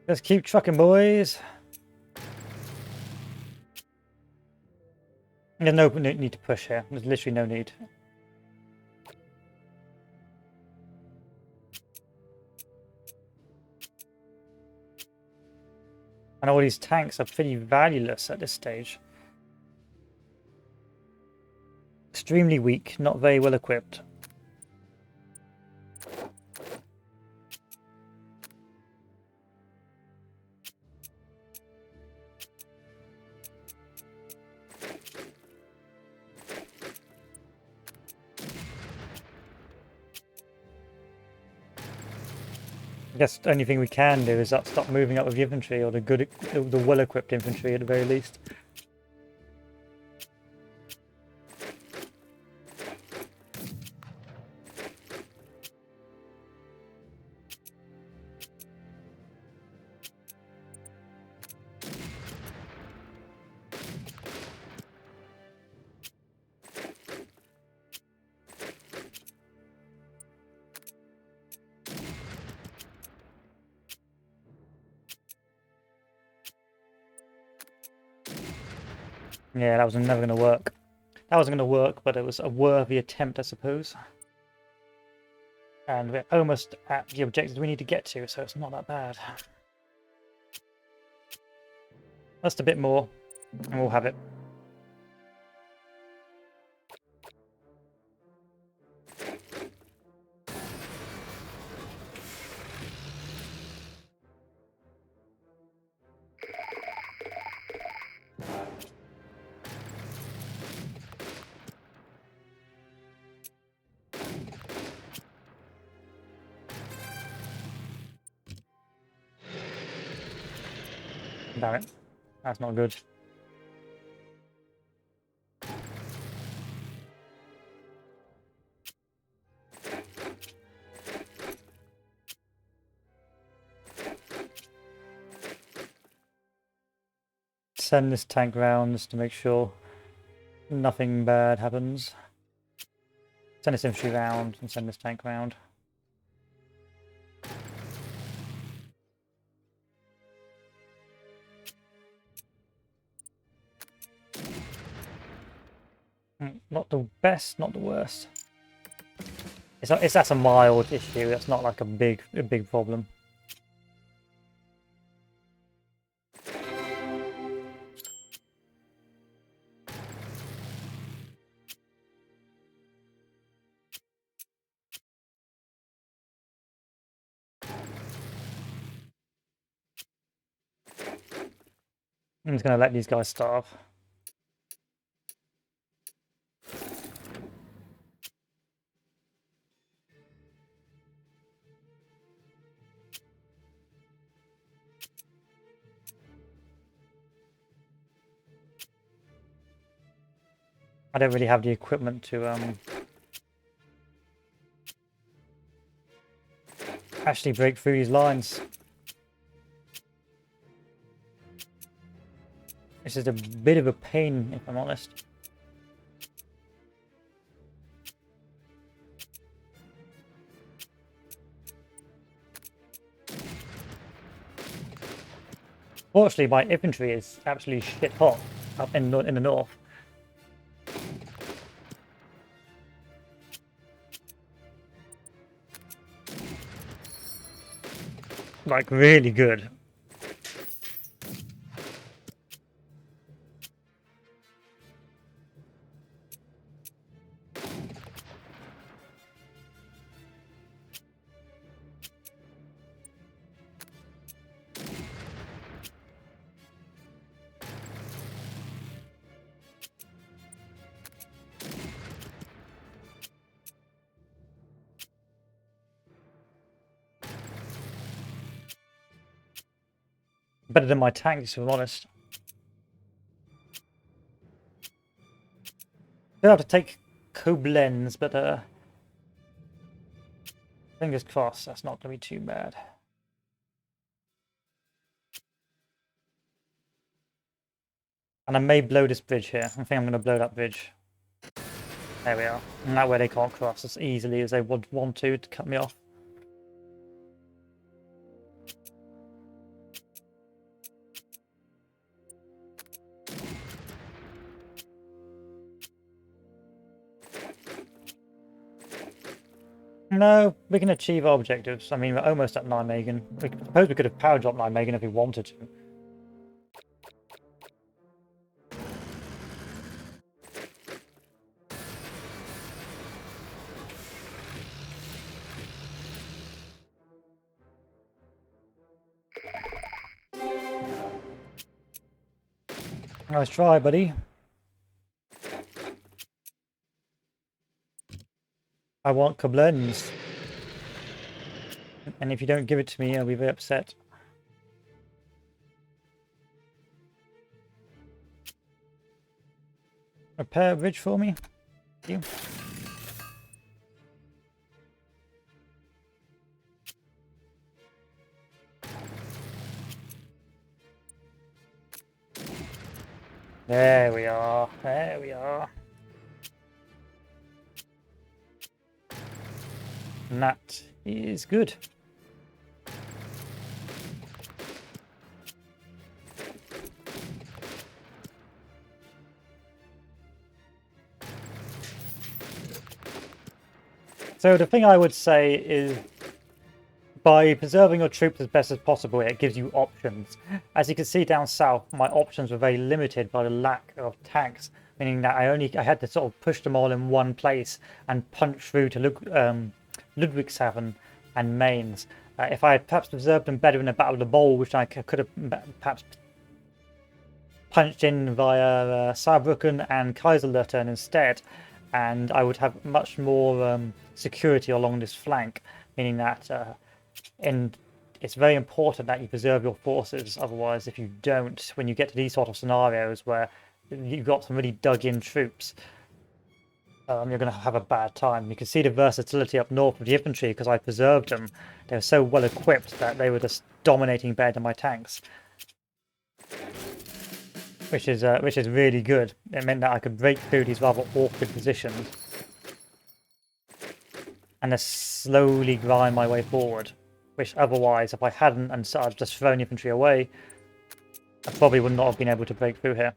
Let's keep trucking, boys. There's no need to push here. There's literally no need. And all these tanks are pretty valueless at this stage. Extremely weak, not very well equipped. I guess the only thing we can do is stop moving up with the infantry, or the well-equipped infantry at the very least. Yeah, that was never going to work. That wasn't going to work, but it was a worthy attempt, I suppose. And we're almost at the objectives we need to get to, so it's not that bad. Just a bit more, and we'll have it. Damn it. That's not good. Send this tank round just to make sure nothing bad happens. Send this infantry round and send this tank round. Not the best, not the worst. That's a mild issue. That's not like a big problem. I'm just going to let these guys starve. I don't really have the equipment to actually break through these lines. This is a bit of a pain, if I'm honest. Fortunately, my infantry is absolutely shit hot up in the north. Like, really good. Better than my tanks, if I'm honest. Still have to take Koblenz, but fingers crossed, that's not going to be too bad. And I may blow this bridge here. I think I'm going to blow that bridge. There we are. And that way they can't cross as easily as they would want to cut me off. No, we can achieve our objectives. I mean, we're almost at Nijmegen. I suppose we could have power dropped Nijmegen if we wanted to. Nice try, buddy. I want Koblenz. And if you don't give it to me, I'll be very upset. Repair a bridge for me. Thank you. There we are. There we are. And that is good. So the thing I would say is, by preserving your troops as best as possible, it gives you options. As you can see down south, my options were very limited by the lack of tanks, meaning that I had to sort of push them all in one place and punch through to Ludwigshafen and Mainz. If I had perhaps preserved them better in the Battle of the Bowl, which I could have perhaps punched in via Saarbrücken and Kaiserslautern instead, and I would have much more security along this flank, meaning that it's very important that you preserve your forces. Otherwise, if you don't, when you get to these sort of scenarios where you've got some really dug-in troops, you're going to have a bad time. You can see the versatility up north of the infantry because I preserved them. They were so well equipped that they were just dominating better than my tanks, which is really good. It meant that I could break through these rather awkward positions and just slowly grind my way forward. Which otherwise, if I hadn't and started just throwing infantry away, I probably would not have been able to break through here.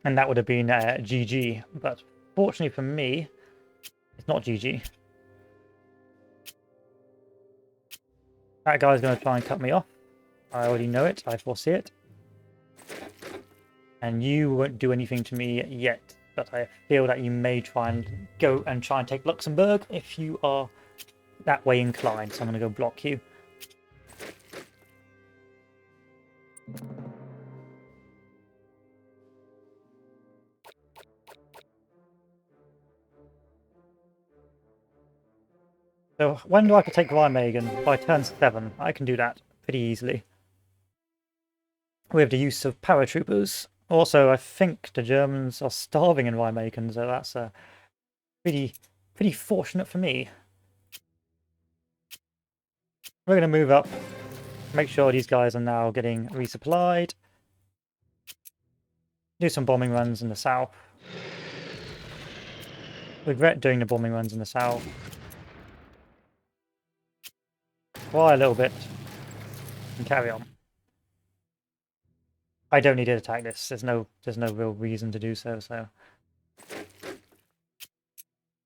And that would have been GG, but fortunately for me, it's not GG. That guy's going to try and cut me off. I already know it, I foresee it. And you won't do anything to me yet, but I feel that you may try and take Luxembourg if you are that way inclined, so I'm going to go block you. So when do I have to take Rhine? By turn 7. I can do that pretty easily with the use of paratroopers. Also, I think the Germans are starving in Rhine, so that's pretty fortunate for me. We're going to move up, make sure these guys are now getting resupplied. Do some bombing runs in the south. Regret doing the bombing runs in the south. Fly a little bit and carry on. I don't need to attack this. There's no real reason to do so. So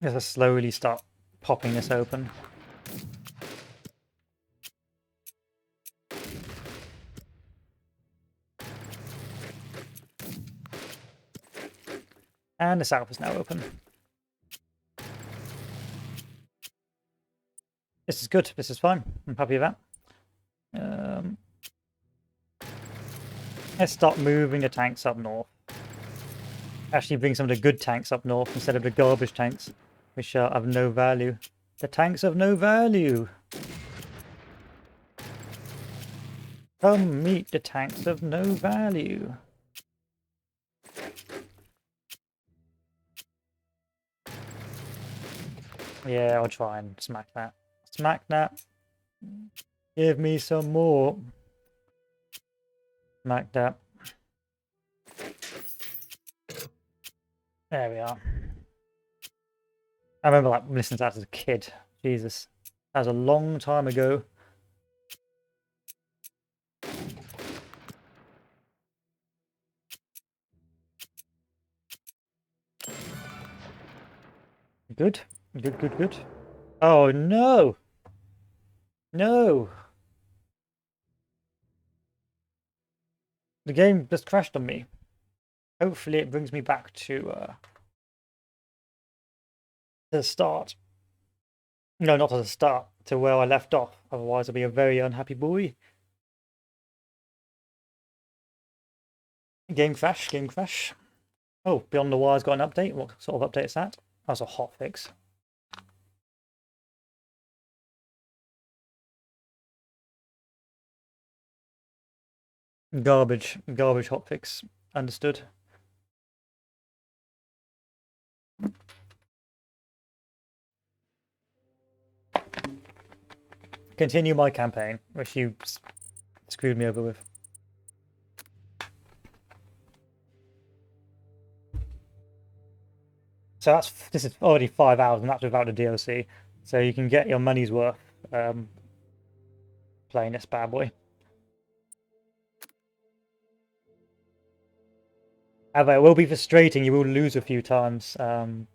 just slowly start popping this open. And the south is now open. This is good. This is fine. I'm happy with that. Let's start moving the tanks up north. Actually bring some of the good tanks up north instead of the garbage tanks, which are of no value. The tanks of no value! Come meet the tanks of no value. Yeah, I'll try and smack that. Smack that. Give me some more. Smack that. There we are. I remember like listening to that as a kid. Jesus. That was a long time ago. Good. Good. Oh no! No! The game just crashed on me. Hopefully it brings me back to the start. No, not to the start. To where I left off. Otherwise I'll be a very unhappy boy. Game crash. Oh, Beyond the Wire's got an update. What sort of update is that? That's a hotfix. Garbage hotfix. Understood. Continue my campaign, which you screwed me over with. So this is already 5 hours, and that's without the DLC. So you can get your money's worth playing this bad boy. However, it will be frustrating. You will lose a few times. And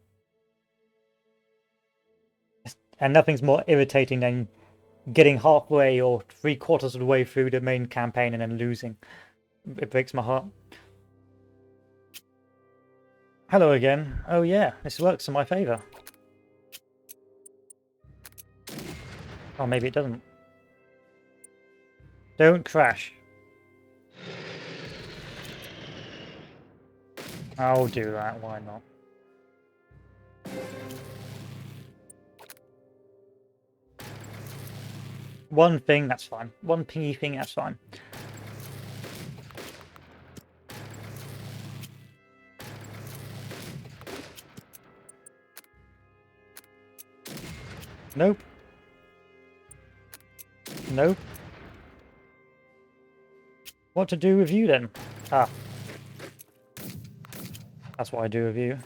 nothing's more irritating than getting halfway or 3/4 of the way through the main campaign and then losing. It breaks my heart. Hello again. Oh yeah, this works in my favour. Oh, maybe it doesn't. Don't crash. I'll do that, why not? One thing, that's fine. One pingy thing, that's fine. Nope. Nope. What to do with you then? Ah. That's what I do with you.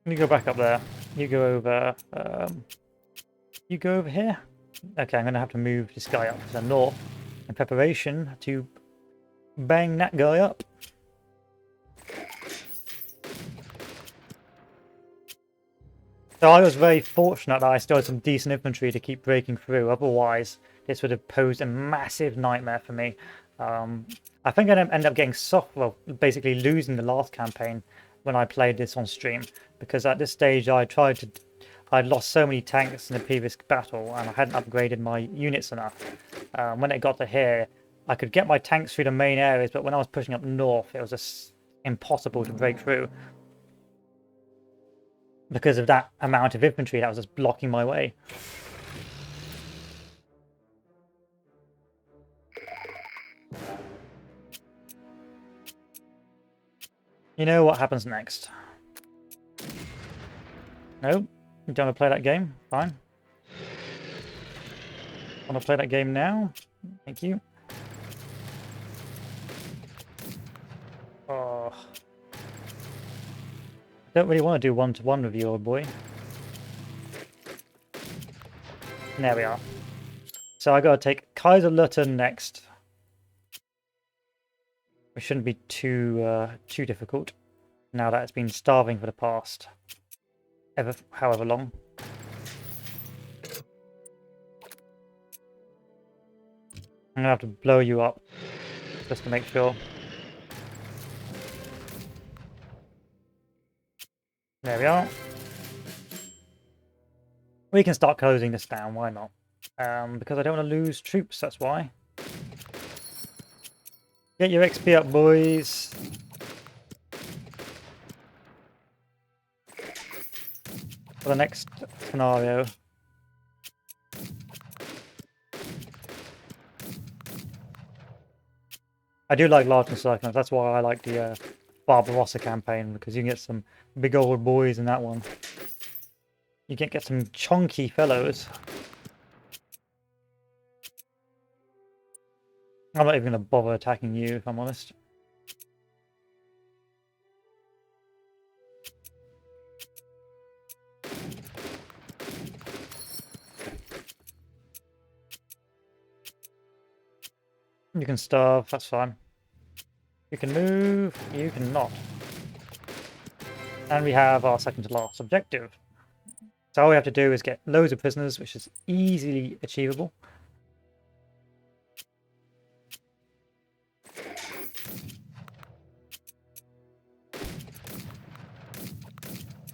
You go back up there. You go over... you go over here. Okay, I'm going to have to move this guy up to the north in preparation to bang that guy up. So I was very fortunate that I still had some decent infantry to keep breaking through. Otherwise, this would have posed a massive nightmare for me. I think I'd end up getting soft, well, basically losing the last campaign when I played this on stream. Because at this stage, I'd lost so many tanks in the previous battle and I hadn't upgraded my units enough. When it got to here, I could get my tanks through the main areas, but when I was pushing up north, it was just impossible to break through. because of that amount of infantry that was just blocking my way. You know what happens next? No? You don't want to play that game? Fine. Want to play that game now? Thank you. Oh. I don't really want to do one-to-one with you, old boy. There we are. So I gotta take Kaiserlutter next. It shouldn't be too difficult. Now that it's been starving for the past however long. I'm gonna have to blow you up just to make sure. There we are. We can start closing this down, why not? Because I don't want to lose troops, that's why. Get your XP up, boys. For the next scenario. I do like large encirclements, that's why I like the Barbarossa campaign, because you can get some big old boys in that one. You can get some chunky fellows. I'm not even going to bother attacking you, if I'm honest. You can starve, that's fine. You can move, you cannot. And we have our second to last objective. So all we have to do is get loads of prisoners, which is easily achievable.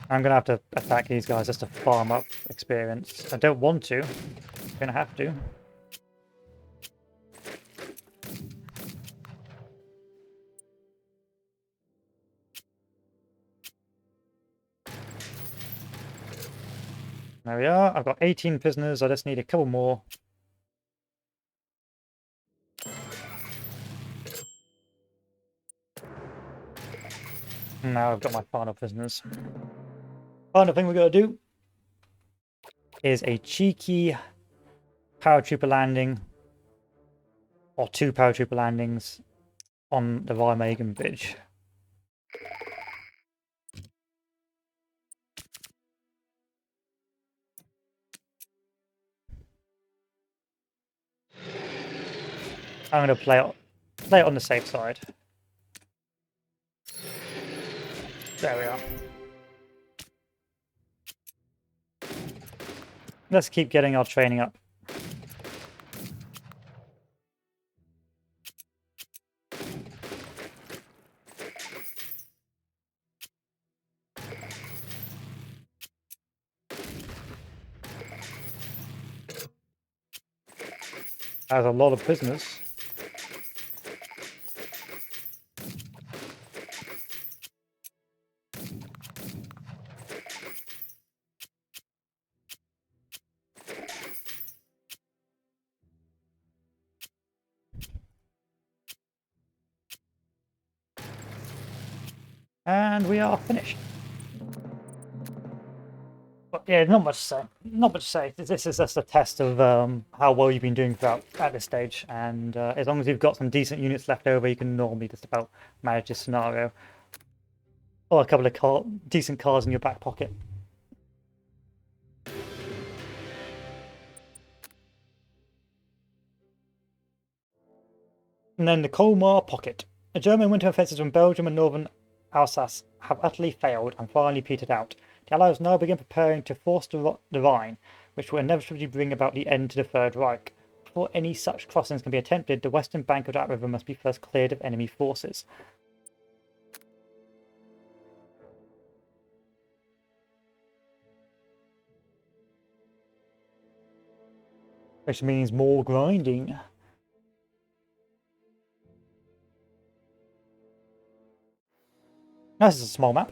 I'm going to have to attack these guys just to farm up experience. I don't want to. I'm going to have to. There we are. I've got 18 prisoners. I just need a couple more. And now I've got my final prisoners. Final thing we're going to do is a cheeky paratrooper landing, or 2 paratrooper landings on the Rhine Bridge. I'm going to play it on the safe side. There we are. Let's keep getting our training up. Has a lot of prisoners. And we are finished. But yeah, not much to say. Not much to say. This is just a test of how well you've been doing throughout at this stage. And as long as you've got some decent units left over, you can normally just about manage this scenario. Or a couple of decent cars in your back pocket. And then the Colmar Pocket. The German winter offensives from Belgium and northern Alsace have utterly failed and finally petered out. The Allies now begin preparing to force the Rhine, which will inevitably bring about the end to the Third Reich. Before any such crossings can be attempted, the western bank of that river must be first cleared of enemy forces. Which means more grinding. This is a small map.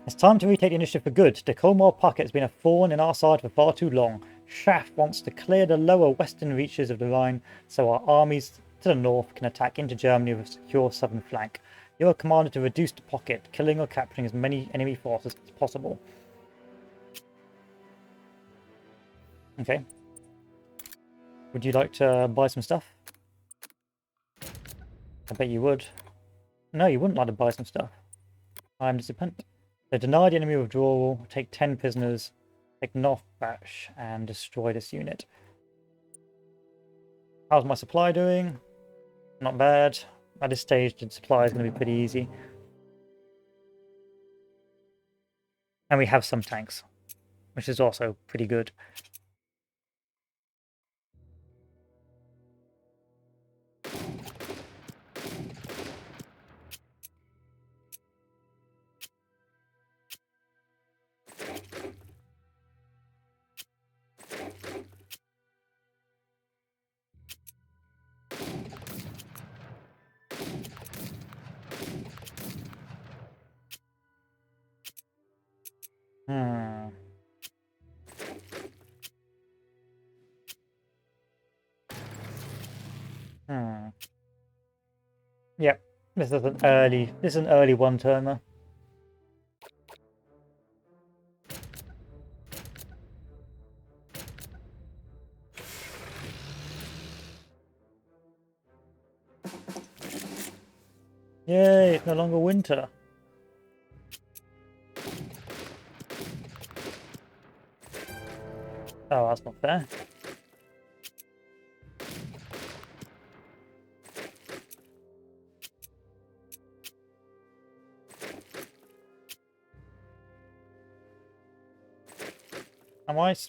It's time to retake the initiative for good. The Colmore Pocket has been a thorn in our side for far too long. Schaff wants to clear the lower western reaches of the Rhine so our armies to the north can attack into Germany with a secure southern flank. You are commanded to reduce the pocket, killing or capturing as many enemy forces as possible. Okay. Would you like to buy some stuff? I bet you would. No, you wouldn't like to buy some stuff. I am disappointed. They deny the enemy withdrawal, take 10 prisoners, take North Batch, and destroy this unit. How's my supply doing? Not bad. At this stage, the supply is going to be pretty easy. And we have some tanks, which is also pretty good. Hmm. Hmm. Yep. This is an early one-turner. Yay, it's no longer winter. Oh, that's not fair.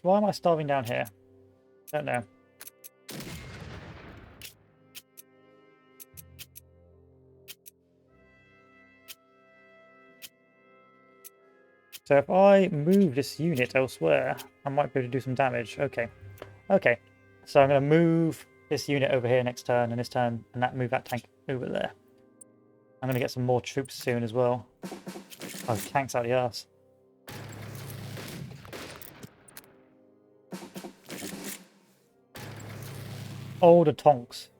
Why am I starving down here? Don't know. So if I move this unit elsewhere, I might be able to do some damage. Okay. Okay. So I'm going to move this unit over here next turn, and this turn, and move that tank over there. I'm going to get some more troops soon as well. Oh, tanks out the arse. Oh, the tonks.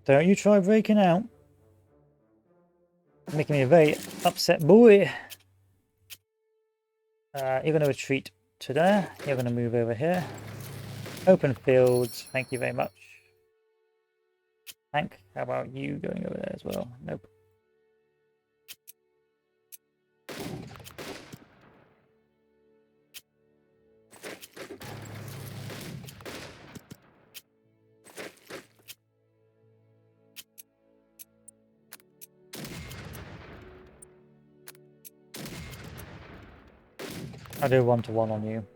Don't you try breaking out. Making me a very upset boy. You're going to retreat to there. You're going to move over here. Open fields. Thank you very much. Tank, how about you going over there as well? Nope. I'll do 1-to-1 on you.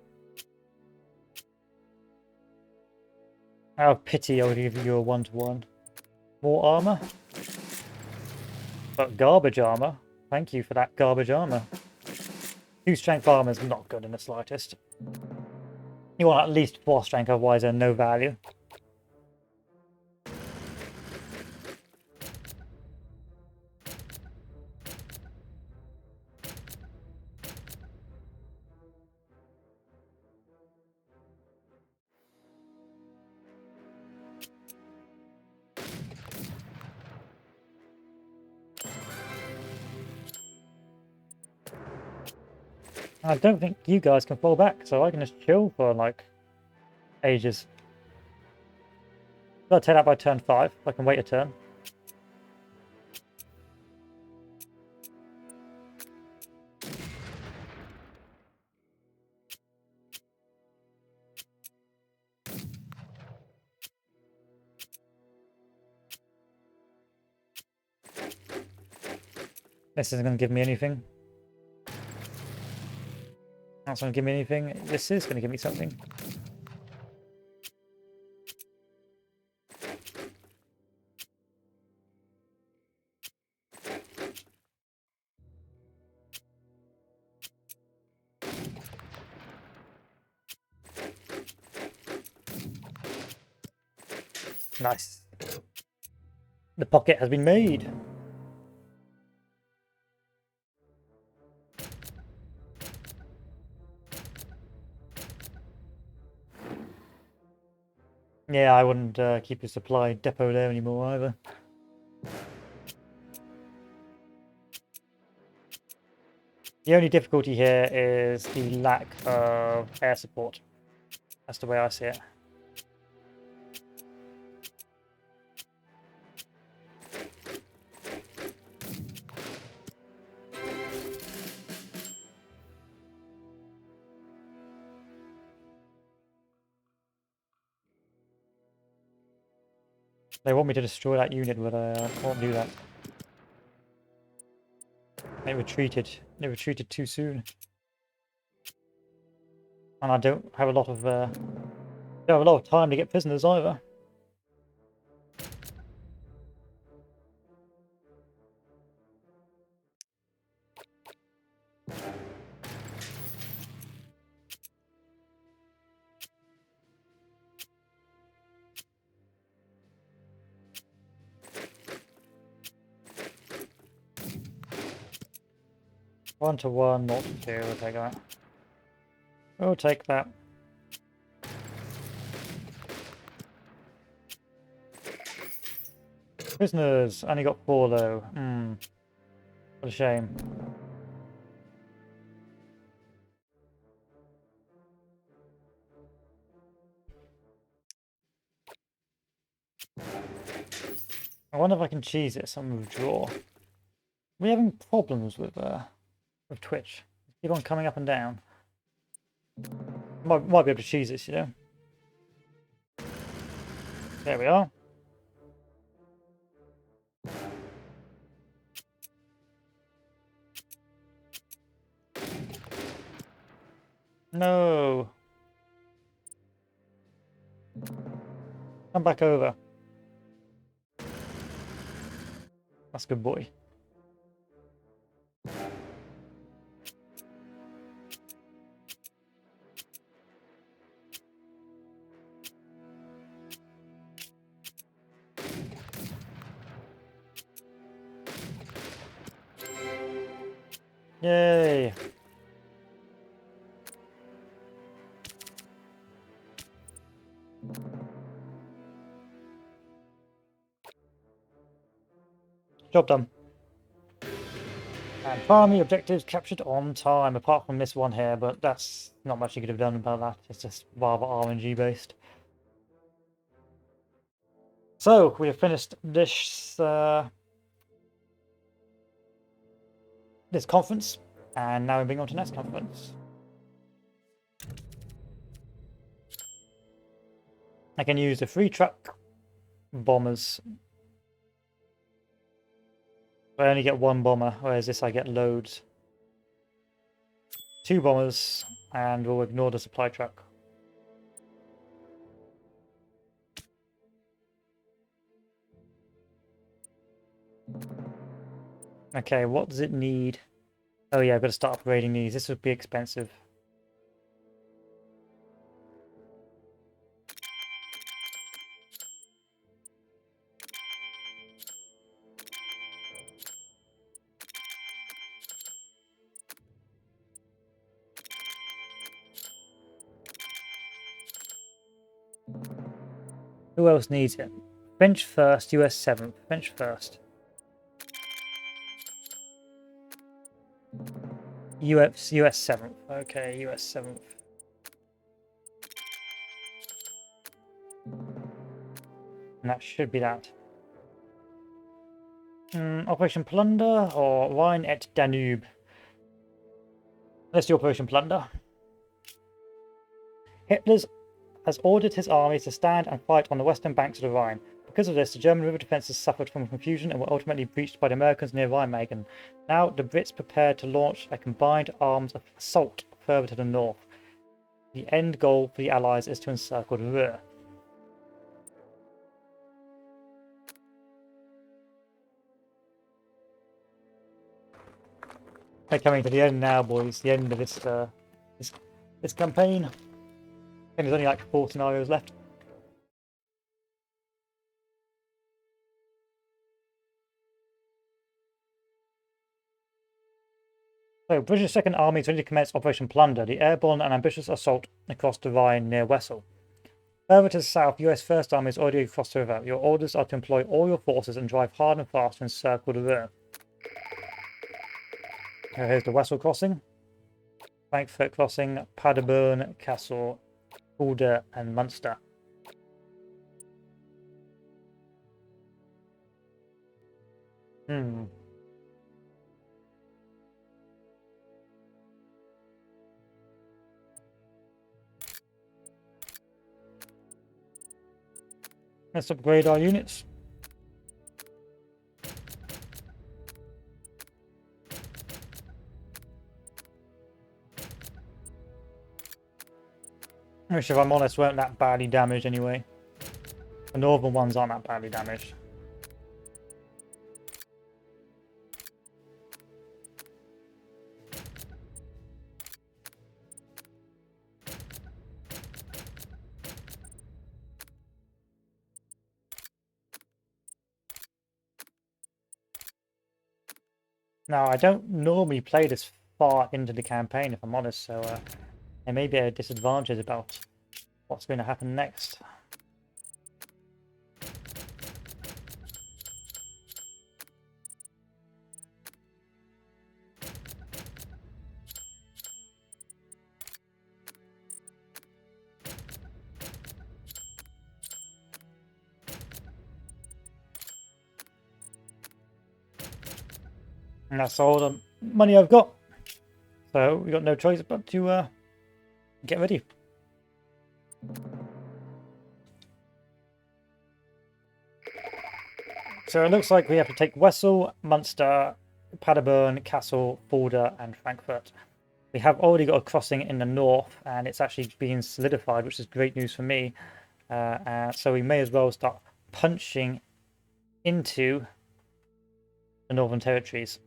Out of pity, I'll give you a 1-to-1. More armor? But garbage armor. Thank you for that garbage armor. 2 strength armor is not good in the slightest. You want at least 4 strength, otherwise they're no value. I don't think you guys can fall back, so I can just chill for like ages. I'll take that by turn 5. I can wait a turn. This isn't going to give me anything. That's not going to give me anything. This is going to give me something. Nice. The pocket has been made. Yeah, I wouldn't keep a supply depot there anymore either. The only difficulty here is the lack of air support. That's the way I see it. They want me to destroy that unit, but I won't do that. They retreated. They retreated too soon. And I don't have a lot of time to get prisoners either. One to one, not to two. We'll take that. We'll take that. Prisoners. Only got 4 though. What a shame. I wonder if I can cheese it. Some withdraw. We're having problems with Twitch. Keep on coming up and down. Might be able to cheese this, you know. There we are. No. Come back over. That's a good boy. Yay. Job done. And primary objectives captured on time, apart from this one here, but that's not much you could have done about that. It's just rather RNG based. So we have finished this this conference, and now we're moving on to the next conference. I can use the 3 truck bombers. I only get 1 bomber, whereas this I get loads. 2 bombers, and we'll ignore the supply truck. Okay, what does it need? Oh yeah, I've got to start upgrading these. This would be expensive. Who else needs it? French first, US 7th. French first. US 7th. Okay, US 7th. And that should be that. Operation Plunder or Rhine et Danube? Let's do Operation Plunder. Hitler has ordered his armies to stand and fight on the western banks of the Rhine. Because of this, the German river defences suffered from confusion and were ultimately breached by the Americans near Rheinmagen. Now, the Brits prepare to launch a combined arms assault further to the north. The end goal for the Allies is to encircle the Ruhr. We're coming to the end now, boys. The end of this campaign. And there's only like 4 scenarios left. So, British Second Army is ready to commence Operation Plunder, the airborne and ambitious assault across the Rhine near Wessel. Further to the south, US First Army is already across the river. Your orders are to employ all your forces and drive hard and fast to encircle the rear. Here's the Wessel crossing, Frankfurt crossing, Paderborn, Kassel, Fulda, and Munster. Let's upgrade our units. Which, if I'm honest, weren't that badly damaged anyway. The northern ones aren't that badly damaged. Now, I don't normally play this far into the campaign, if I'm honest, so there may be a disadvantage about what's going to happen next. And that's all the money I've got. So we've got no choice but to get ready. So it looks like we have to take Wessel, Munster, Paderborn, Kassel, Fulda, and Frankfurt. We have already got a crossing in the north, and it's actually being solidified, which is great news for me. So we may as well start punching into the Northern Territories.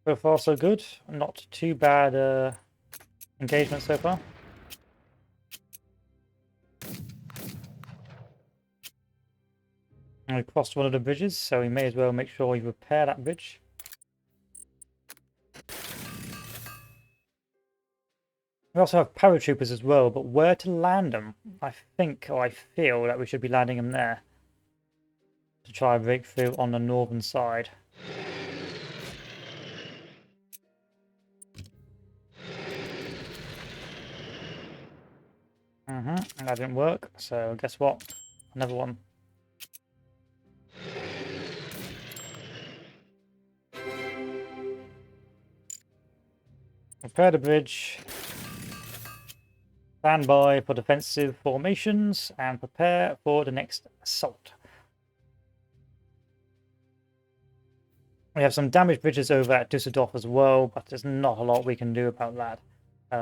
So far, so good. Not too bad engagement so far. And we crossed one of the bridges, so we may as well make sure we repair that bridge. We also have paratroopers as well, but where to land them? I think, or I feel that we should be landing them there to try and break through on the northern side. That didn't work, so guess what? Another one. Repair the bridge. Stand by for defensive formations and prepare for the next assault. We have some damaged bridges over at Dusseldorf as well, but there's not a lot we can do about that.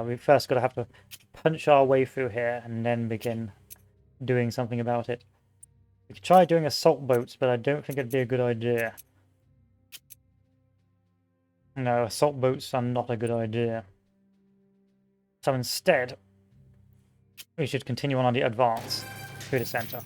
We've first got to have to punch our way through here and then begin doing something about it. We could try doing assault boats, but I don't think it'd be a good idea. No, assault boats are not a good idea. So instead, we should continue on the advance through the center.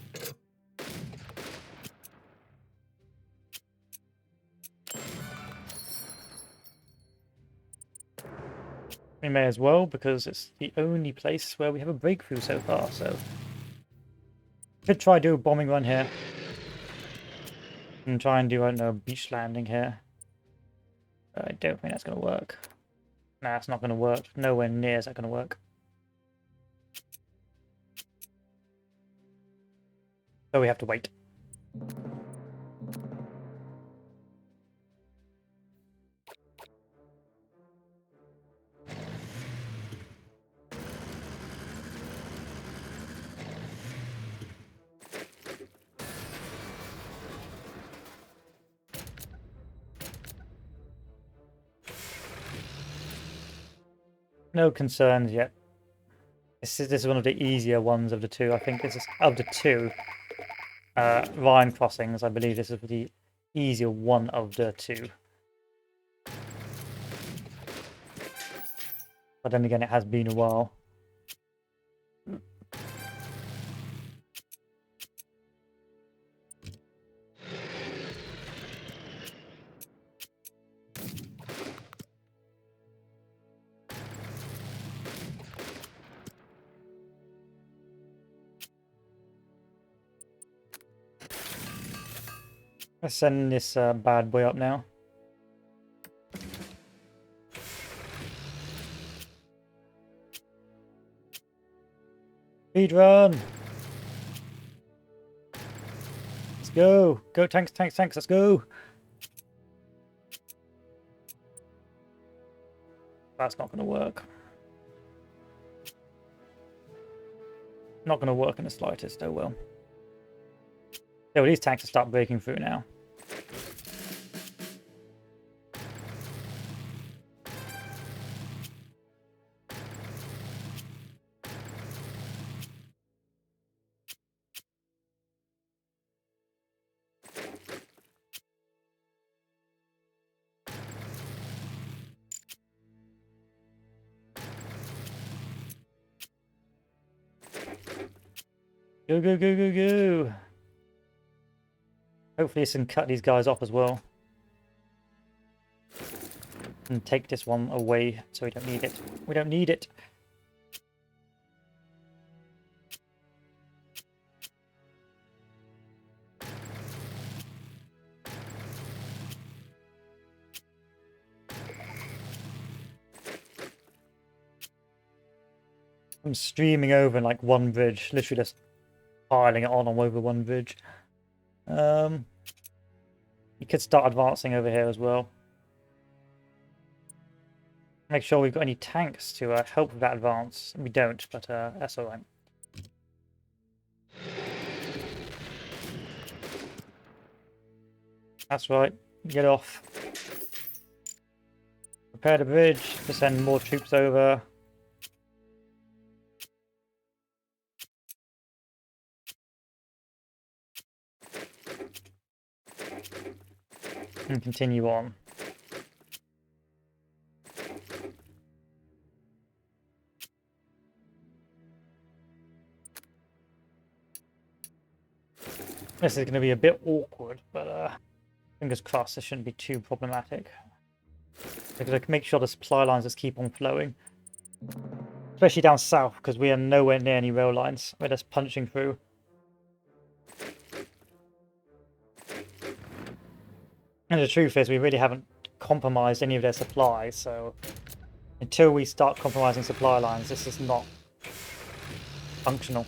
We may as well, because it's the only place where we have a breakthrough so far, so... Could try do a bombing run here. And try and do, I don't know, a beach landing here. But I don't think that's going to work. Nah, it's not going to work. Nowhere near is that going to work. So we have to wait. No concerns yet. This is one of the easier ones of the two. I think this is of the two Rhine crossings. I believe this is the easier one of the two. But then again, it has been a while. Let's send this bad boy up now. Speed run! Let's go! Go tanks, tanks, tanks, let's go! That's not going to work. Not going to work in the slightest, oh well. Yeah, well, these tanks will start breaking through now. Go, go, go, go, go! Hopefully this can cut these guys off as well. And take this one away so we don't need it. We don't need it! I'm streaming over in like one bridge, literally just piling it on over one bridge. You could start advancing over here as well. Make sure we've got any tanks to help with that advance. We don't, but that's alright. That's right. Get off. Prepare the bridge to send more troops over. And continue on. This is going to be a bit awkward, but fingers crossed this shouldn't be too problematic. We're going to make sure the supply lines just keep on flowing. Especially down south, because we are nowhere near any rail lines. We're just punching through. And the truth is, we really haven't compromised any of their supplies, so until we start compromising supply lines, this is not functional.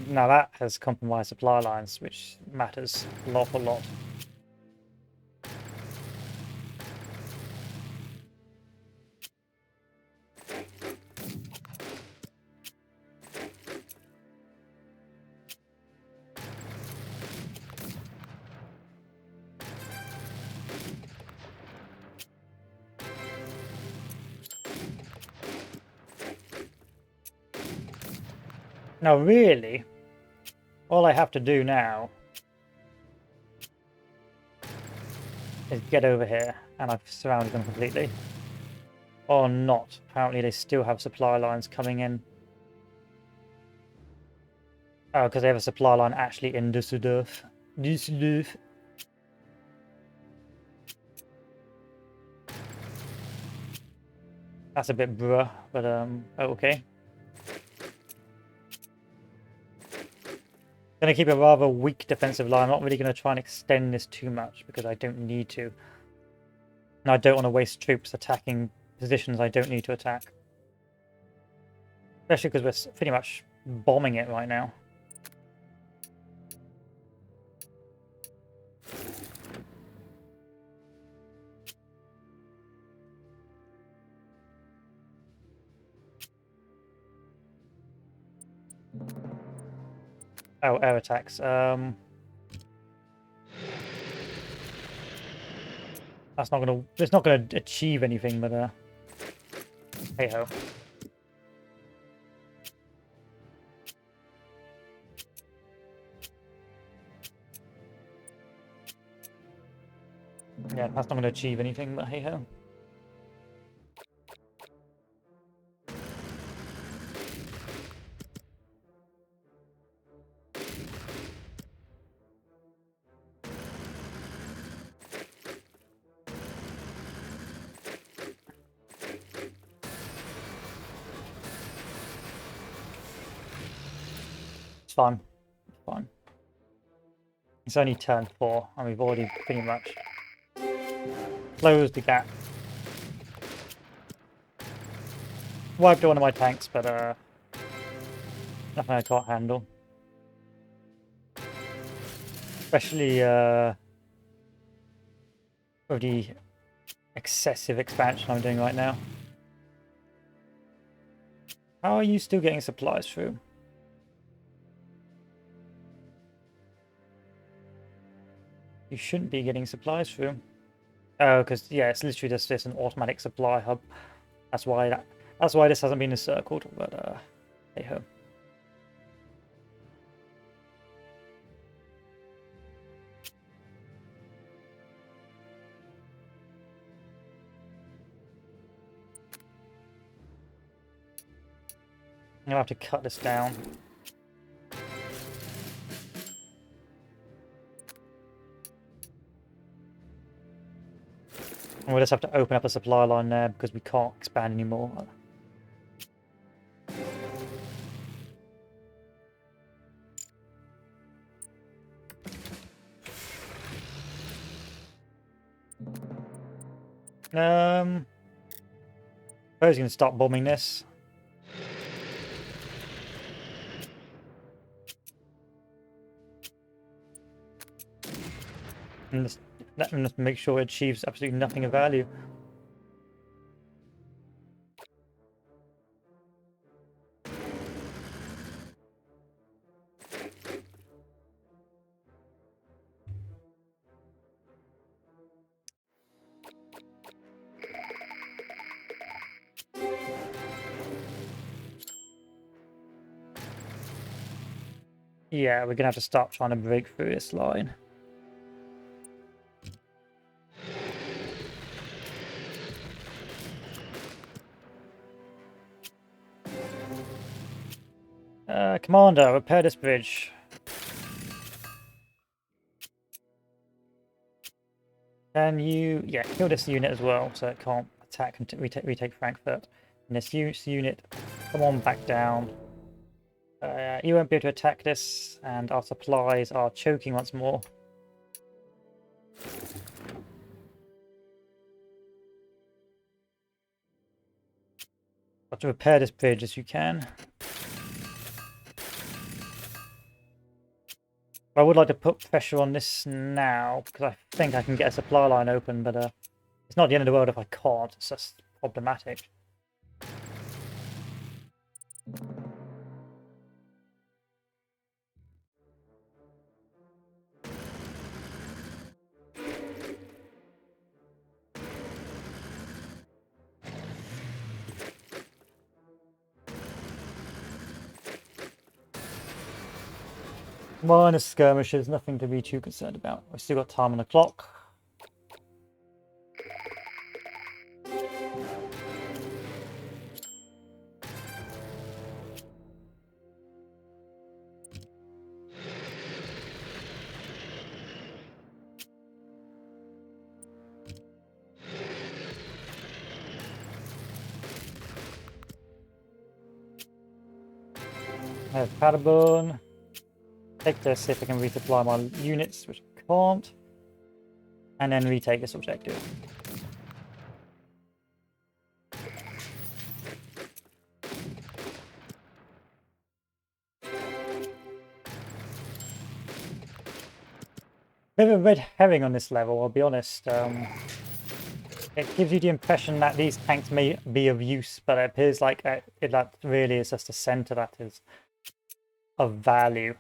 Now that has compromised supply lines, which matters an awful lot. Now really, all I have to do now is get over here, and I've surrounded them completely. Or not. Apparently they still have supply lines coming in. Oh, because they have a supply line actually in Düsseldorf. Düsseldorf. That's a bit bruh, but okay. Gonna keep a rather weak defensive line. I'm not really gonna try and extend this too much because I don't need to. And I don't want to waste troops attacking positions I don't need to attack. Especially because we're pretty much bombing it right now. Oh, air attacks. That's not gonna. It's not gonna achieve anything, but hey ho. Yeah, that's not gonna achieve anything, but hey ho. It's fine. It's fine. It's only turn 4, and we've already pretty much closed the gap. Wiped one of my tanks, but nothing I can't handle. Especially with the excessive expansion I'm doing right now. How are you still getting supplies through? You shouldn't be getting supplies through. Oh, because yeah, it's literally just an automatic supply hub. That's why this hasn't been encircled. But hey ho. I'm gonna have to cut this down. And we'll just have to open up a supply line there because we can't expand anymore. I suppose you can start bombing this. And just make sure it achieves absolutely nothing of value. Yeah, we're gonna have to start trying to break through this line. Commander, repair this bridge. Can you, yeah, kill this unit as well, so it can't attack until we retake Frankfurt. And this unit, come on back down. You won't be able to attack this, and our supplies are choking once more. Got to repair this bridge as you can. I would like to put pressure on this now, because I think I can get a supply line open, but it's not the end of the world if I can't. It's just problematic. Minor skirmishes, nothing to be too concerned about. We've still got time on the clock. I have Paderborn. Take this, see if I can resupply my units, which I can't. And then retake this objective. Bit of a red herring on this level, I'll be honest. It gives you the impression that these tanks may be of use, but it appears like that really is just a center that is of value.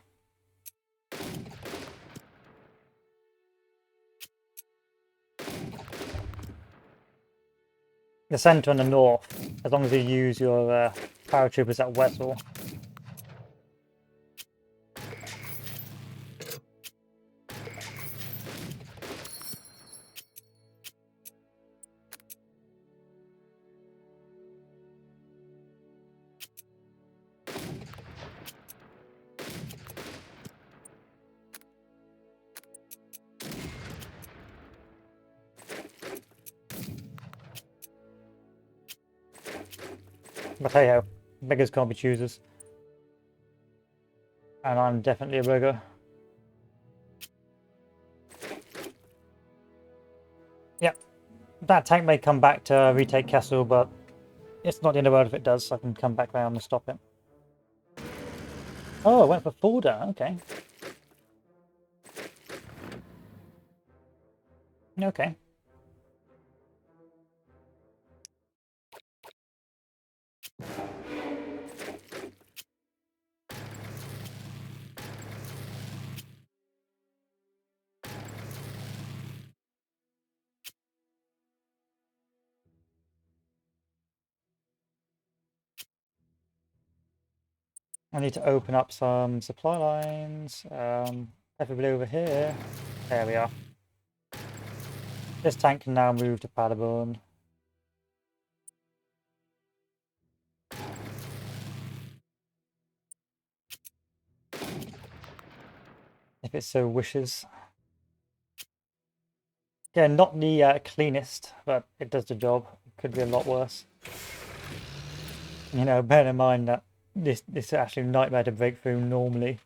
the centre and the north, as long as you use your paratroopers at Wessel. But hey ho, beggars can't be choosers. And I'm definitely a beggar. Yep, that tank may come back to retake Castle, but it's not the end of the world if it does, so I can come back around and stop it. Oh, I went for Fulda, okay. Okay. I need to open up some supply lines. Preferably over here. There we are. This tank can now move to Paderborn. If it so wishes. Yeah, not the cleanest, but it does the job. It could be a lot worse. You know, bear in mind that this is actually a nightmare to break through normally.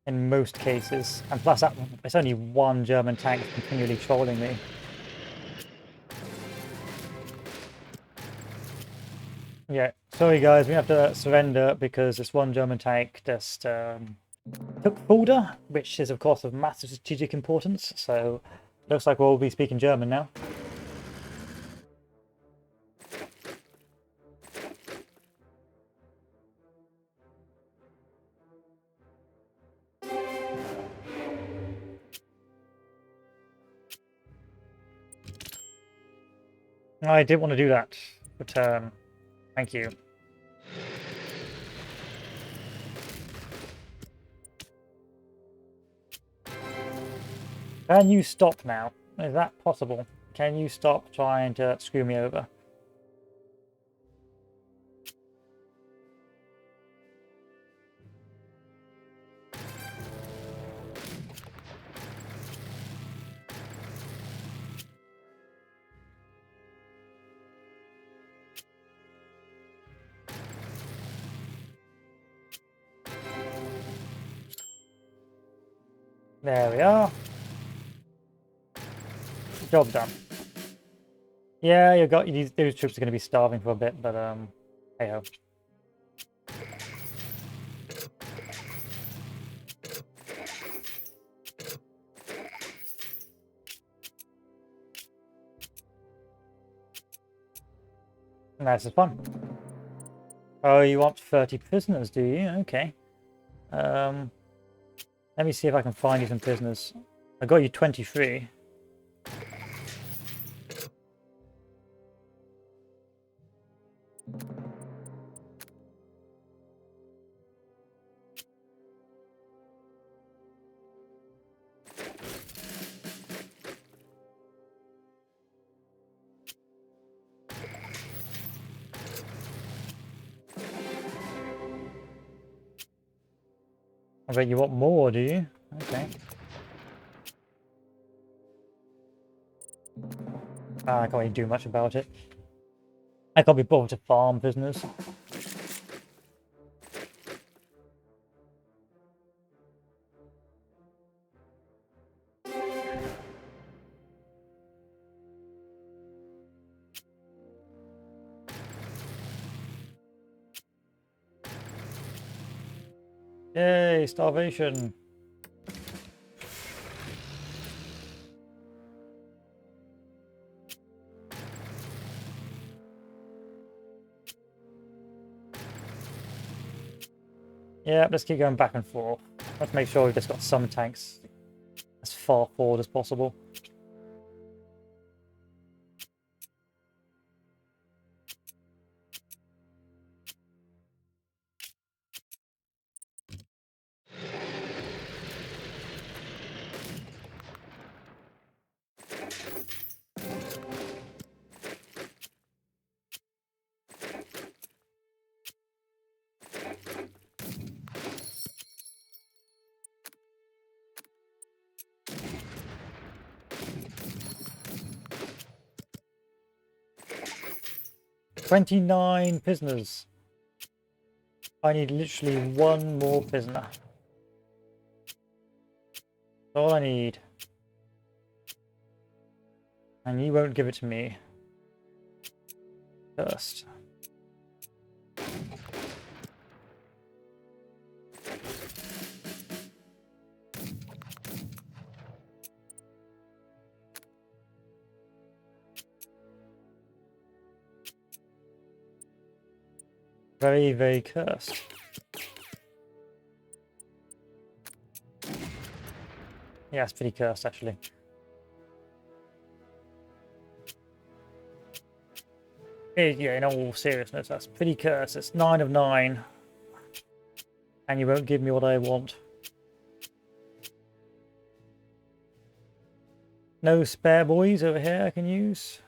In most cases. And plus that it's only one German tank continually trolling me. Yeah, sorry guys, we have to surrender because this one German tank just took Fulda, which is of course of massive strategic importance, so looks like we'll all be speaking German now. I did want to do that. Return. Thank you. Can you stop now? Is that possible? Can you stop trying to screw me over? There we are. Job done. Yeah, you got these troops are going to be starving for a bit, but hey ho. This is fun. Oh, you want 30 prisoners, do you? Okay. Let me see if I can find you some prisoners. I got you 23. I bet you want more, do you? Okay. I can't really do much about it. I can't be bothered to farm prisoners. Yay, starvation. Yeah, let's keep going back and forth. Let's make sure we've just got some tanks as far forward as possible. 29 prisoners. I need literally one more prisoner. That's all I need. And you won't give it to me. First. Very, very cursed. Yeah, it's pretty cursed actually. Yeah, in all seriousness, that's pretty cursed. It's 9 of 9. And you won't give me what I want. No spare boys over here I can use.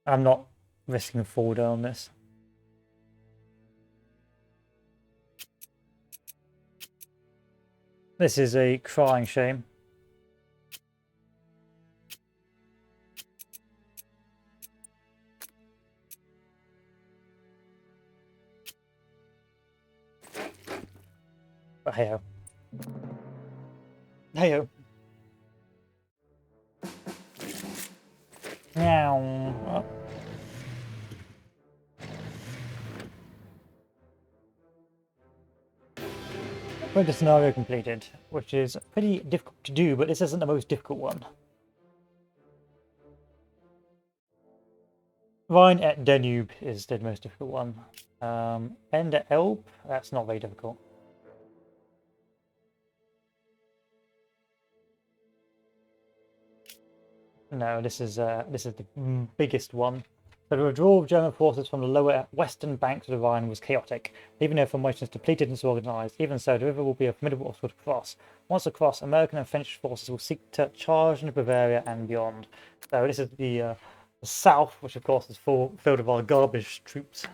I'm not risking forward on this. This is a crying shame. But hey-ho. Hey-ho. Meow. The scenario completed, which is pretty difficult to do, but this isn't the most difficult one. Rhine at Danube is the most difficult one. End at Elbe, that's not very difficult. No, this is the biggest one. So the withdrawal of German forces from the lower western banks of the Rhine was chaotic, leaving their formations depleted and disorganized. Even so, the river will be a formidable obstacle to cross. Once across, American and French forces will seek to charge into Bavaria and beyond. So this is the south, which of course is filled with our garbage troops.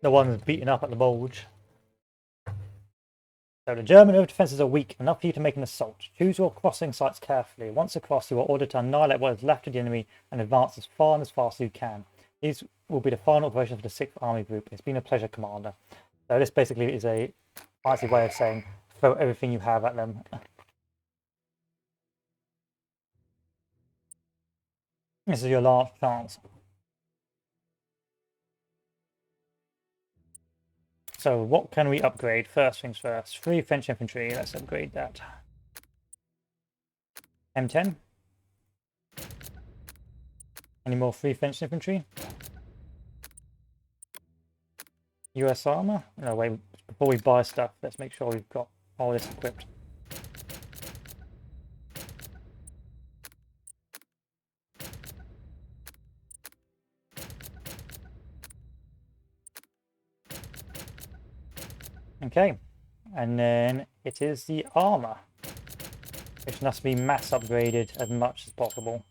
The ones beaten up at the bulge. So the German river defences are weak, enough for you to make an assault. Choose your crossing sites carefully. Once across, you are ordered to annihilate what is left of the enemy and advance as far and as fast as you can. These will be the final operations for the 6th Army Group. It's been a pleasure, Commander. So this basically is a fancy way of saying throw everything you have at them. This is your last chance. So what can we upgrade? First things first. 3 French infantry. Let's upgrade that. M10. Any more 3 French infantry? US armor? No, wait. Before we buy stuff, let's make sure we've got all this equipped. Okay, and then it is the armor, which must be mass upgraded as much as possible.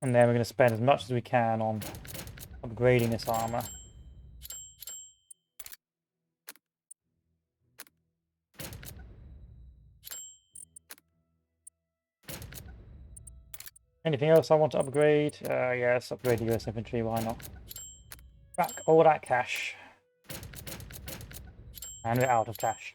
And then we're going to spend as much as we can on upgrading this armor. Anything else I want to upgrade? Yes, upgrade the US infantry, why not? Back all that cash. And we're out of cash.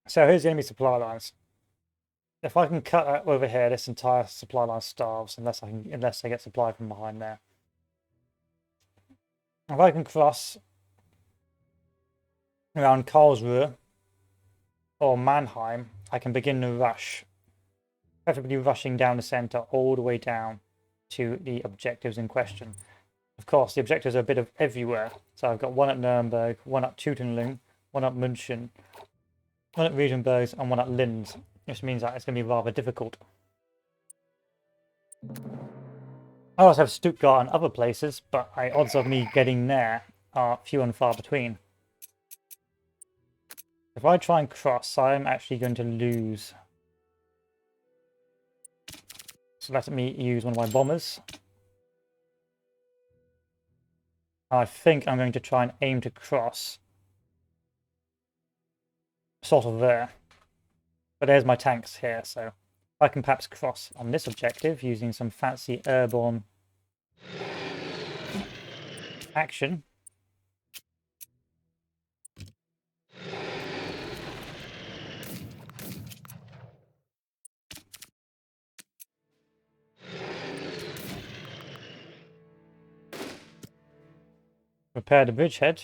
So here's the enemy supply lines. If I can cut over here, this entire supply line starves unless they get supply from behind there. If I can cross around Karlsruhe or Mannheim, I can begin the rush preferably rushing down the centre all the way down to the objectives in question. Of course, the objectives are a bit of everywhere. So I've got one at Nuremberg, one at Teutoburg, one at München, one at Riesenberg, and one at Linz, which means that it's going to be rather difficult. I also have Stuttgart and other places, but the odds of me getting there are few and far between. If I try and cross, I'm actually going to lose. So let me use one of my bombers. I think I'm going to try and aim to cross. Sort of there. But there's my tanks here, so I can perhaps cross on this objective using some fancy airborne action. Repair the bridgehead.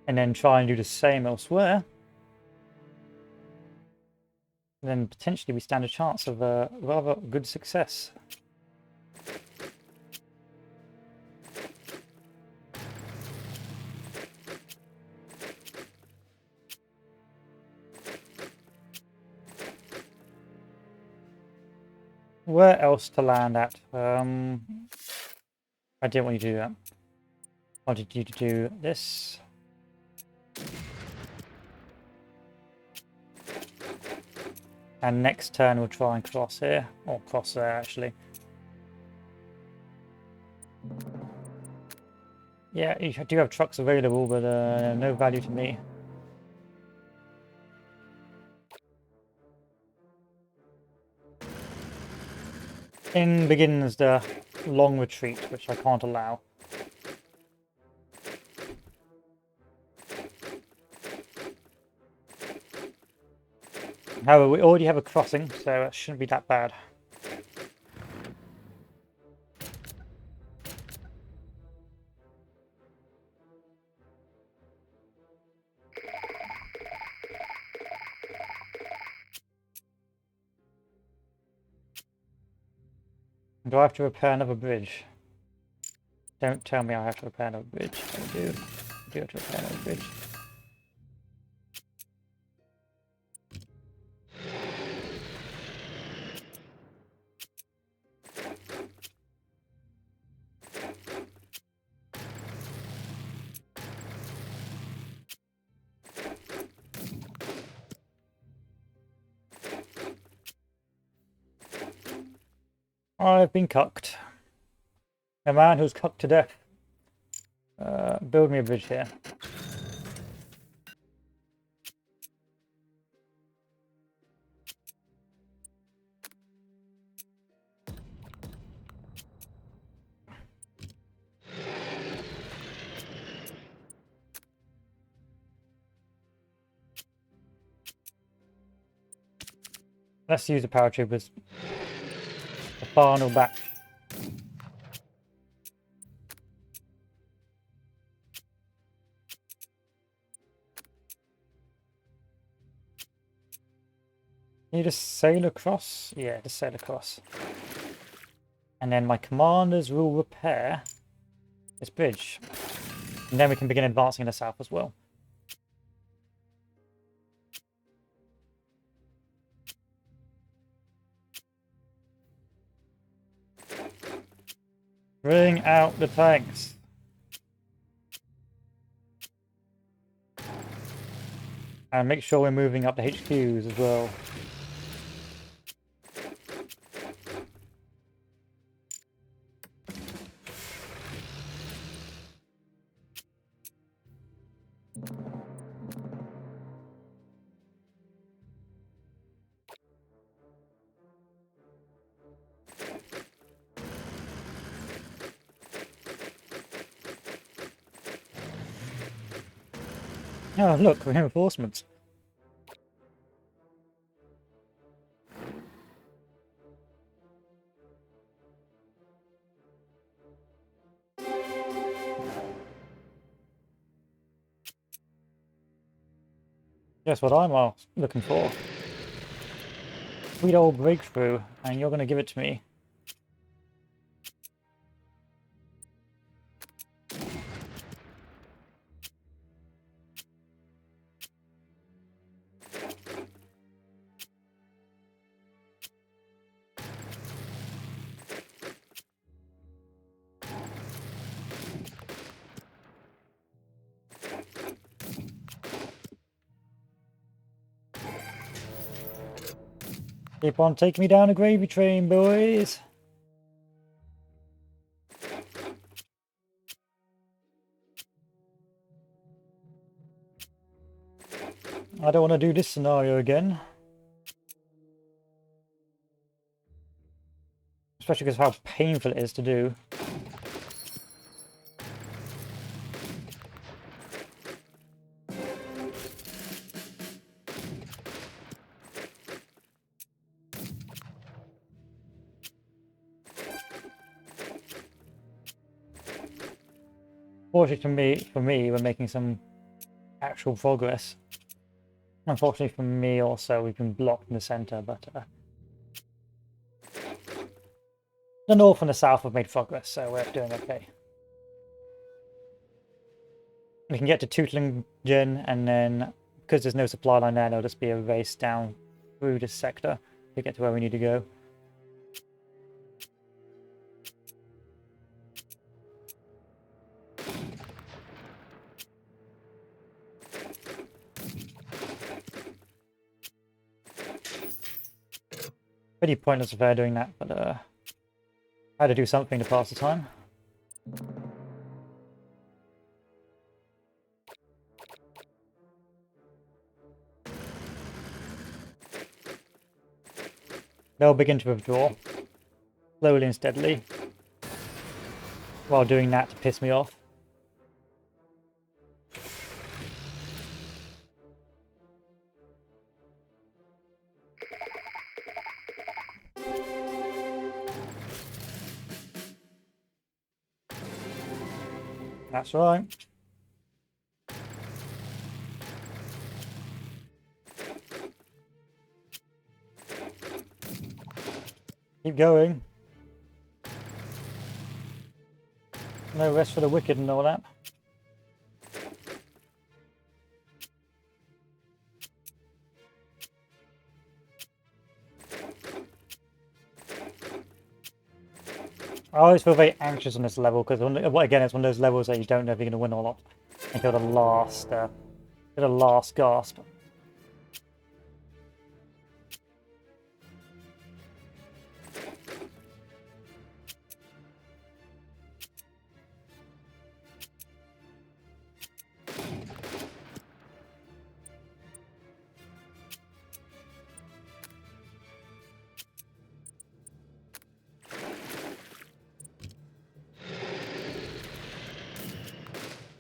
And then try and do the same elsewhere. And then potentially we stand a chance of a rather good success. Where else to land at? I didn't want you to do that. I wanted you to do this. And next turn we'll try and cross here. Or cross there, actually. Yeah, you do have trucks available, but no value to me. In begins the long retreat, which I can't allow. However, we already have a crossing, so it shouldn't be that bad. Do I have to repair another bridge? Don't tell me I have to repair another bridge. I do. I do have to repair another bridge. I've been cucked. A man who's cucked to death. Build me a bridge here. Let's use the paratroopers. The final back. Can you just sail across? Yeah, just sail across. And then my commanders will repair this bridge. And then we can begin advancing in the south as well. Bring out the tanks. And make sure we're moving up the HQs as well. Oh, look, reinforcements. Guess what I'm looking for? Sweet old breakthrough, and you're gonna give it to me. Keep on taking me down a gravy train, boys. I don't want to do this scenario again. Especially because of how painful it is to do. Fortunately for me, we're making some actual progress. Unfortunately for me also, we've been blocked in the centre, but the north and the south have made progress, so we're doing okay. We can get to Tootlingen, and then, because there's no supply line there, there'll just be a race down through this sector to get to where we need to go. Pretty pointless affair doing that, but I had to do something to pass the time. They'll begin to withdraw, slowly and steadily, while doing that to piss me off. That's right. Keep going. No rest for the wicked and all that. I always feel very anxious on this level because, again, it's one of those levels that you don't know if you're going to win or not until the last gasp.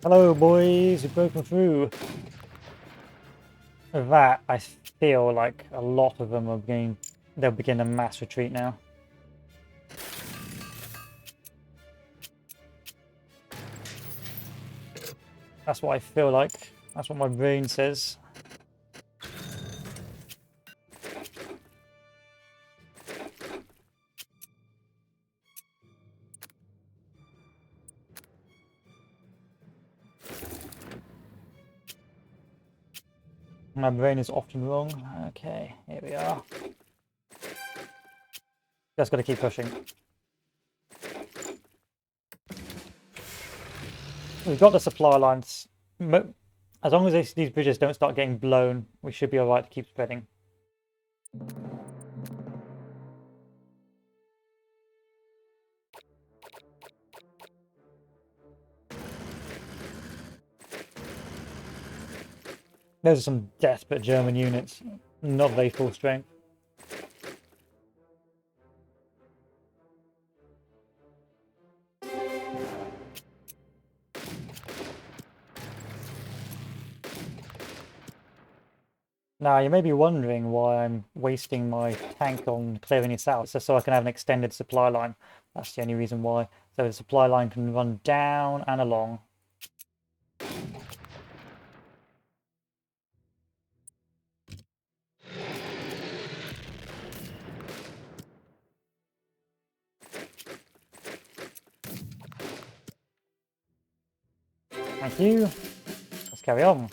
Hello, boys. We've broken through. With that, I feel like a lot of them they'll begin a mass retreat now. That's what I feel like. That's what my brain says. My brain is often wrong. Okay, here we are. Just gotta keep pushing. We've got the supply lines. As long as these bridges don't start getting blown, we should be alright to keep spreading. Those are some desperate German units. Not very full strength. Now, you may be wondering why I'm wasting my tank on clearing this out, so I can have an extended supply line. That's the only reason why. So the supply line can run down and along. Thank you. Let's carry on.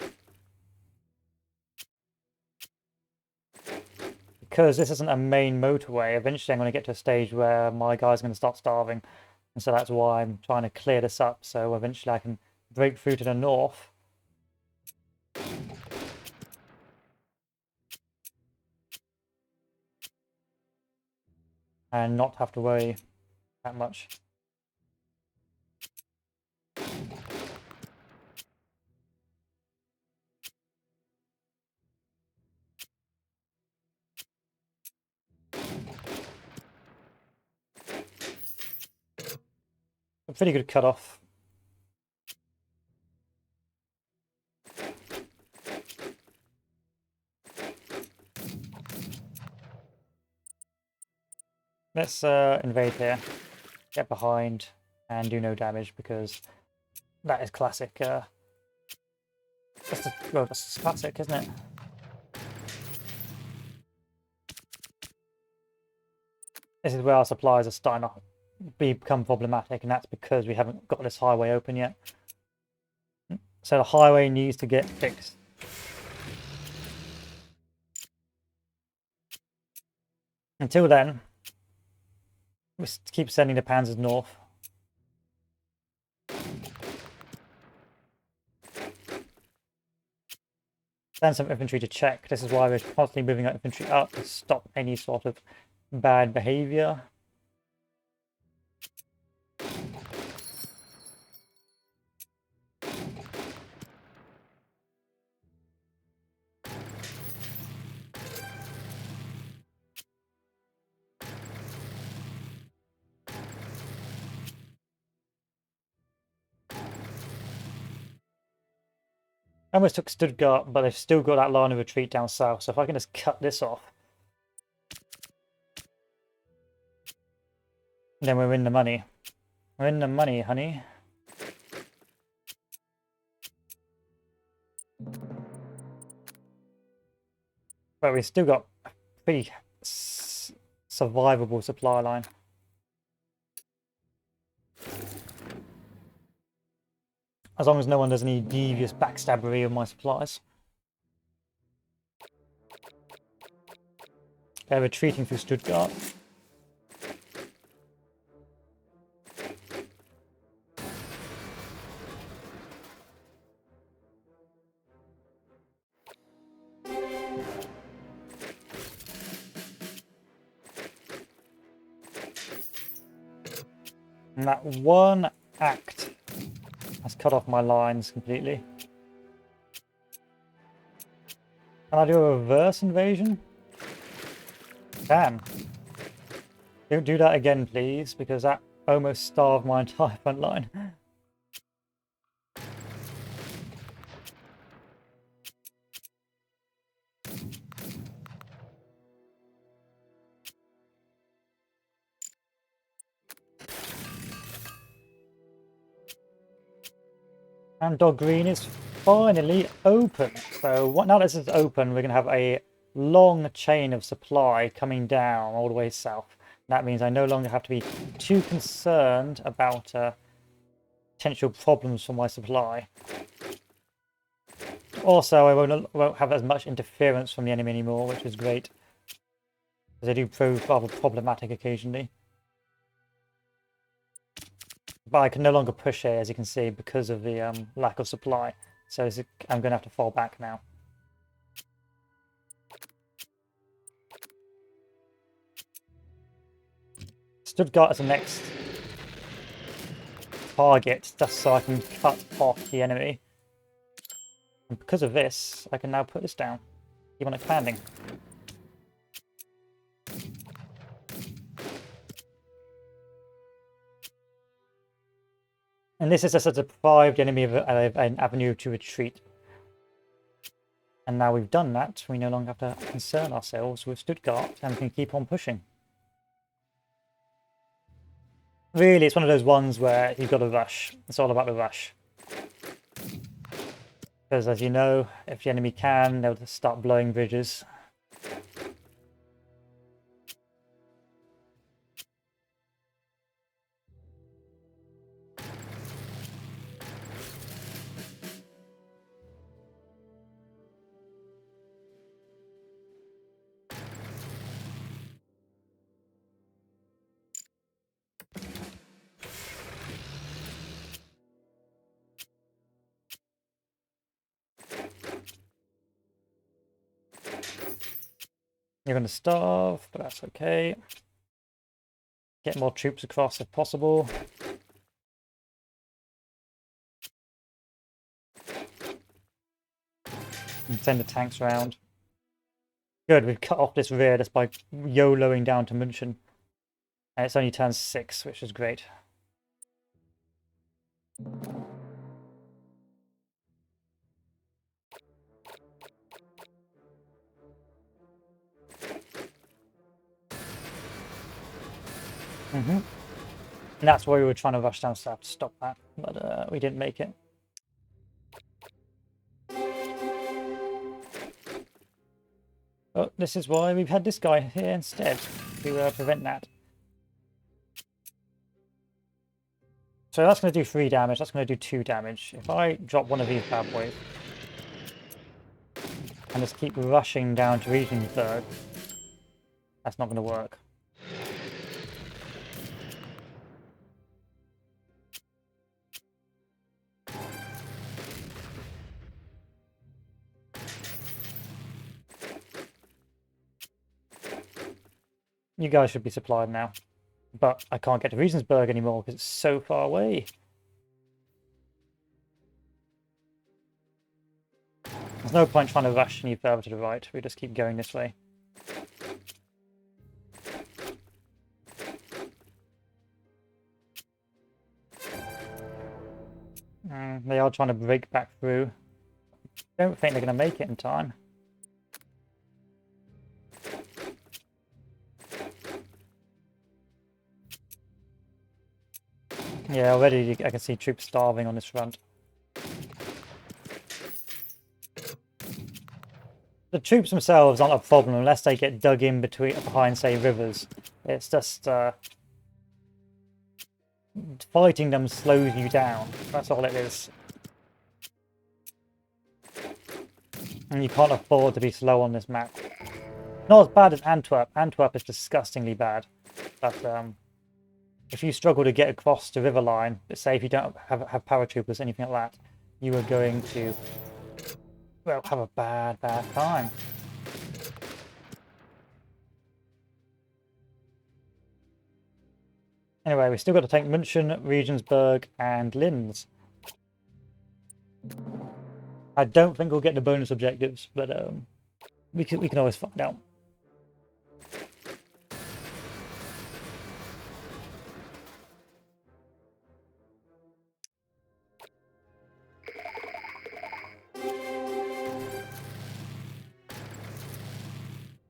Because this isn't a main motorway, eventually I'm going to get to a stage where my guy's going to start starving. And so that's why I'm trying to clear this up, so eventually I can break through to the north. And not have to worry that much. A pretty good cutoff. Let's invade here, get behind, and do no damage, because that is classic. That's classic, isn't it? This is where our supplies are starting to become problematic, and that's because we haven't got this highway open yet. So the highway needs to get fixed. Until then, we keep sending the panzers north. Send some infantry to check. This is why we're constantly moving our infantry up to stop any sort of bad behavior. I almost took Stuttgart, but they've still got that line of retreat down south, so if I can just cut this off, then we're in the money. We're in the money, honey. But we've still got a pretty survivable supply line. As long as no one does any devious backstabbery of my supplies. They're retreating through Stuttgart. And that one act has cut off my lines completely. Can I do a reverse invasion? Can. Don't do that again, please, because that almost starved my entire front line. And Dog Green is finally open. So now this is open, we're going to have a long chain of supply coming down all the way south. That means I no longer have to be too concerned about potential problems for my supply. Also, I won't have as much interference from the enemy anymore, which is great, because they do prove rather problematic occasionally. But I can no longer push here, as you can see, because of the lack of supply. So I'm going to have to fall back now. Stuttgart is the next target, just so I can cut off the enemy. And because of this, I can now put this down. Keep on expanding. And this is just to deprive the enemy of an avenue to retreat. And now we've done that, we no longer have to concern ourselves with Stuttgart, and we can keep on pushing. Really, it's one of those ones where you've got to rush. It's all about the rush. Because as you know, if the enemy can, they'll just start blowing bridges. You're going to starve, but that's okay. Get more troops across if possible. And send the tanks around. Good, we've cut off this rear just by YOLOing down to München. And it's only turn 6, which is great. And that's why we were trying to rush down south to stop that, but we didn't make it. Oh, this is why we've had this guy here instead, to prevent that. So that's going to do 3 damage, that's going to do 2 damage. If I drop one of these bad boys, and just keep rushing down to Regensburg, that's not going to work. You guys should be supplied now. But I can't get to Regensburg anymore because it's so far away. There's no point trying to rush any further to the right. We just keep going this way. They are trying to break back through. Don't think they're going to make it in time. Yeah, already I can see troops starving on this front. The troops themselves aren't a problem unless they get dug in behind, say, rivers. It's just fighting them slows you down. That's all it is. And you can't afford to be slow on this map. Not as bad as Antwerp. Antwerp is disgustingly bad. But if you struggle to get across the river line, say if you don't have paratroopers, anything like that, you are going to, well, have a bad time. Anyway, we still got to take München, Regensburg, and Linz. I don't think we'll get the bonus objectives, but we can always find out.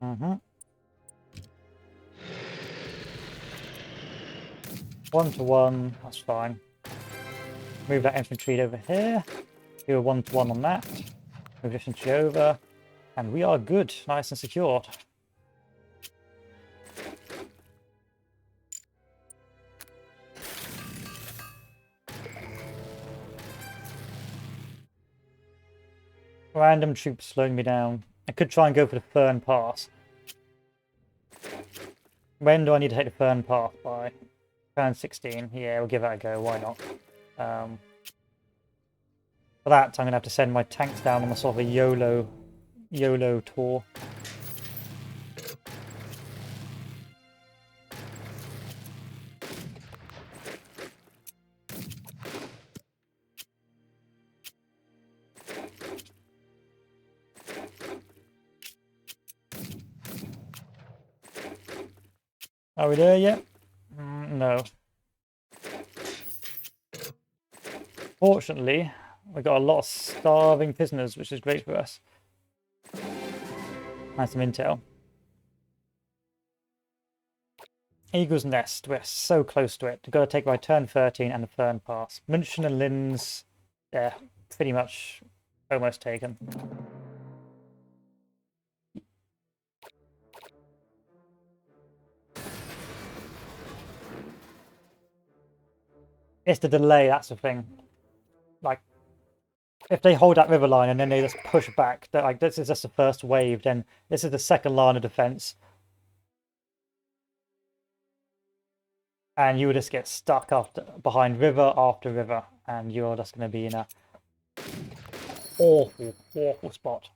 Mm-hmm. 1-to-1, that's fine. Move that infantry over here. Do a 1-to-1 on that. Move this infantry over. And we are good, nice and secured. Random troops slowing me down. I could try and go for the Fern Pass. When do I need to take the Fern Pass by? Turn 16. Yeah, we'll give that a go. Why not? For that, I'm going to have to send my tanks down on a sort of a YOLO tour. Are we there yet? No. Fortunately, we got a lot of starving prisoners, which is great for us. And some intel. Eagle's Nest. We're so close to it. We've got to take by turn 13 and the Fern Pass. München and Linz, they're pretty much almost taken. It's the delay, that's the thing. Like, if they hold that river line and then they just push back, like this is just the first wave, then this is the second line of defense. And you will just get stuck behind river after river, and you're just going to be in a awful spot.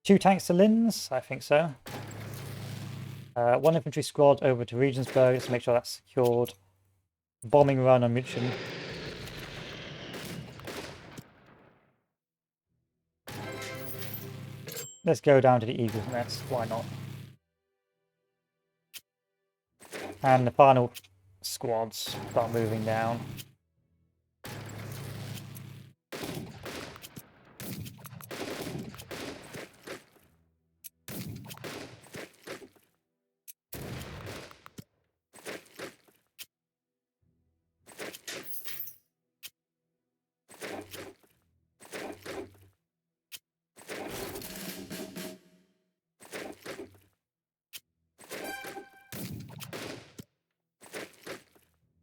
2 tanks to Linz? I think so. 1 infantry squad over to Regensburg. Let's make sure that's secured. Bombing run on München. Let's go down to the Eagle's Nest. Why not? And the final squads start moving down.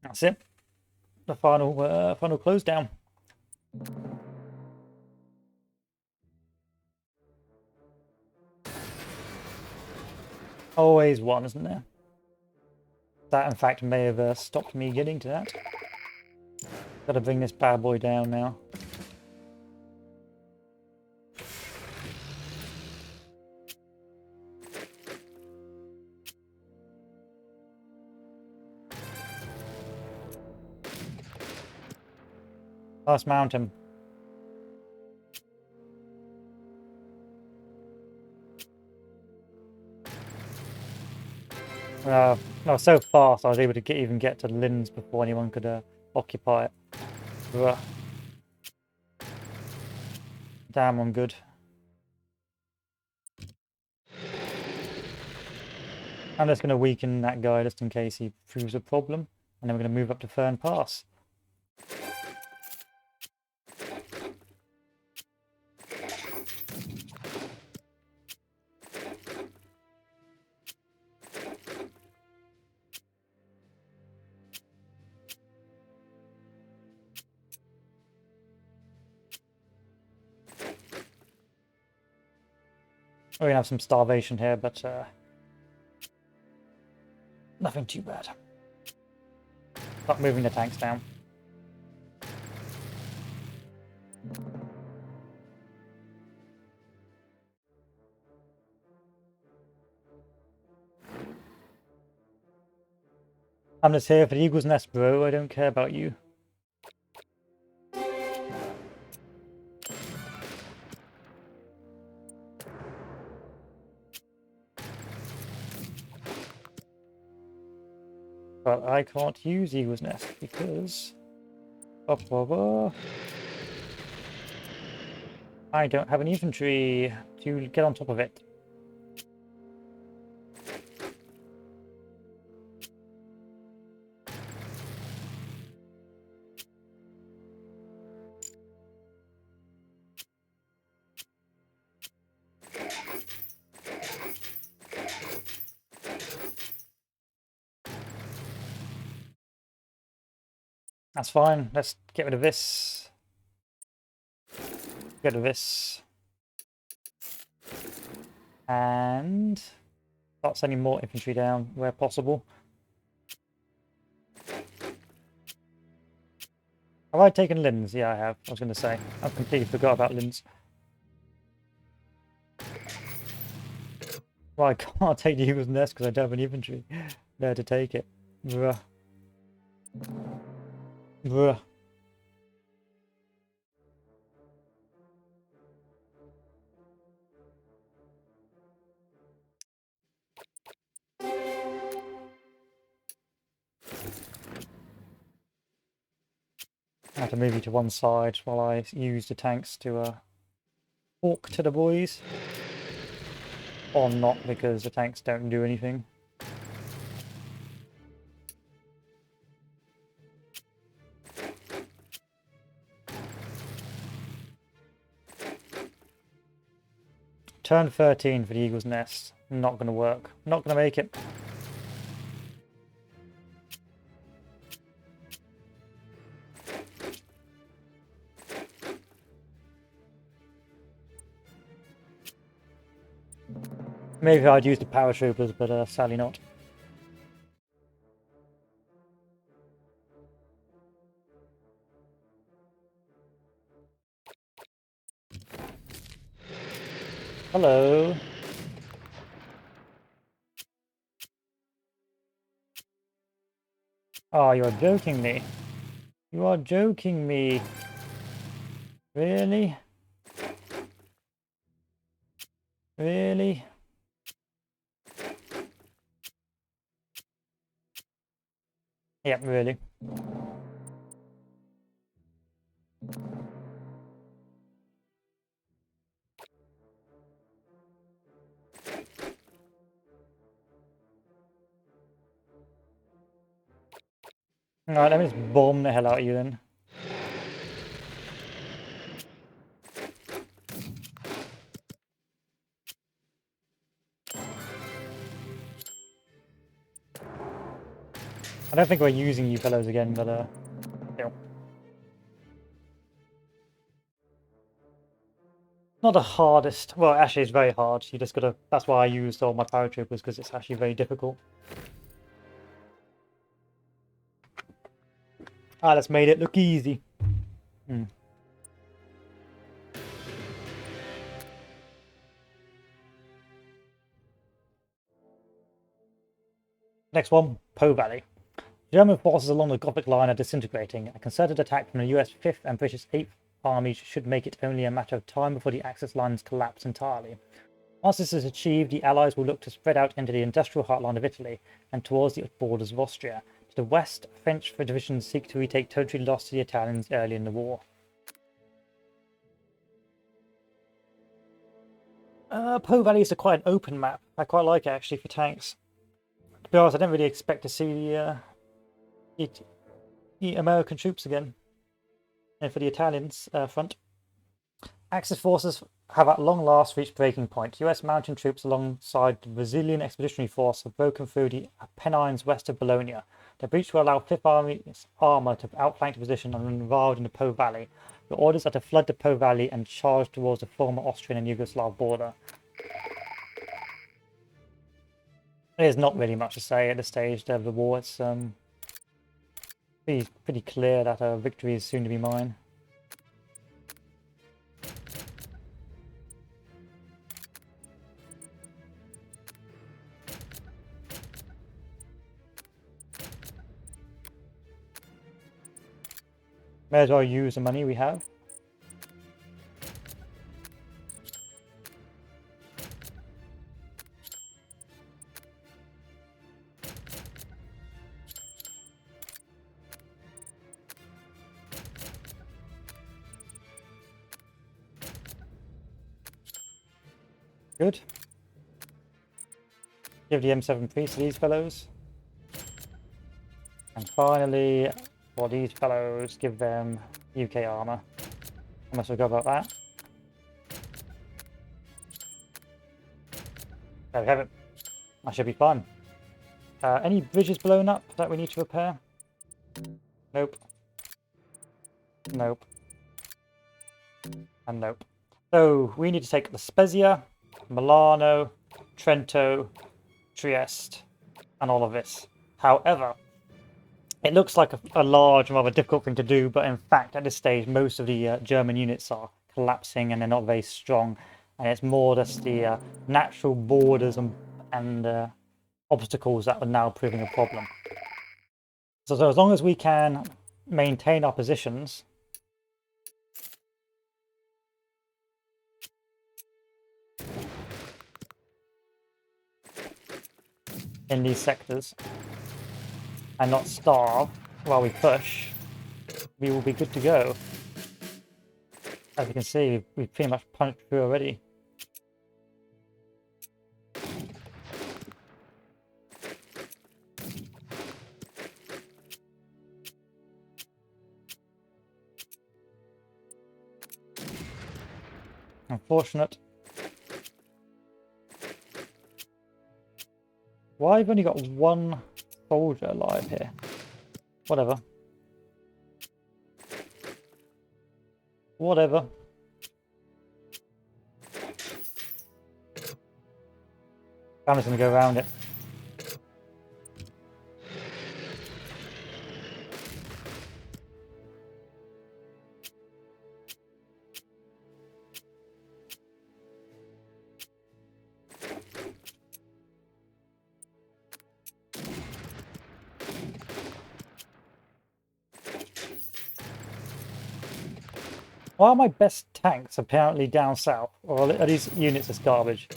That's it. The final close down. Always one, isn't there? That, in fact, may have stopped me getting to that. Gotta bring this bad boy down now. Let's mount him. No, so fast I was able to even get to Linz before anyone could occupy it. Ugh. Damn, I'm good. I'm just going to weaken that guy just in case he proves a problem. And then we're going to move up to Fern Pass. We're going to have some starvation here, but nothing too bad. Start moving the tanks down. I'm just here for the Eagle's Nest, bro. I don't care about you. But I can't use Eagle's Nest because... I don't have an infantry to get on top of it. That's fine. Let's get rid of this. Get rid of this. And start sending more infantry down where possible. Have I taken Linz? Yeah, I have. I was going to say. I completely forgot about Linz. Well, I can't take the Eagle's Nest because I don't have any infantry there to take it. Bruh. Bruh. I have to move you to one side while I use the tanks to walk to the boys. Or not, because the tanks don't do anything. Turn 13 for the Eagle's Nest. Not going to work. Not going to make it. Maybe I'd use the paratroopers, but sadly not. Hello. Oh, you're joking me. You are joking me. Really? Really? Yep, really. Alright, let me just bomb the hell out of you then. I don't think we're using you fellows again, but still. Not the hardest. Well, actually, it's very hard. You just gotta. That's why I used all my paratroopers, because it's actually very difficult. Ah, that's made it look easy. Hmm. Next one, Po Valley. German forces along the Gothic Line are disintegrating. A concerted attack from the US 5th and British 8th armies should make it only a matter of time before the Axis lines collapse entirely. Once this is achieved, the Allies will look to spread out into the industrial heartland of Italy and towards the borders of Austria. To the west, French divisions seek to retake territory lost to the Italians early in the war. Po Valley is quite an open map. I quite like it actually for tanks. To be honest, I didn't really expect to see the American troops again. And for the Italians front. Axis forces have at long last reached breaking point. US mountain troops alongside the Brazilian Expeditionary Force have broken through the Apennines west of Bologna. Their breach will allow 5th Army's armour to outflank the position and involved in the Po Valley. The orders are to flood the Po Valley and charge towards the former Austrian and Yugoslav border. There's not really much to say at this stage of the war. It's pretty clear that a victory is soon to be mine. May as well use the money we have. Good. Give the M7 Priest to these fellows. And finally, for these fellows, give them UK armour. How much we go about that? There we have it. That should be fun. Any bridges blown up that we need to repair? Nope. Nope. And nope. So we need to take La Spezia, Milano, Trento, Trieste, and all of this. However, it looks like a large and rather difficult thing to do, but in fact, at this stage, most of the German units are collapsing and they're not very strong. And it's more just the natural borders and obstacles that are now proving a problem. So as long as we can maintain our positions, in these sectors and not starve while we push, we will be good to go. As you can see, we've pretty much punched through already. Unfortunate. Why have we only got one soldier alive here? Whatever. Whatever. I'm just going to go around it. Why are my best tanks apparently down south? Or are these units just garbage?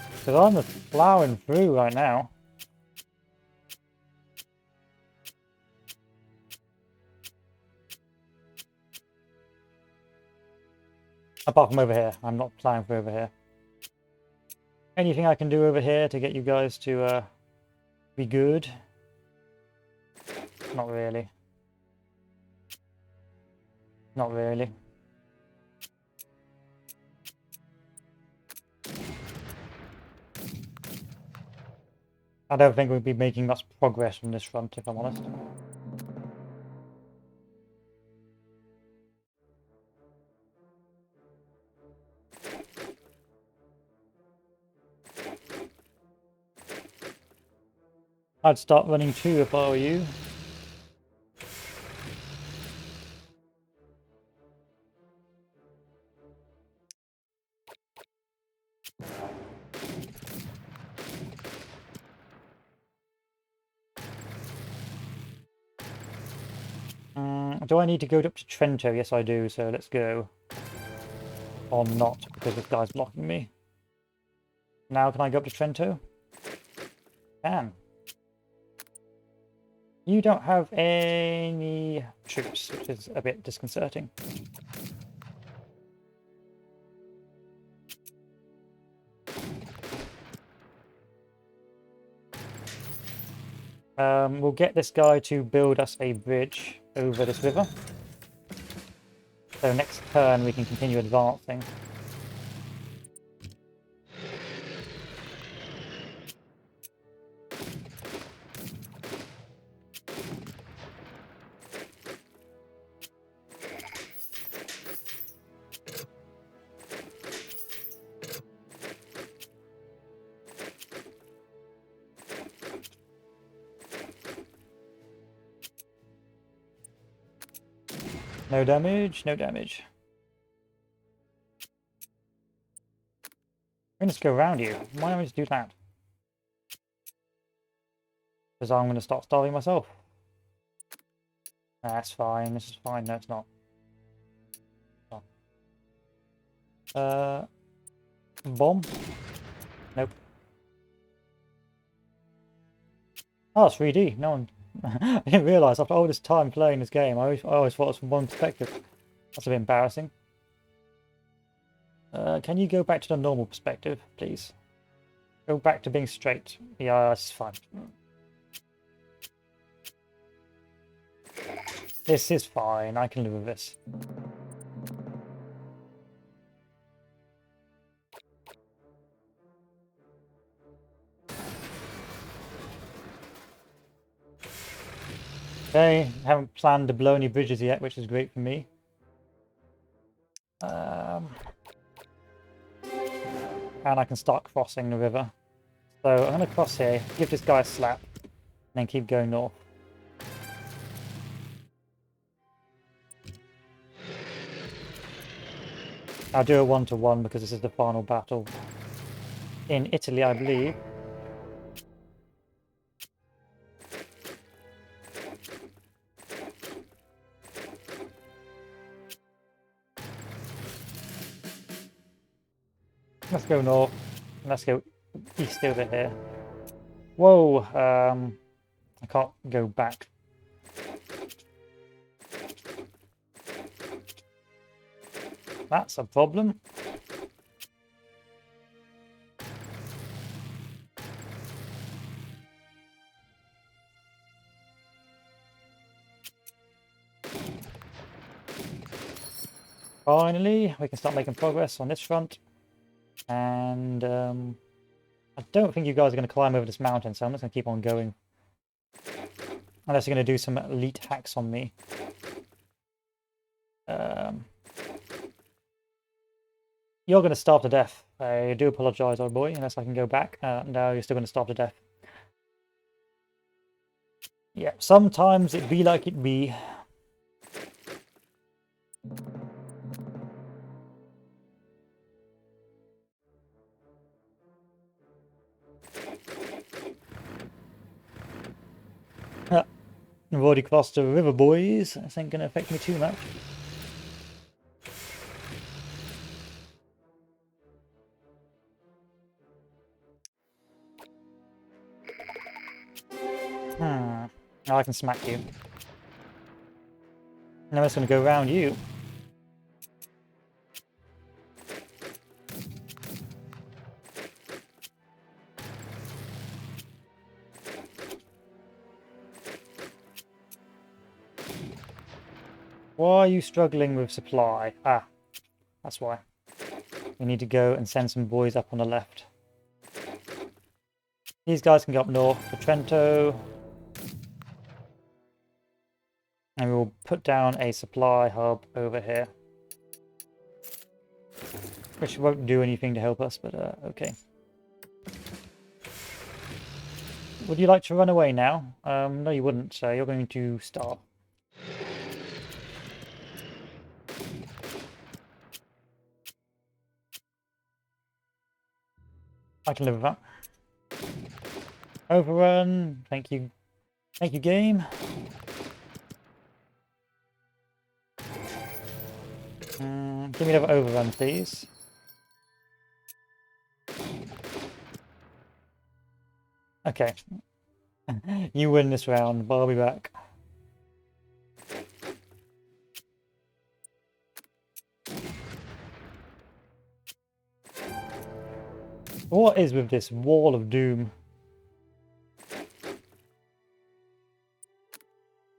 Because I'm just plowing through right now. Apart from over here. I'm not plowing through over here. Anything I can do over here to get you guys to be good? Not really. Not really. I don't think we'll be making much progress from this front, if I'm honest. I'd start running too if I were you. Do I need to go up to Trento? Yes, I do, so let's go. Or not, because this guy's blocking me. Now can I go up to Trento? Can. You don't have any troops, which is a bit disconcerting. We'll get this guy to build us a bridge over this river. So next turn we can continue advancing. No damage, no damage. I'm going to go around you. Why don't we just do that? Because I'm going to start starving myself. That's fine, this is fine. No, it's not. Bomb? Nope. Oh, it's 3D. No one... I didn't realise after all this time playing this game, I always thought it was from one perspective. That's a bit embarrassing. Can you go back to the normal perspective, please? Go back to being straight. Yeah, that's fine. This is fine. I can live with this. Okay, haven't planned to blow any bridges yet, which is great for me. And I can start crossing the river. So I'm going to cross here, give this guy a slap, and then keep going north. I'll do a 1-to-1 because this is the final battle in Italy, I believe. Let's go north. Let's go east over here. Whoa, I can't go back. That's a problem. Finally, we can start making progress on this front. And I don't think you guys are going to climb over this mountain, so I'm just going to keep on going. Unless you're going to do some elite hacks on me. You're going to starve to death. I do apologise, old boy, unless I can go back. No, you're still going to starve to death. Yeah, sometimes it be like it be. We've already crossed the river, boys. This ain't gonna affect me too much. Now I can smack you. Now it's gonna go around you. Why are you struggling with supply? Ah, that's why. We need to go and send some boys up on the left. These guys can go up north to Trento. And we'll put down a supply hub over here. Which won't do anything to help us, but okay. Would you like to run away now? No, you wouldn't, so you're going to start. I can live with that. Overrun. Thank you. Thank you, game. Give me another overrun, please. Okay. You win this round, but I'll be back. What is with this wall of doom?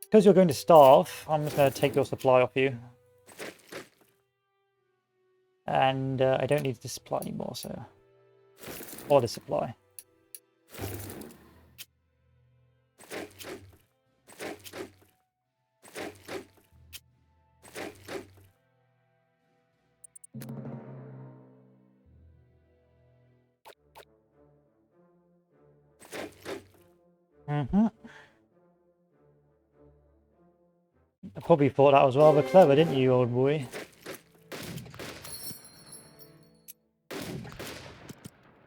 Because you're going to starve, I'm just going to take your supply off you. And I don't need this supply anymore, so... Or this supply. I probably thought that was rather clever, didn't you, old boy?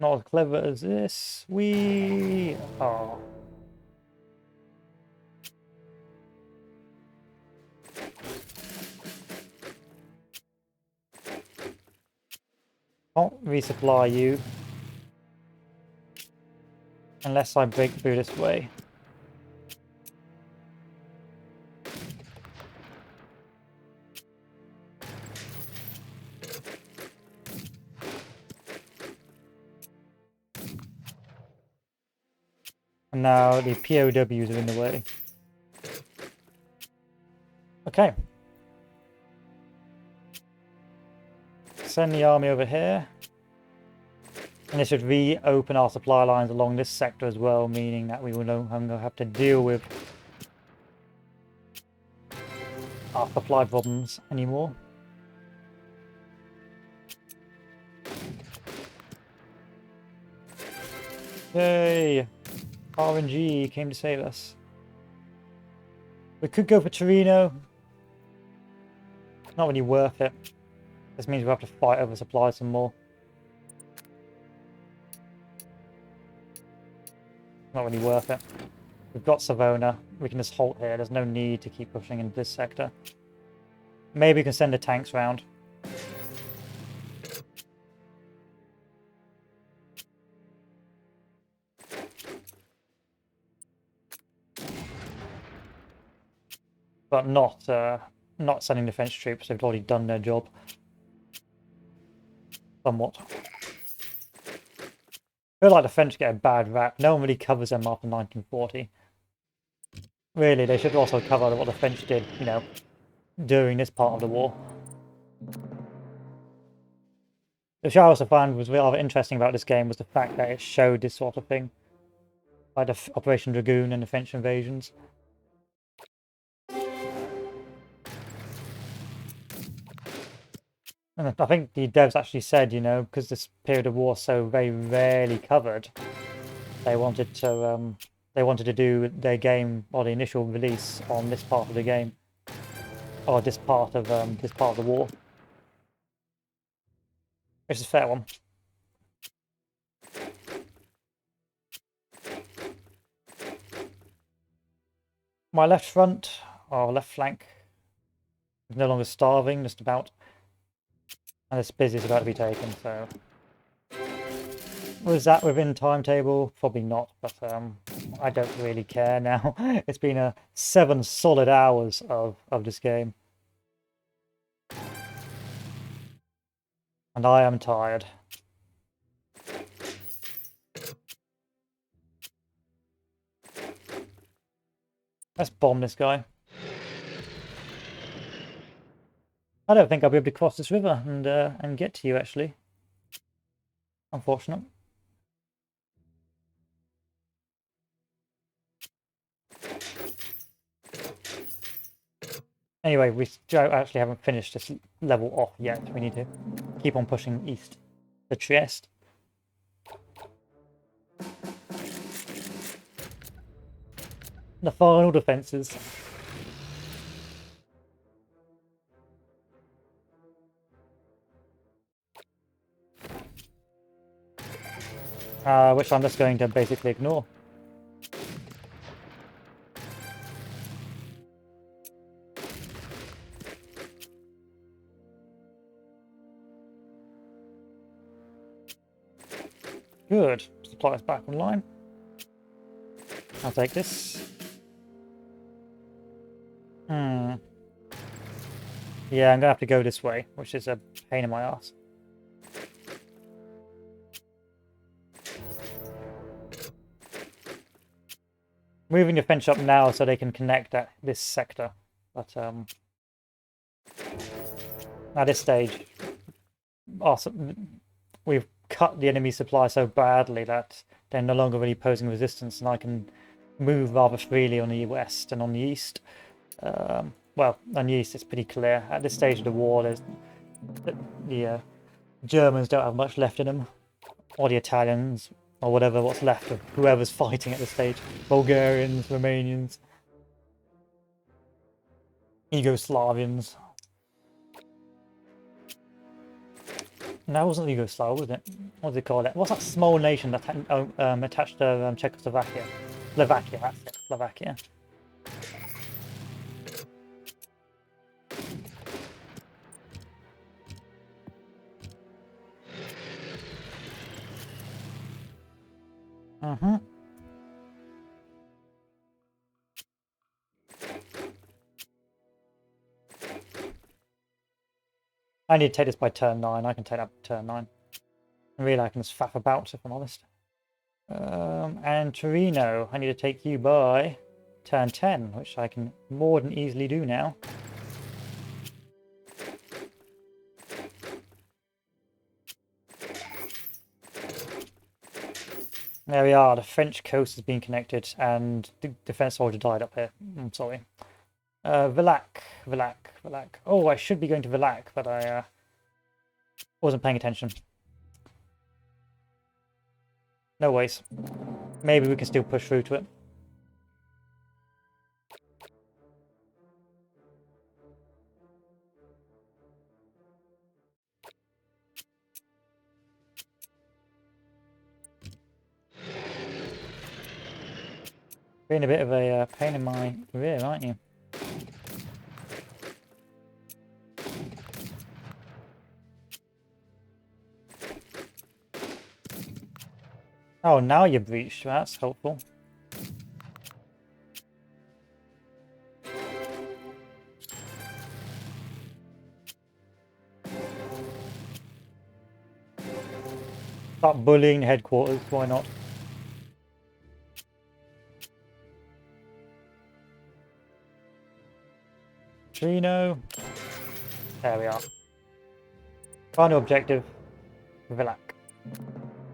Not as clever as this. We are. Can't resupply you. Unless I break through this way. And now the POWs are in the way. Okay. Send the army over here. And this should reopen our supply lines along this sector as well, meaning that we will no longer have to deal with our supply problems anymore. Yay! RNG came to save us. We could go for Torino. Not really worth it. This means we have to fight over supply some more. Not really worth it. We've got Savona. We can just halt here. There's no need to keep pushing into this sector. Maybe we can send the tanks round. But not sending the French troops. They've already done their job. Somewhat. I feel like the French get a bad rap. No one really covers them after 1940. Really, they should also cover what the French did, you know, during this part of the war. Which I also found was rather interesting about this game was the fact that it showed this sort of thing. Like the Operation Dragoon and the French invasions. And I think the devs actually said, you know, because this period of war is so very rarely covered, they wanted to do their game or the initial release on this part of the game, or this part of the war, which is a fair one. My left front, or left flank, is no longer starving, just about. And this busy is about to be taken, so... Was that within timetable? Probably not, but I don't really care now. It's been 7 solid hours of this game. And I am tired. Let's bomb this guy. I don't think I'll be able to cross this river and get to you, actually. Unfortunate. Anyway, we actually haven't finished this level off yet. We need to keep on pushing east to Trieste. The final defences. Which I'm just going to basically ignore. Good. Supplies back online. I'll take this. Yeah, I'm gonna have to go this way, which is a pain in my ass. Moving the fence up now so they can connect at this sector, but at this stage, we've cut the enemy supply so badly that they're no longer really posing resistance, and I can move rather freely on the west and on the east. Well, on the east it's pretty clear. At this stage of the war, the Germans don't have much left in them, or the Italians, or what's left of whoever's fighting at this stage. Bulgarians, Romanians, Yugoslavians. No, it wasn't Yugoslavia, was it? What do they call it? What's that small nation that attached to Czechoslovakia? Slovakia, that's it. Slovakia. I need to take this by turn 9. I can take that by turn 9. Really, I can just faff about, if I'm honest. And Torino, I need to take you by turn 10, which I can more than easily do now. There we are, the French coast has been connected, and the defense soldier died up here. I'm sorry. Villac. Oh, I should be going to Villac, but I wasn't paying attention. No ways. Maybe we can still push through to it. Being a bit of a pain in my rear, aren't you? Oh, now you're breached. That's helpful. Start bullying the headquarters, why not? Trino. There we are. Final objective, Villac.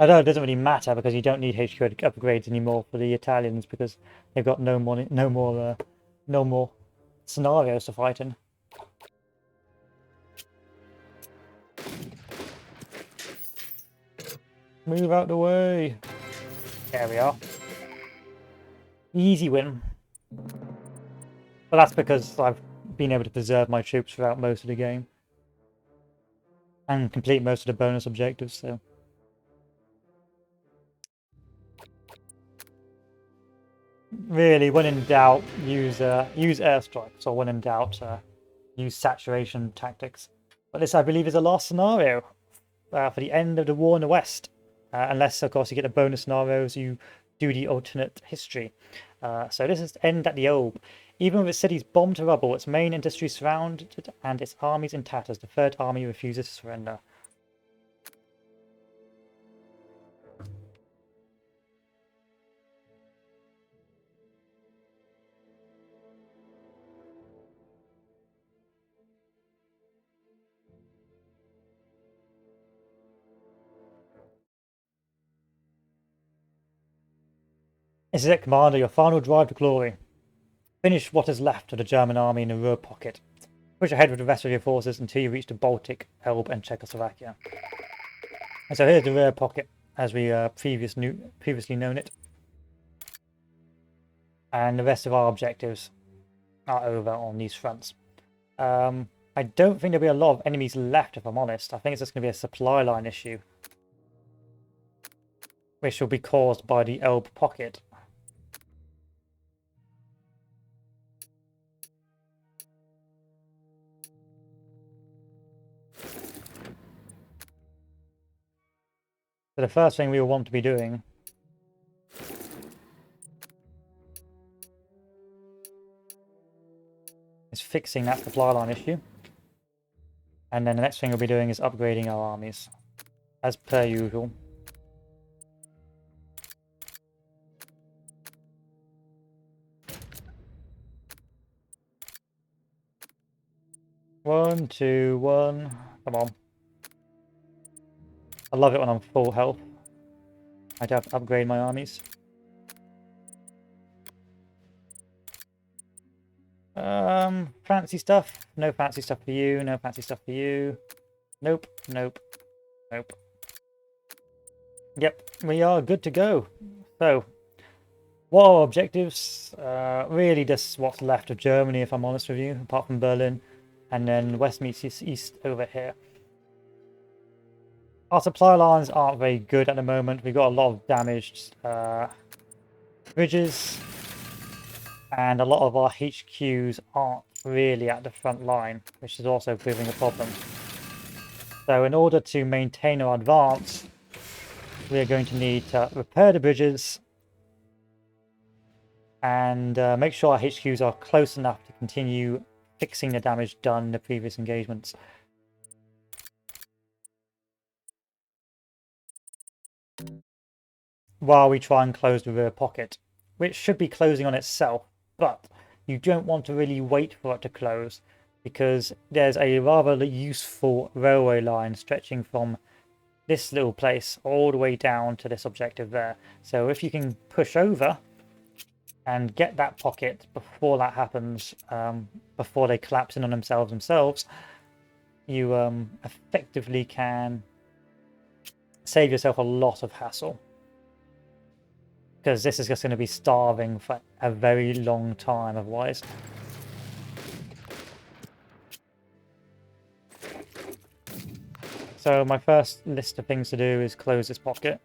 Although it doesn't really matter because you don't need HQ upgrades anymore for the Italians because they've got no more scenarios to fight in. Move out the way. There we are. Easy win. But that's because I've been able to preserve my troops throughout most of the game. And complete most of the bonus objectives, so... Really, when in doubt, use airstrikes, or when in doubt, use saturation tactics. But this, I believe, is the last scenario for the end of the war in the West. Unless, of course, you get the bonus scenarios, you do the alternate history. So this is end at the Elbe. Even with its cities bombed to rubble, its main industry surrounded, and its armies in tatters, the Third Army refuses to surrender. This is it, Commander, your final drive to glory. Finish what is left of the German army in the Ruhr pocket. Push ahead with the rest of your forces until you reach the Baltic, Elbe, and Czechoslovakia. And so here's the Ruhr pocket, as we previously known it. And the rest of our objectives are over on these fronts. I don't think there'll be a lot of enemies left, if I'm honest. I think it's just going to be a supply line issue, which will be caused by the Elbe pocket. So the first thing we will want to be doing is fixing that supply line issue. And then the next thing we'll be doing is upgrading our armies, as per usual. One, two, one. Come on. I love it when I'm full health. I'd have to upgrade my armies. Fancy stuff. No fancy stuff for you. No fancy stuff for you. Nope, nope, nope. Yep, we are good to go. So, what are our objectives? Really just what's left of Germany, if I'm honest with you, apart from Berlin. And then West meets East over here. Our supply lines aren't very good at the moment. We've got a lot of damaged bridges. And a lot of our HQs aren't really at the front line, which is also proving a problem. So in order to maintain our advance, we are going to need to repair the bridges and make sure our HQs are close enough to continue fixing the damage done in the previous engagements. While we try and close the rear pocket, which should be closing on itself, but you don't want to really wait for it to close because there's a rather useful railway line stretching from this little place all the way down to this objective there. So if you can push over and get that pocket before that happens, before they collapse in on themselves, you effectively can save yourself a lot of hassle. Because this is just going to be starving for a very long time otherwise. So my first list of things to do is close this pocket.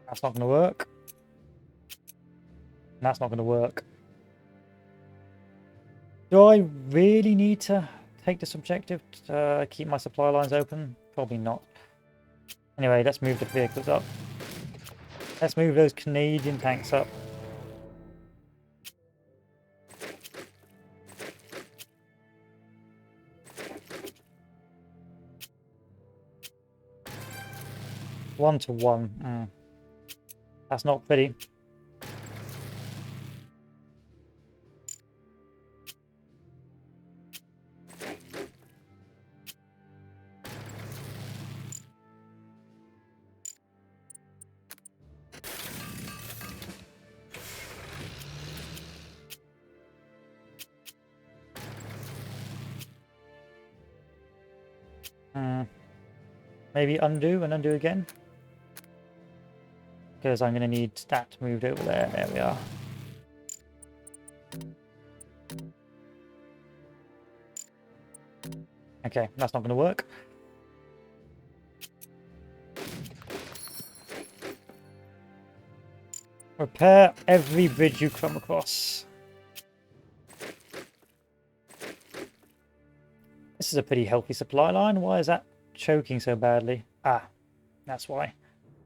That's not going to work. And that's not going to work. Do I really need to take this objective to keep my supply lines open? Probably not. Anyway, let's move the vehicles up. Let's move those Canadian tanks up. One to one. That's not pretty. Maybe undo and undo again. because I'm going to need that moved over there. There we are. Okay, that's not going to work. Repair every bridge you come across. This is a pretty healthy supply line. Why is that choking so badly? Ah, that's why.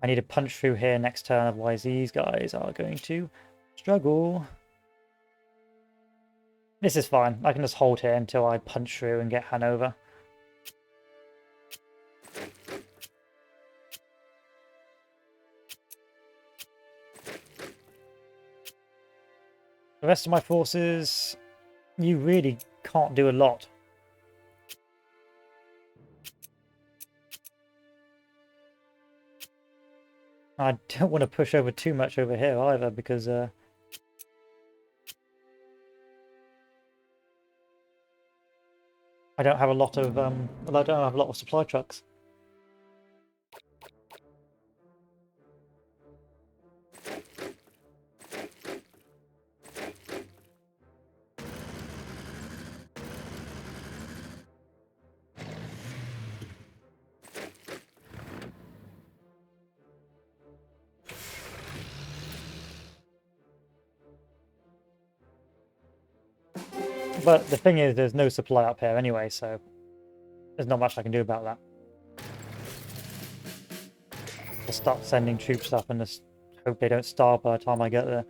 I need to punch through here next turn, otherwise these guys are going to struggle. This is fine. I can just hold here until I punch through and get Hanover. The rest of my forces, you really can't do a lot. I don't want to push over too much over here either, because I don't have a lot of supply trucks. But the thing is, there's no supply up here anyway, so there's not much I can do about that. I'll start sending troops up and just hope they don't starve by the time I get there.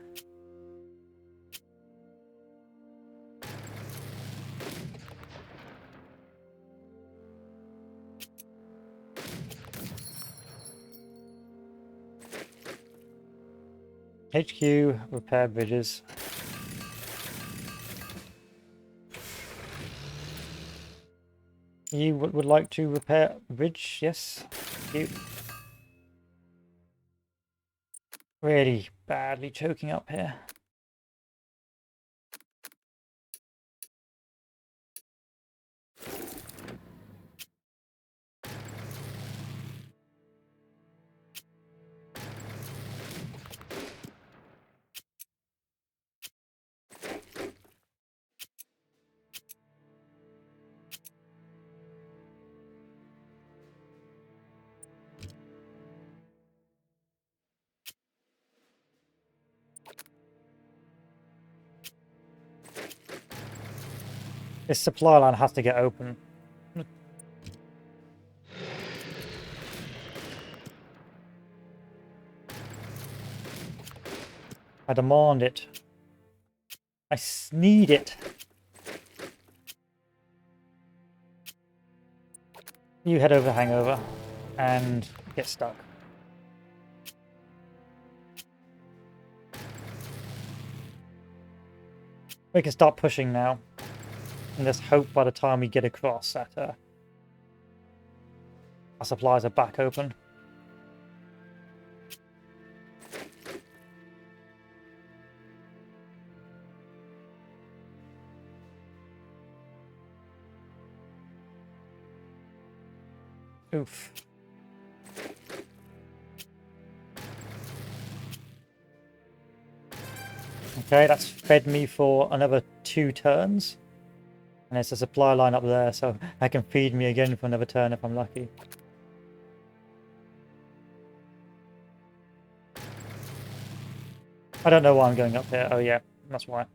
HQ, repair bridges. You would like to repair a bridge? Yes. You. Really badly choking up here. This supply line has to get open. I demand it. I need it. You head over Hangover and get stuck. We can start pushing now. And just hope by the time we get across that our supplies are back open. Oof. Okay, that's fed me for another 2 turns. And there's a supply line up there, so that can feed me again for another turn if I'm lucky. I don't know why I'm going up here. Oh yeah, that's why.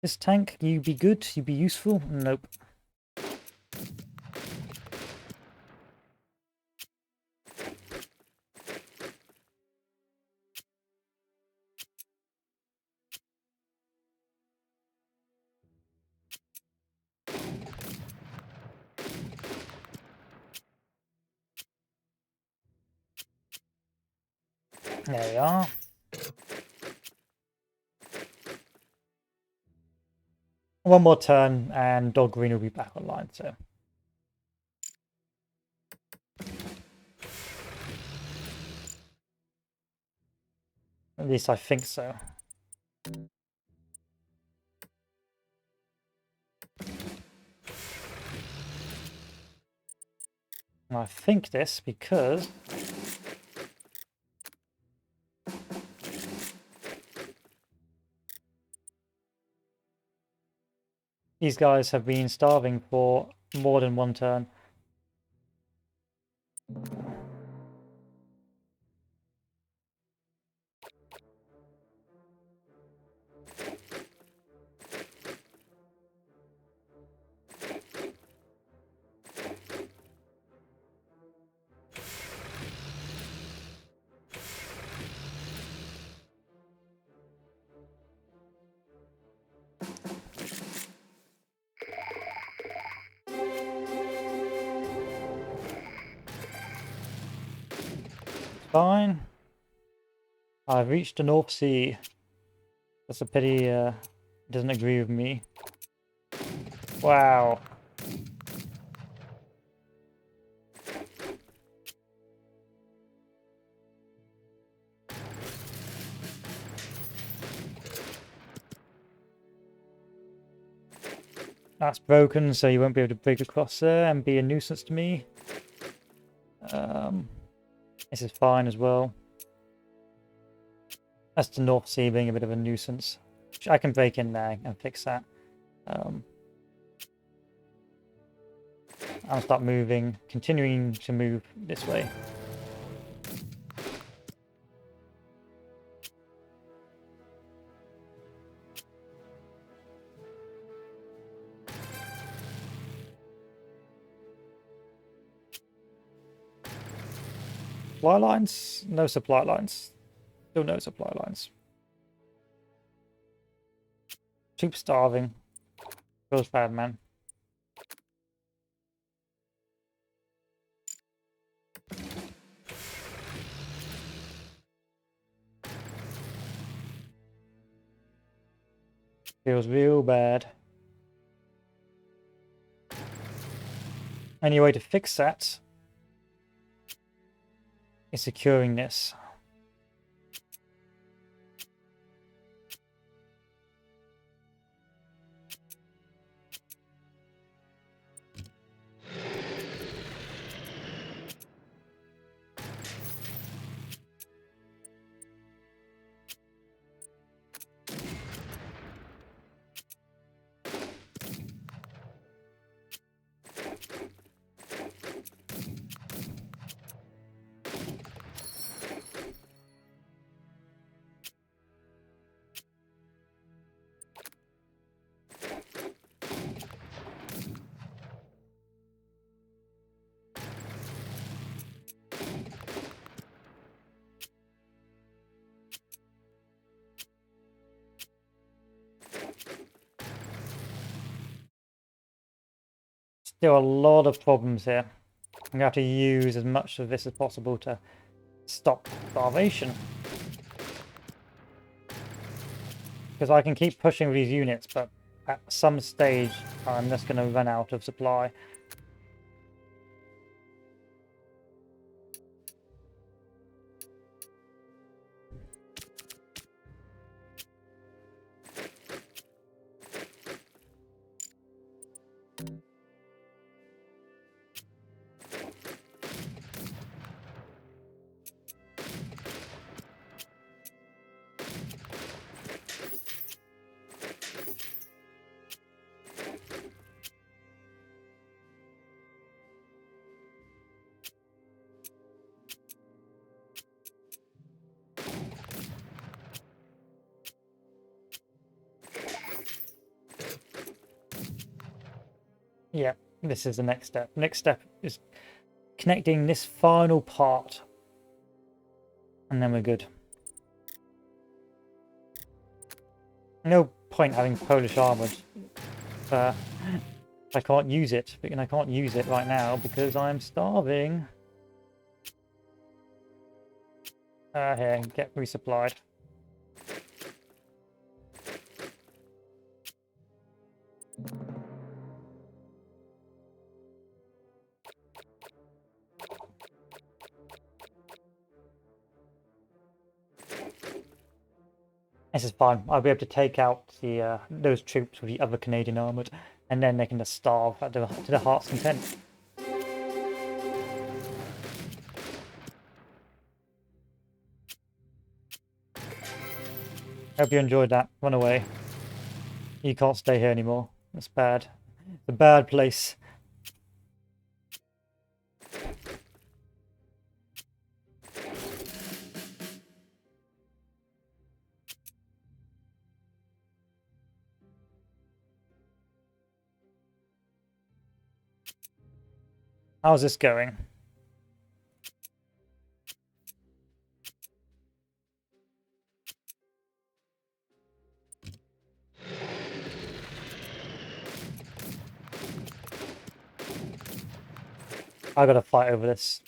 This tank, you be good, you be useful? Nope. There we are. One more turn and Dog Green will be back online, so. At least I think so. And I think this because these guys have been starving for more than one turn. Fine. I've reached the North Sea. That's a pity it doesn't agree with me. Wow. That's broken, so you won't be able to break across there and be a nuisance to me. This is fine as well. That's the North Sea being a bit of a nuisance. Which I can break in there and fix that. I'll start moving, continuing to move this way. Supply lines? No supply lines. Still no supply lines. Keep starving. Feels bad, man. Feels real bad. Any way to fix that is securing this. Still a lot of problems here. I'm going to have to use as much of this as possible to stop starvation. Because I can keep pushing with these units, but at some stage I'm just going to run out of supply. Yeah, this is the next step. Next step is connecting this final part. And then we're good. No point having Polish armor. I can't use it. And I can't use it right now because I'm starving. Here, get resupplied. This is fine. I'll be able to take out the those troops with the other Canadian armoured, and then they can just starve to the heart's content. Hope you enjoyed that. Run away. You can't stay here anymore. It's bad. It's a bad place. How's this going? I gotta fight over this.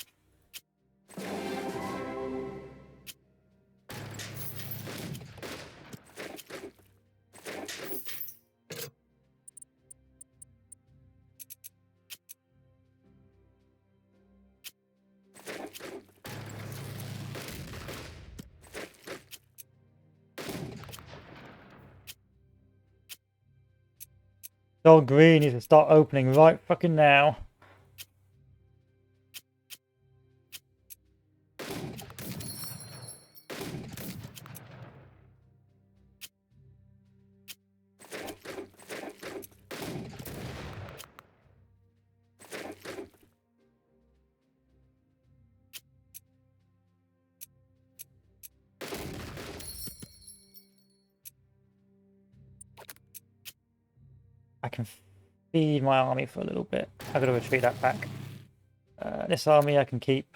Dog Green needs to start opening right fucking now. I can feed my army for a little bit. I've got to retreat that back. This army I can keep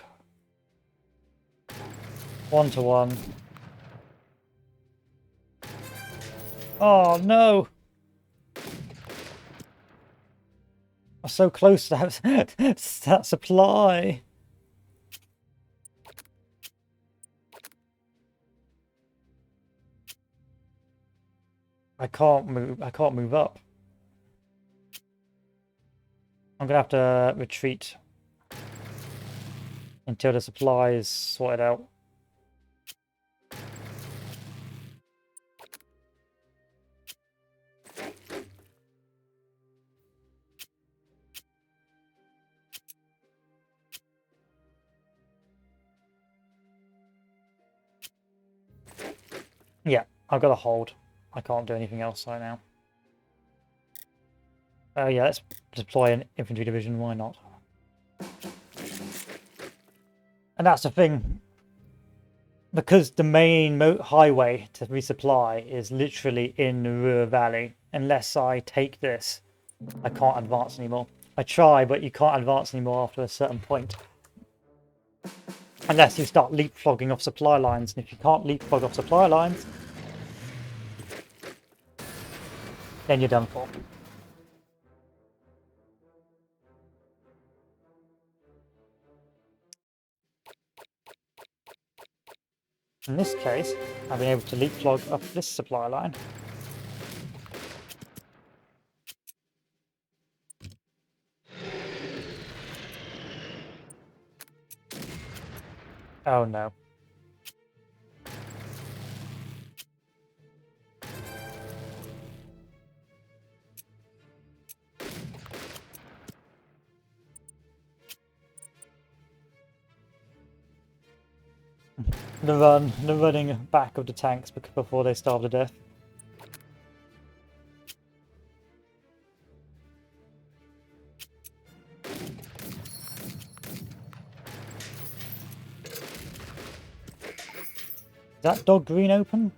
1-to-1. Oh no! I'm so close to that supply. I can't move. I can't move up. I'm gonna have to retreat until the supply is sorted out. Yeah, I've got to hold. I can't do anything else right now. Oh yeah, let's deploy an infantry division. Why not? And that's the thing. Because the main highway to resupply is literally in the Ruhr Valley. Unless I take this, I can't advance anymore. I try, but you can't advance anymore after a certain point. Unless you start leapfrogging off supply lines. And if you can't leapfrog off supply lines, then you're done for. In this case, I've been able to leapfrog up this supply line. Oh no. The running back of the tanks before they starve to death. Is that Dog Green open?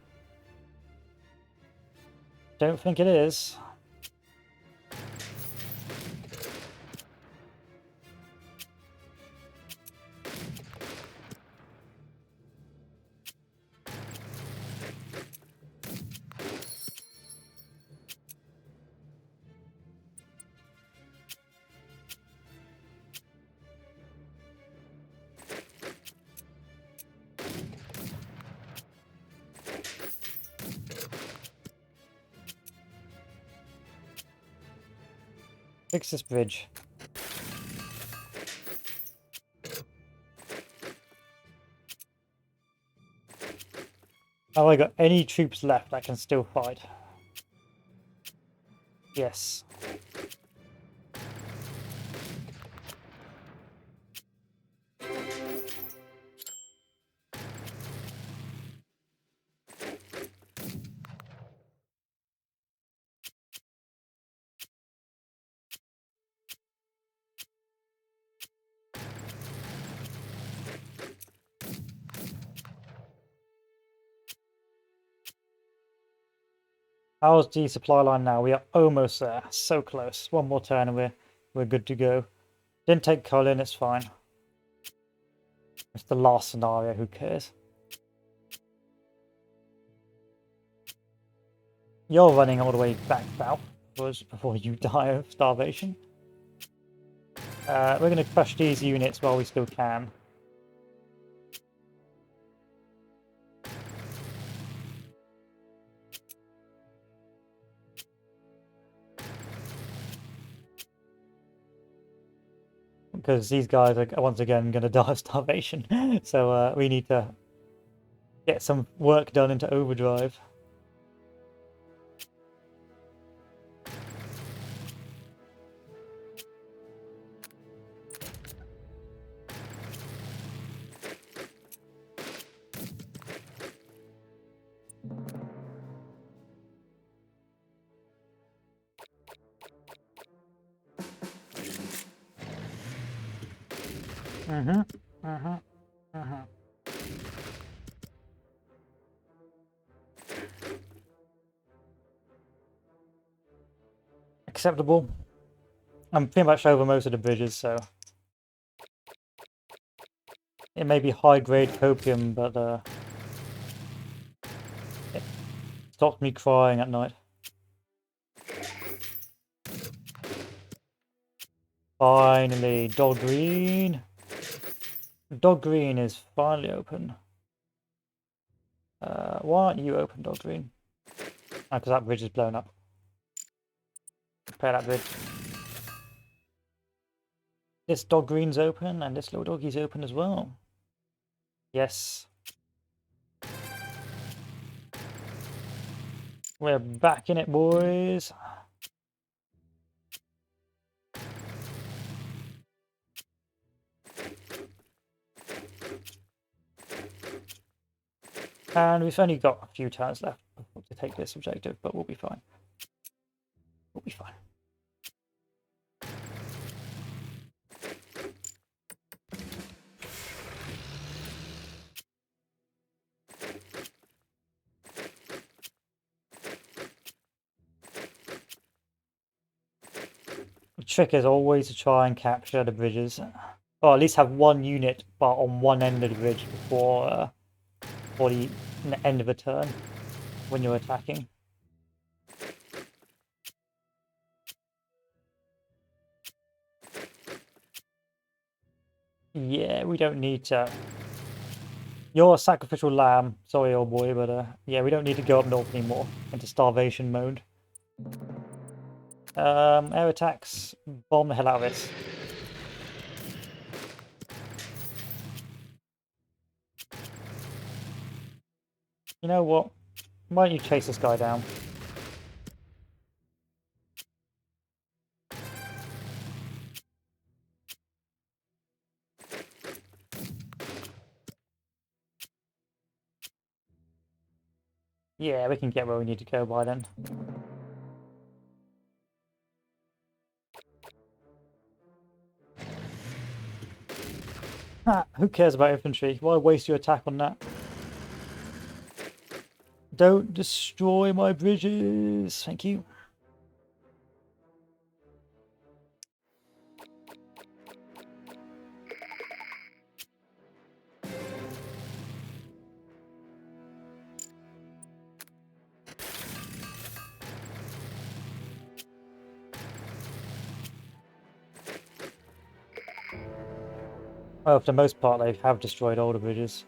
Don't think it is. Fix this bridge. Have I got any troops left that can still fight? Yes. How's the supply line now? We are almost there. So close. One more turn and we're good to go. Didn't take Colin, it's fine. It's the last scenario, who cares? You're running all the way back south before you die of starvation. We're going to crush these units while we still can. Because these guys are once again going to die of starvation. So we need to get some work done into overdrive. Acceptable. I'm pretty much over most of the bridges, so it may be high-grade copium, but it stopped me crying at night. Finally, Dog Green. Dog Green is finally open. Why aren't you open, Dog Green? Oh, because that bridge is blown up. Repair that bridge. This Dog Green's open, and this little doggy's open as well. Yes. We're back in it, boys. And we've only got a few turns left to take this objective, but we'll be fine. We'll be fine. The trick is always to try and capture the bridges. Or at least have one unit but on one end of the bridge before the end of a turn when you're attacking. Yeah, we don't need to. You're a sacrificial lamb. Sorry, old boy, but yeah, we don't need to go up north anymore into starvation mode. Air attacks. Bomb the hell out of it. You know what? Why don't you chase this guy down? Yeah, we can get where we need to go by then. Ah, who cares about infantry? Why waste your attack on that? Don't destroy my bridges. Thank you. Well, for the most part, they have destroyed all the bridges.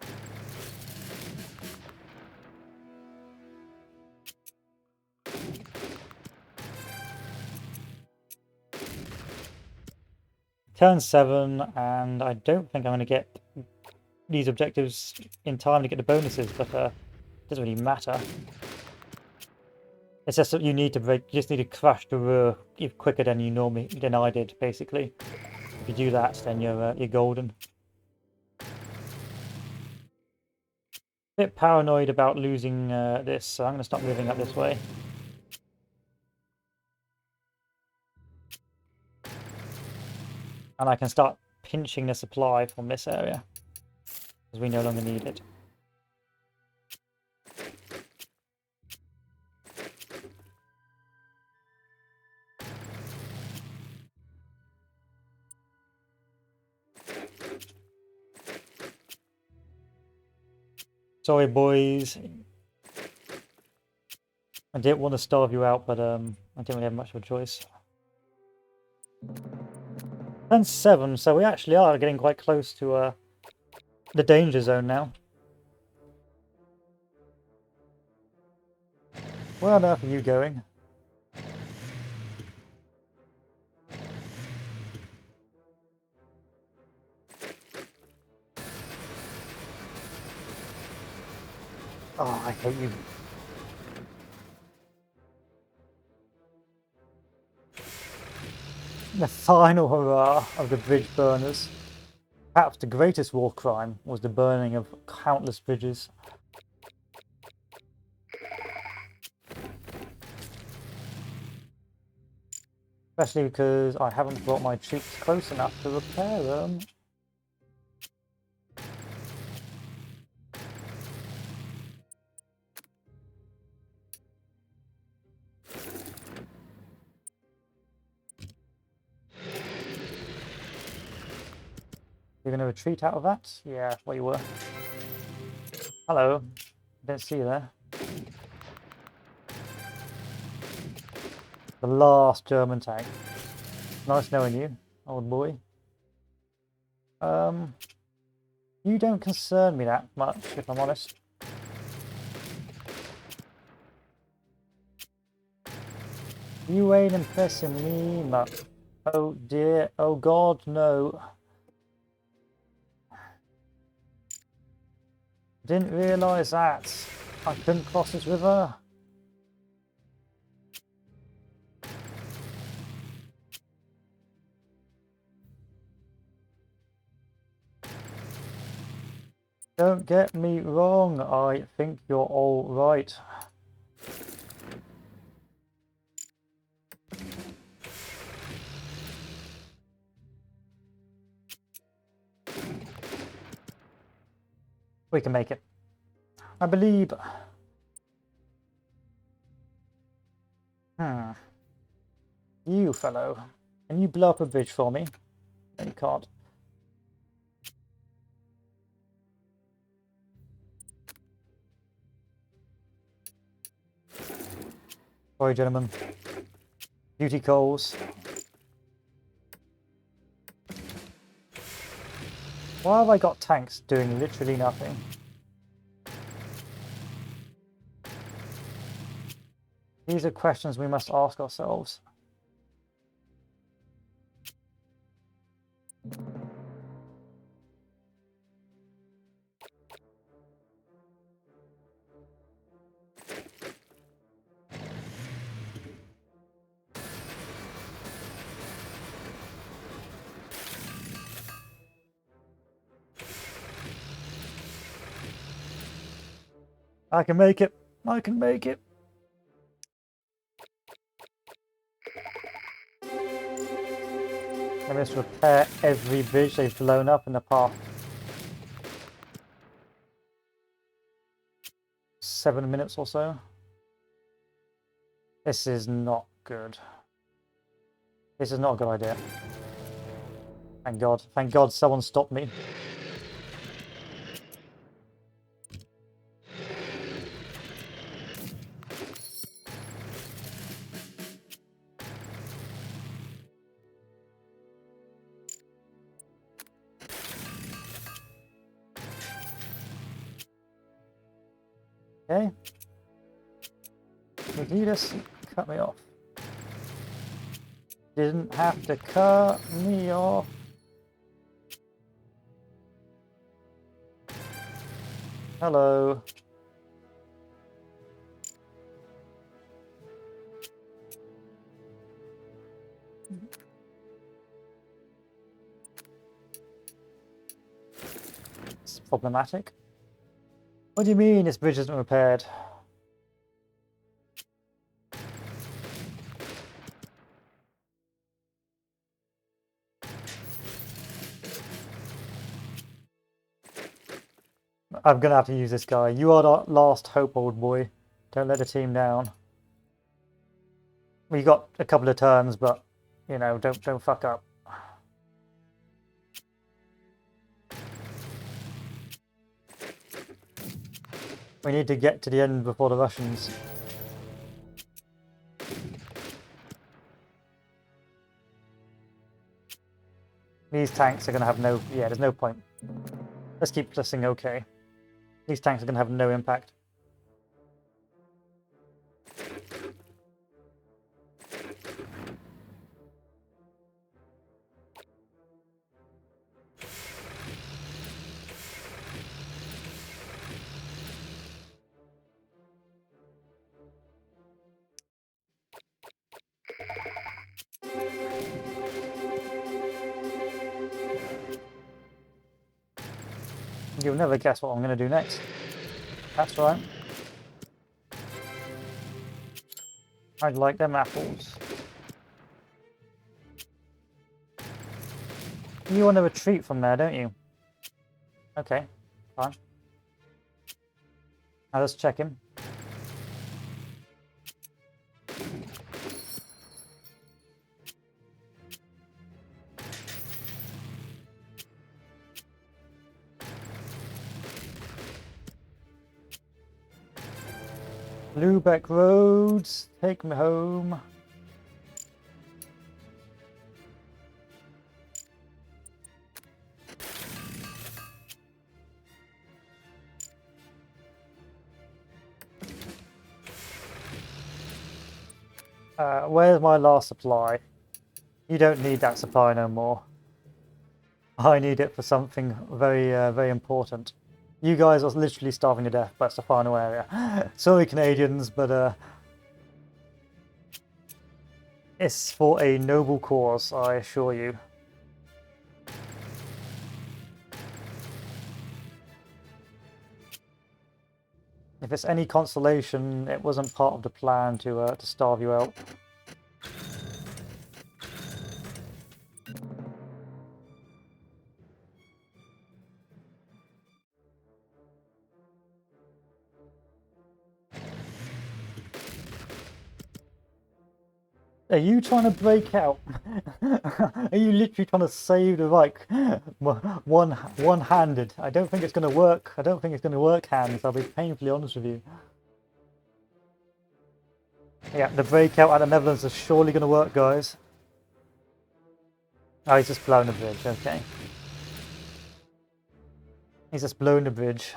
Turn 7, and I don't think I'm going to get these objectives in time to get the bonuses, but doesn't really matter. It's just that you need to break. You just need to crush the roof quicker than I did, basically. If you do that, then you're golden. Bit paranoid about losing this, so I'm going to start moving up this way. And I can start pinching the supply from this area, because we no longer need it. Sorry, boys. I didn't want to starve you out, but I didn't really have much of a choice. Turn 7, so we actually are getting quite close to the danger zone now. Where on earth are you going? Oh, I hate you. The final hurrah of the bridge burners. Perhaps the greatest war crime was the burning of countless bridges. Especially because I haven't brought my troops close enough to repair them. You're going to retreat out of that? Yeah, well you were. Hello. Didn't see you there. The last German tank. Nice knowing you, old boy. You don't concern me that much, if I'm honest. You ain't impressing me much. Oh dear, oh god, no. Didn't realise that. I couldn't cross this river. Don't get me wrong, I think you're all right. We can make it. I believe. You fellow, can you blow up a bridge for me? No, you can't. Sorry, gentlemen. Duty calls. Why have I got tanks doing literally nothing? These are questions we must ask ourselves. I can make it. I can make it. Let me just repair every bridge they've blown up in the past 7 minutes or so. This is not good. This is not a good idea. Thank God. Thank God someone stopped me. Okay. Would you just cut me off? Didn't have to cut me off. Hello. It's problematic. What do you mean this bridge isn't repaired? I'm gonna have to use this guy. You are the last hope, old boy. Don't let the team down. We got a couple of turns, but you know, don't fuck up. We need to get to the end before the Russians. These tanks are gonna have no... Yeah, there's no point. Let's keep pressing okay. These tanks are gonna have no impact. You'll never guess what I'm gonna do next. That's right. I'd like them apples. You want to retreat from there, don't you? Okay, fine. Now let's check him. Lubeck roads, take me home. Where's my last supply? You don't need that supply no more. I need it for something very, very important. You guys are literally starving to death, but it's the final area. Sorry, Canadians, but it's for a noble cause, I assure you. If it's any consolation, it wasn't part of the plan to starve you out. Are you trying to break out? Are you literally trying to save the Reich one-handed? I don't think it's going to work. I don't think it's going to work, hands. I'll be painfully honest with you. Yeah, the breakout out of the Netherlands is surely going to work, guys. Oh, he's just blown the bridge. Okay. He's just blown the bridge.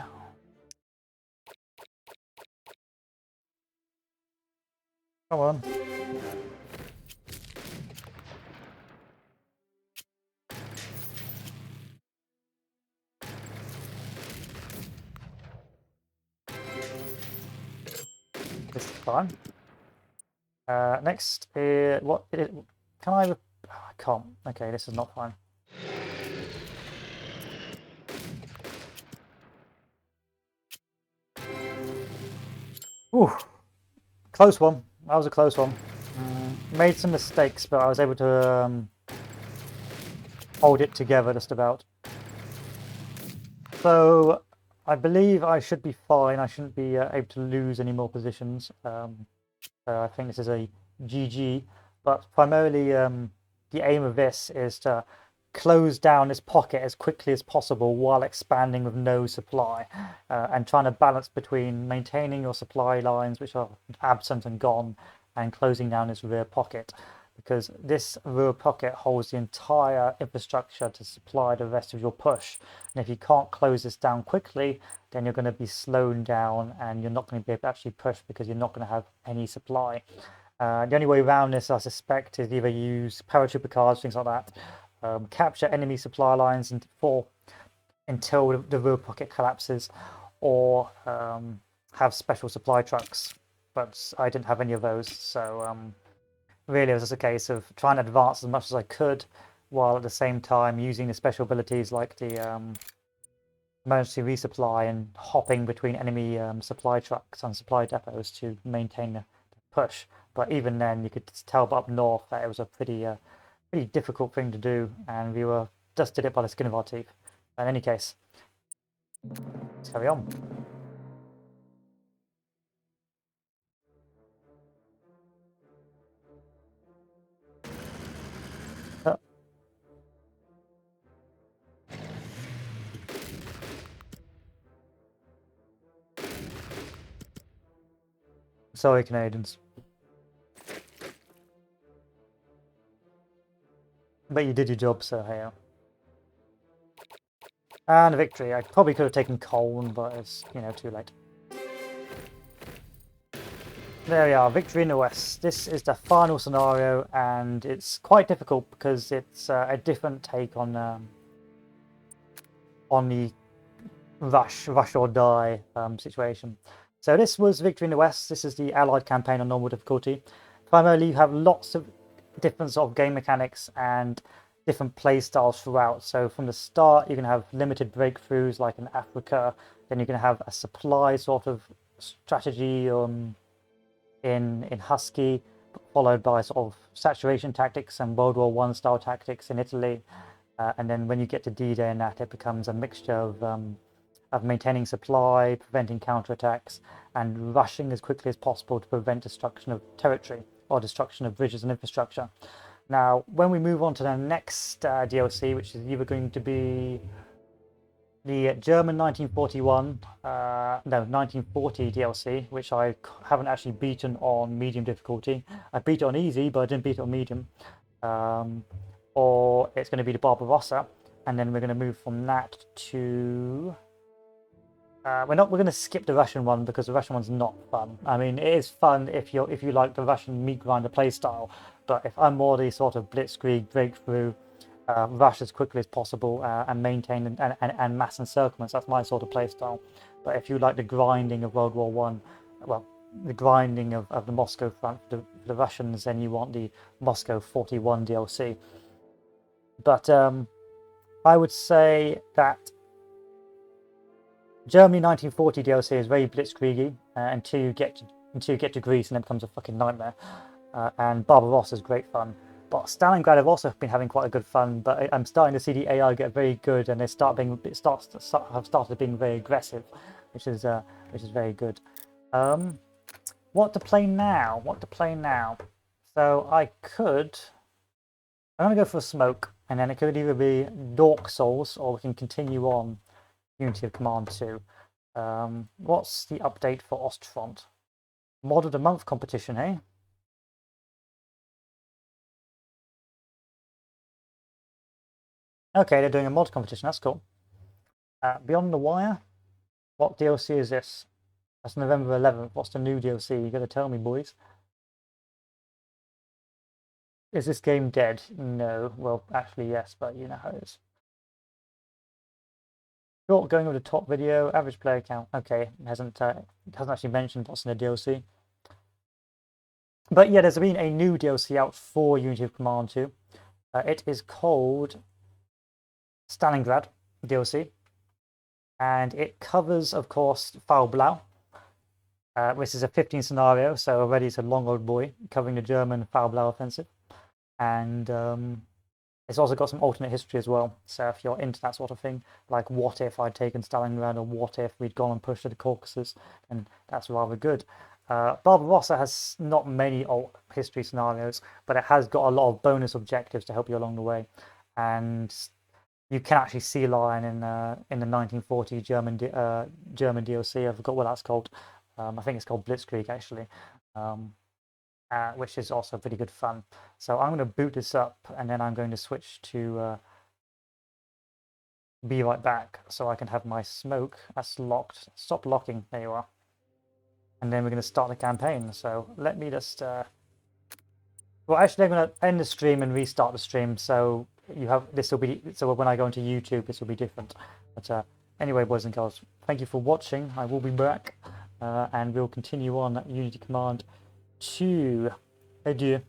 Come on. This is fine. Next, what? Can I? Oh, I can't. Okay, this is not fine. Ooh, close one. That was a close one. Made some mistakes, but I was able to hold it together just about. So I believe I should be fine. I shouldn't be able to lose any more positions. I think this is a GG, but primarily the aim of this is to close down this pocket as quickly as possible while expanding with no supply, and trying to balance between maintaining your supply lines, which are absent and gone, and closing down this rear pocket, because this rear pocket holds the entire infrastructure to supply the rest of your push. And if you can't close this down quickly, then you're going to be slowed down and you're not going to be able to actually push because you're not going to have any supply. The only way around this, I suspect, is either use paratrooper cars, things like that, capture enemy supply lines until the rear pocket collapses, or have special supply trucks. But I didn't have any of those, so really it was just a case of trying to advance as much as I could, while at the same time using the special abilities like the emergency resupply and hopping between enemy supply trucks and supply depots to maintain the push. But even then, you could tell up north that it was a pretty difficult thing to do, and we were just did it by the skin of our teeth. But in any case, let's carry on. Uh, Sorry, Canadians. But you did your job, so hey. And a victory. I probably could have taken Colne, but it's, too late. There we are, victory in the west. This is the final scenario, and it's quite difficult because it's a different take on the rush or die situation. So this was victory in the west. This is the Allied campaign on normal difficulty. Primarily, you have lots of different sort of game mechanics and different play styles throughout. So from the start, you can have limited breakthroughs like in Africa. Then you can have a supply sort of strategy in Husky, followed by sort of saturation tactics and World War One style tactics in Italy. And then when you get to D-Day and that, it becomes a mixture of maintaining supply, preventing counterattacks, and rushing as quickly as possible to prevent destruction of territory or destruction of bridges and infrastructure. Now, when we move on to the next DLC, which is either going to be the German 1941, 1940 DLC, which I haven't actually beaten on medium difficulty. I beat it on easy, but I didn't beat it on medium. Or it's going to be the Barbarossa, and then we're going to move from that to. We're going to skip the Russian one because the Russian one's not fun. I mean, it is fun if you like the Russian meat grinder playstyle, but if I'm more the sort of blitzkrieg breakthrough, rush as quickly as possible and maintain and mass encirclements, that's my sort of playstyle. But if you like the grinding of World War One, well, the grinding of the Moscow front for the Russians, then you want the Moscow 41 DLC. But I would say that Germany 1940 DLC is very blitzkriegi until you get to Greece, and then it becomes a fucking nightmare. And Barbarossa is great fun. But Stalingrad have also been having quite a good fun. But I'm starting to see the AI get very good, and they have started being very aggressive, which is very good. What to play now? So I'm gonna go for a smoke, and then it could either be Dark Souls, or we can continue on Unity of Command 2. What's the update for Ostfront? Mod of the Month competition, hey? Okay, they're doing a mod competition, that's cool. Beyond the Wire? What DLC is this? That's November 11th. What's the new DLC? You gotta tell me, boys. Is this game dead? No. Well, actually, yes, but you know how it is. Short going over the top video, average player count. Okay, it hasn't actually mentioned what's in the DLC. But yeah, there's been a new DLC out for Unity of Command 2. It is called Stalingrad DLC, and it covers, of course, Fall Blau, which is a 15 scenario, so already it's a long old boy, covering the German Fall Blau offensive. And it's also got some alternate history as well. So if you're into that sort of thing, like what if I'd taken Stalingrad, or what if we'd gone and pushed to the Caucasus, and that's rather good. Barbarossa has not many alt history scenarios, but it has got a lot of bonus objectives to help you along the way. And you can actually see line in the 1940 German DLC. I forgot what that's called. I think it's called Blitzkrieg actually. Which is also pretty good fun. So I'm going to boot this up, and then I'm going to switch to be right back so I can have my smoke. That's locked. Stop locking. There you are. And then we're going to start the campaign. So let me just. Well, actually, I'm going to end the stream and restart the stream. So this will be. So when I go into YouTube, this will be different. But anyway, boys and girls, thank you for watching. I will be back, and we'll continue on Unity Command 2. Adieu.